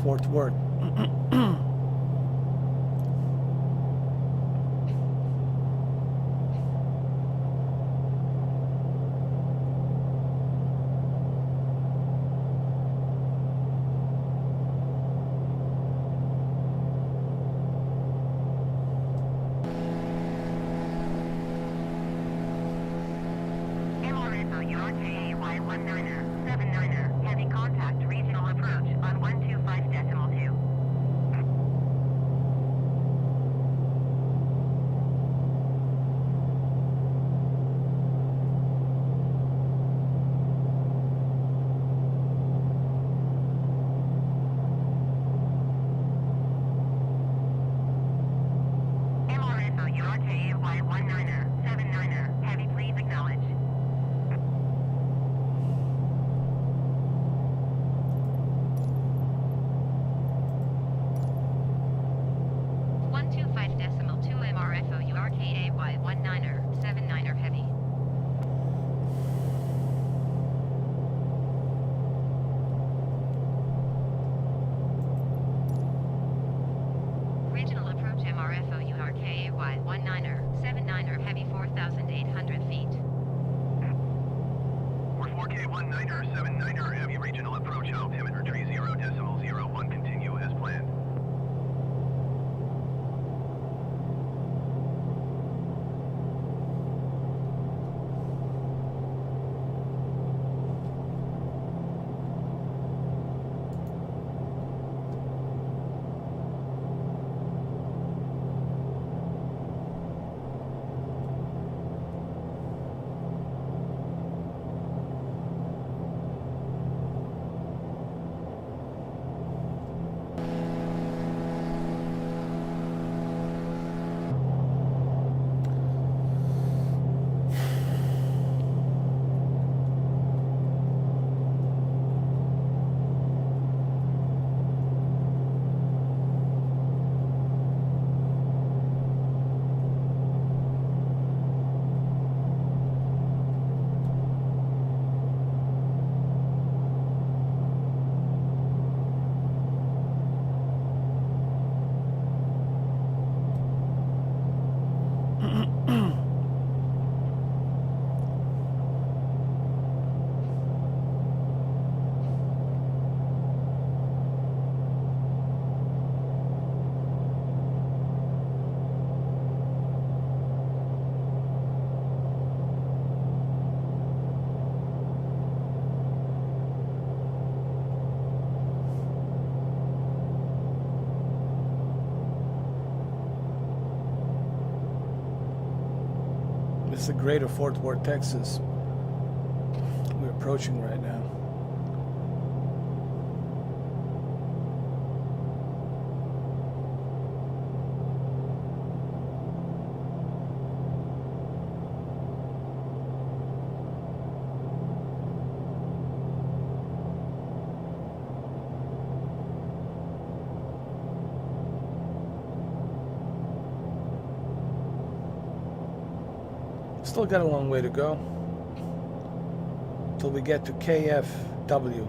S1: Fort Worth.
S2: MRSO URKAY 19er, 79er, heavy contact regional approach on 125.2. MRSO URKAY 19er, 79er, heavy please acknowledge.
S4: One two five decimal two MRFO URKAY 19er, 79er heavy. Regional approach MRFO URKAY 19er, 79er heavy 4,800 feet.
S3: We're 4K 19er, 79er heavy regional approach altimeter 30.01 continue as planned.
S1: This is the greater Fort Worth, Texas. We're approaching right now. Still got a long way to go till we get to KFW.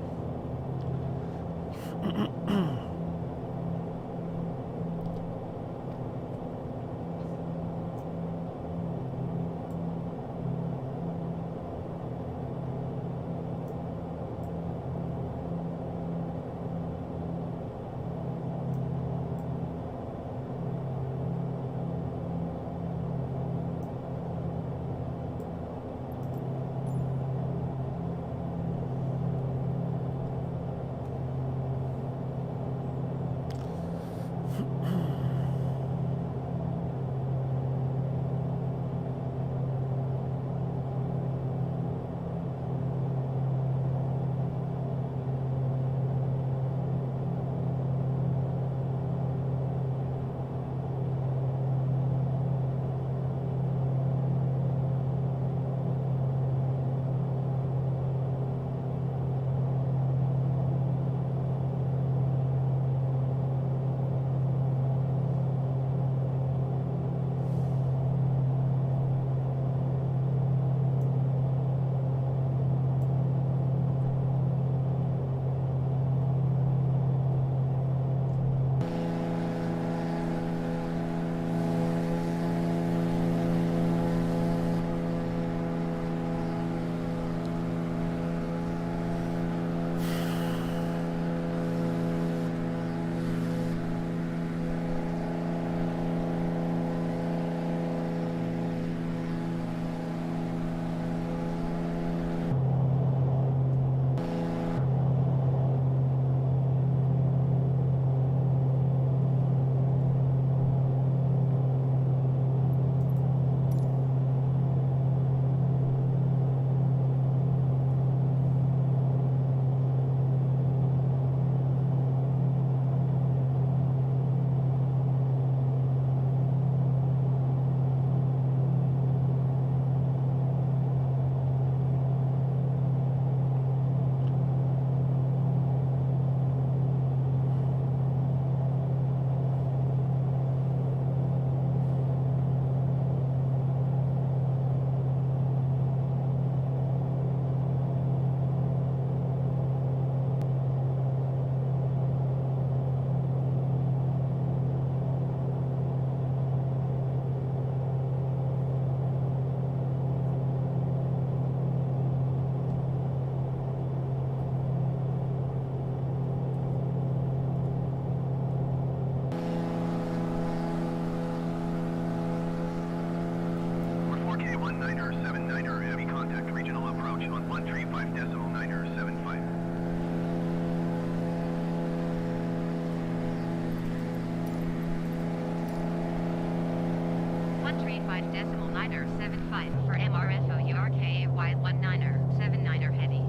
S4: 035.975 for MRFO URKA Y1979er heavy.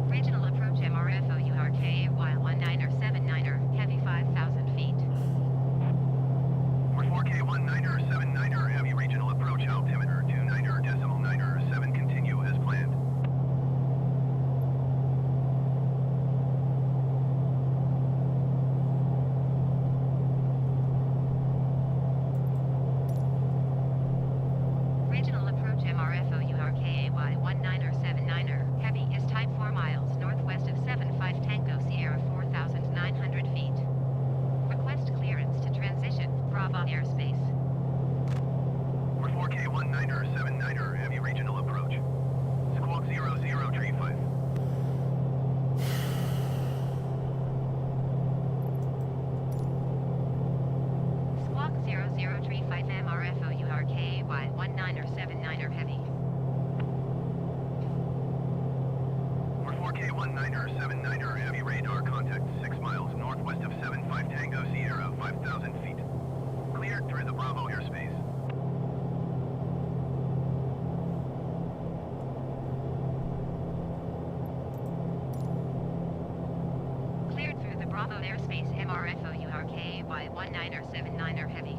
S4: Regional approach MRFO URKA Y1979er heavy 5,000 feet.
S3: 44K19er heavy regional approach altimeter 29er.9er 7 continue as planned.
S4: Regional approach MRFO URKA Y19er79er heavy is type 4 miles northwest of 75 Tango Sierra 4,900 feet. Request clearance to transition Bravo airspace.
S3: 44K19er heavy regional approach. Squawk 0035.
S4: Squawk 0035 MRFO URKA Y19er79er heavy.
S3: 44K19er heavy radar contact 6 miles northwest of 75 Tango Sierra 5,000 feet. Cleared through the Bravo airspace.
S4: Cleared through the Bravo airspace MRFO URKA Y19er79er heavy.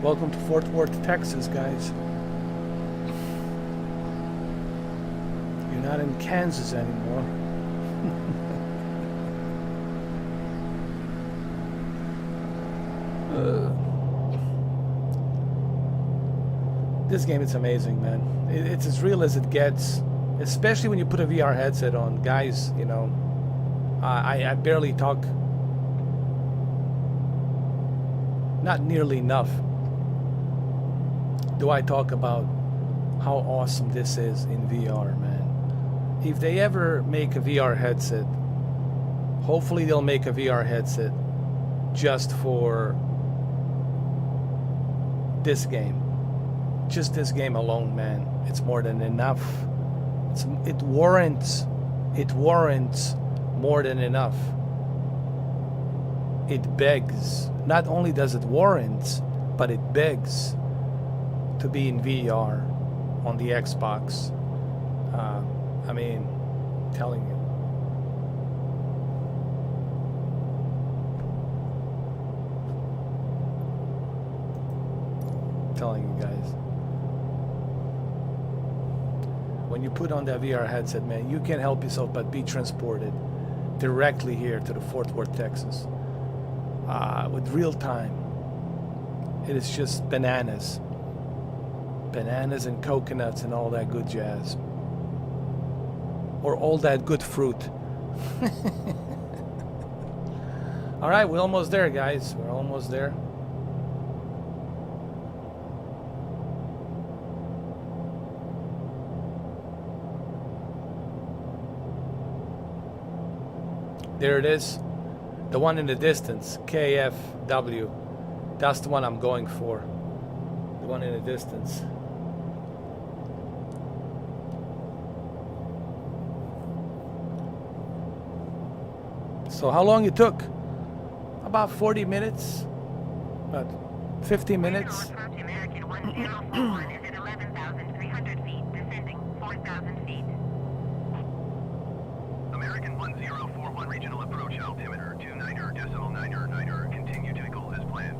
S1: Welcome to Fort Worth, Texas, guys. You're not in Kansas anymore. This game is amazing, man. It's as real as it gets, especially when you put a VR headset on. Guys, you know, I barely talk, not nearly enough do I talk about how awesome this is in VR, man. If they ever make a VR headset, hopefully they'll make a VR headset just for this game. Just this game alone, man. It's more than enough. It warrants more than enough. It begs. Not only does it warrant, but it begs to be in VR on the Xbox. I mean, telling you. Telling you guys. When you put on that VR headset, man, you can't help yourself but be transported directly here to the Fort Worth, Texas. With real time. It is just bananas. Bananas and coconuts and all that good jazz. Or all that good fruit. Alright, we're almost there, guys. We're almost there. There it is. The one in the distance. KFW. That's the one I'm going for. The one in the distance. So how long it took? About 40 minutes. About 50 minutes.
S2: Approach American 1041 is at 11,300 feet, descending 4,000 feet.
S3: American 1041 regional approach altimeter 29er.9er continue to equal as planned.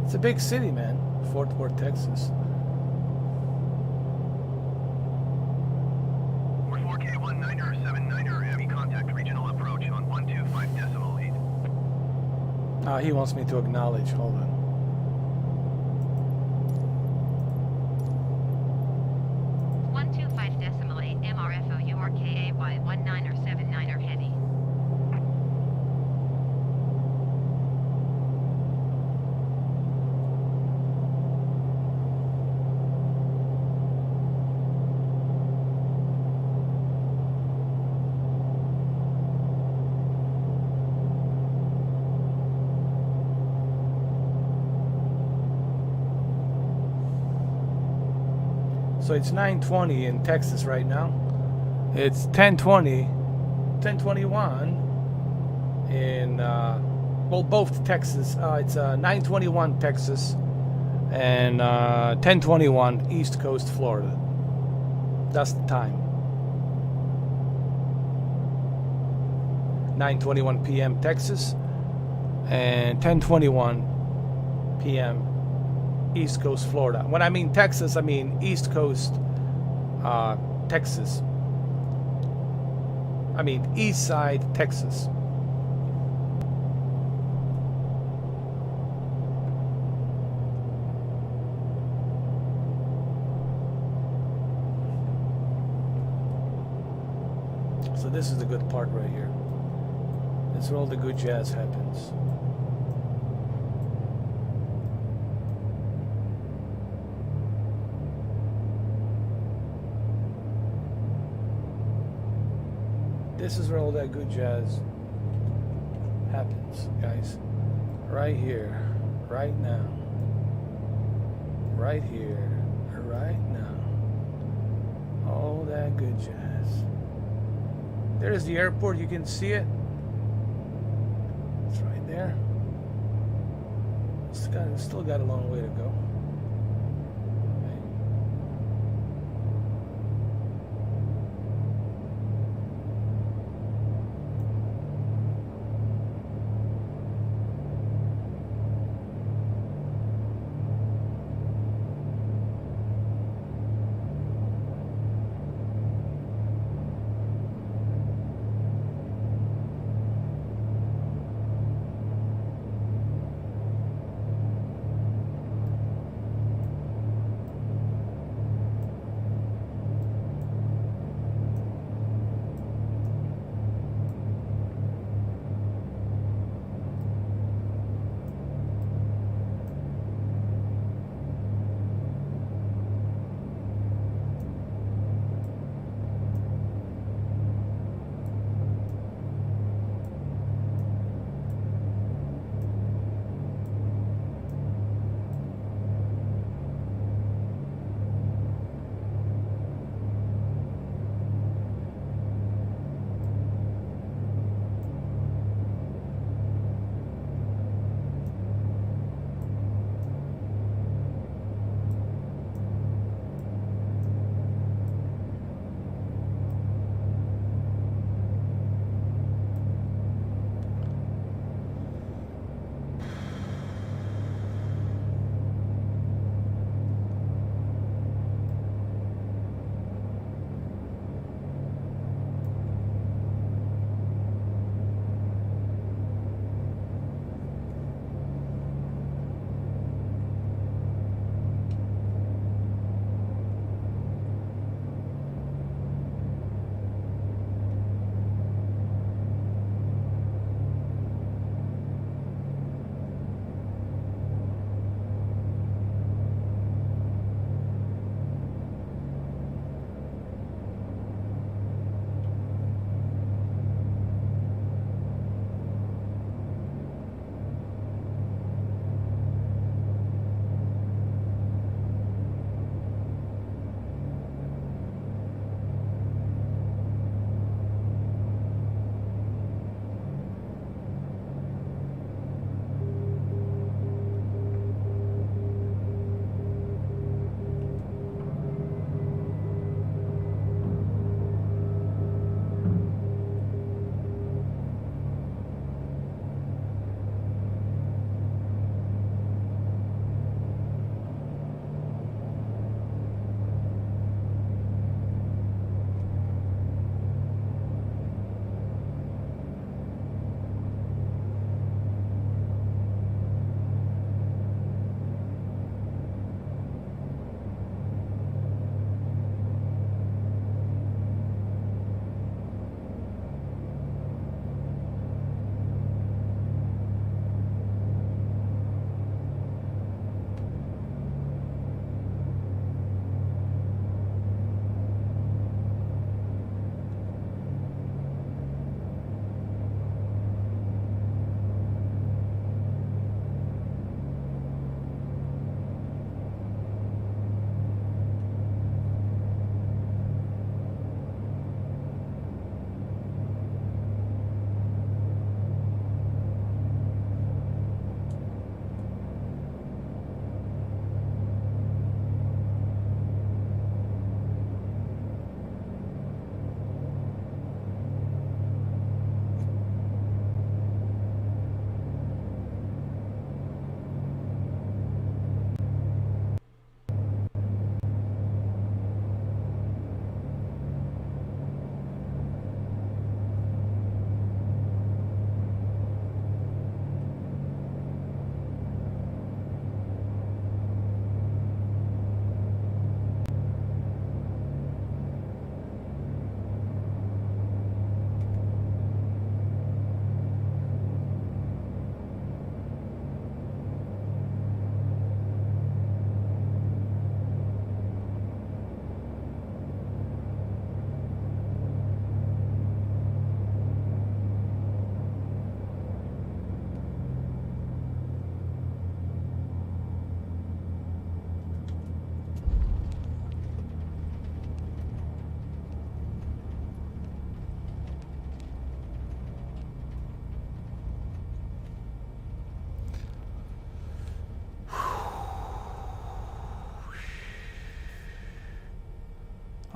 S1: It's a big city, man. Fort Worth, Texas.
S3: We're
S1: He wants me to acknowledge. Hold on.
S4: MRFOURKAY 19er heavy.
S1: So it's 9:20 in Texas right now. It's 10:20, 10:21 in well, both Texas. It's 9:21 Texas and 10:21 East Coast Florida. That's the time. 9:21 p.m. Texas and 10:21 p.m. East Coast Florida. When I mean Texas, I mean East Coast Texas. I mean East Side Texas. So this is the good part right here. This is where all the good jazz happens. This is where all that good jazz happens, guys. Right here, right now. Right here, right now. All that good jazz. There's the airport, you can see it. It's right there. It's still got a long way to go.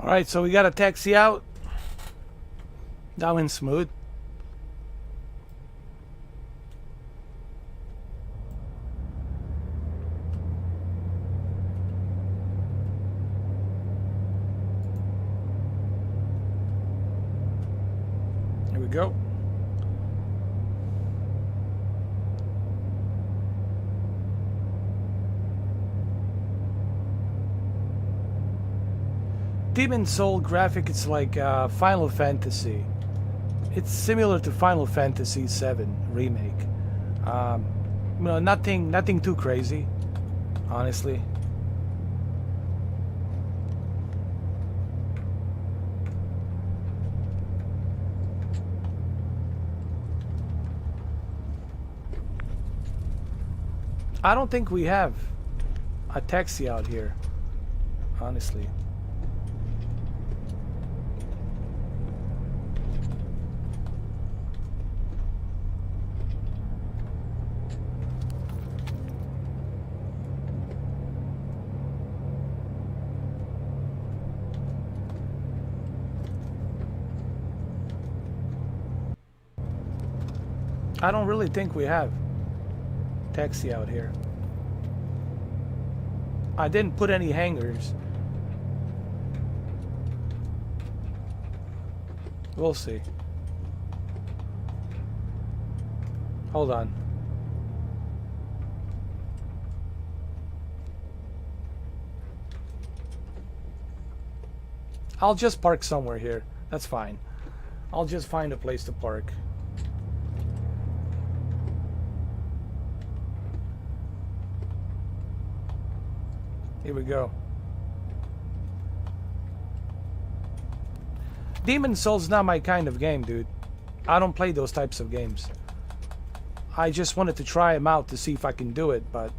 S1: All right, so we got a taxi out. That went smooth. Here we go. Demon Soul graphic, it's like Final Fantasy. It's similar to Final Fantasy VII Remake. You know, nothing too crazy, honestly. I don't think we have a taxi out here, honestly. I don't really think we have taxi out here. I didn't put any hangars. We'll see. Hold on. I'll just park somewhere here. That's fine. I'll just find a place to park. Here we go. Demon Soul's not my kind of game, dude. I don't play those types of games. I just wanted to try them out to see if I can do it, but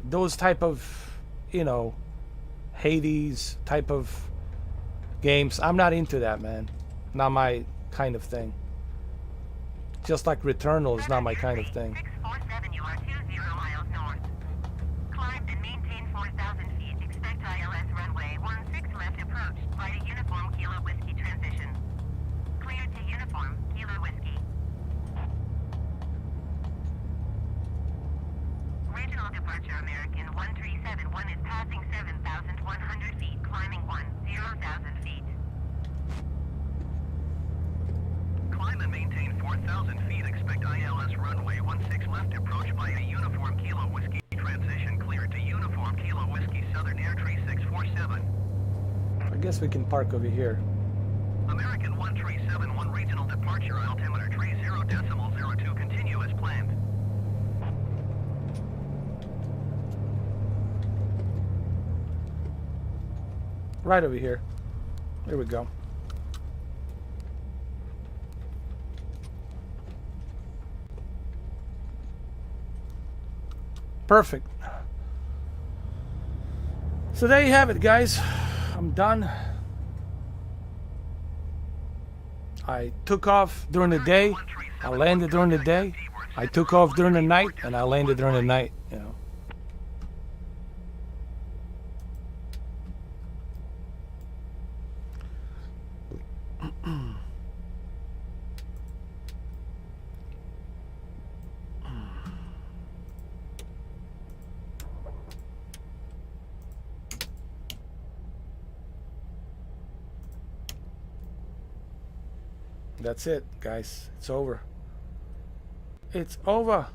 S1: those type of, you know, Hades type of games, I'm not into that, man. Not my kind of thing. Just like Returnal is not my kind of thing.
S2: 647, you are 20 miles north. Climb and maintain 4,000 feet. Expect ILS runway 16 left approach. Flight a uniform Kilo Whiskey transition. Cleared to uniform Kilo Whiskey. Regional departure American 1371 is passing 7,100 feet. Climbing 10,000 feet.
S3: Climb and maintain 4,000 feet. Expect ILS runway 16 left approach by a uniform Kilo Whiskey transition cleared to uniform Kilo Whiskey Southern Airtree 647.
S1: I guess we can park over here.
S3: American 1371 regional departure altimeter 30.02 continue as planned.
S1: Right over here. There we go. Perfect. So there you have it, guys. I'm done. I took off during the day. I landed during the day. I took off during the night, and I landed during the night. You know. That's it, guys. It's over. It's over.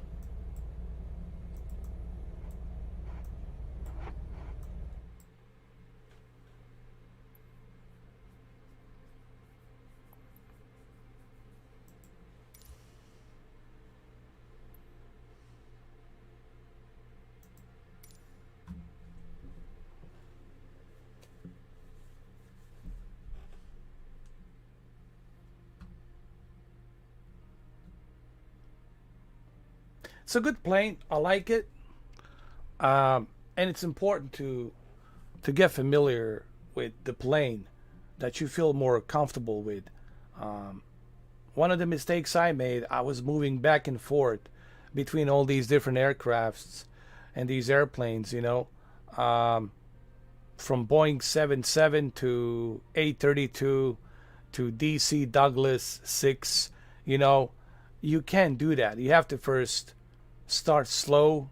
S1: It's a good plane. I like it, and it's important to get familiar with the plane that you feel more comfortable with. One of the mistakes I made, I was moving back and forth between all these different aircrafts and these airplanes. You know, from Boeing 77 to A32 to DC Douglas 6, you know, you can't do that. You have to first start slow,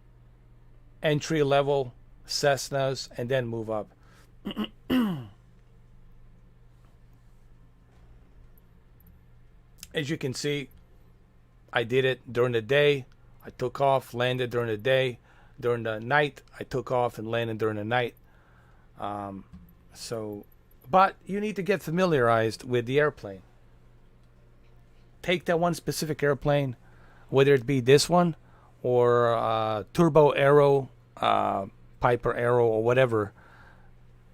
S1: entry level Cessnas, and then move up. As you can see, I did it during the day. I took off, landed during the day. During the night, I took off and landed during the night. But you need to get familiarized with the airplane. Take that one specific airplane, whether it be this one or Turbo Aero, Piper Aero, or whatever.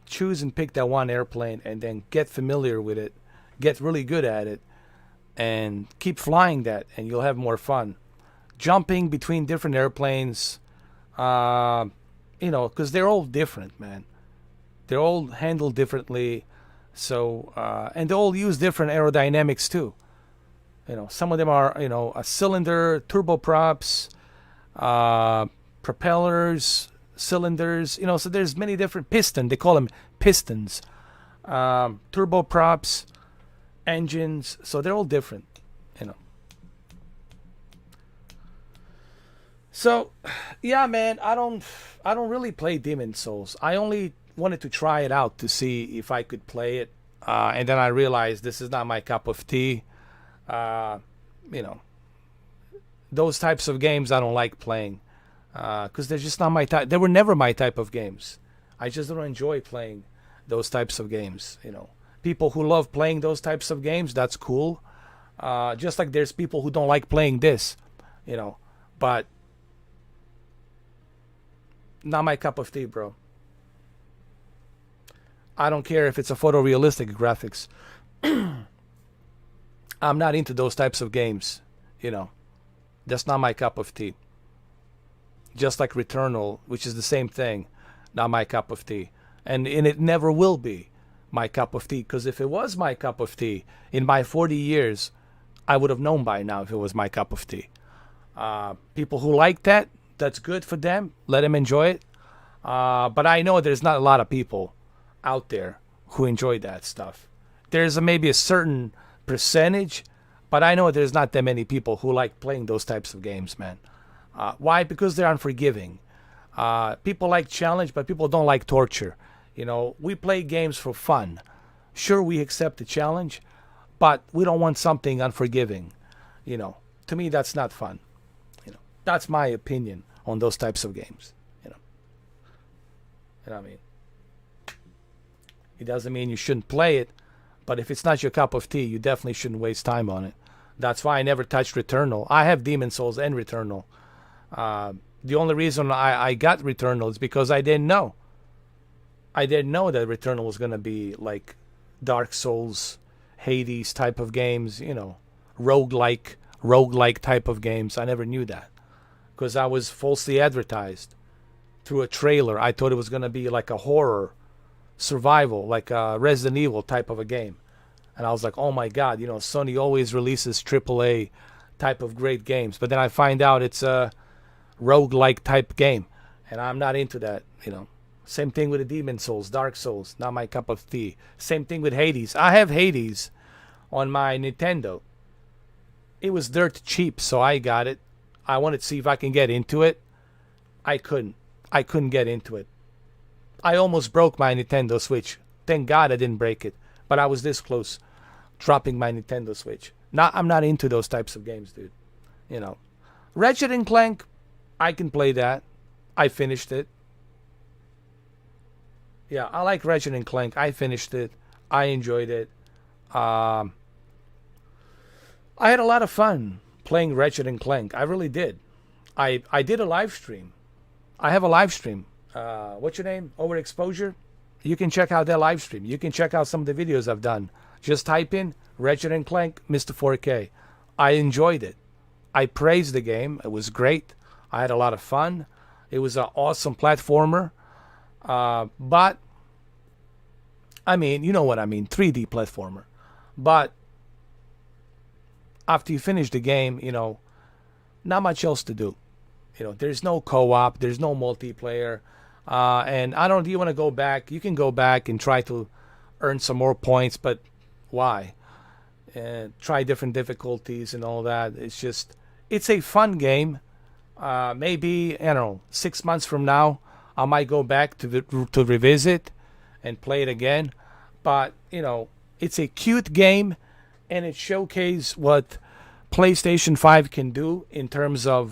S1: Choose and pick that one airplane and then get familiar with it. Get really good at it. And keep flying that, and you'll have more fun. Jumping between different airplanes, because they're all different, man. They're all handled differently, so and they all use different aerodynamics too. Some of them are, a cylinder, turboprops, propellers, cylinders. So there's many different piston. They call them pistons, turboprops, engines. So they're all different, So, yeah, man, I don't really play Demon Souls. I only wanted to try it out to see if I could play it, and then I realized this is not my cup of tea. Those types of games I don't like playing, because they're just not my type. They were never my type of games. I just don't enjoy playing those types of games. People who love playing those types of games, that's cool. Just like there's people who don't like playing this, but not my cup of tea, bro. I don't care if it's a photorealistic graphics. I'm not into those types of games, That's not my cup of tea. Just like Returnal, which is the same thing, not my cup of tea. And it never will be my cup of tea, because if it was my cup of tea, in my 40 years, I would have known by now if it was my cup of tea. People who like that, that's good for them. Let them enjoy it. But I know there's not a lot of people out there who enjoy that stuff. There's maybe a certain percentage, but I know there's not that many people who like playing those types of games, man. Why? Because they're unforgiving. People like challenge, but people don't like torture. We play games for fun. Sure, we accept the challenge, but we don't want something unforgiving. To me, that's not fun. That's my opinion on those types of games. You know what I mean? It doesn't mean you shouldn't play it, but if it's not your cup of tea, you definitely shouldn't waste time on it. That's why I never touched Returnal. I have Demon Souls and Returnal. The only reason I got Returnal is because I didn't know. I didn't know that Returnal was going to be like Dark Souls, Hades type of games, roguelike type of games. I never knew that because I was falsely advertised through a trailer. I thought it was going to be like a horror survival, like a Resident Evil type of a game. And I was like, oh my God, Sony always releases AAA type of great games. But then I find out it's a roguelike type game. And I'm not into that, Same thing with the Demon Souls, Dark Souls, not my cup of tea. Same thing with Hades. I have Hades on my Nintendo. It was dirt cheap, so I got it. I wanted to see if I can get into it. I couldn't get into it. I almost broke my Nintendo Switch. Thank God I didn't break it. But I was this close dropping my Nintendo Switch. I'm not into those types of games, dude. Ratchet and Clank, I can play that. I finished it. Yeah, I like Ratchet and Clank. I finished it. I enjoyed it. I had a lot of fun playing Ratchet and Clank. I really did. I did a live stream. I have a live stream. What's your name? Overexposure? You can check out that live stream. You can check out some of the videos I've done. Just type in Ratchet and Clank, Mr. 4K. I enjoyed it. I praised the game. It was great. I had a lot of fun. It was an awesome platformer. But, I mean, you know what I mean. 3D platformer. But, after you finish the game, not much else to do. There's no co-op. There's no multiplayer. And I don't. Do you want to go back? You can go back and try to earn some more points, but why? Try different difficulties and all that. It's a fun game. Maybe, I don't know, 6 months from now, I might go back to revisit and play it again. But, it's a cute game, and it showcases what PlayStation 5 can do in terms of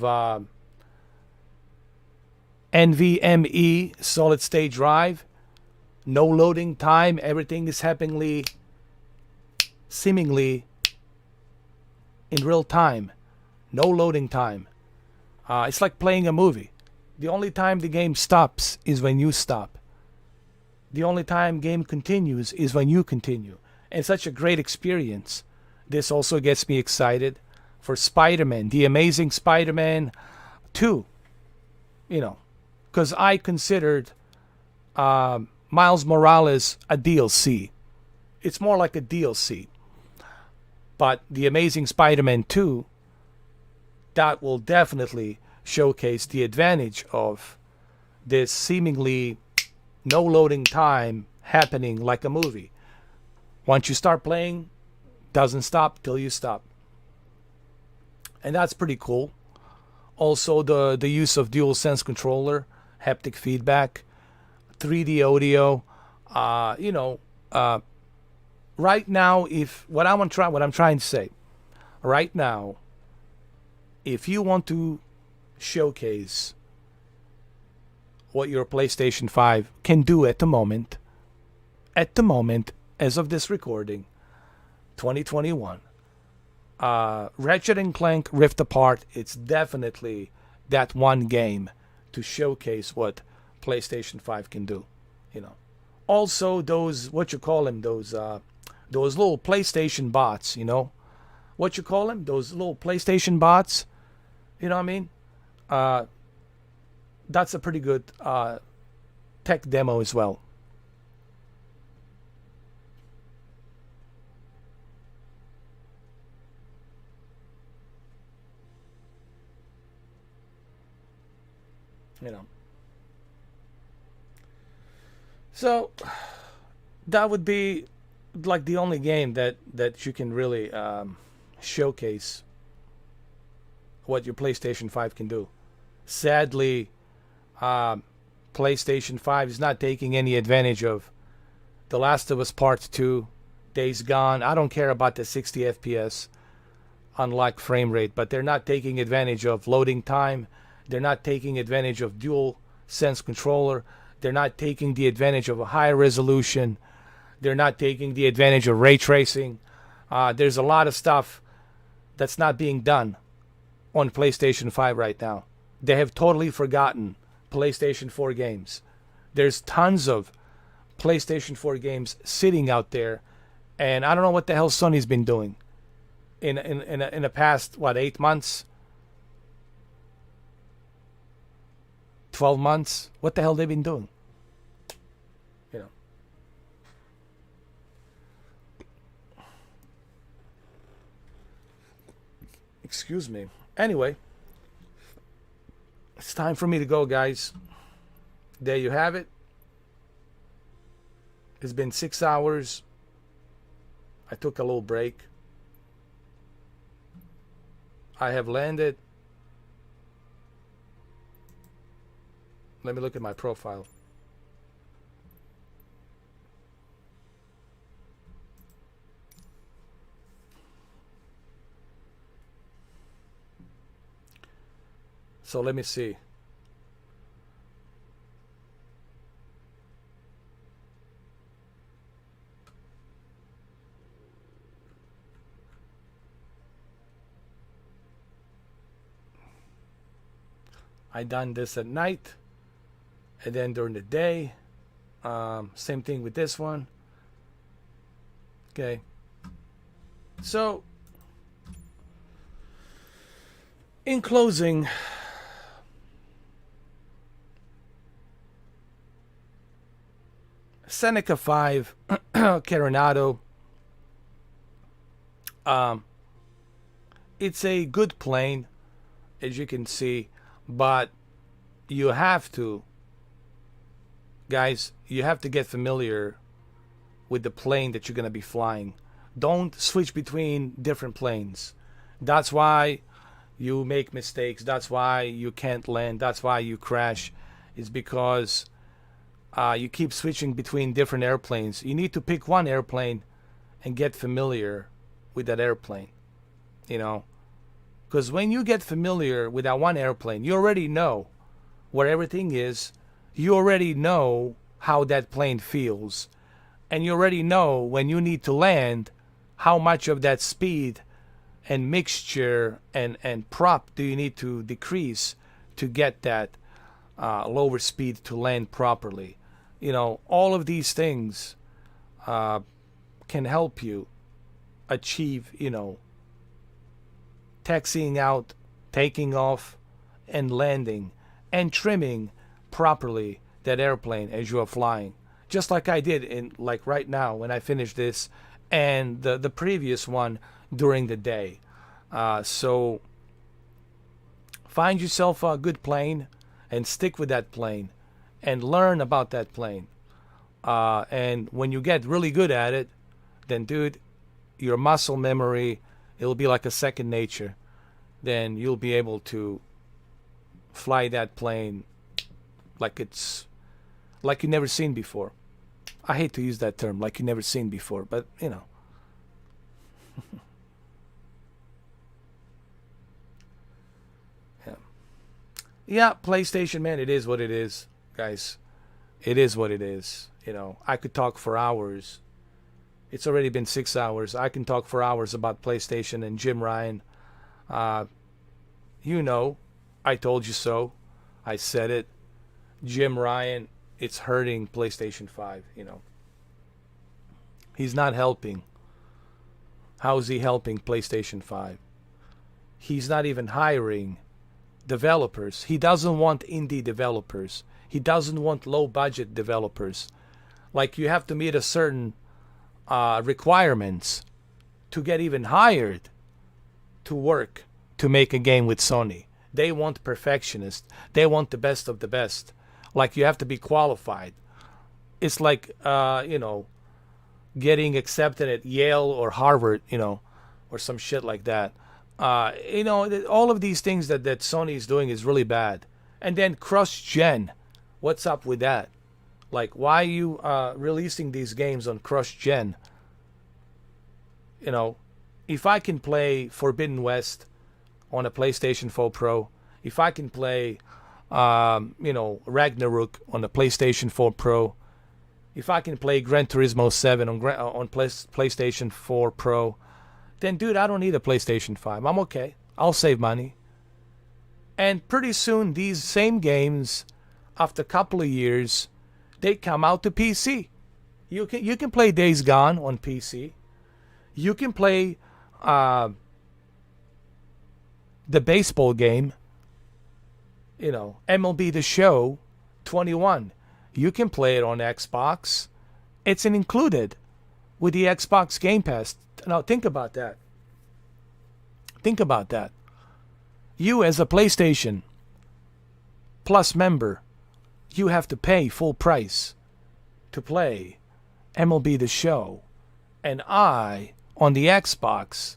S1: NVMe solid state drive, no loading time, everything is happening seemingly in real time, no loading time. It's like playing a movie. The only time the game stops is when you stop. The only time game continues is when you continue. And such a great experience. This also gets me excited for Spider-Man, the Amazing Spider-Man 2. Because I considered Miles Morales a DLC. It's more like a DLC. But the Amazing Spider-Man 2, that will definitely showcase the advantage of this seemingly no loading time happening like a movie. Once you start playing, doesn't stop till you stop. And that's pretty cool. Also, the use of DualSense controller, haptic feedback, 3D audio. Right now, what I'm trying to say, right now, if you want to showcase what your PlayStation 5 can do at the moment, as of this recording, 2021, Ratchet and Clank Rift Apart, it's definitely that one game to showcase what PlayStation 5 can do. Also those, what you call them, those little PlayStation bots, what you call them, those little PlayStation bots, you know what I mean? That's a pretty good tech demo as well. So that would be like the only game that you can really showcase what your PlayStation 5 can do. Sadly, PlayStation 5 is not taking any advantage of The Last of Us Part 2, Days Gone. I don't care about the 60 FPS unlocked frame rate, but they're not taking advantage of loading time. They're not taking advantage of dual sense controller. They're not taking the advantage of a higher resolution. They're not taking the advantage of ray tracing. There's a lot of stuff that's not being done on PlayStation 5 right now. They have totally forgotten PlayStation 4 games. There's tons of PlayStation 4 games sitting out there, and I don't know what the hell Sony's been doing in the past, 8 months? 12 months? What the hell they've been doing? Excuse me. Anyway, it's time for me to go, guys. There you have it. It's been 6 hours. I took a little break. I have landed. Let me look at my profile. So let me see. I done this at night and then during the day. Same thing with this one. Okay. So in closing, SENECA 5 Carenado, it's a good plane, as you can see, but you have to guys, you have to get familiar with the plane that you're going to be flying. Don't switch between different planes. That's why you make mistakes. That's why you can't land. That's why you crash. It's because you keep switching between different airplanes. You need to pick one airplane and get familiar with that airplane. You know, because when you get familiar with that one airplane, you already know where everything is. You already know how that plane feels. And you already know when you need to land, how much of that speed and mixture and prop do you need to decrease to get that lower speed to land properly. You know, all of these things can help you achieve, you know, taxiing out, taking off, and landing, and trimming properly that airplane as you are flying. Just like I did in, like, right now when I finished this and the previous one during the day. So find yourself a good plane and stick with that plane and learn about that plane. And when you get really good at it, then, dude, your muscle memory, it'll be like a second nature. Then you'll be able to fly that plane like it's like you never seen before. I hate to use that term, like you never seen before, but you know. Yeah, PlayStation, man, it is what it is, guys. It is what it is. You know, I could talk for hours. It's already been 6 hours. I can talk for hours about PlayStation and Jim Ryan. You know, I told you so. I said it. Jim Ryan, it's hurting PlayStation 5, you know. He's not helping. How is he helping PlayStation 5? He's not even hiring developers. He doesn't want indie developers. He doesn't want low budget developers. Like, you have to meet a certain requirements to get even hired to work to make a game with Sony. They want perfectionists. They want the best of the best. Like, you have to be qualified. It's like, you know, getting accepted at Yale or Harvard, you know, or some shit like that. You know, all of these things that Sony is doing is really bad. And then cross-gen. What's up with that? Like, why are you releasing these games on cross-gen? You know, if I can play Forbidden West on a PlayStation 4 Pro, if I can play, you know, Ragnarok on the PlayStation 4 Pro, if I can play Gran Turismo 7 on PlayStation 4 Pro, then, dude, I don't need a PlayStation 5. I'm okay. I'll save money. And pretty soon, these same games, after a couple of years, they come out to PC. You can play Days Gone on PC. You can play the baseball game, you know, MLB The Show 21. You can play it on Xbox. It's included with the Xbox Game Pass. Now, think about that. Think about that. You, as a PlayStation Plus member, you have to pay full price to play MLB The Show. And I, on the Xbox,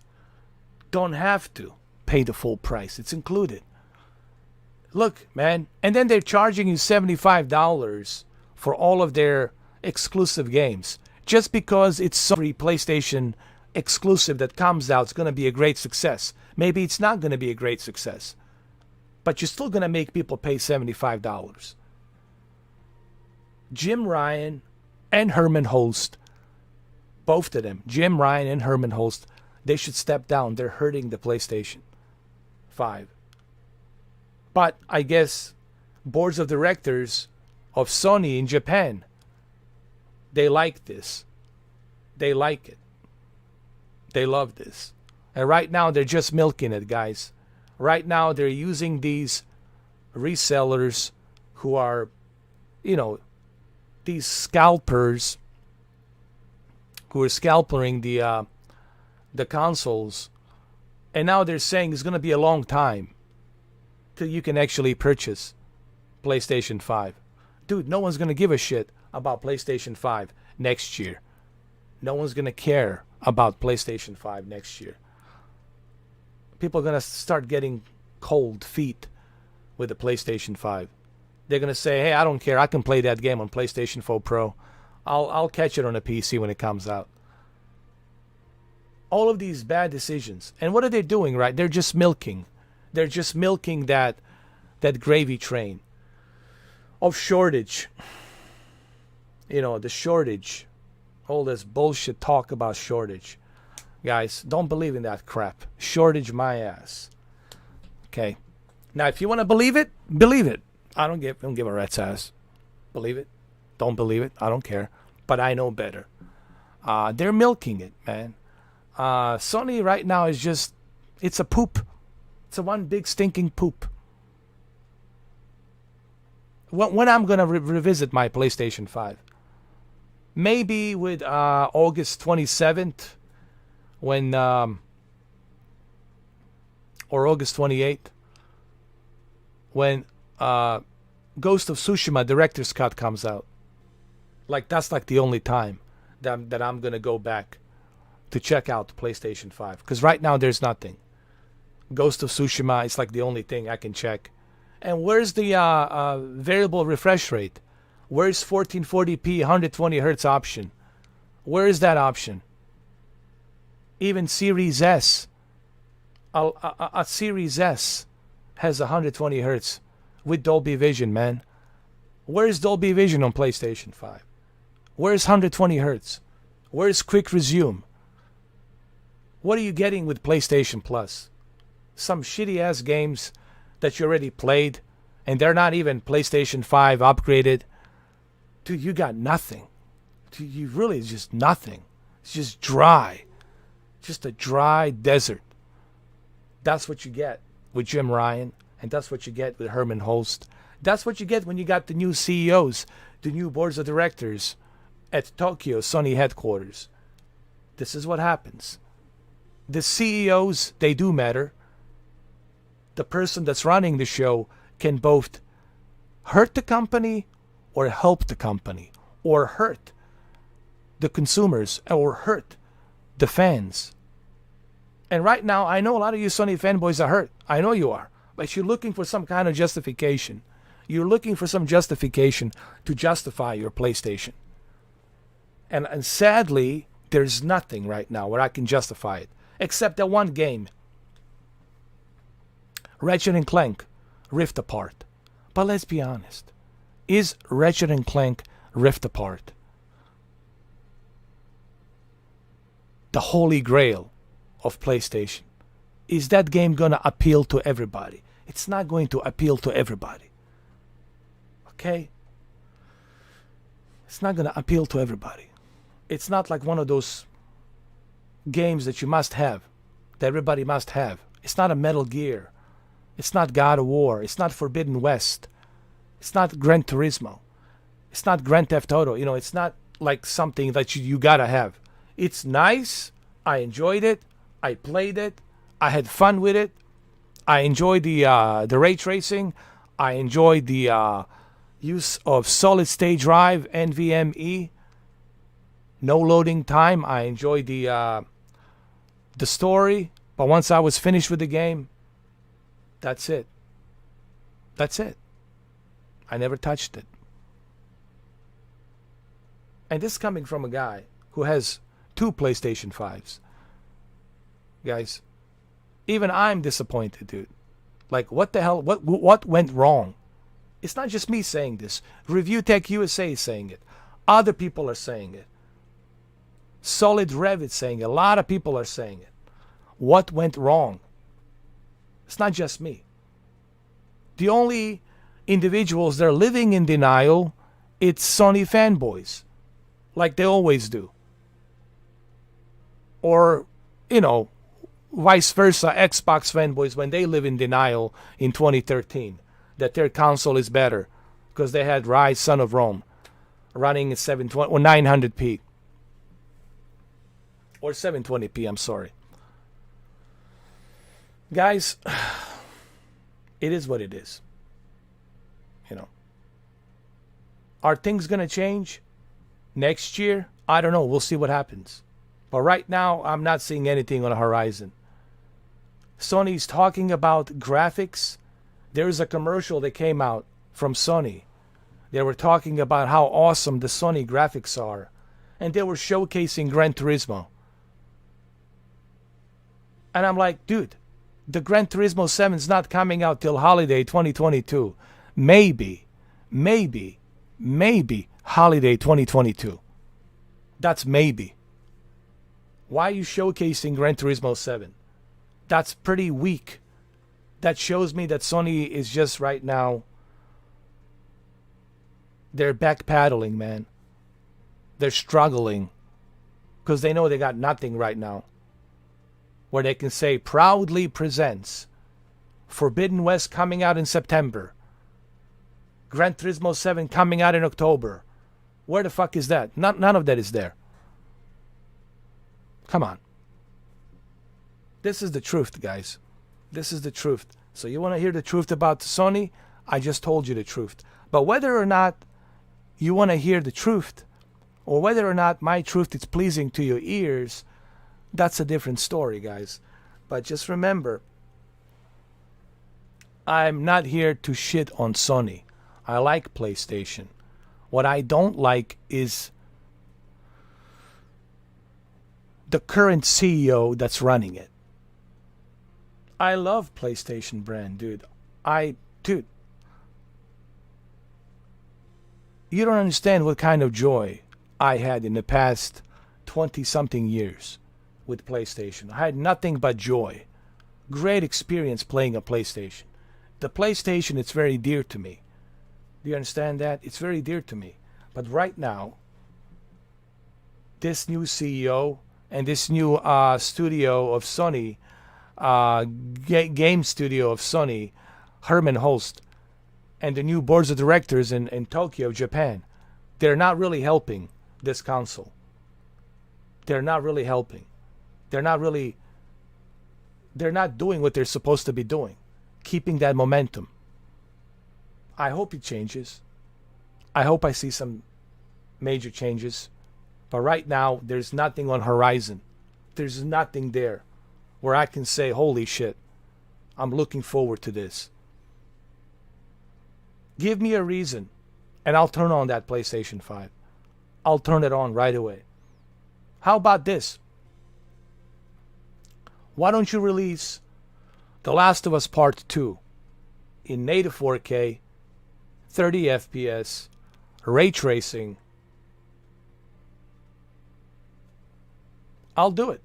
S1: don't have to pay the full price. It's included. Look, man. And then they're charging you $75 for all of their exclusive games. Just because it's every PlayStation exclusive that comes out is going to be a great success. Maybe it's not going to be a great success. But you're still going to make people pay $75. Jim Ryan and Herman Holst, both of them, Jim Ryan and Herman Holst, they should step down. They're hurting the PlayStation 5. But I guess boards of directors of Sony in Japan, they like this. They like it. They love this. And right now they're just milking it, guys. Right now they're using these resellers who are, you know, these scalpers who are scalping the consoles. And now they're saying it's going to be a long time till you can actually purchase PlayStation 5. dude, no one's going to give a shit about PlayStation 5 next year. No one's going to care about PlayStation 5 next year. People are going to start getting cold feet with the PlayStation 5. They're going to say, hey, I don't care. I can play that game on PlayStation 4 Pro. I'll catch it on a PC when it comes out. All of these bad decisions. And what are they doing, right? They're just milking. They're just milking that gravy train of shortage. You know, the shortage. All this bullshit talk about shortage. Guys, don't believe in that crap. Shortage my ass. Okay. Now, if you want to believe it, believe it. I don't give a rat's ass. Believe it. Don't believe it. I don't care. But I know better. They're milking it, man. Sony right now is just, it's a poop. It's a one big stinking poop. When I'm going to revisit my PlayStation 5? Maybe with August 27th, when, or August 28th, when Ghost of Tsushima Director's Cut comes out. Like, that's like the only time that I'm going to go back to check out the PlayStation 5. Because right now there's nothing. Ghost of Tsushima is like the only thing I can check. And where's the variable refresh rate? Where's 1440p 120 Hz option? Where is that option? Even Series S. A Series S has 120 Hz with Dolby Vision, man. Where's Dolby Vision on PlayStation 5? Where's 120 Hz? Where's Quick Resume? What are you getting with PlayStation Plus? Some shitty ass games that you already played, and they're not even PlayStation 5 upgraded. Dude, you got nothing. Dude, you really just nothing. It's just dry. Just a dry desert. That's what you get with Jim Ryan, and that's what you get with Herman Holst. That's what you get when you got the new CEOs, the new boards of directors at Tokyo Sony headquarters. This is what happens. The CEOs, they do matter. The person that's running the show can both hurt the company or help the company, or hurt the consumers, or hurt the fans. And right now, I know a lot of you Sony fanboys are hurt. I know you are. But you're looking for some kind of justification. You're looking for some justification to justify your PlayStation. And sadly, there's nothing right now where I can justify it. Except that one game. Ratchet & Clank Rift Apart. But let's be honest. Is Ratchet & Clank Rift Apart the holy grail of PlayStation? Is that game going to appeal to everybody? It's not going to appeal to everybody. Okay? It's not going to appeal to everybody. It's not like one of those games that you must have, that everybody must have. It's not a Metal Gear. It's not God of War. It's not Forbidden West. It's not Gran Turismo. It's not Grand Theft Auto. You know, it's not like something that you gotta have. It's nice. I enjoyed it. I played it. I had fun with it. I enjoyed the ray tracing. I enjoyed the use of solid state drive, NVMe. No loading time. I enjoyed the story. But once I was finished with the game, that's it. That's it. I never touched it. And this is coming from a guy who has 2 PlayStation 5s. Guys, even I'm disappointed, dude. Like, what the hell? What went wrong? It's not just me saying this. Review Tech USA is saying it. Other people are saying it. Solid Rev is saying it. A lot of people are saying it. What went wrong? It's not just me. The only individuals that are living in denial, it's Sony fanboys. Like they always do. Or, you know, vice versa, Xbox fanboys when they live in denial in 2013 that their console is better because they had Rise Son of Rome running at 720 or 900p. Or 720p, I'm sorry. Guys, it is what it is. You know. Are things going to change next year? I don't know. We'll see what happens. But right now, I'm not seeing anything on the horizon. Sony's talking about graphics. There's a commercial that came out from Sony. They were talking about how awesome the Sony graphics are. And they were showcasing Gran Turismo. And I'm like, dude, the Gran Turismo 7 is not coming out till holiday 2022. Maybe holiday 2022. That's maybe. Why are you showcasing Gran Turismo 7? That's pretty weak. That shows me that Sony is just right now, they're backpedaling, man. They're struggling because they know they got nothing right now where they can say proudly presents Forbidden West coming out in September, Gran Turismo 7 coming out in October. Where the fuck is that? None of that is there. Come on. This is the truth, guys. This is the truth. So you want to hear the truth about Sony? I just told you the truth. But whether or not you want to hear the truth, or whether or not my truth is pleasing to your ears, that's a different story, guys. But just remember, I'm not here to shit on Sony. I like PlayStation. What I don't like is the current CEO that's running it. I love PlayStation brand, dude. Dude, you don't understand what kind of joy I had in the past 20-something years with PlayStation. I had nothing but joy. Great experience playing a PlayStation. The PlayStation, it's very dear to me. Do you understand that? It's very dear to me. But right now, this new CEO and this new studio of Sony, game studio of Sony, Herman Holst, and the new boards of directors in Tokyo, Japan, they're not really helping this console. They're not really helping. They're not doing what they're supposed to be doing, keeping that momentum. I hope it changes. I hope I see some major changes. But right now, there's nothing on horizon. There's nothing there where I can say, holy shit, I'm looking forward to this. Give me a reason, and I'll turn on that PlayStation 5. I'll turn it on right away. How about this? Why don't you release The Last of Us Part 2 in native 4K, 30 FPS, ray tracing? I'll do it.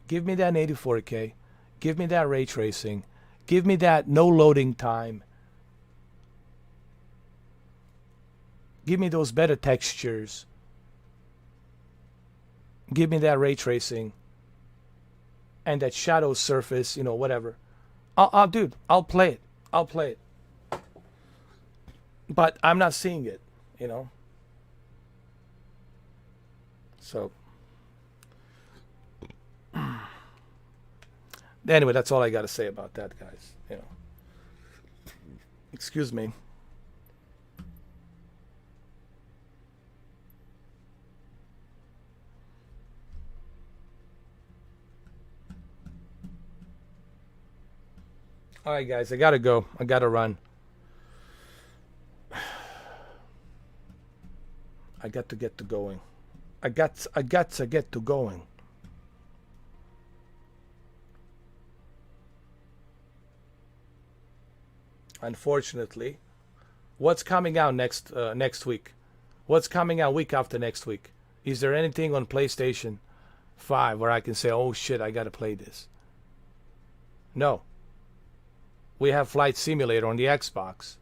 S1: Give me that native 4K. Give me that ray tracing. Give me that no loading time. Give me those better textures. Give me that ray tracing. And that shadow surface, whatever. Dude, I'll play it. I'll play it. But I'm not seeing it, So. Anyway, that's all I got to say about that, guys. Excuse me. All right, guys, I gotta go. I gotta run. I got to get to going. I got to get to going. Unfortunately, what's coming out next week? What's coming out week after next week? Is there anything on PlayStation 5 where I can say, oh shit, I gotta play this? No. We have Flight Simulator on the Xbox.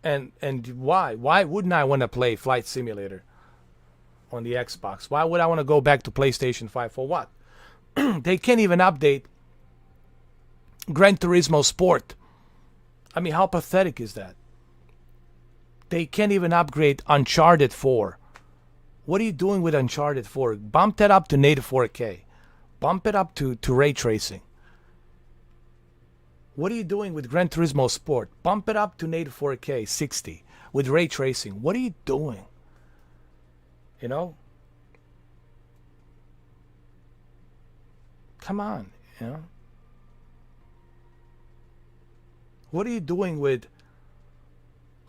S1: And why? Why wouldn't I want to play Flight Simulator on the Xbox? Why would I want to go back to PlayStation 5 for what? They can't even update Gran Turismo Sport. I mean, how pathetic is that? They can't even upgrade Uncharted 4. What are you doing with Uncharted 4? Bump that up to native 4K. Bump it up to ray tracing. What are you doing with Gran Turismo Sport? Bump it up to native 4K 60 with ray tracing. What are you doing? You know? Come on, you know? What are you doing with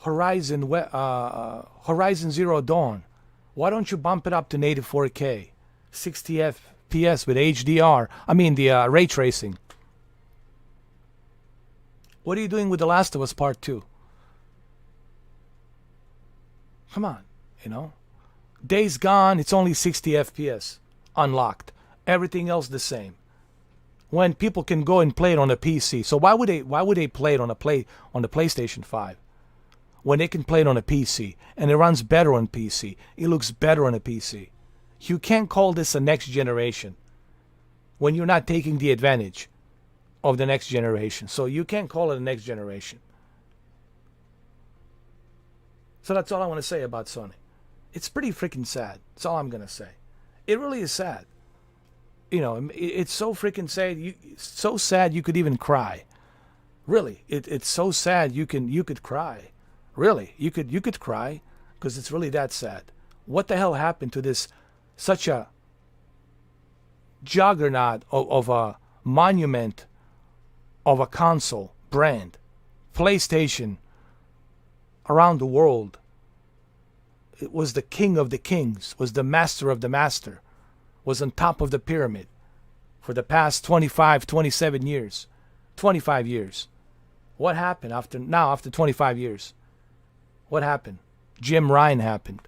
S1: Horizon Zero Dawn? Why don't you bump it up to native 4K 60 FPS with HDR? I mean the ray tracing. What are you doing with The Last of Us Part 2? Come on, you know? Days Gone, it's only 60 FPS unlocked. Everything else the same. When people can go and play it on a PC. So why would they play it on the PlayStation 5? When they can play it on a PC and it runs better on PC. It looks better on a PC. You can't call this a next generation when you're not taking the advantage of the next generation. So you can't call it a next generation. So that's all I want to say about Sony. It's pretty freaking sad. That's all I'm going to say. It really is sad. You know, it's so freaking sad. So sad you could even cry. Really, it's so sad you could cry. Really, you could cry because it's really that sad. What the hell happened to this such a juggernaut of a monument of a console brand, PlayStation, around the world? It was the king of the kings, was the master of the master, was on top of the pyramid for the past 27 years, 25 years. What happened after 25 years? What happened? Jim Ryan happened.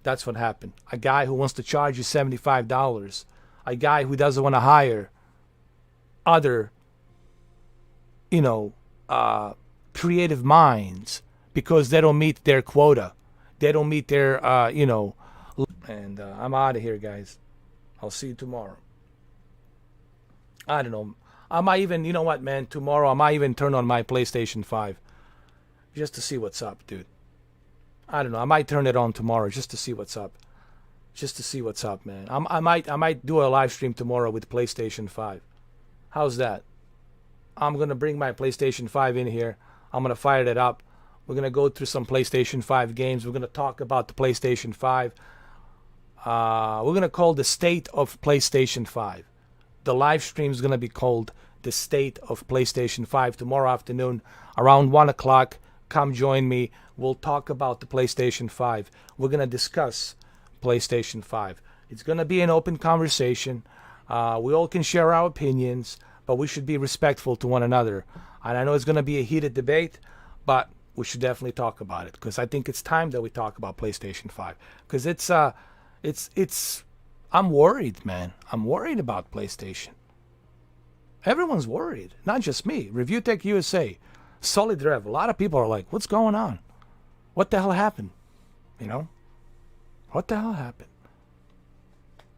S1: That's what happened. A guy who wants to charge you $75. A guy who doesn't want to hire other, creative minds because they don't meet their quota. They don't meet their, And I'm out of here, guys. I'll see you tomorrow. I don't know. I might even, you know what, man? Tomorrow I might even turn on my PlayStation 5 just to see what's up, dude. I don't know. I might turn it on tomorrow just to see what's up. Just to see what's up, man. I might do a live stream tomorrow with PlayStation 5. How's that? I'm gonna bring my PlayStation 5 in here. I'm gonna fire it up. We're gonna go through some PlayStation 5 games. We're gonna talk about the PlayStation 5. We're gonna call the state of PlayStation 5. The live stream is gonna be called the state of PlayStation 5 tomorrow afternoon around 1 o'clock. Come join me. We'll talk about the PlayStation 5. We're gonna discuss PlayStation 5. It's gonna be an open conversation. We all can share our opinions, but we should be respectful to one another. And I know it's gonna be a heated debate, but we should definitely talk about it because I think it's time that we talk about PlayStation 5 because I'm worried, man. I'm worried about PlayStation. Everyone's worried, not just me. Review Tech USA, Solid Rev. A lot of people are like, "What's going on? What the hell happened?" You know, what the hell happened?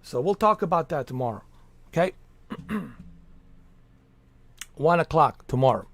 S1: So we'll talk about that tomorrow. Okay, 1 o'clock tomorrow.